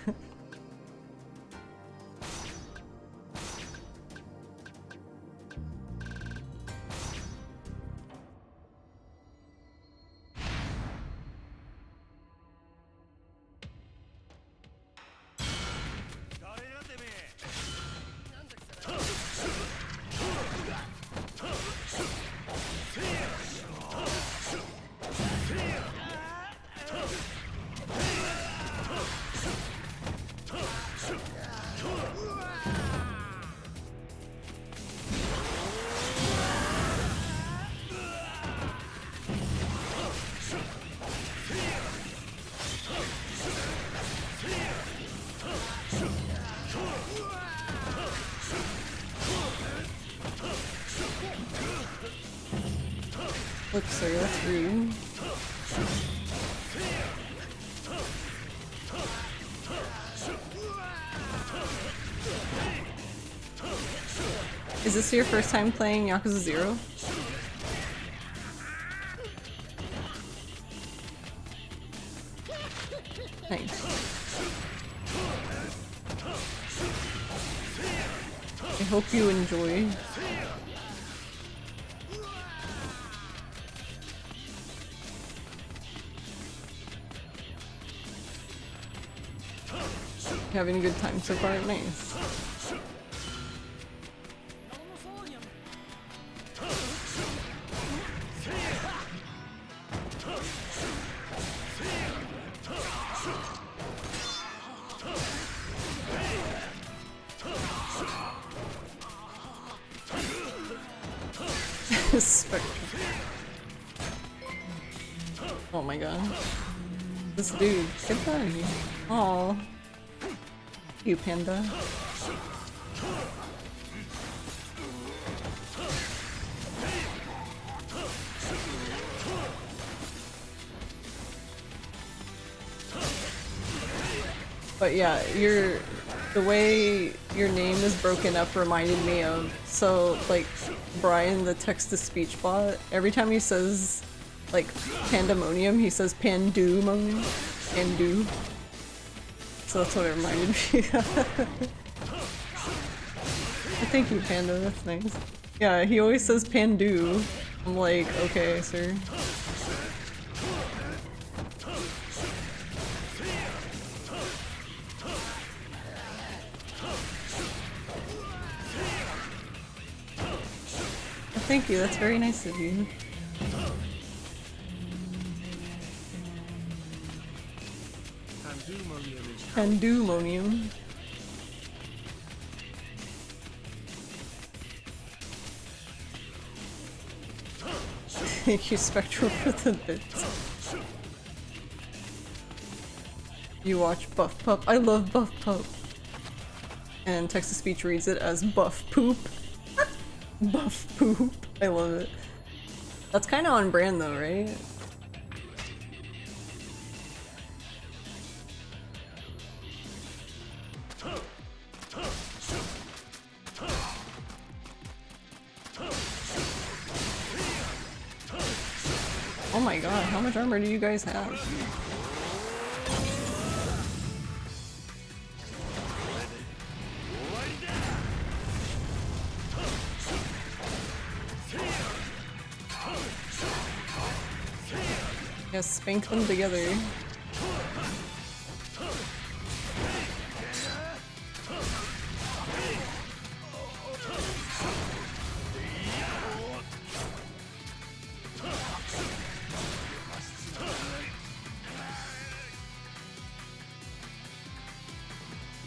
Look, sir, that's rude. Is this your first time playing Yakuza 0? Nice. I hope you enjoy. Having a good time so far? Nice. Spectrum. Oh my god. This dude, get out of here. Aww. You panda. But yeah, the way your name is broken up reminded me of, so like Brian, the text-to-speech bot, every time he says like pandemonium, he says pandumonium. Pandu. So that's what it reminded me of. Thank you, Panda, that's nice. Yeah, he always says Pandu. I'm like, okay, sir. Thank you, that's very nice of you. Pandumonium. Thank you, Spectral, for the bits. You watch Buff Pup. I love Buff Pup. And text-to-speech reads it as Buff Poop. Buff Poop. I love it. That's kind of on brand though, right? Oh my god, how much armor do you guys have? Yeah, spank them together.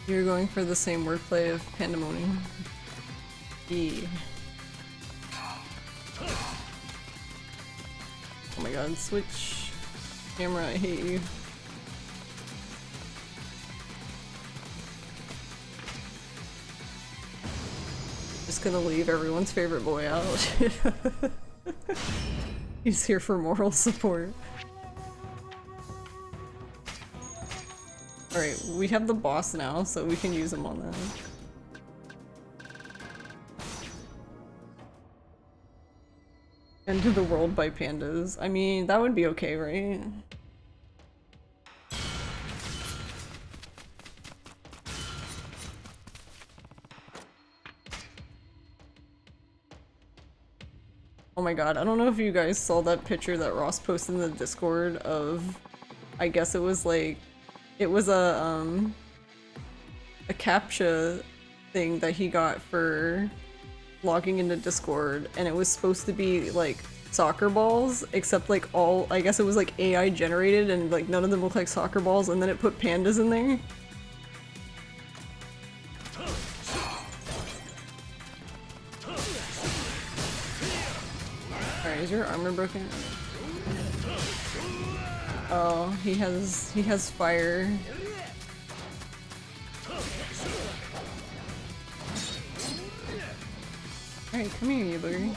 You're going for the same wordplay of pandemonium. Yeah. Oh my god, switch camera, I hate you. Just gonna leave everyone's favorite boy out. He's here for moral support. Alright, we have the boss now, so we can use him on that. End of the world by pandas. I mean, that would be okay, right? Oh my god, I don't know if you guys saw that picture that Ross posted in the Discord of, I guess it was like, it was a CAPTCHA thing that he got for logging into Discord, and it was supposed to be like soccer balls, except like all, I guess it was like AI generated and like none of them look like soccer balls, and then it put pandas in there. Alright, is your armor broken? Oh, he has fire. Alright, come here, you booger.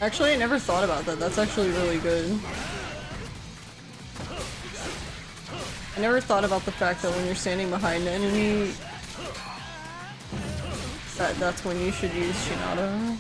Actually, I never thought about that. That's actually really good. I never thought about the fact that when you're standing behind an enemy, that's when you should use Shinada.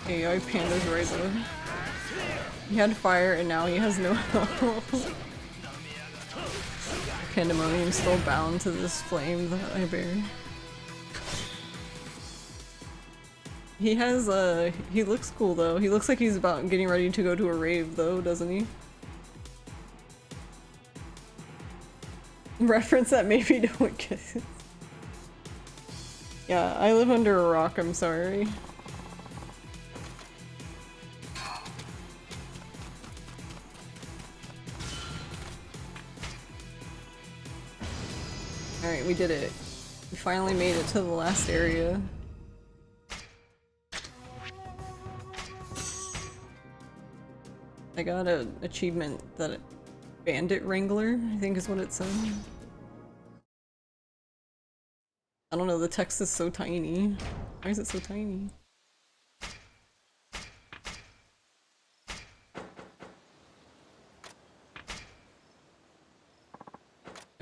AI Panda's right though. He had fire and now he has no health. Pandemonium's still bound to this flame that I bear. He has he looks cool though. He looks like he's about getting ready to go to a rave though, doesn't he? Reference that maybe no one gets. Yeah, I live under a rock, I'm sorry. Alright, we did it. We finally made it to the last area. I got an achievement that Bandit Wrangler, I think is what it said. I don't know, the text is so tiny. Why is it so tiny?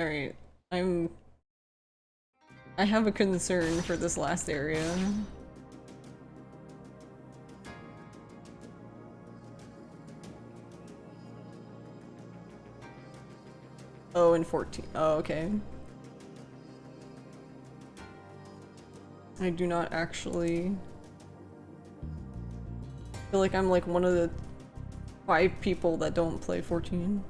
Alright, I have a concern for this last area. Oh, and 14. Oh, okay. I do not actually feel like I'm like one of the 5 people that don't play 14.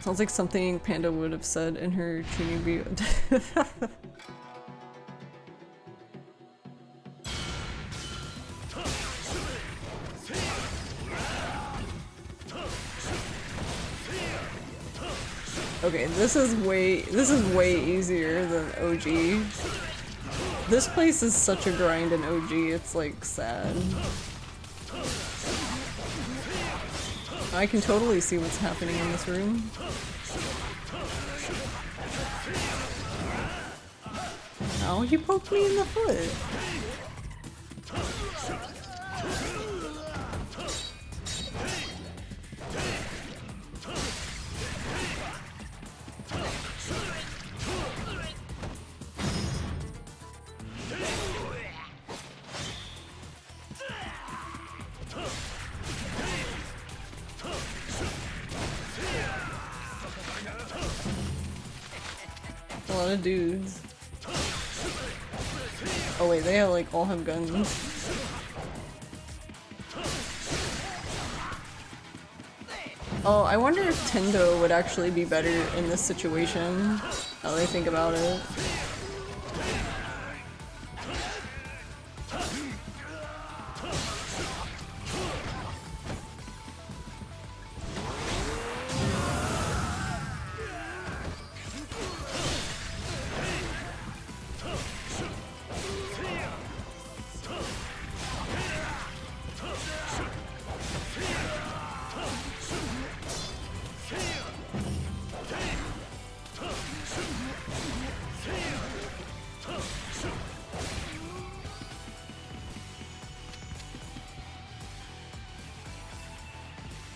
Sounds like something Panda would have said in her tuning video. Okay, this is way easier than OG. This place is such a grind in OG, it's like sad. I can totally see what's happening in this room. Ow, you poked me in the foot. A lot of dudes. Oh wait, they like all have guns. Oh, I wonder if Tendo would actually be better in this situation. Now that I think about it.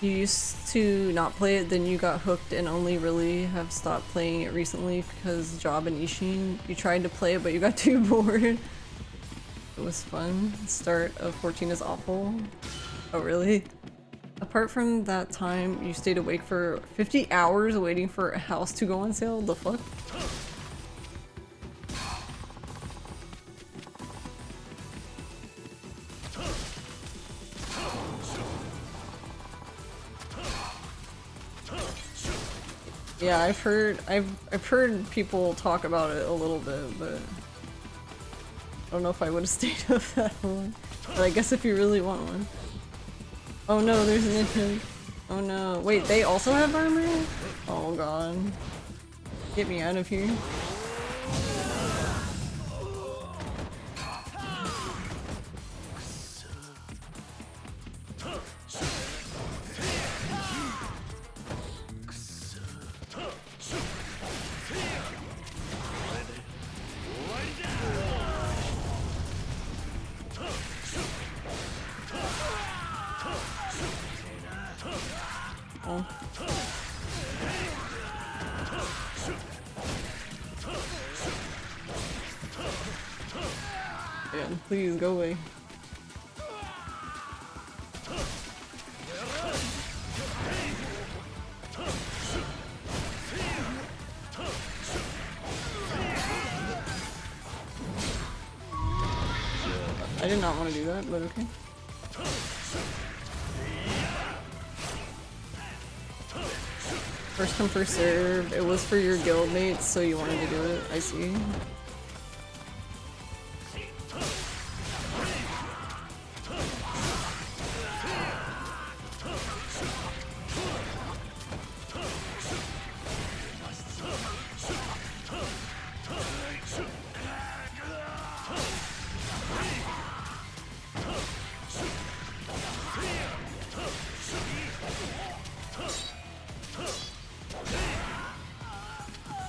You used to not play it, then you got hooked and only really have stopped playing it recently because Job and Ishin. You tried to play it but you got too bored. It was fun. The start of 14 is awful. Oh really? Apart from that time, you stayed awake for 50 hours waiting for a house to go on sale? The fuck? Yeah, I've heard people talk about it a little bit, but I don't know if I would have stayed up that long. But I guess if you really want one. Oh no, there's an Ishin. Oh no. Wait, they also have armor? Oh god. Get me out of here. Oh. Yeah, please go away. I did not want to do that, but okay. First come, first serve. It was for your guildmates, so you wanted to do it. I see.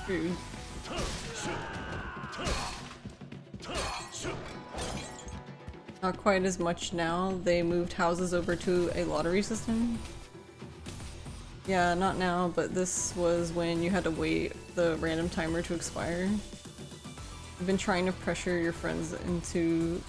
Dude. Not quite as much now. They moved houses over to a lottery system. Yeah, not now, but this was when you had to wait the random timer to expire. I've been trying to pressure your friends into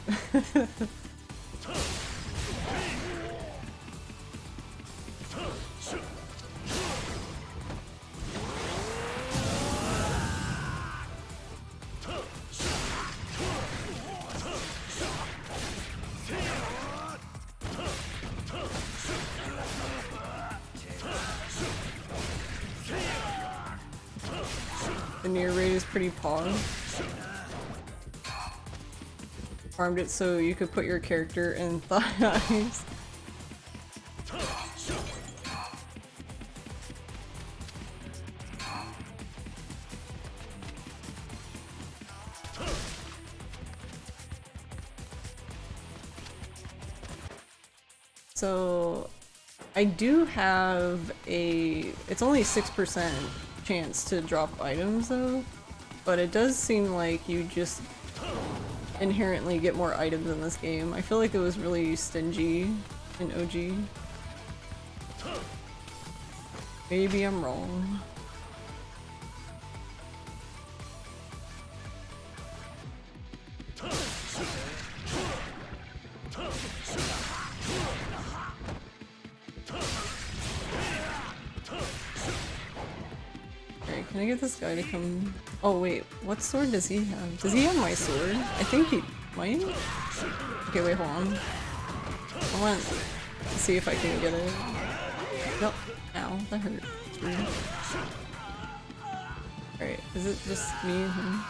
the near rate is pretty pog. Farmed it so you could put your character in thighs. So I do have a, it's only 6% chance to drop items though, but it does seem like you just inherently get more items in this game. I feel like it was really stingy in OG. Maybe I'm wrong. Alright, can I get this guy to come? Oh wait, what sword does he have? Does he have my sword? I think he might? Okay, wait, hold on. I want to see if I can get it. Nope. Ow, that hurt. It's weird. Alright, is it just me and him?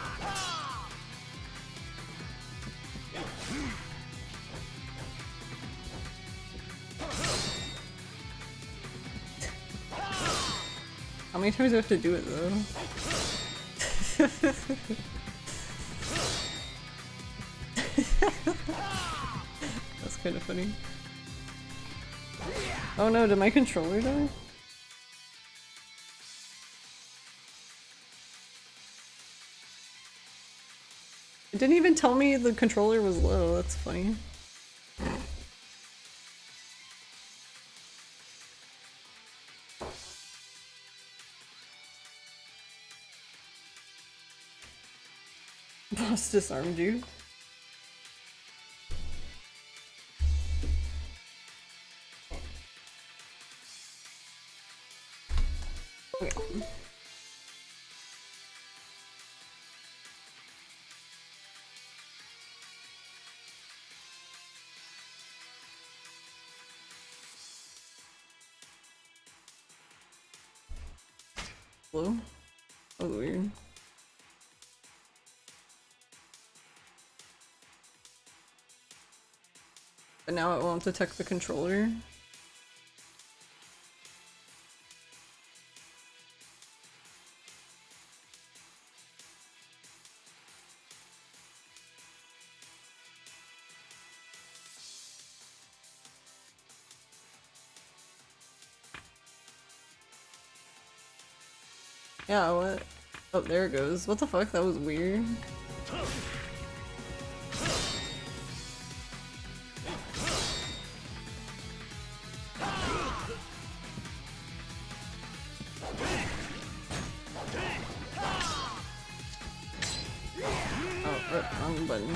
How many times do I have to do it though? That's kind of funny. Oh no, did my controller die? It didn't even tell me the controller was low, that's funny. Boss disarmed you. Okay. Hello? That was weird. But now it won't detect the controller. Yeah, what? Oh, there it goes. What the fuck? That was weird. Oh, wrong button.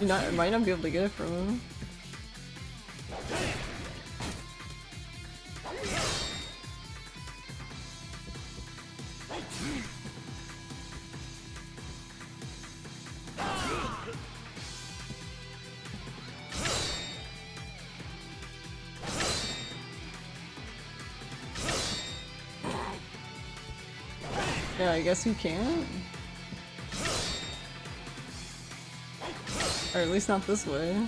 You might not be able to get it from him. Yeah, I guess you can't. Or at least not this way.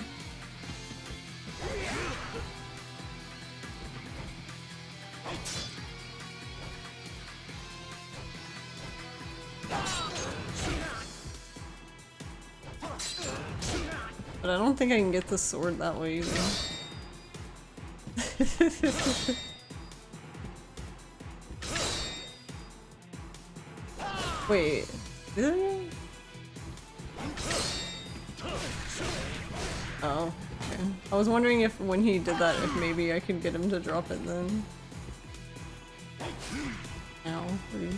But I don't think I can get the sword that way either. Wait, did I? Oh, okay. I was wondering if when he did that, if maybe I could get him to drop it then. Ow, rude.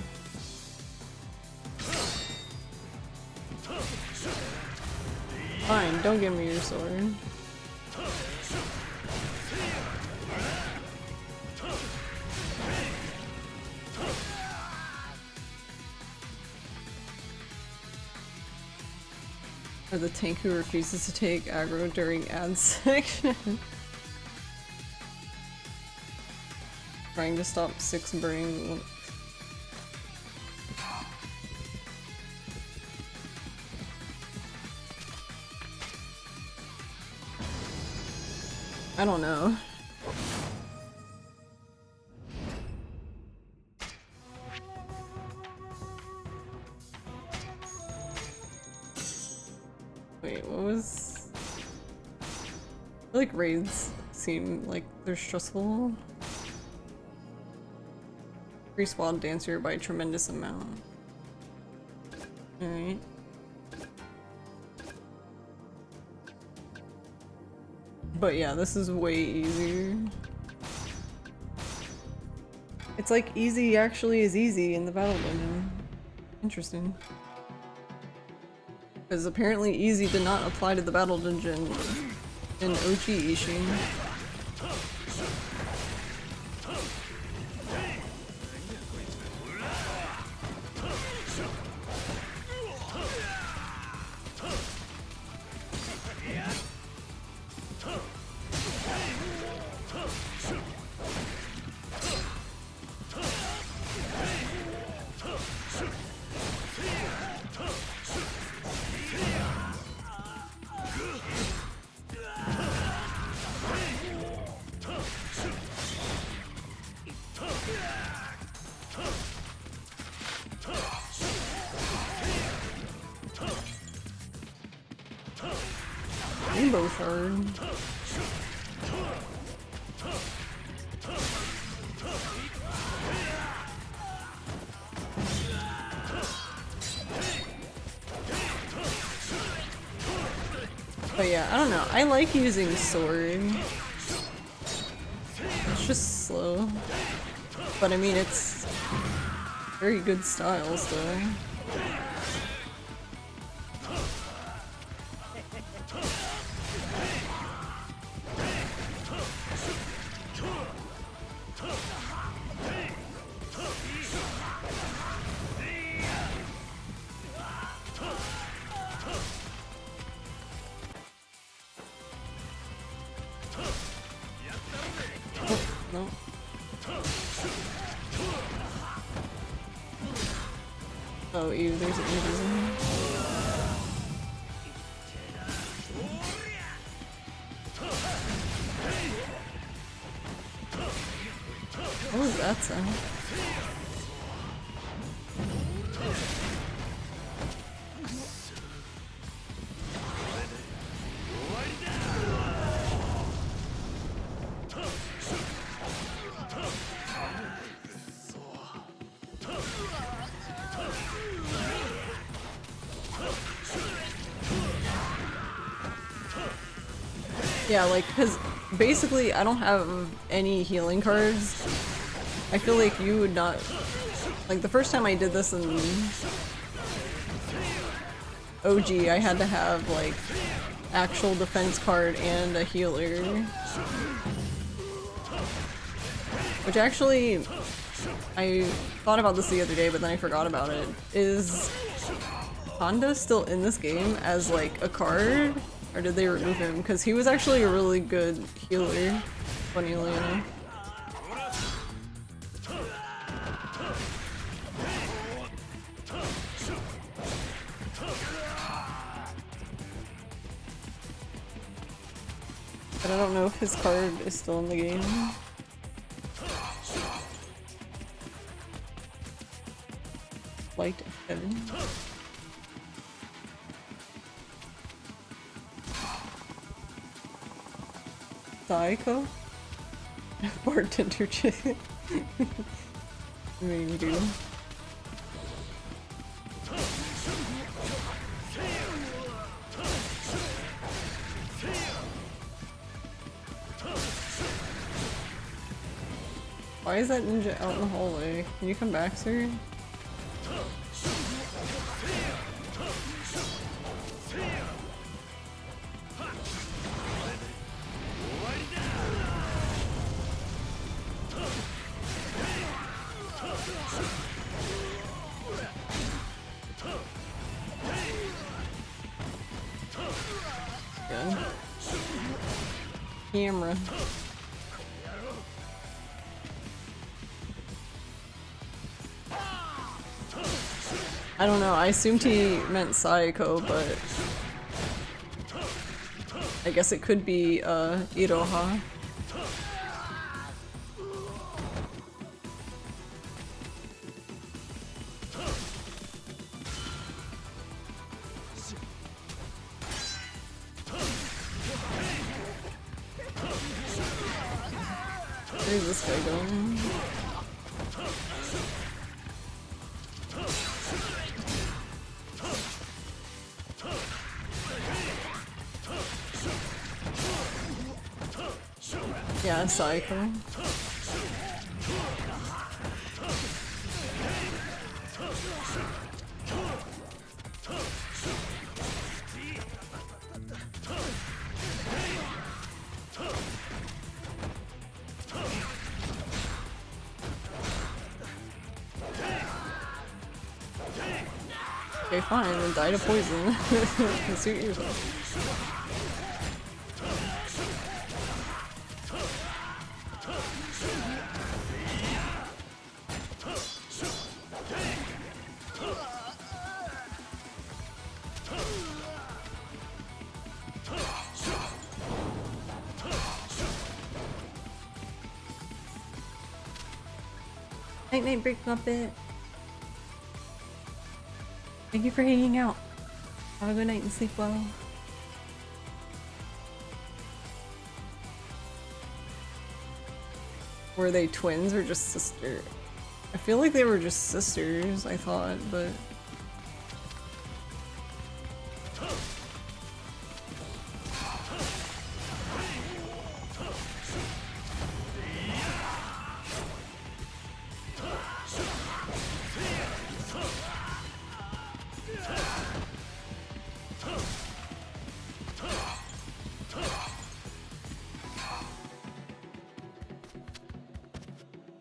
Fine, don't give me your sword. Or the tank who refuses to take aggro during ad section. Trying to stop 6 burning. I don't know. Wait, what was... I feel like raids seem like they're stressful. Increase wild dancer by a tremendous amount. Alright. But yeah, this is way easier. It's like easy actually is easy in the battle dungeon. Interesting. Because apparently easy did not apply to the battle dungeon in OG Ishin. Rainbow shard. But yeah, I don't know. I like using sword. It's just slow. But I mean, it's very good style still. No. Oh, ew, there's an invisible. What was that sound? Yeah, like, cause basically I don't have any healing cards. I feel like you would not... Like, the first time I did this in OG, I had to have, like, actual defense card and a healer. Which actually, I thought about this the other day, but then I forgot about it. Is Honda still in this game as, like, a card? Or did they remove him? Because he was actually a really good healer, funnily enough. But I don't know if his card is still in the game. Light of Heaven. Saiko? Bartender chick. I mean, dude. Why is that ninja out in the hallway? Can you come back, sir? Good. Camera. I don't know, I assumed he meant Saiko, but I guess it could be Iroha. Where's this guy going? Yeah, Psycho. Okay, fine, then die to poison. Suit yourself. Night night break Muppet. Thank you for hanging out. Have a good night and sleep well. Were they twins or just sisters? I feel like they were just sisters, I thought, but...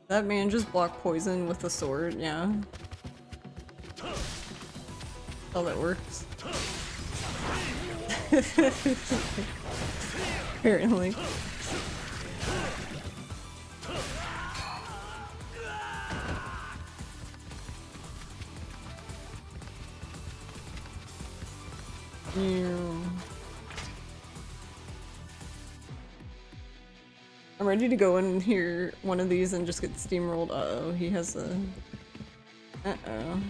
That man just blocked poison with a sword, yeah. How that works. Apparently. I'm ready to go in here one of these and just get steamrolled. Uh-oh, he has a... Uh-oh.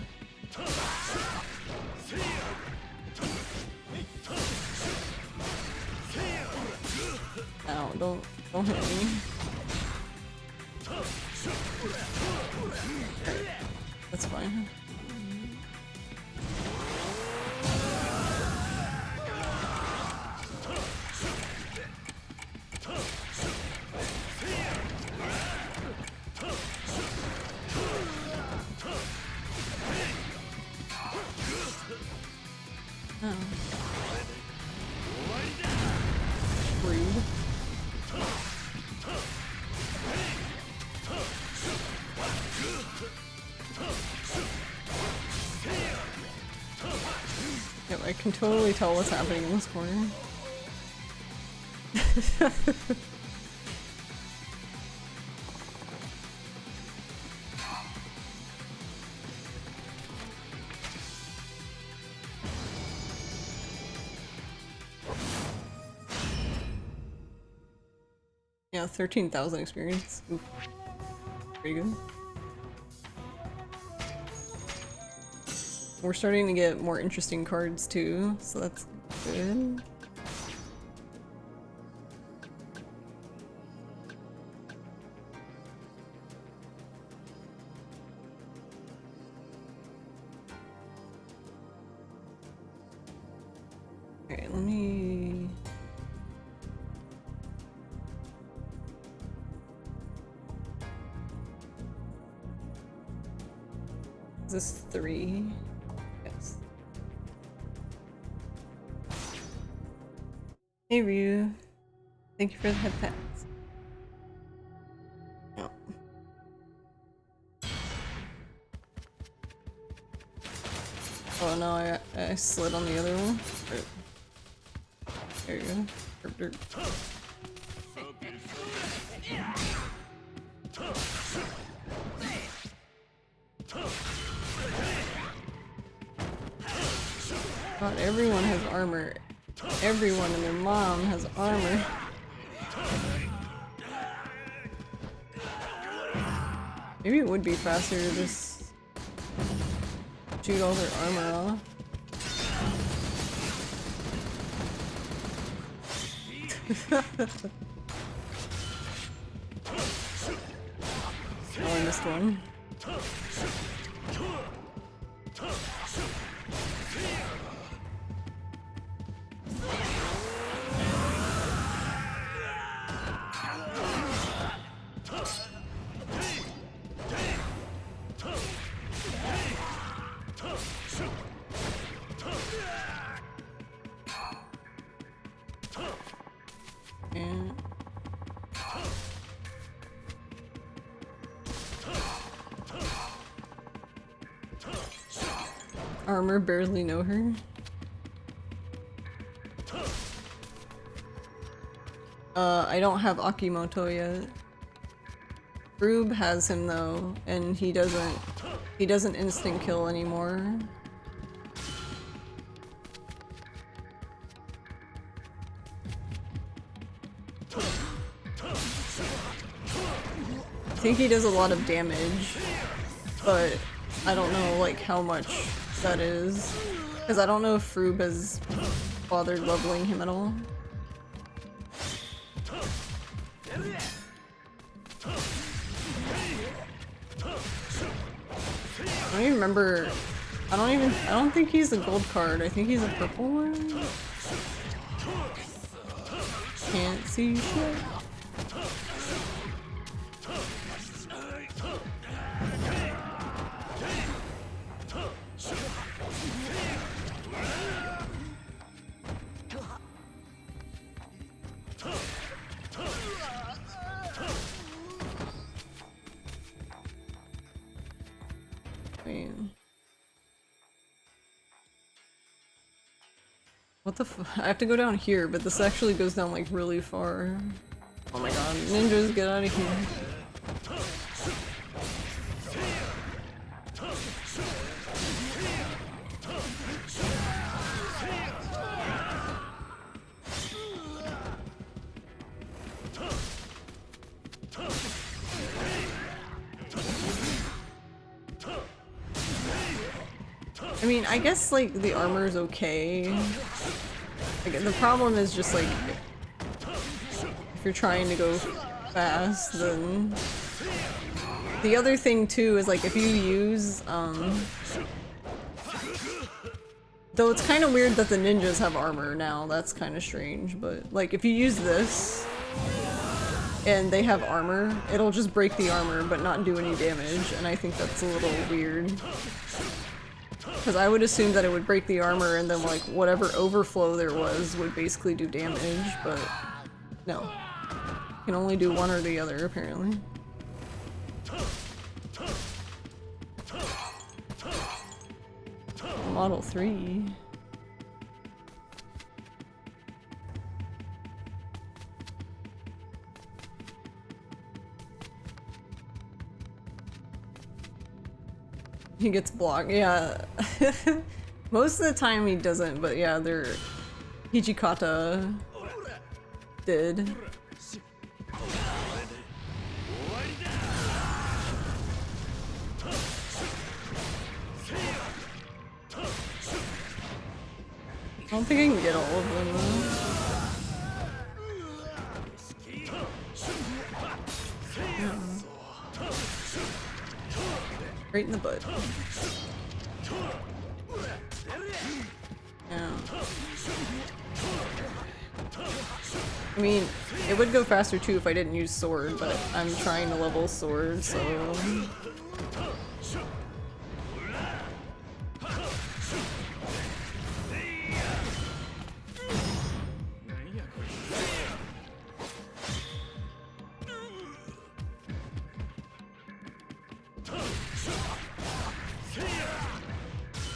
Ow, don't hit me. Right. That's fine. Yep, I can totally tell what's happening in this corner. Yeah, 13,000 experience. Oof. Pretty good. We're starting to get more interesting cards too, so that's good. Okay, let me... Is this 3? Yes. Hey Ryu. Thank you for the head pats. Oh. Oh no, I slid on the other one. Right. There you go. Derp, derp. God, everyone has armor. Everyone and their mom has armor. Maybe it would be faster to just shoot all their armor off. Oh, I missed one. And armor barely know her. I don't have Akimoto yet. Rube has him though, and he doesn't instant kill anymore. I think he does a lot of damage, but I don't know like how much that is, because I don't know if Rube has bothered leveling him at all. I don't even remember. I don't think he's a gold card. I think he's a purple one. Can't see shit. What the f- I have to go down here, but this actually goes down like really far. Oh my god, ninjas, get out of here. I mean, I guess like the armor's okay. Like, the problem is just like if you're trying to go fast, then the other thing too is like if you use though it's kind of weird that the ninjas have armor now. That's kind of strange, but like if you use this and they have armor, it'll just break the armor but not do any damage, and I think that's a little weird. Because I would assume that it would break the armor and then like whatever overflow there was would basically do damage, but no. You can only do one or the other apparently. Model 3. He gets blocked, yeah. Most of the time he doesn't, but yeah, they're... Hijikata did. I don't think I can get all of them though. Yeah. Right in the butt. Yeah. I mean, it would go faster too if I didn't use sword, but I'm trying to level sword, so...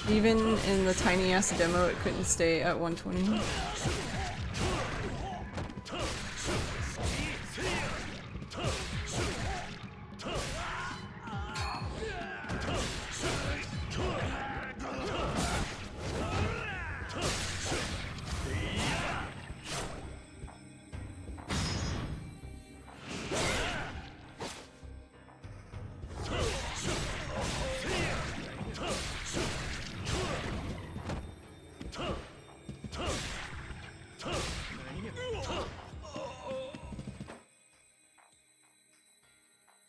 Even in the tiny ass demo, it couldn't stay at 120.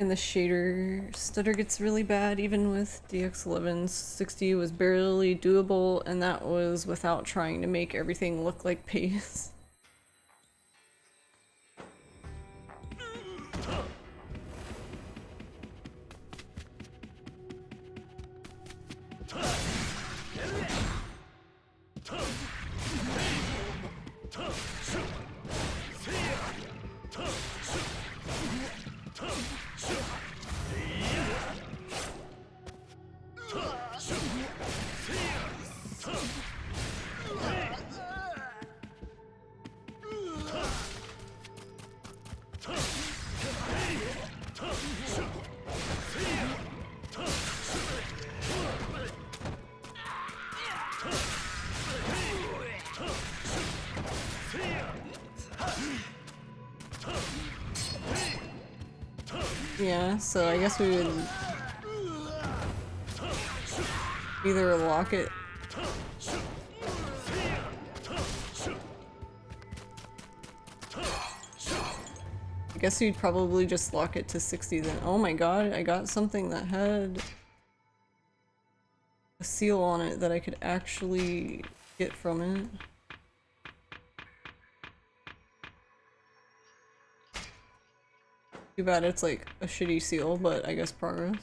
And the shader stutter gets really bad even with DX11. 60 was barely doable, and that was without trying to make everything look like paste. Yeah, so I guess we would either lock it. I guess you'd probably just lock it to 60 then. Oh my god, I got something that had a seal on it that I could actually get from it. Too bad it's like a shitty seal, but I guess progress.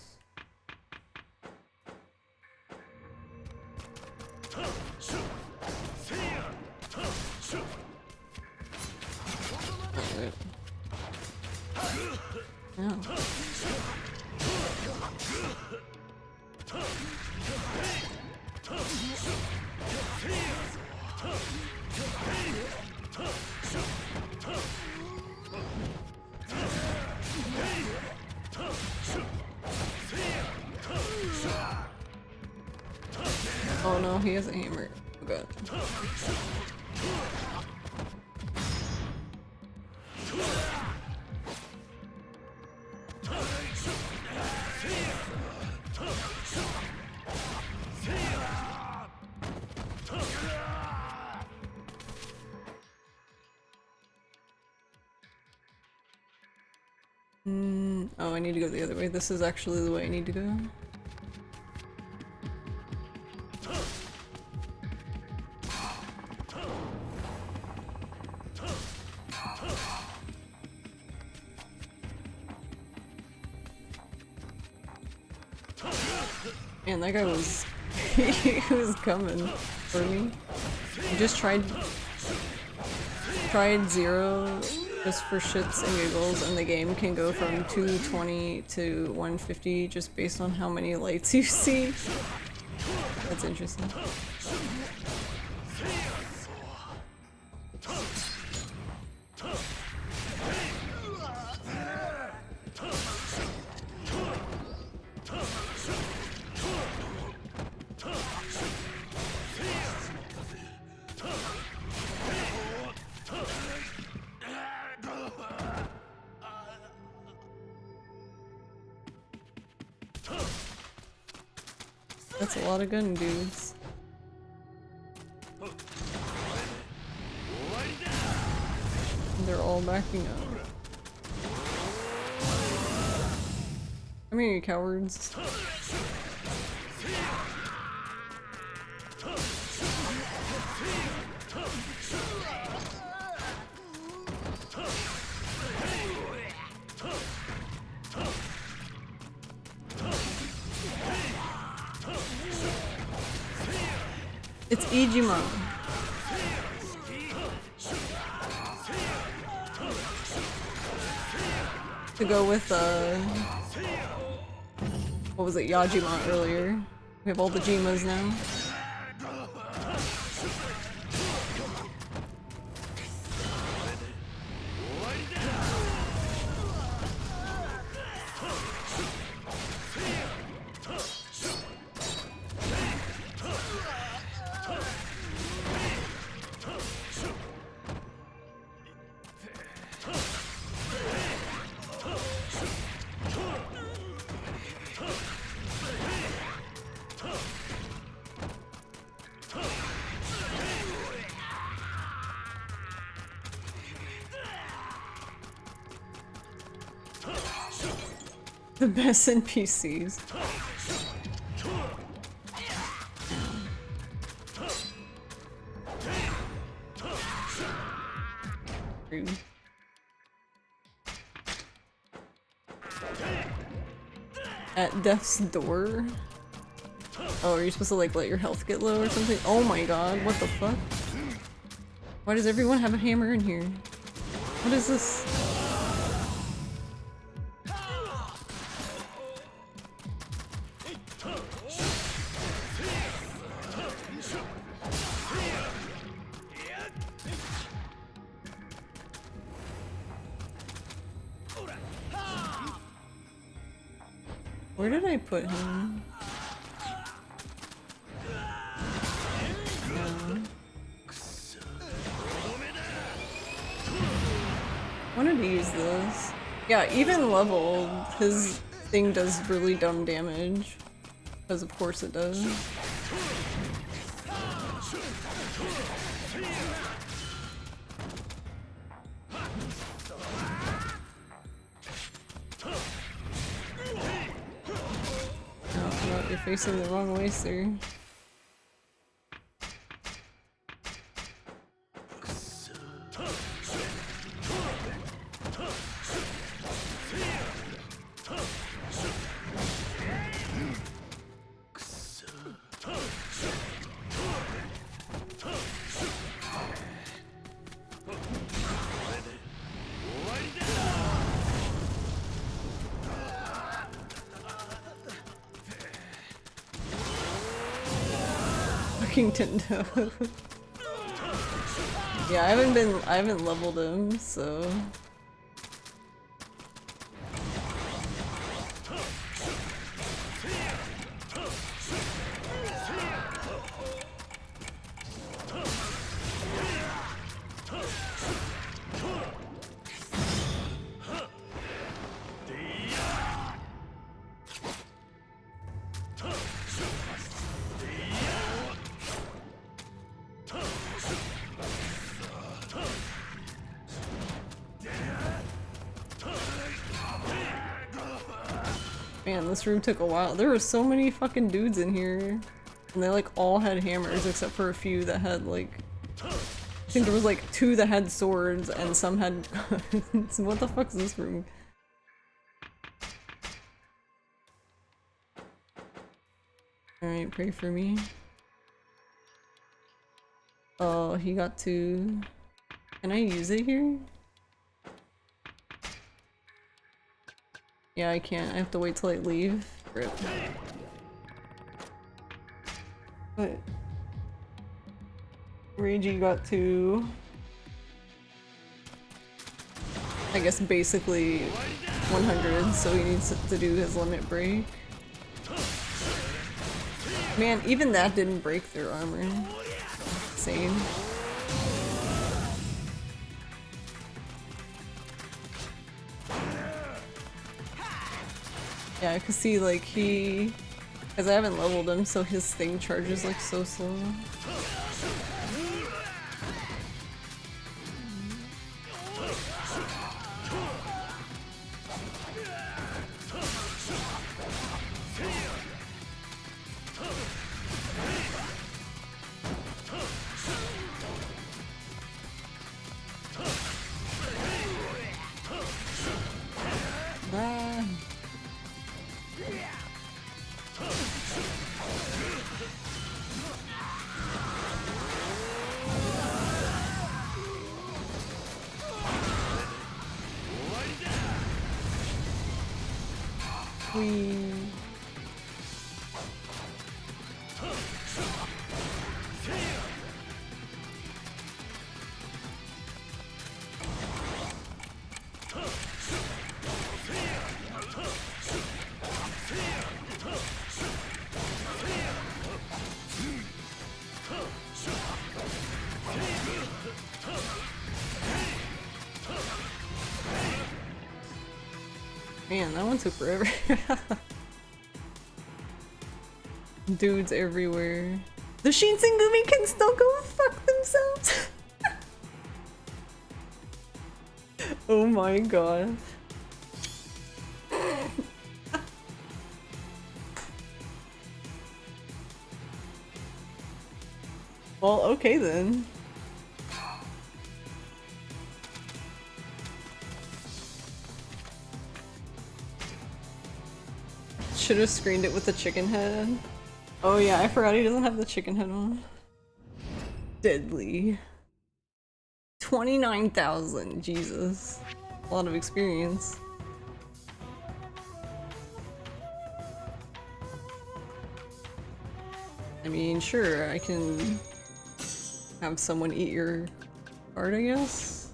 Alright. Yeah. Oh no, he has a hammer. Oh god. Oh, I need to go the other way. This is actually the way I need to go. Man, that guy was he was coming for me. I just tried 0 just for shits and giggles, and the game can go from 220 to 150 just based on how many lights you see. That's interesting. That's a lot of gun dudes. They're all backing up. Come here, you cowards. It's Ijima. To go with what was it, Yajima earlier. We have all the Jimas now. The best NPCs. Rude. At death's door? Oh, are you supposed to like let your health get low or something? Oh my god, what the fuck? Why does everyone have a hammer in here? What is this? Where did I put him? Wanted to use this. Yeah, even leveled, his thing does really dumb damage. Because of course it does. Oh, you're facing the wrong way, sir. Fucking Tendo. Yeah, I haven't leveled him, so. Man, this room took a while. There were so many fucking dudes in here. And they like all had hammers except for a few that had like... I think there was like 2 that had swords and some had guns. What the fuck is this room? Alright, pray for me. Oh, he got 2. Can I use it here? Yeah, I can't. I have to wait till I leave. Rip. But Reiji got 2. I guess basically 100, so he needs to do his limit break. Man, even that didn't break their armor. Insane. Yeah, I could see like he... Because I haven't leveled him, so his thing charges like so slow. Ah. Man, that one took forever. Dudes everywhere. The Shinsengumi can still go fuck themselves! Oh my god. Well, okay then. Should have screened it with the chicken head. Oh yeah, I forgot he doesn't have the chicken head on. Deadly. 29,000, Jesus. A lot of experience. I mean, sure, I can have someone eat your card, I guess?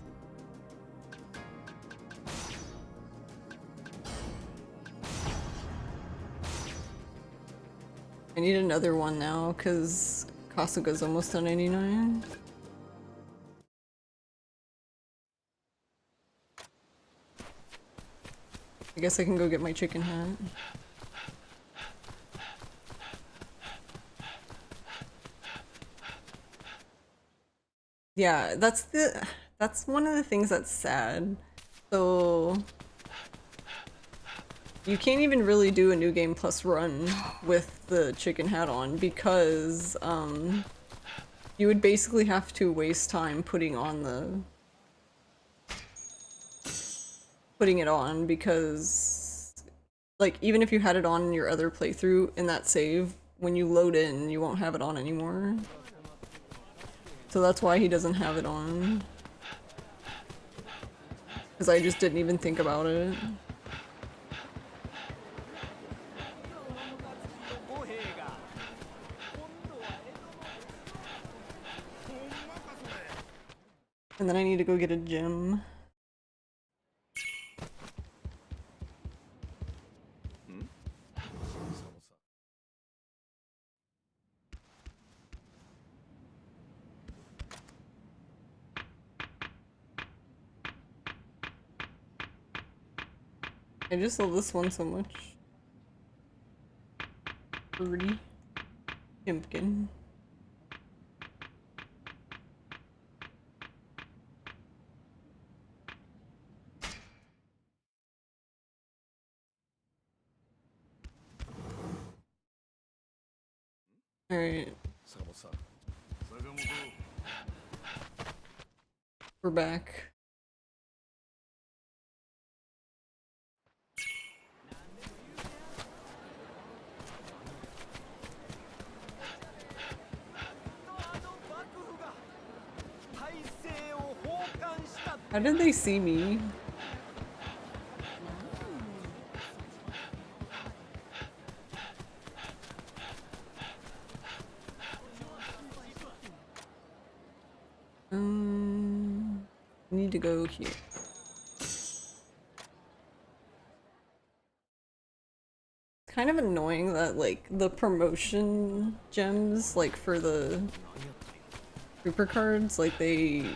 I need another one now, because Kasuga's almost to 99. I guess I can go get my chicken hat. Yeah, that's one of the things that's sad. So you can't even really do a new game plus run with the chicken hat on because you would basically have to waste time putting it on because like even if you had it on in your other playthrough in that save, when you load in you won't have it on anymore. So that's why he doesn't have it on. Because I just didn't even think about it. And then I need to go get a gem. I just love this one so much. Birdie. Pimpkin. Alright. We're back. How did they see me? I need to go here. It's kind of annoying that like the promotion gems, like for the Trooper cards, like they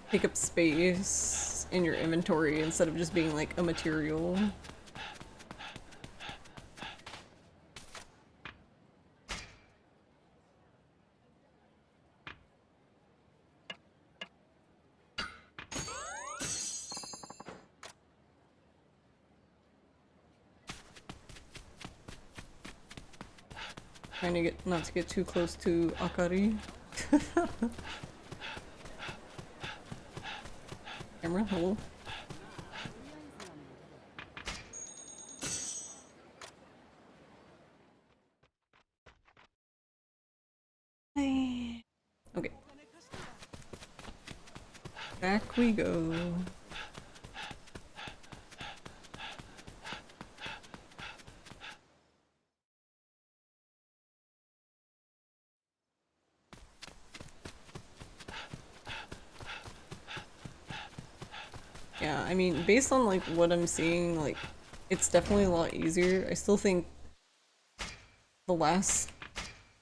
take up space in your inventory instead of just being like a material. Trying to get not to get too close to Akari. Camera, hello. Hi. Okay. Back we go. Yeah, I mean, based on like what I'm seeing, like it's definitely a lot easier. I still think the last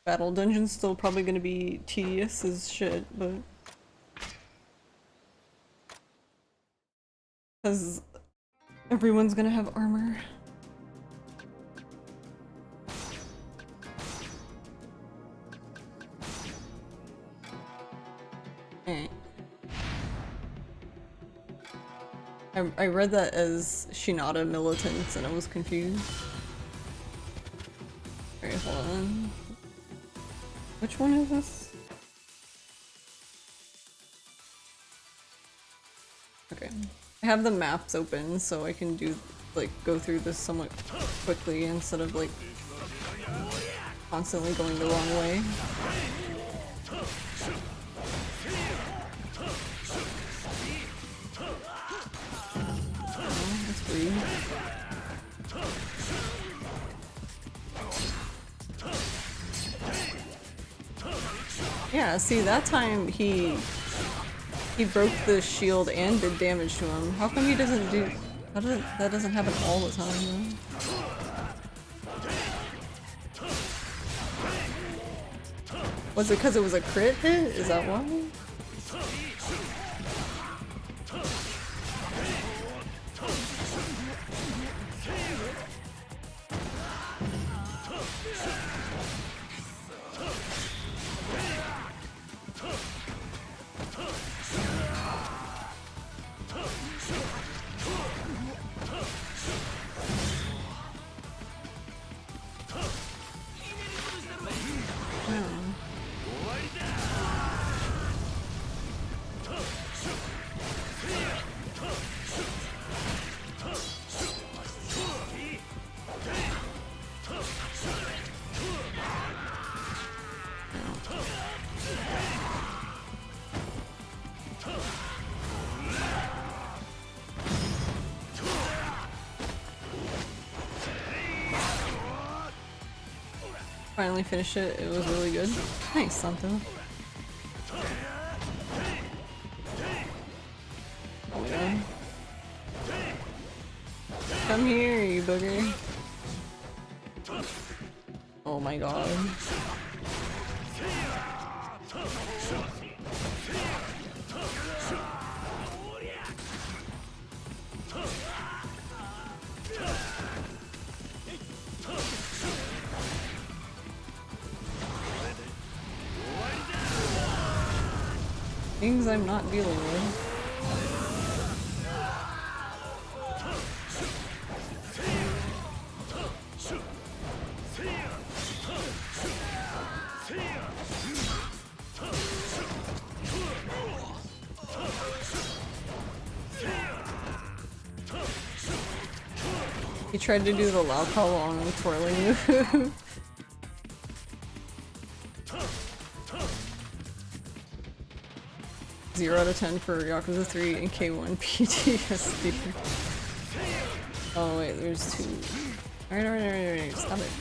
battle dungeon's still probably gonna be tedious as shit, but because everyone's gonna have armor. Eh. I read that as Shinada militants and I was confused. Alright, hold on. Which one is this? I have the maps open so I can do like go through this somewhat quickly instead of like constantly going the wrong way. Oh, that's rude. Yeah, see that time he broke the shield and did damage to him. How come he doesn't do that doesn't happen all the time though? Was it because it was a crit hit? Is that why? Finally finished it. It was really good. Nice, Santo. Oh my god. Come here, you booger. Oh my god. Things I'm not dealing with. He tried to do the Lao Kao Long twirling move. 0 out of 10 for Yakuza 3 and K1 PTSD. Oh wait, there's 2. Alright, stop it.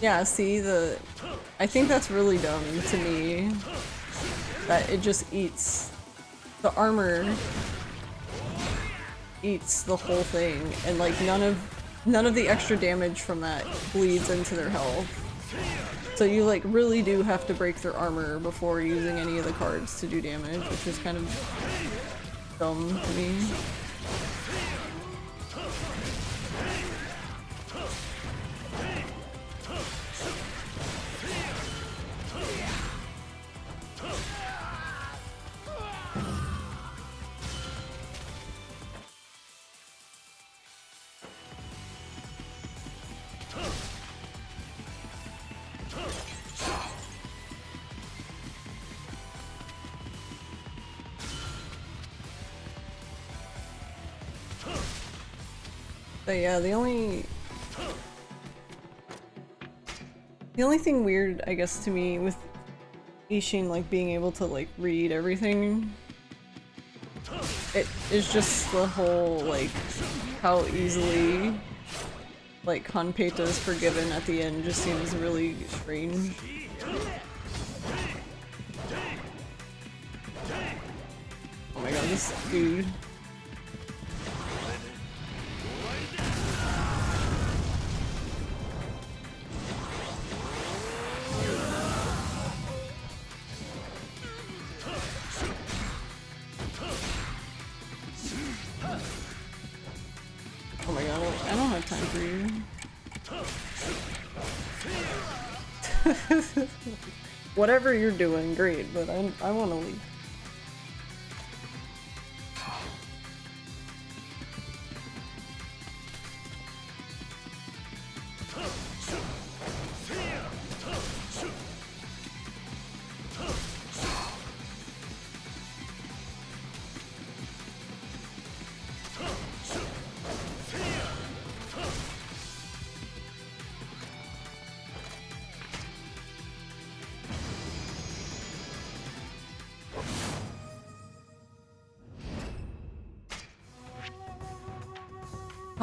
Yeah, see, I think that's really dumb to me. That it just eats. The armor eats the whole thing, and like none of the extra damage from that bleeds into their health. So you like really do have to break their armor before using any of the cards to do damage, which is kind of dumb to me. But yeah, the only thing weird, I guess, to me with Ishin like being able to like read everything, it is just the whole like how easily like Hanpeta is forgiven at the end just seems really strange. Oh my god, this dude. Oh my god, I don't have time for you. Whatever you're doing, great, but I want to leave.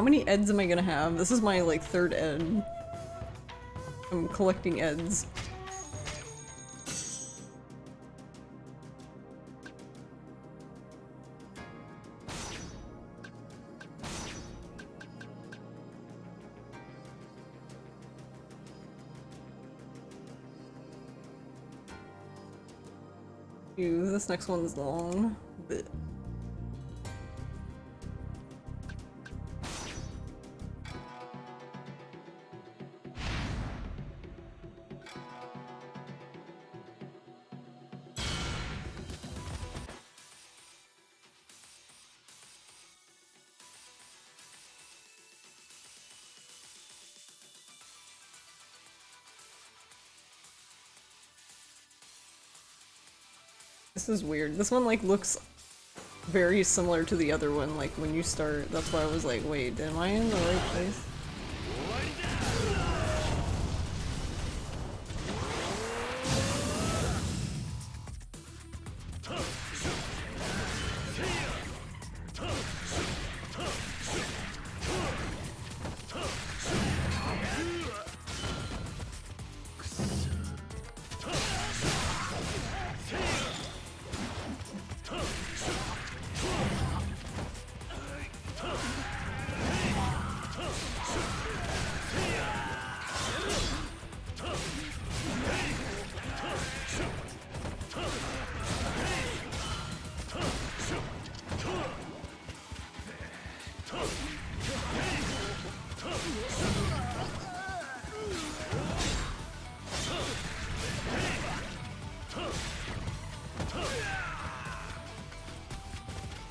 How many eds am I gonna have? This is my like third ed. I'm collecting eds. Ew, this next one's long. But this is weird. This one like looks very similar to the other one, like when you start. That's why I was like, wait, am I in the right place?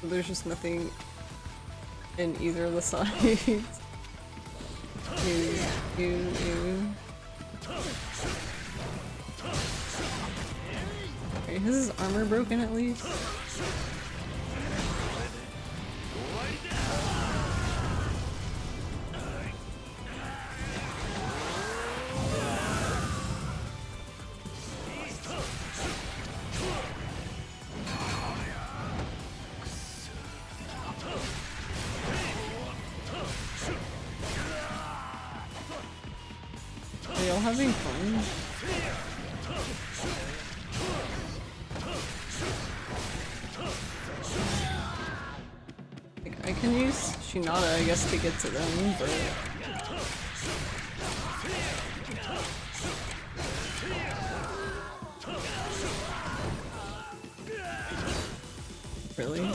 There's just nothing in either of the sides. Ew, ew, ew. Okay, is his armor broken at least? Are y'all having fun? Like, I can use Shinada, I guess, to get to them, but... Really? You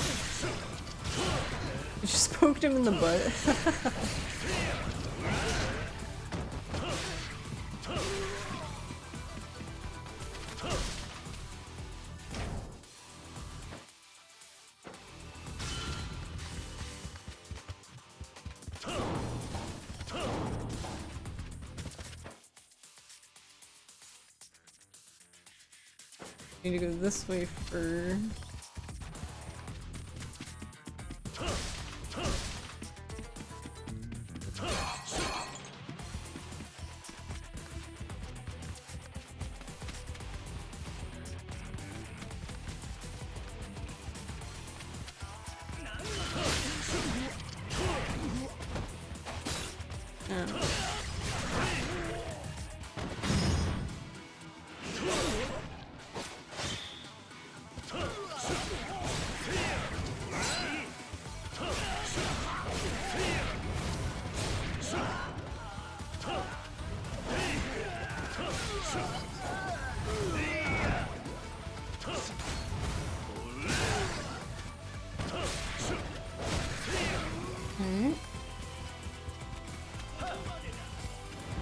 just poked him in the butt. Need to go this way first.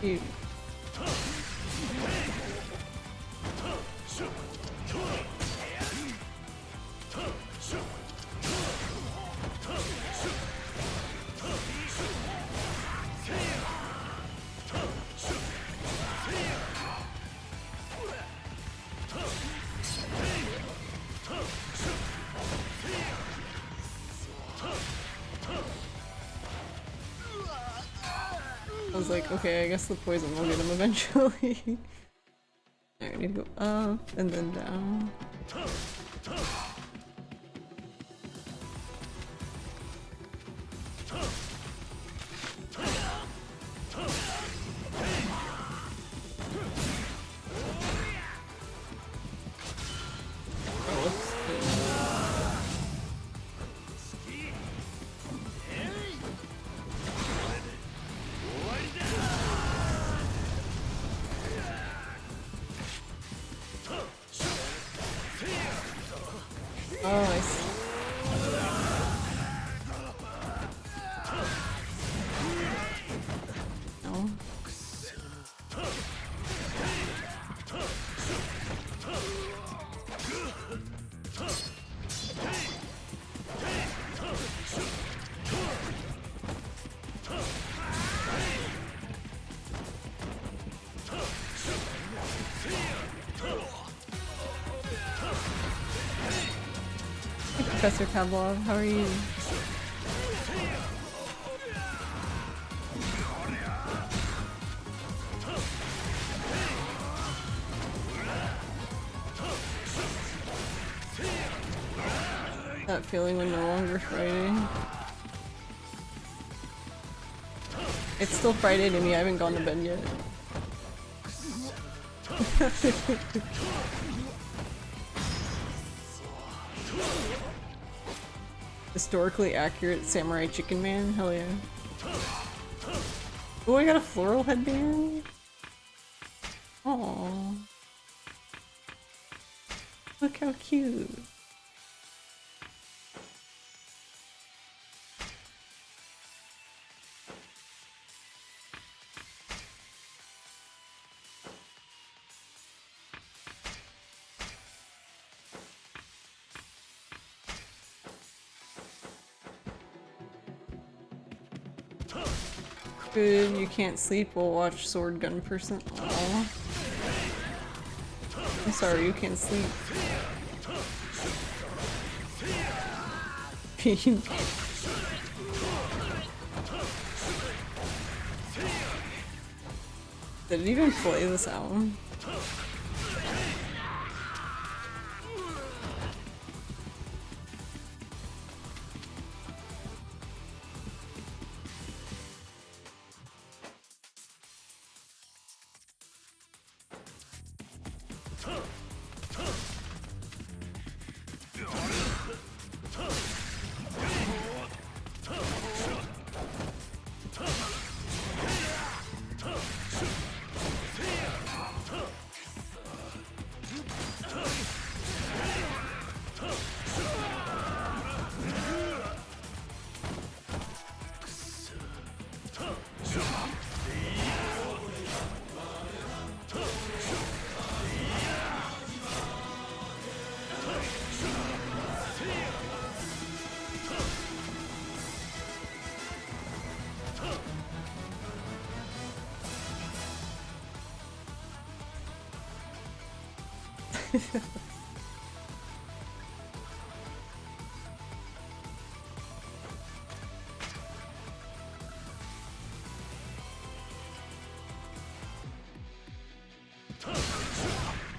Ew. I was like, okay, I guess the poison will get him eventually. Alright, I need to go up and then down. No. Hey, Professor Pavlov, how are you? That feeling when no longer Friday. It's still Friday to me, I haven't gone to bed yet. Historically accurate samurai chicken man? Hell yeah. Oh, I got a floral headband? Aww. Look how cute. Good, you can't sleep, we'll watch Sword Gun Person. Aww. I'm sorry, you can't sleep. Did it even play this album?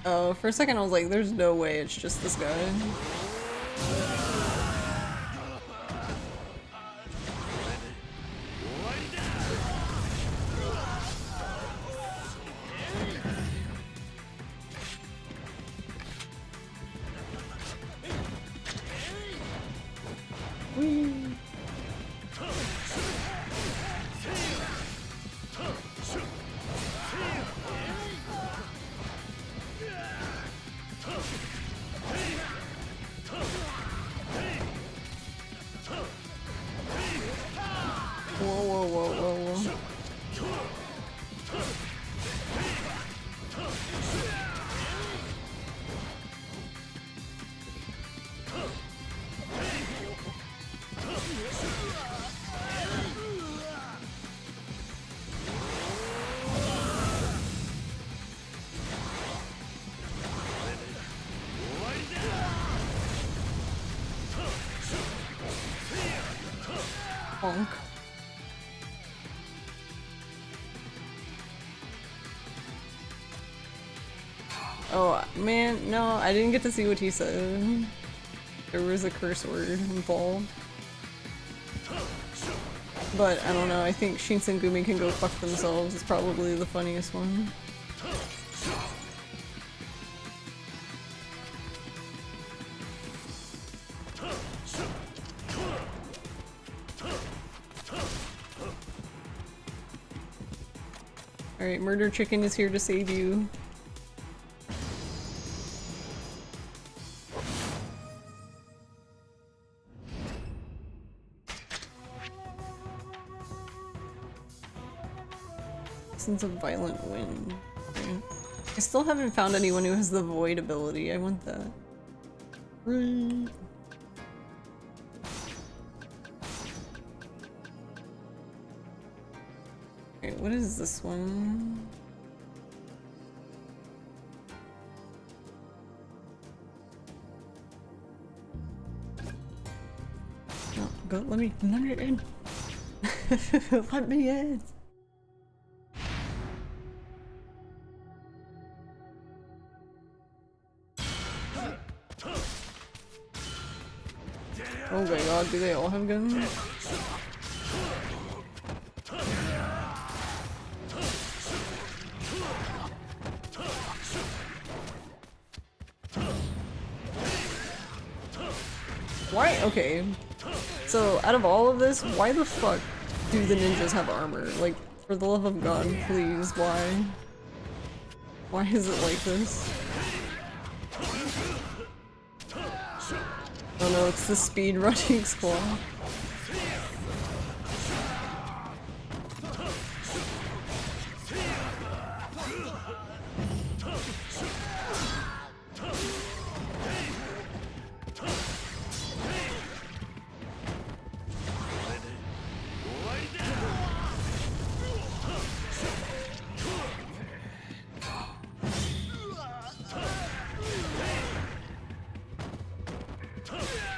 Oh, for a second I was like, there's no way it's just this guy. Bonk. Oh man, no, I didn't get to see what he said. There was a curse word involved. But I don't know, I think Shinsengumi can go fuck themselves. It's probably the funniest one. Alright, Murder Chicken is here to save you. Absence of violent wind. Okay. I still haven't found anyone who has the void ability. I want that. Right. Okay, what is this one? No, go, let me in. Let me in. Oh my god, do they all have guns? Why? Okay. So, out of all of this, why the fuck do the ninjas have armor? Like, for the love of God, please, why? Why is it like this? Oh no, it's the speed running squad.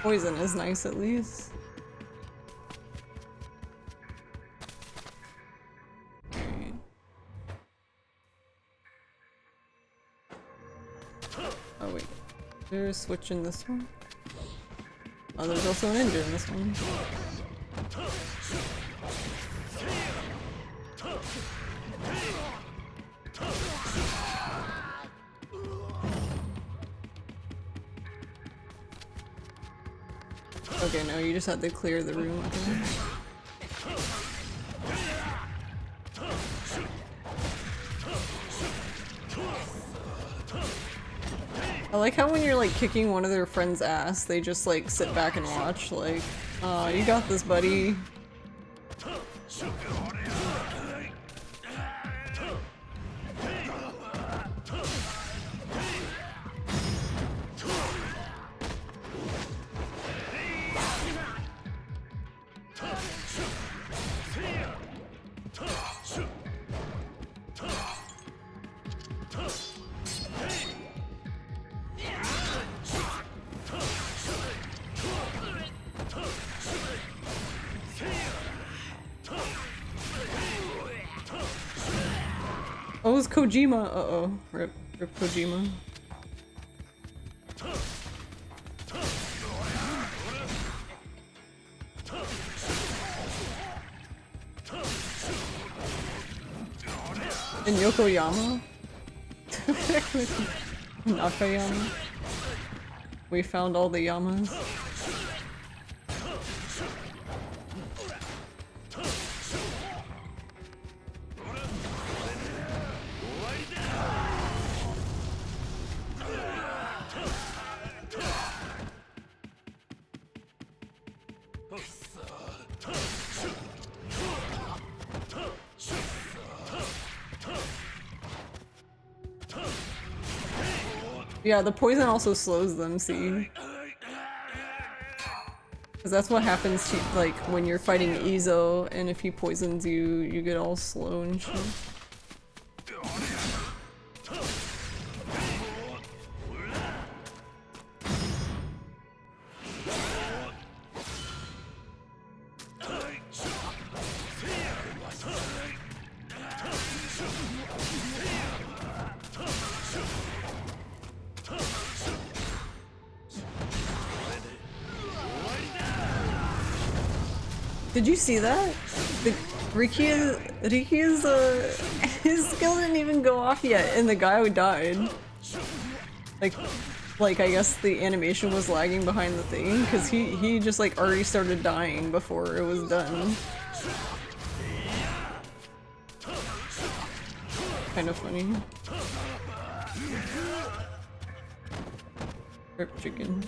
Poison is nice at least. Okay. Oh wait, there's a switch in this one. Oh, there's also an ninja in this one. Okay, no, you just had to clear the room. Okay. I like how when you're like kicking one of their friends' ass, they just like sit back and watch, like, oh, you got this, buddy. Oh, it's Kojima. Uh-oh. Rip Kojima. And Yokoyama? Nakayama? We found all the Yamas. Yeah, the poison also slows them, see? Because that's what happens to, like, when you're fighting Izo, and if he poisons you, you get all slow and shit. Did you see that? Riki is his skill didn't even go off yet, and the guy died. Like I guess the animation was lagging behind the thing, because he just like already started dying before it was done. Kind of funny. Rip chicken.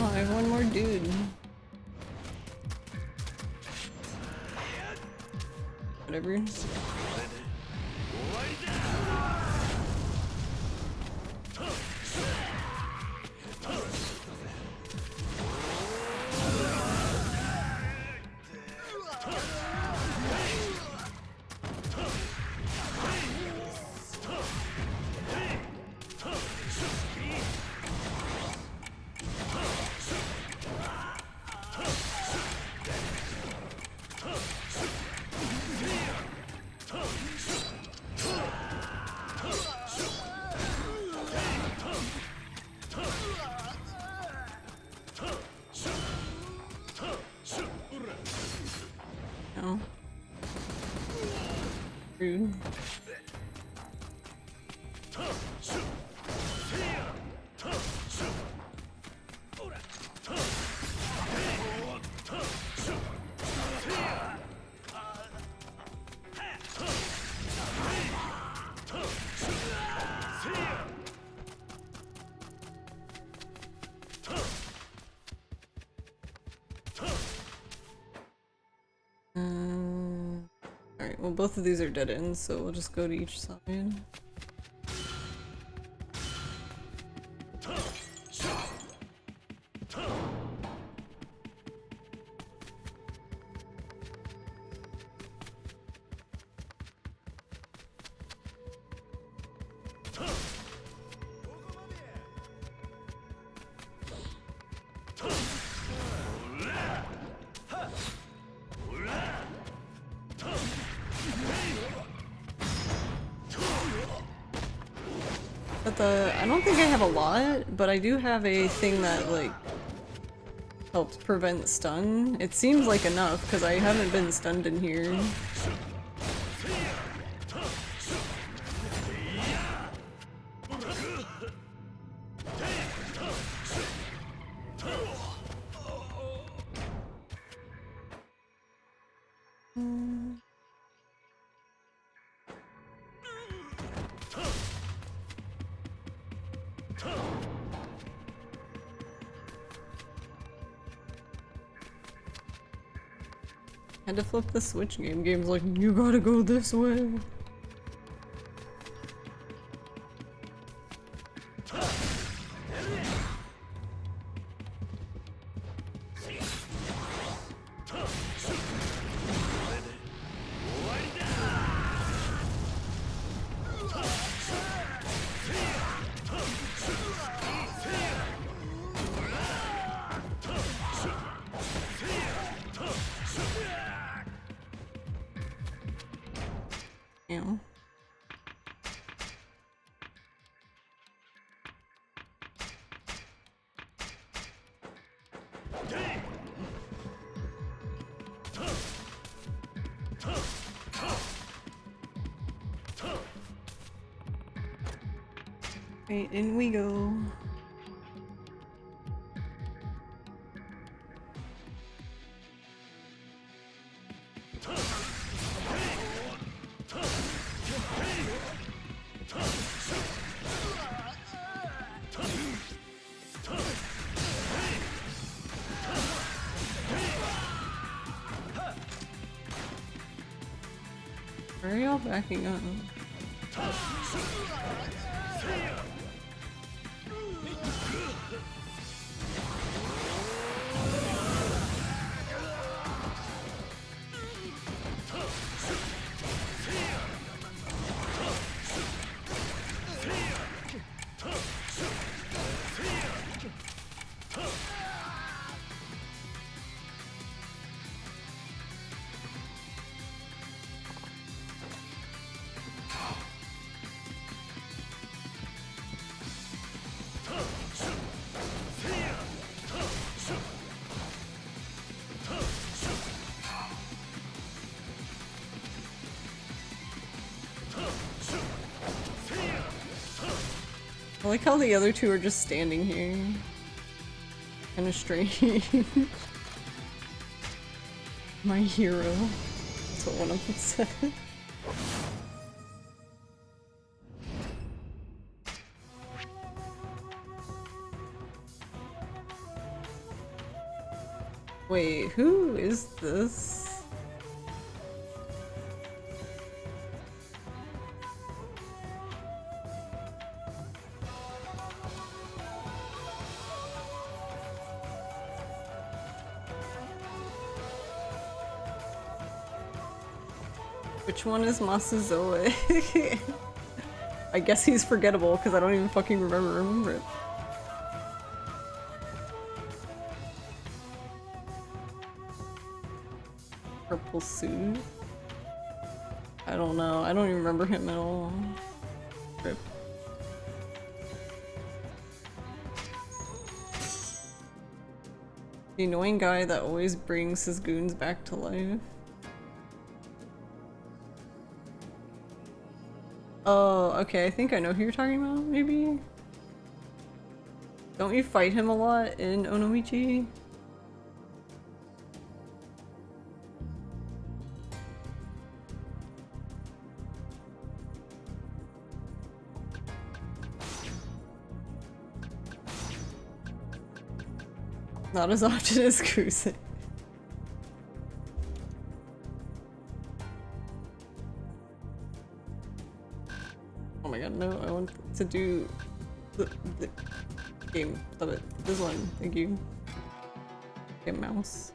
No, I have one more dude. Whatever. No. Rude. Alright, well both of these are dead ends, so we'll just go to each side. But I don't think I have a lot, but I do have a thing that, like, helps prevent stun. It seems like enough, because I haven't been stunned in here. Had to flip the switch game. Game's like, you gotta go this way. Damn. Right, in we go. Where are y'all backing up? I like how the other two are just standing here. Kinda strange. My hero. That's what one of them said. Wait, who is this? Which one is Masuzoe? I guess he's forgettable because I don't even fucking remember it. Purple suit? I don't know. I don't even remember him at all. Rip. The annoying guy that always brings his goons back to life. Oh, okay, I think I know who you're talking about, maybe? Don't you fight him a lot in Onomichi? Not as often as cruising. Oh my god, no, I want to do the game. Love it. This one, thank you. Get mouse.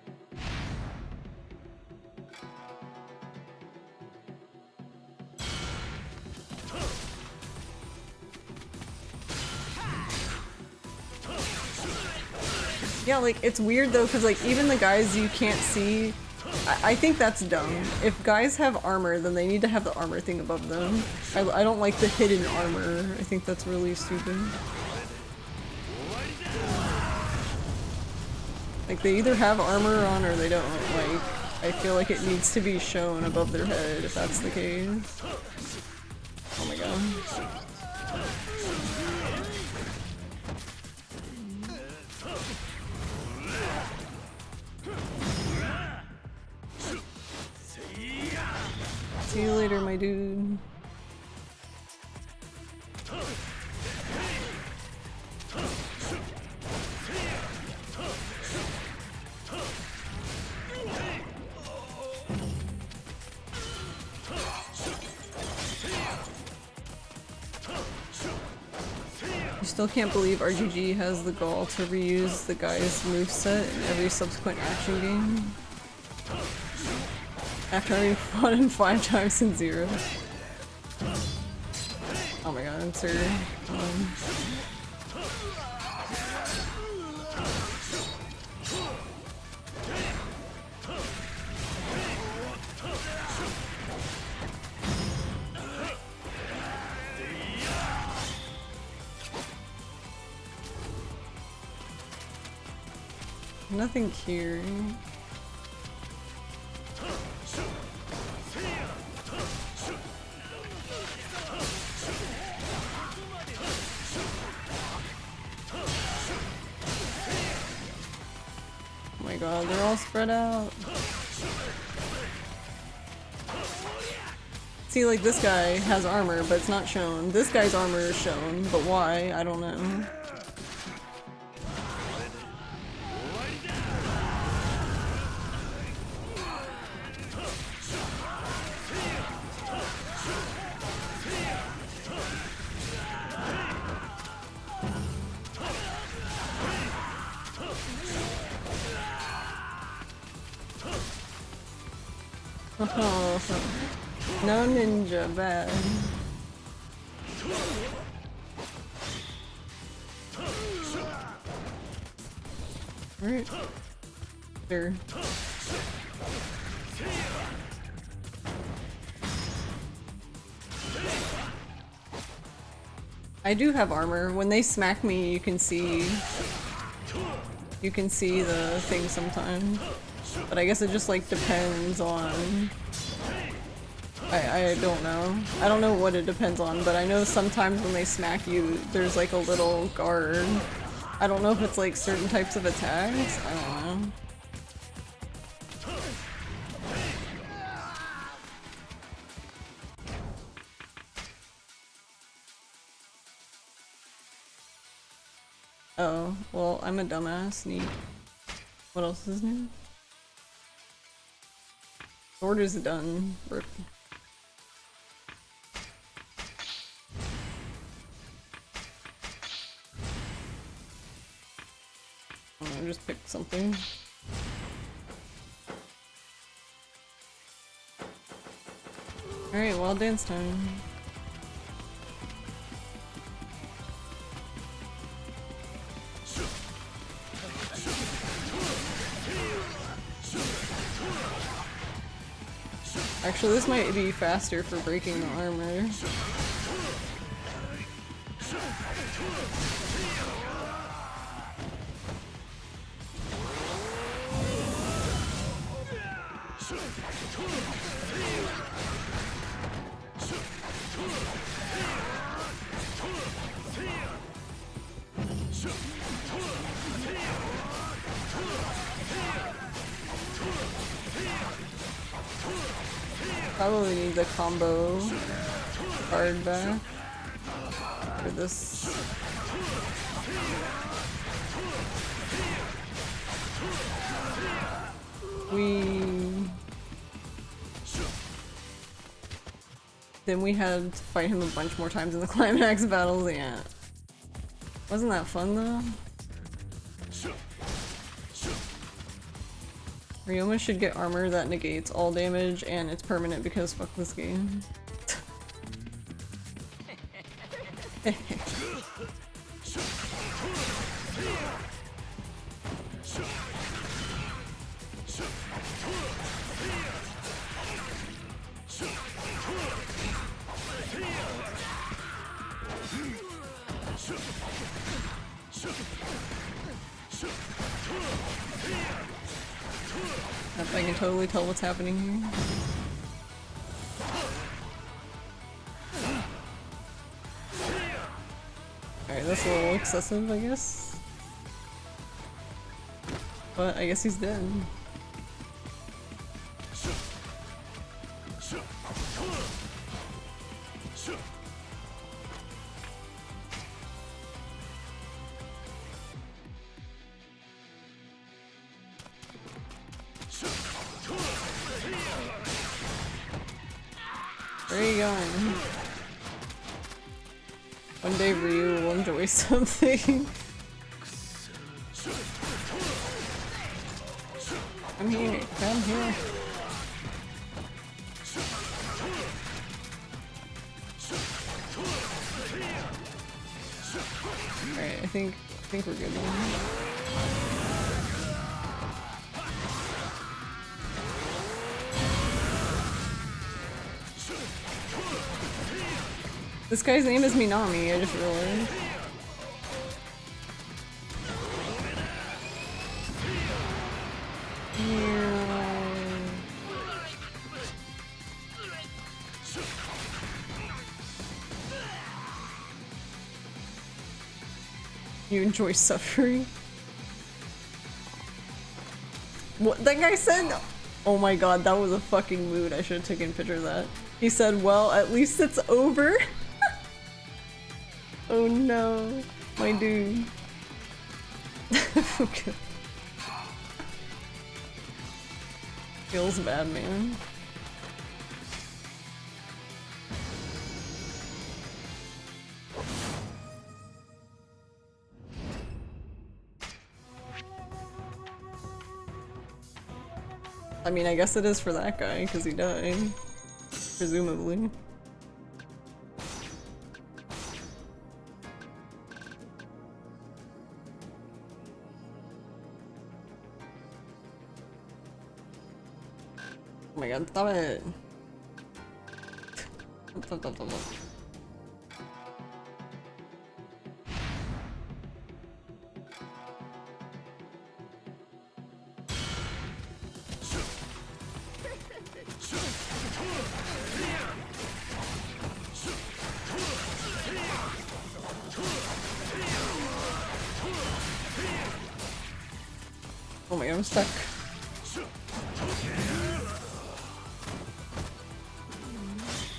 Yeah, like, it's weird though, because like, even the guys you can't see, I think that's dumb. If guys have armor, then they need to have the armor thing above them. I don't like the hidden armor. I think that's really stupid. Like, they either have armor on or they don't. Like, I feel like it needs to be shown above their head if that's the case. Oh my god. See you later, my dude. You still can't believe RGG has the gall to reuse the guy's moveset in every subsequent action game. After having fought him 5 times in 0. Oh my god, sir. Nothing here. Oh my god, they're all spread out. See, like, this guy has armor, but it's not shown. This guy's armor is shown, but why? I don't know. Oh, no ninja, bad. Alright. Sure. I do have armor. When they smack me, you can see the thing sometimes. But I guess it just like depends on I don't know. I don't know what it depends on, but I know sometimes when they smack you, there's like a little guard. I don't know if it's like certain types of attacks. I don't know. Oh, well, I'm a dumbass. Neat. What else is new? Sword is done. Rip. I just picked something. Alright, well, dance time. Actually, this might be faster for breaking the armor. Probably need the combo card back for this. Then we had to fight him a bunch more times in the climax battles, yeah. Wasn't that fun though? Ryoma should get armor that negates all damage and it's permanent because fuck this game. I can totally tell what's happening here. Alright, that's a little excessive, I guess. But I guess he's dead. Where are you going? One day Ryu will enjoy something. I'm here, come here. Alright, I think we're good now. This guy's name is Minami, I just realized. You enjoy suffering? What that guy said? Oh my god, that was a fucking mood. I should have taken a picture of that. He said, well, at least it's over. Oh no, my dude. Okay. Feels bad, man. I mean, I guess it is for that guy, because he died. Presumably. Oh my god, stop it! Stop. Oh my god, I'm stuck.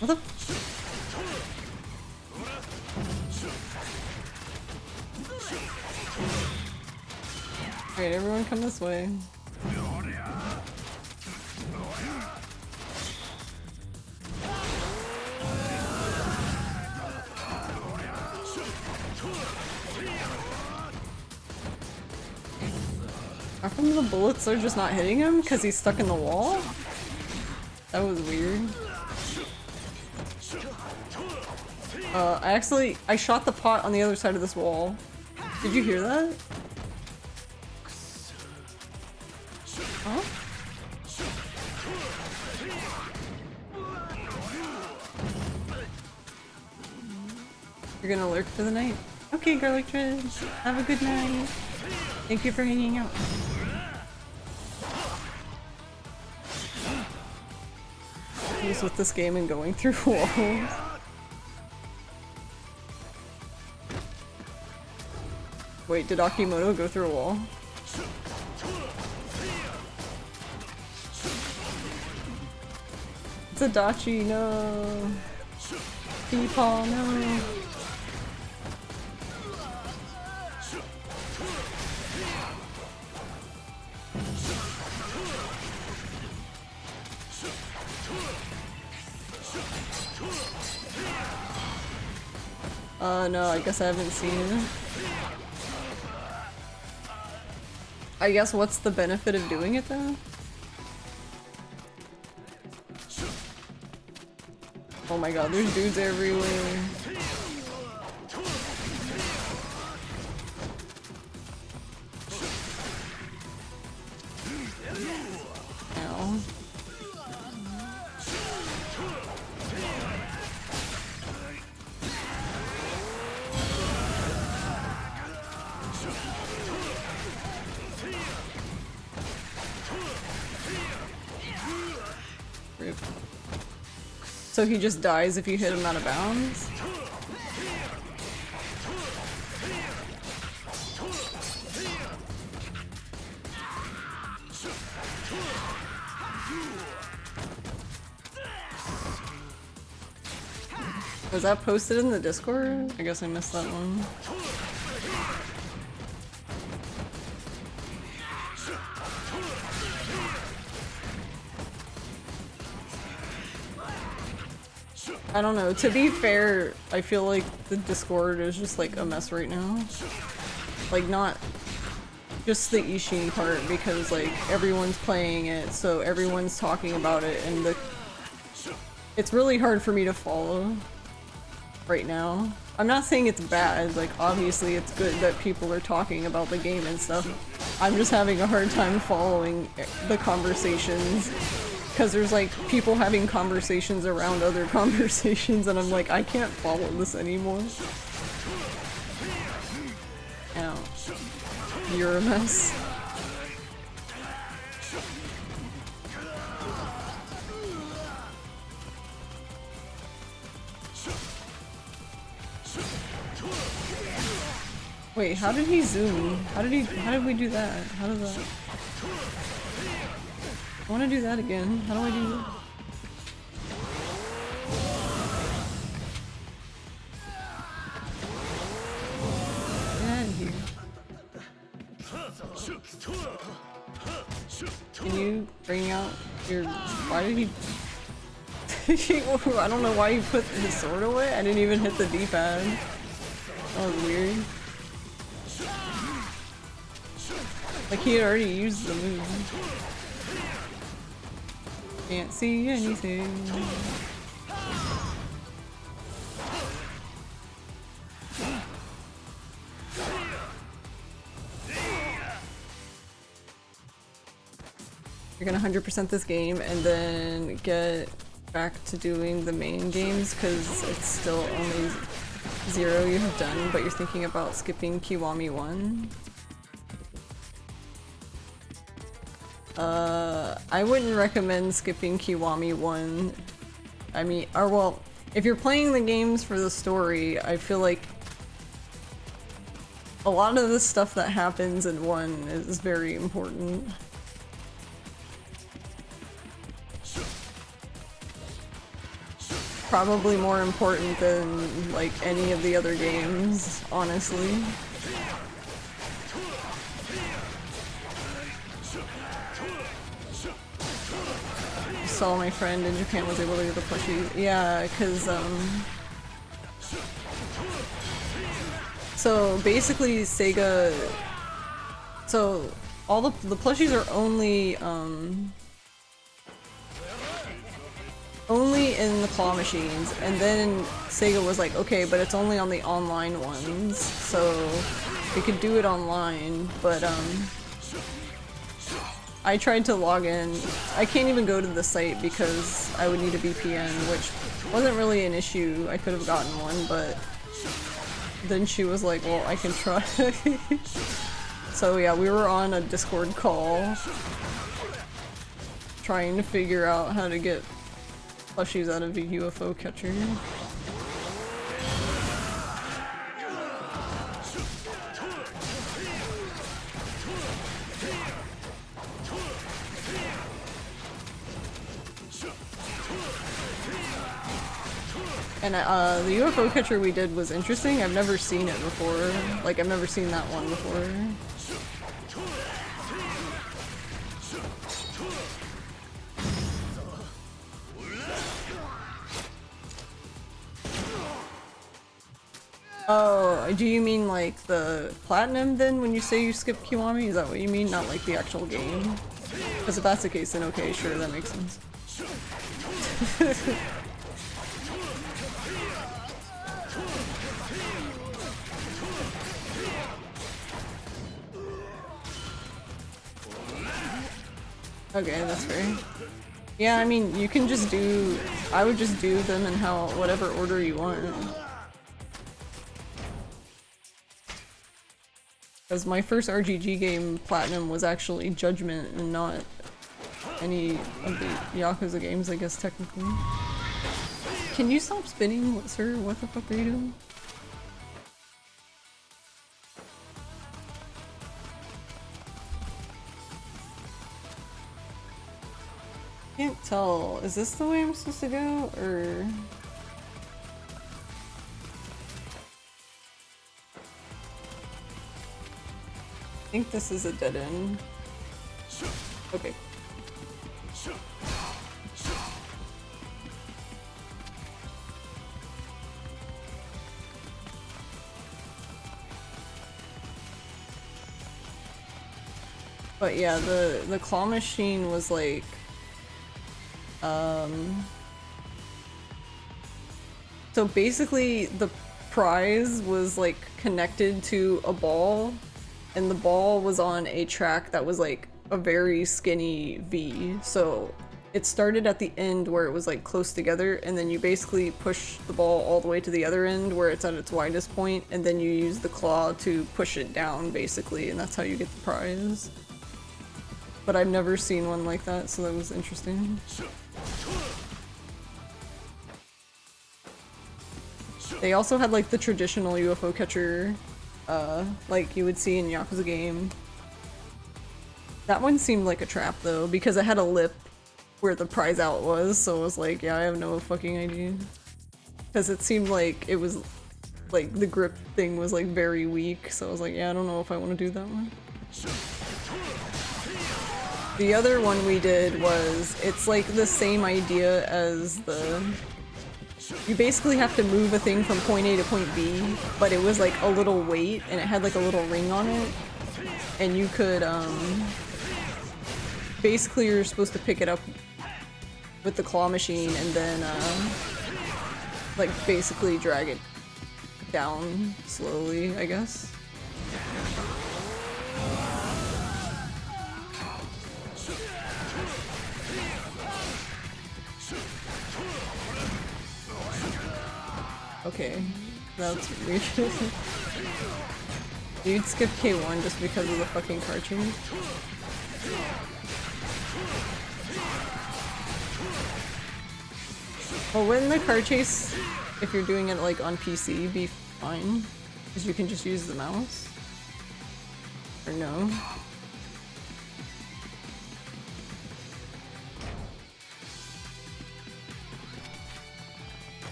What the? Alright, everyone come this way. How come the bullets are just not hitting him? Because he's stuck in the wall? That was weird. I shot the pot on the other side of this wall. Did you hear that? Huh? You're gonna lurk for the night? Okay, Garlic Trish. Have a good night. Thank you for hanging out. Just with this game and going through walls. Wait, did Akimoto go through a wall? It's a Dachi, no. Peepaw, no. No, I guess I haven't seen it. I guess what's the benefit of doing it though? Oh my god, there's dudes everywhere. Ow. Rip. So he just dies if you hit him out of bounds? Was that posted in the Discord? I guess I missed that one. I don't know, to be fair, I feel like the Discord is just like a mess right now. Like not just the Ishin part, because like everyone's playing it, so everyone's talking about it, and it's really hard for me to follow right now. I'm not saying it's bad, like obviously it's good that people are talking about the game and stuff. I'm just having a hard time following the conversations. Because there's like people having conversations around other conversations and I'm like, I can't follow this anymore. Ow. You're a mess. Wait, how did he zoom? How did we do that? How did that? I want to do that again. How do I do that? Get out of here. Can you bring out your... Why did he... I don't know why he put his sword away. I didn't even hit the D-pad. That was weird. Like he had already used the move. Can't see anything. You're gonna 100% this game and then get back to doing the main games because it's still only 0 you have done, but you're thinking about skipping Kiwami 1. I wouldn't recommend skipping Kiwami 1. I mean, or well, if you're playing the games for the story, I feel like a lot of the stuff that happens in 1 is very important. Probably more important than, like, any of the other games, honestly. Saw my friend in Japan was able to get the plushies. Yeah, because, so basically Sega... So all the plushies are only in the claw machines, and then Sega was like, okay, but it's only on the online ones, so we could do it online, but I tried to log in. I can't even go to the site because I would need a VPN, which wasn't really an issue. I could have gotten one, but then she was like, well, I can try. So yeah, we were on a Discord call trying to figure out how to get plushies out of a UFO catcher. And the UFO catcher we did was interesting. I've never seen it before. Like, I've never seen that one before. Oh, do you mean like the platinum then when you say you skip Kiwami? Is that what you mean? Not like the actual game? Because if that's the case, then okay, sure, that makes sense. Okay, that's fair. Yeah, I mean, you can just do... I would just do them in whatever order you want. Because my first RGG game, Platinum, was actually Judgment and not any of the Yakuza games, I guess, technically. Can you stop spinning, sir? What the fuck are you doing? Can't tell. Is this the way I'm supposed to go, or...? I think this is a dead end. Okay. But yeah, the claw machine was like... So basically the prize was like connected to a ball, and the ball was on a track that was like a very skinny V. So it started at the end where it was like close together, and then you basically push the ball all the way to the other end where it's at its widest point, and then you use the claw to push it down basically, and that's how you get the prize. But I've never seen one like that, so that was interesting. They also had like the traditional UFO catcher, like you would see in Yakuza game. That one seemed like a trap though, because it had a lip where the prize out was, so I was like, yeah, I have no fucking idea. Because it seemed like it was, like, the grip thing was like very weak, so I was like, yeah, I don't know if I want to do that one. The other one we did was, it's like the same idea as the... You basically have to move a thing from point A to point B, but it was like a little weight, and it had like a little ring on it. And you could, basically you're supposed to pick it up with the claw machine and then, like basically drag it down slowly, I guess. Okay, that's weird. You'd skip K1 just because of the fucking car chase. Well, wouldn't the car chase, if you're doing it like on PC, be fine? Because you can just use the mouse? Or no?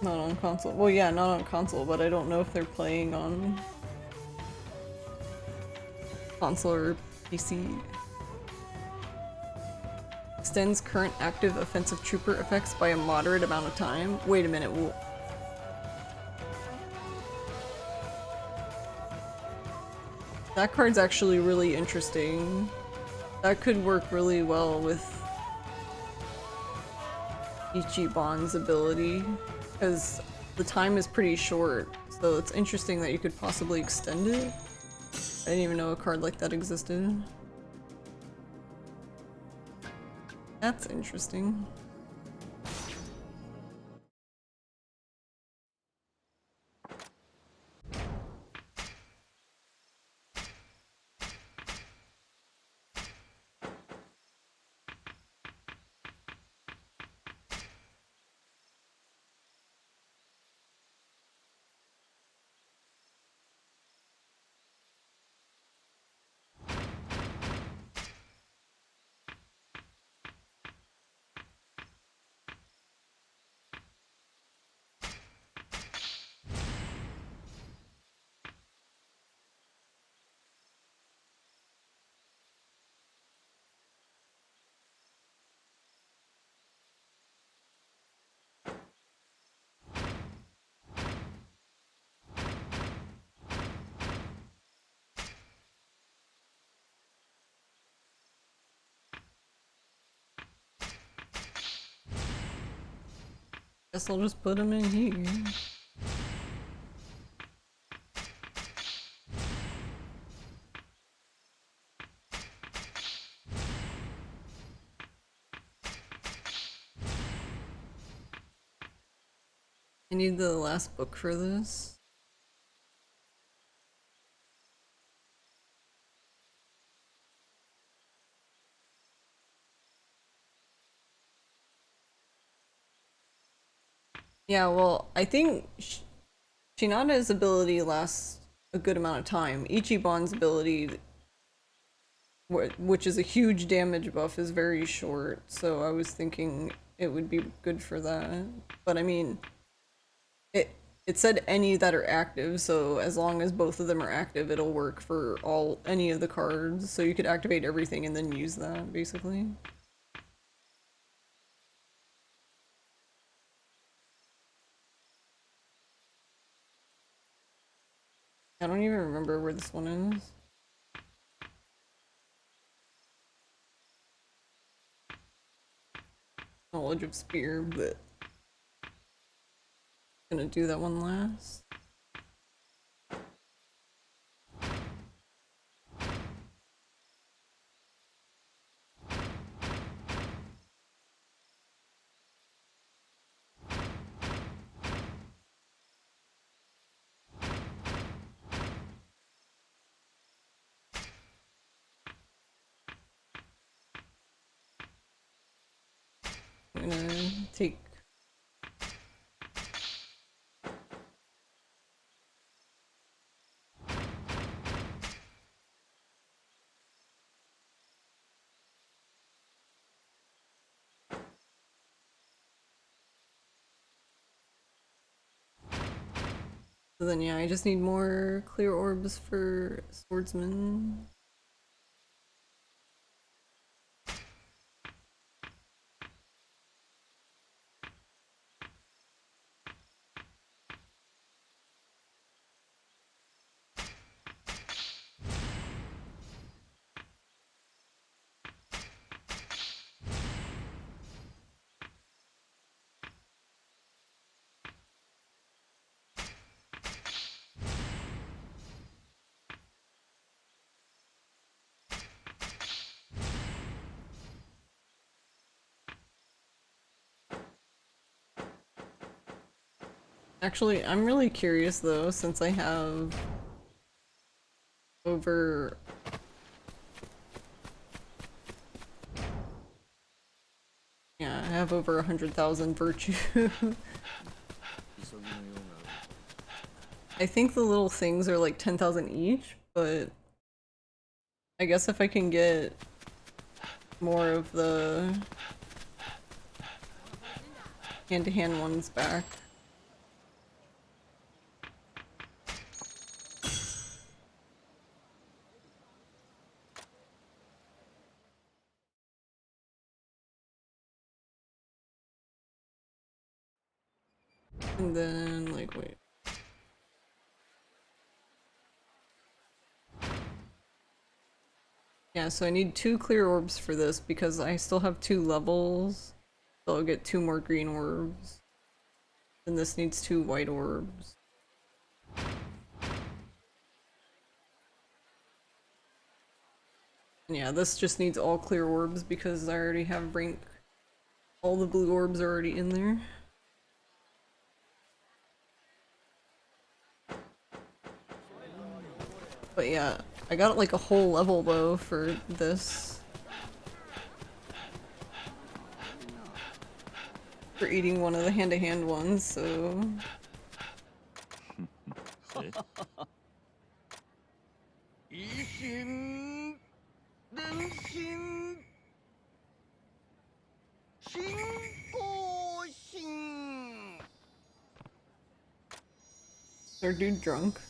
Not on console. Well, yeah, not on console, but I don't know if they're playing on console or PC. Extends current active offensive trooper effects by a moderate amount of time. Wait a minute. That card's actually really interesting. That could work really well with Ichiban's ability, because the time is pretty short, so it's interesting that you could possibly extend it. I didn't even know a card like that existed. That's interesting. Guess I'll just put him in here. I need the last book for this. Yeah, well, I think Shinada's ability lasts a good amount of time. Ichiban's ability, which is a huge damage buff, is very short, so I was thinking it would be good for that. But I mean, it said any that are active, so as long as both of them are active, it'll work for any of the cards. So you could activate everything and then use that, basically. I don't even remember where this one is. Knowledge of Spear, but gonna do that one last. I'm gonna take. So then, yeah, I just need more clear orbs for Swordsman. Actually, I'm really curious though, since I have over... Yeah, I have over 100,000 virtue. I think the little things are like 10,000 each, but I guess if I can get more of the hand-to-hand ones back. And then, like, wait. Yeah, so I need 2 clear orbs for this because I still have 2 levels. So I'll get 2 more green orbs. And this needs 2 white orbs. And yeah, this just needs all clear orbs because I already have rank. All the blue orbs are already in there. But yeah, I got like a whole level though for this. For eating one of the hand-to-hand ones, so... え維新伝心信仰心 Is our dude drunk?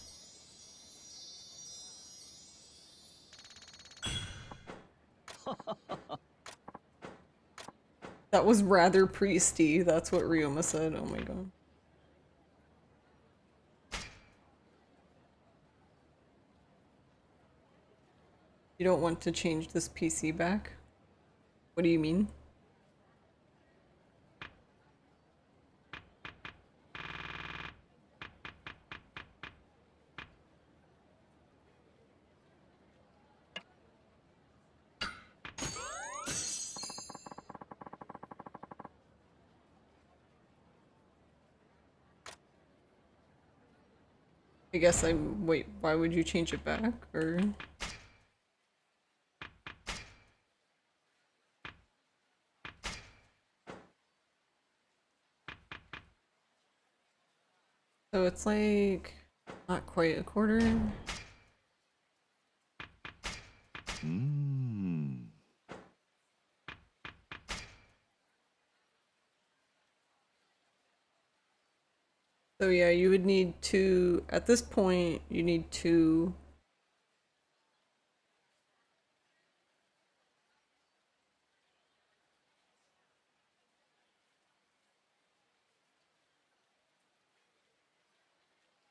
That was rather priesty, that's what Ryoma said, oh my god. You don't want to change this PC back? What do you mean? I guess wait, why would you change it back, or? So it's like, not quite a quarter? うーん So yeah, you would need 2, at this point, you need 2.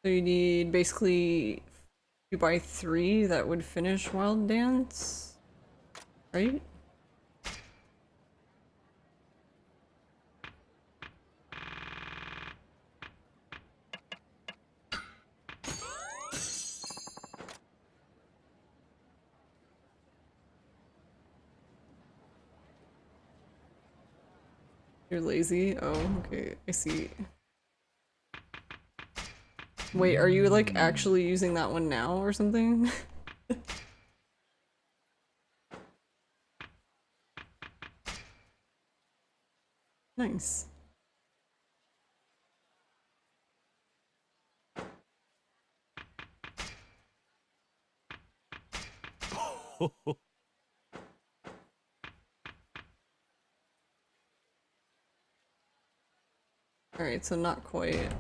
So you need basically 2 by 3 that would finish Wild Dance, right? You're lazy? Oh, okay, I see. Wait, are you like actually using that one now or something? Nice. Alright, so not quite.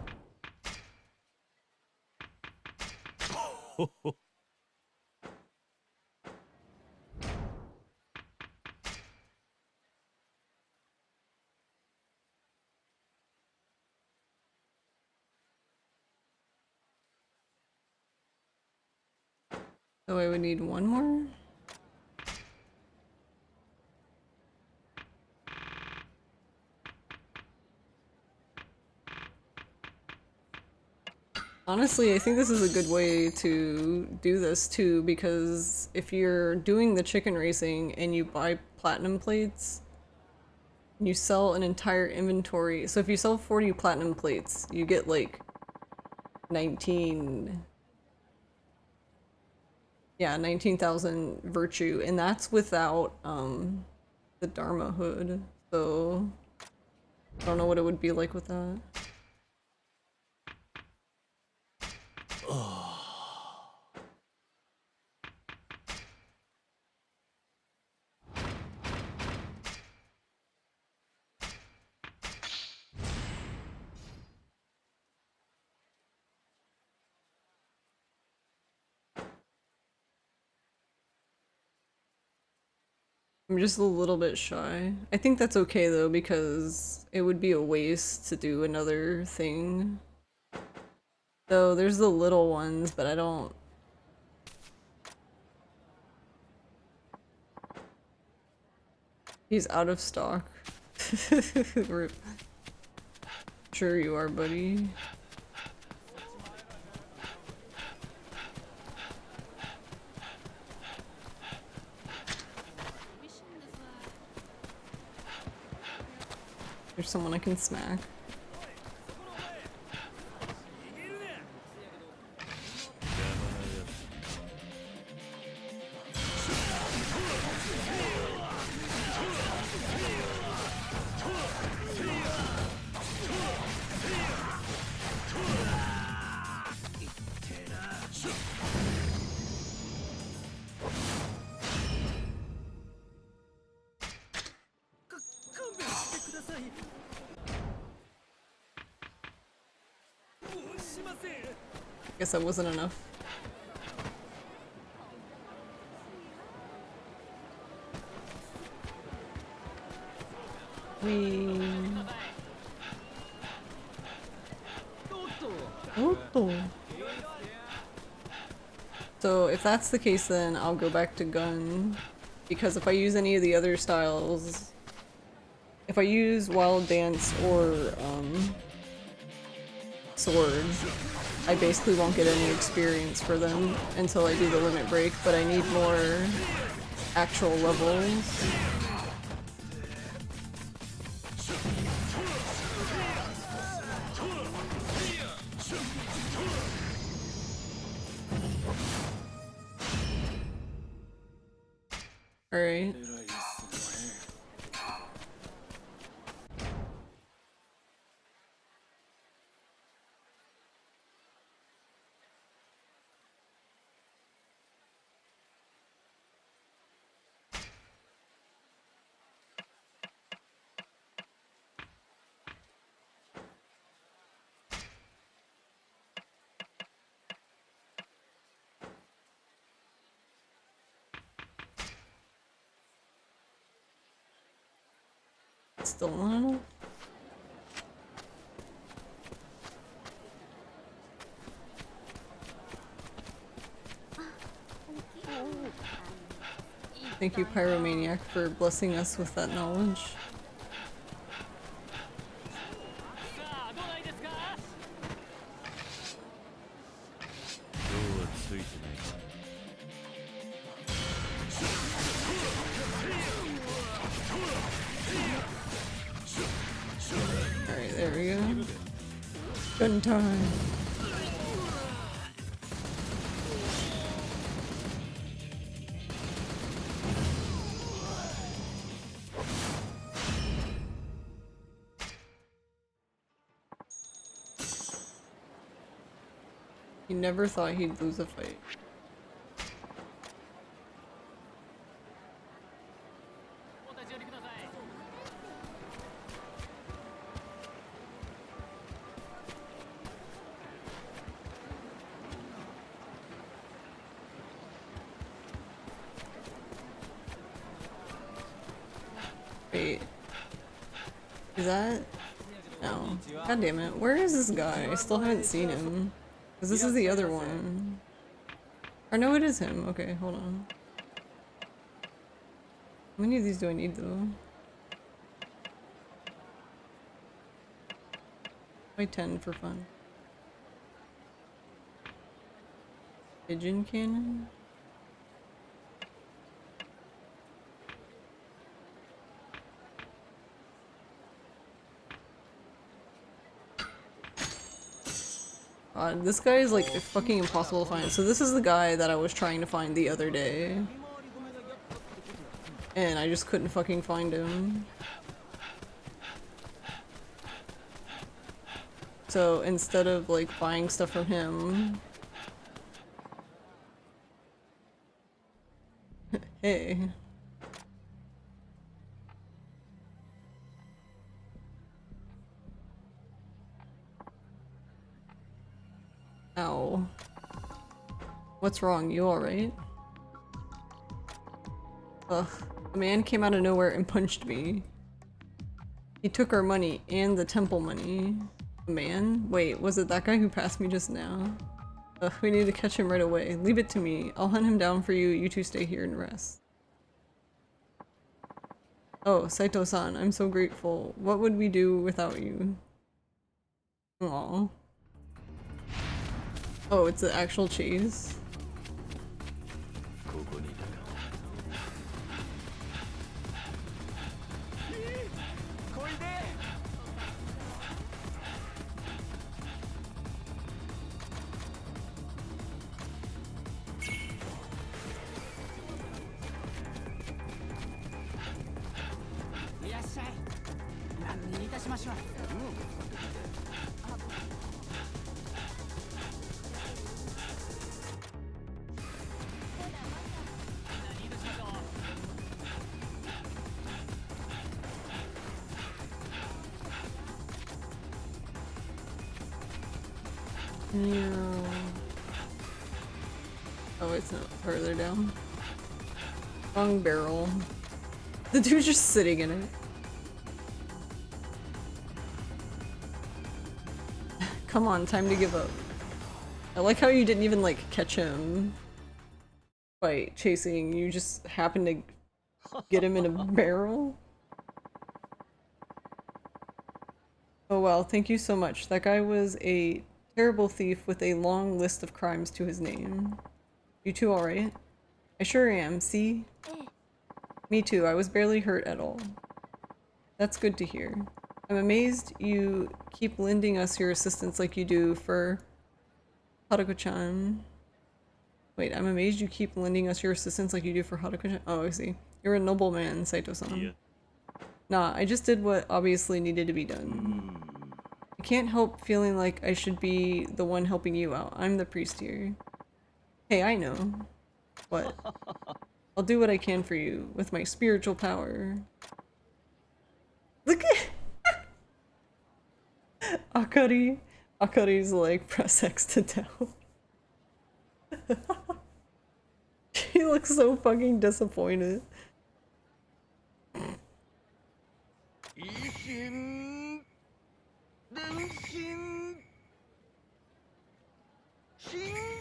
So I would need 1 more? Honestly, I think this is a good way to do this too, because if you're doing the chicken racing and you buy platinum plates, you sell an entire inventory. So if you sell 40 platinum plates, you get like 19... Yeah, 19,000 virtue, and that's without the Dharma hood. So I don't know what it would be like with that. I'm just a little bit shy. I think that's okay though, because it would be a waste to do another thing. Though there's the little ones, but I don't... He's out of stock. Rip. Sure you are, buddy. There's someone I can smack. Guess that wasn't enough. So if that's the case, then I'll go back to gun, because if I use any of the other styles, if I use wild dance or sword, I basically won't get any experience for them until I do the limit break, but I need more actual levels. Alright. Still not enough? Thank you, Pyromaniac, for blessing us with that knowledge. Alright, there we go. Gun time. He never thought he'd lose a fight. Wait. Is that? No. God damn it. Where is this guy? I still haven't seen him. Because this is the other one. Or no, it is him. Okay, hold on. How many of these do I need though? Try 10 for fun. Pigeon cannon? This guy is like fucking impossible to find. So this is the guy that I was trying to find the other day. And I just couldn't fucking find him. So instead of like buying stuff from him... Hey. Ow. What's wrong? You alright? Ugh. A man came out of nowhere and punched me. He took our money and the temple money. A man? Wait, was it that guy who passed me just now? Ugh, we need to catch him right away. Leave it to me. I'll hunt him down for you. You two stay here and rest. Oh, Saito-san, I'm so grateful. What would we do without you? Aww. Oh, it's an actual chase? Yeah. Oh, it's not further down. Wrong barrel. The dude's just sitting in it. Come on, time to give up. I like how you didn't even like catch him by chasing, you just happened to get him in a barrel. Oh well, thank you so much. That guy was a terrible thief with a long list of crimes to his name. You two alright? I sure am, see? Me too, I was barely hurt at all. That's good to hear. I'm amazed you keep lending us your assistance like you do for Haruko-chan. Wait, I'm amazed you keep lending us your assistance like you do for Haruko-chan. Oh, I see. You're a noble man, Saito-san. Yeah. Nah, I just did what obviously needed to be done. I can't help feeling like I should be the one helping you out. I'm the priest here. Hey, I know. What? I'll do what I can for you with my spiritual power. Look at Akari. Akari's like, press X to tell. She looks so fucking disappointed. Ishin Denshin Shinkoshin.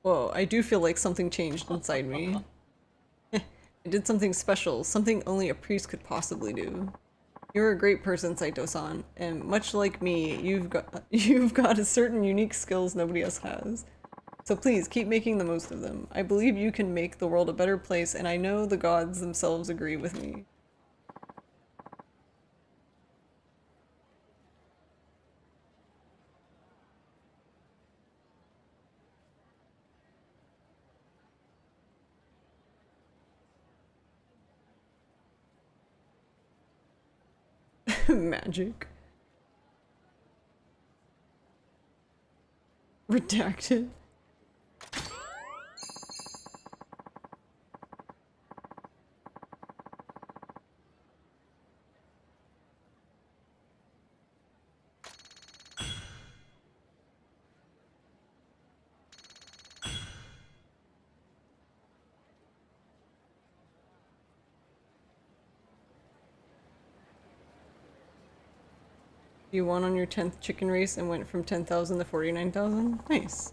Whoa, I do feel like something changed inside me. I did something special, something only a priest could possibly do. You're a great person, Saito-san, and much like me, you've got a certain unique skills nobody else has. So please, keep making the most of them. I believe you can make the world a better place, and I know the gods themselves agree with me. Magic. Redacted. You won on your 10th chicken race and went from 10,000 to 49,000? Nice.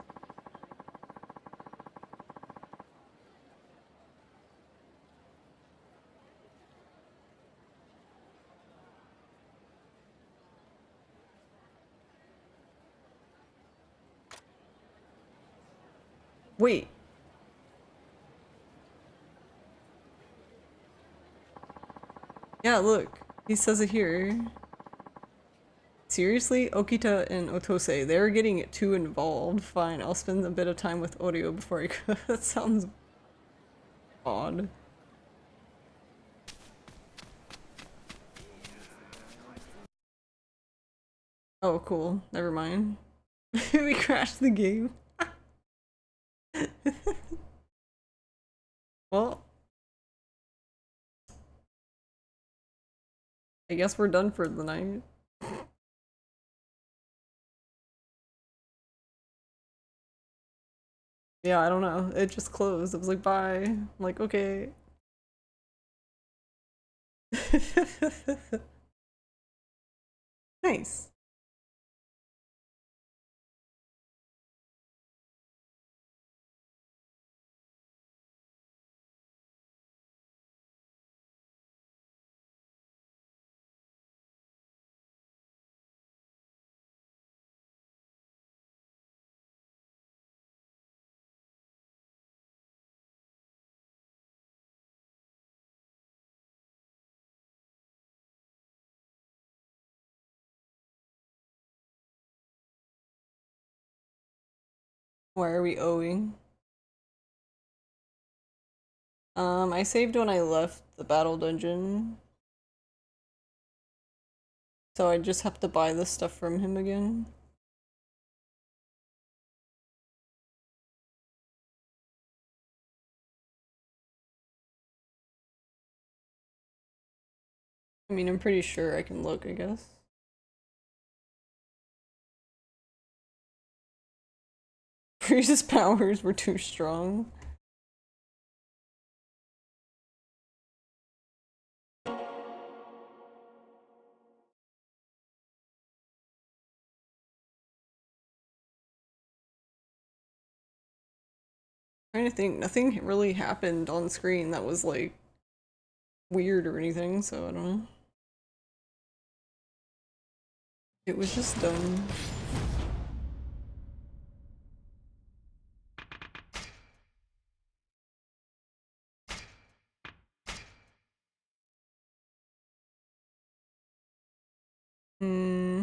Wait. Yeah, look. He says it here. Seriously? Okita and Otose, they're getting too involved. Fine, I'll spend a bit of time with Oreo before I go. That sounds odd. Oh, cool. Never mind. We crashed the game. Well, I guess we're done for the night. Yeah, I don't know. It just closed. It was like, bye. I'm like, okay. Nice. Why are we owing? I saved when I left the battle dungeon. So I just have to buy the stuff from him again. I mean, I'm pretty sure I can look, I guess. Freeze's powers were too strong. Trying to think, nothing really happened on screen that was like weird or anything, so I don't know. It was just done. Hmm.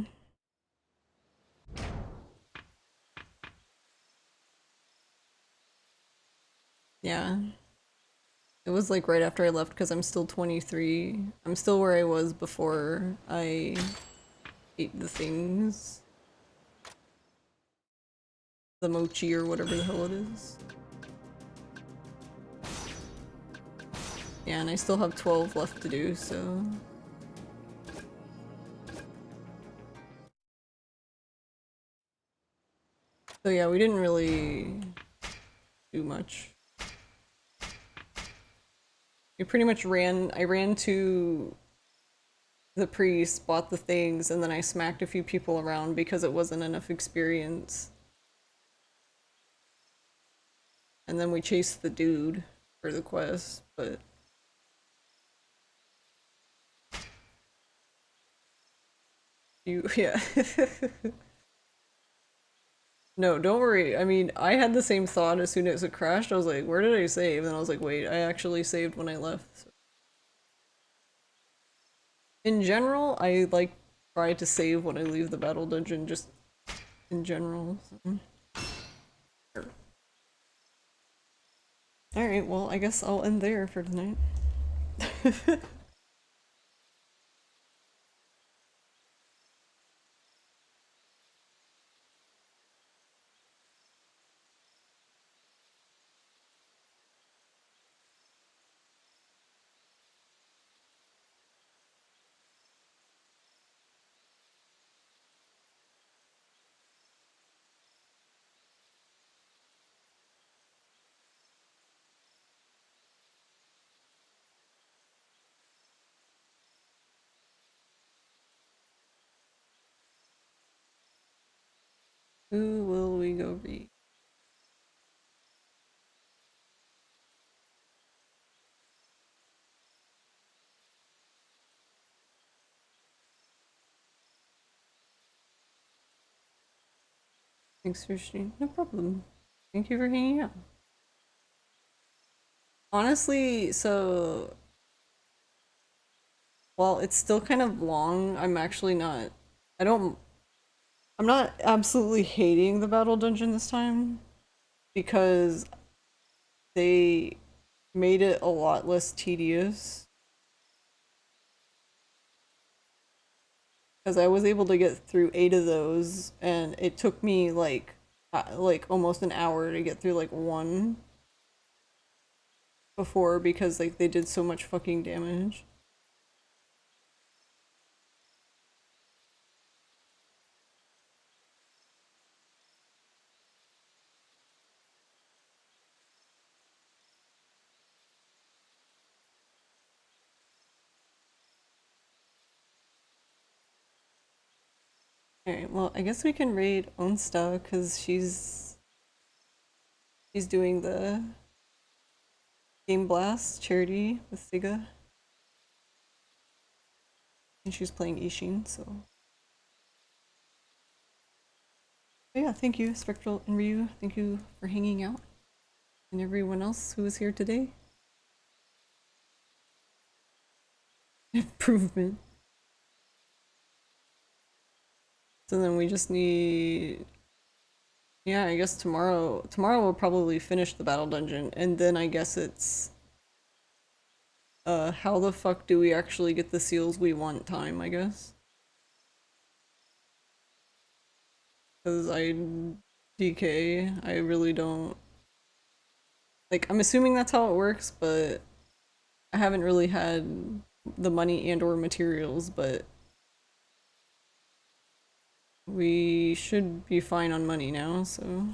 Yeah. It was like right after I left because I'm still 23. I'm still where I was before I ate the things. The mochi or whatever the hell it is. Yeah, and I still have 12 left to do, so... So yeah, we didn't really do much. We pretty much I ran to the priest, bought the things, and then I smacked a few people around because it wasn't enough experience. And then we chased the dude for the quest, but... Yeah. No, don't worry. I mean, I had the same thought as soon as it crashed. I was like, where did I save? And I was like, wait, I actually saved when I left. So. In general, I like try to save when I leave the battle dungeon, just in general. So. Alright, well, I guess I'll end there for tonight. Who will we go read? Thanks for streaming. No problem. Thank you for hanging out. Honestly, so while it's still kind of long, I'm actually not. I don't. I'm not absolutely hating the battle dungeon this time because they made it a lot less tedious. Because I was able to get through 8 of those, and it took me like almost an hour to get through like one before because like they did so much fucking damage. Alright, well, I guess we can raid Onsta because she's doing the Game Blast charity with Siga. And she's playing Ishin, so. But yeah, thank you, Spectral and Ryu. Thank you for hanging out. And everyone else who was here today. Improvement. So then we just need, yeah, I guess tomorrow we'll probably finish the battle dungeon, and then I guess it's how the fuck do we actually get the seals we want time, I guess. Cuz I really don't, like, I'm assuming that's how it works, but I haven't really had the money and or materials, but we should be fine on money now, so.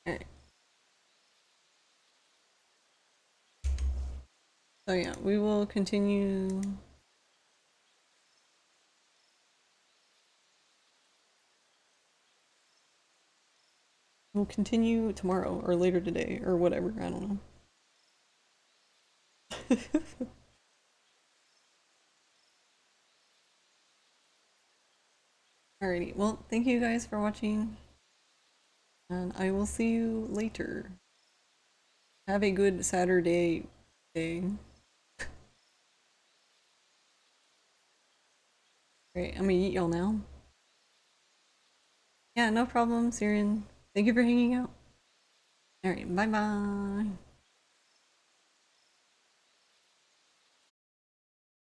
Alright. So yeah, we will continue. We'll continue tomorrow or later today or whatever, I don't know. Alrighty, well, thank you guys for watching, and I will see you later. Have a good Saturday day. Great, I'm gonna eat y'all now. Yeah, no problem, Syrian. Thank you for hanging out. Alright, bye bye.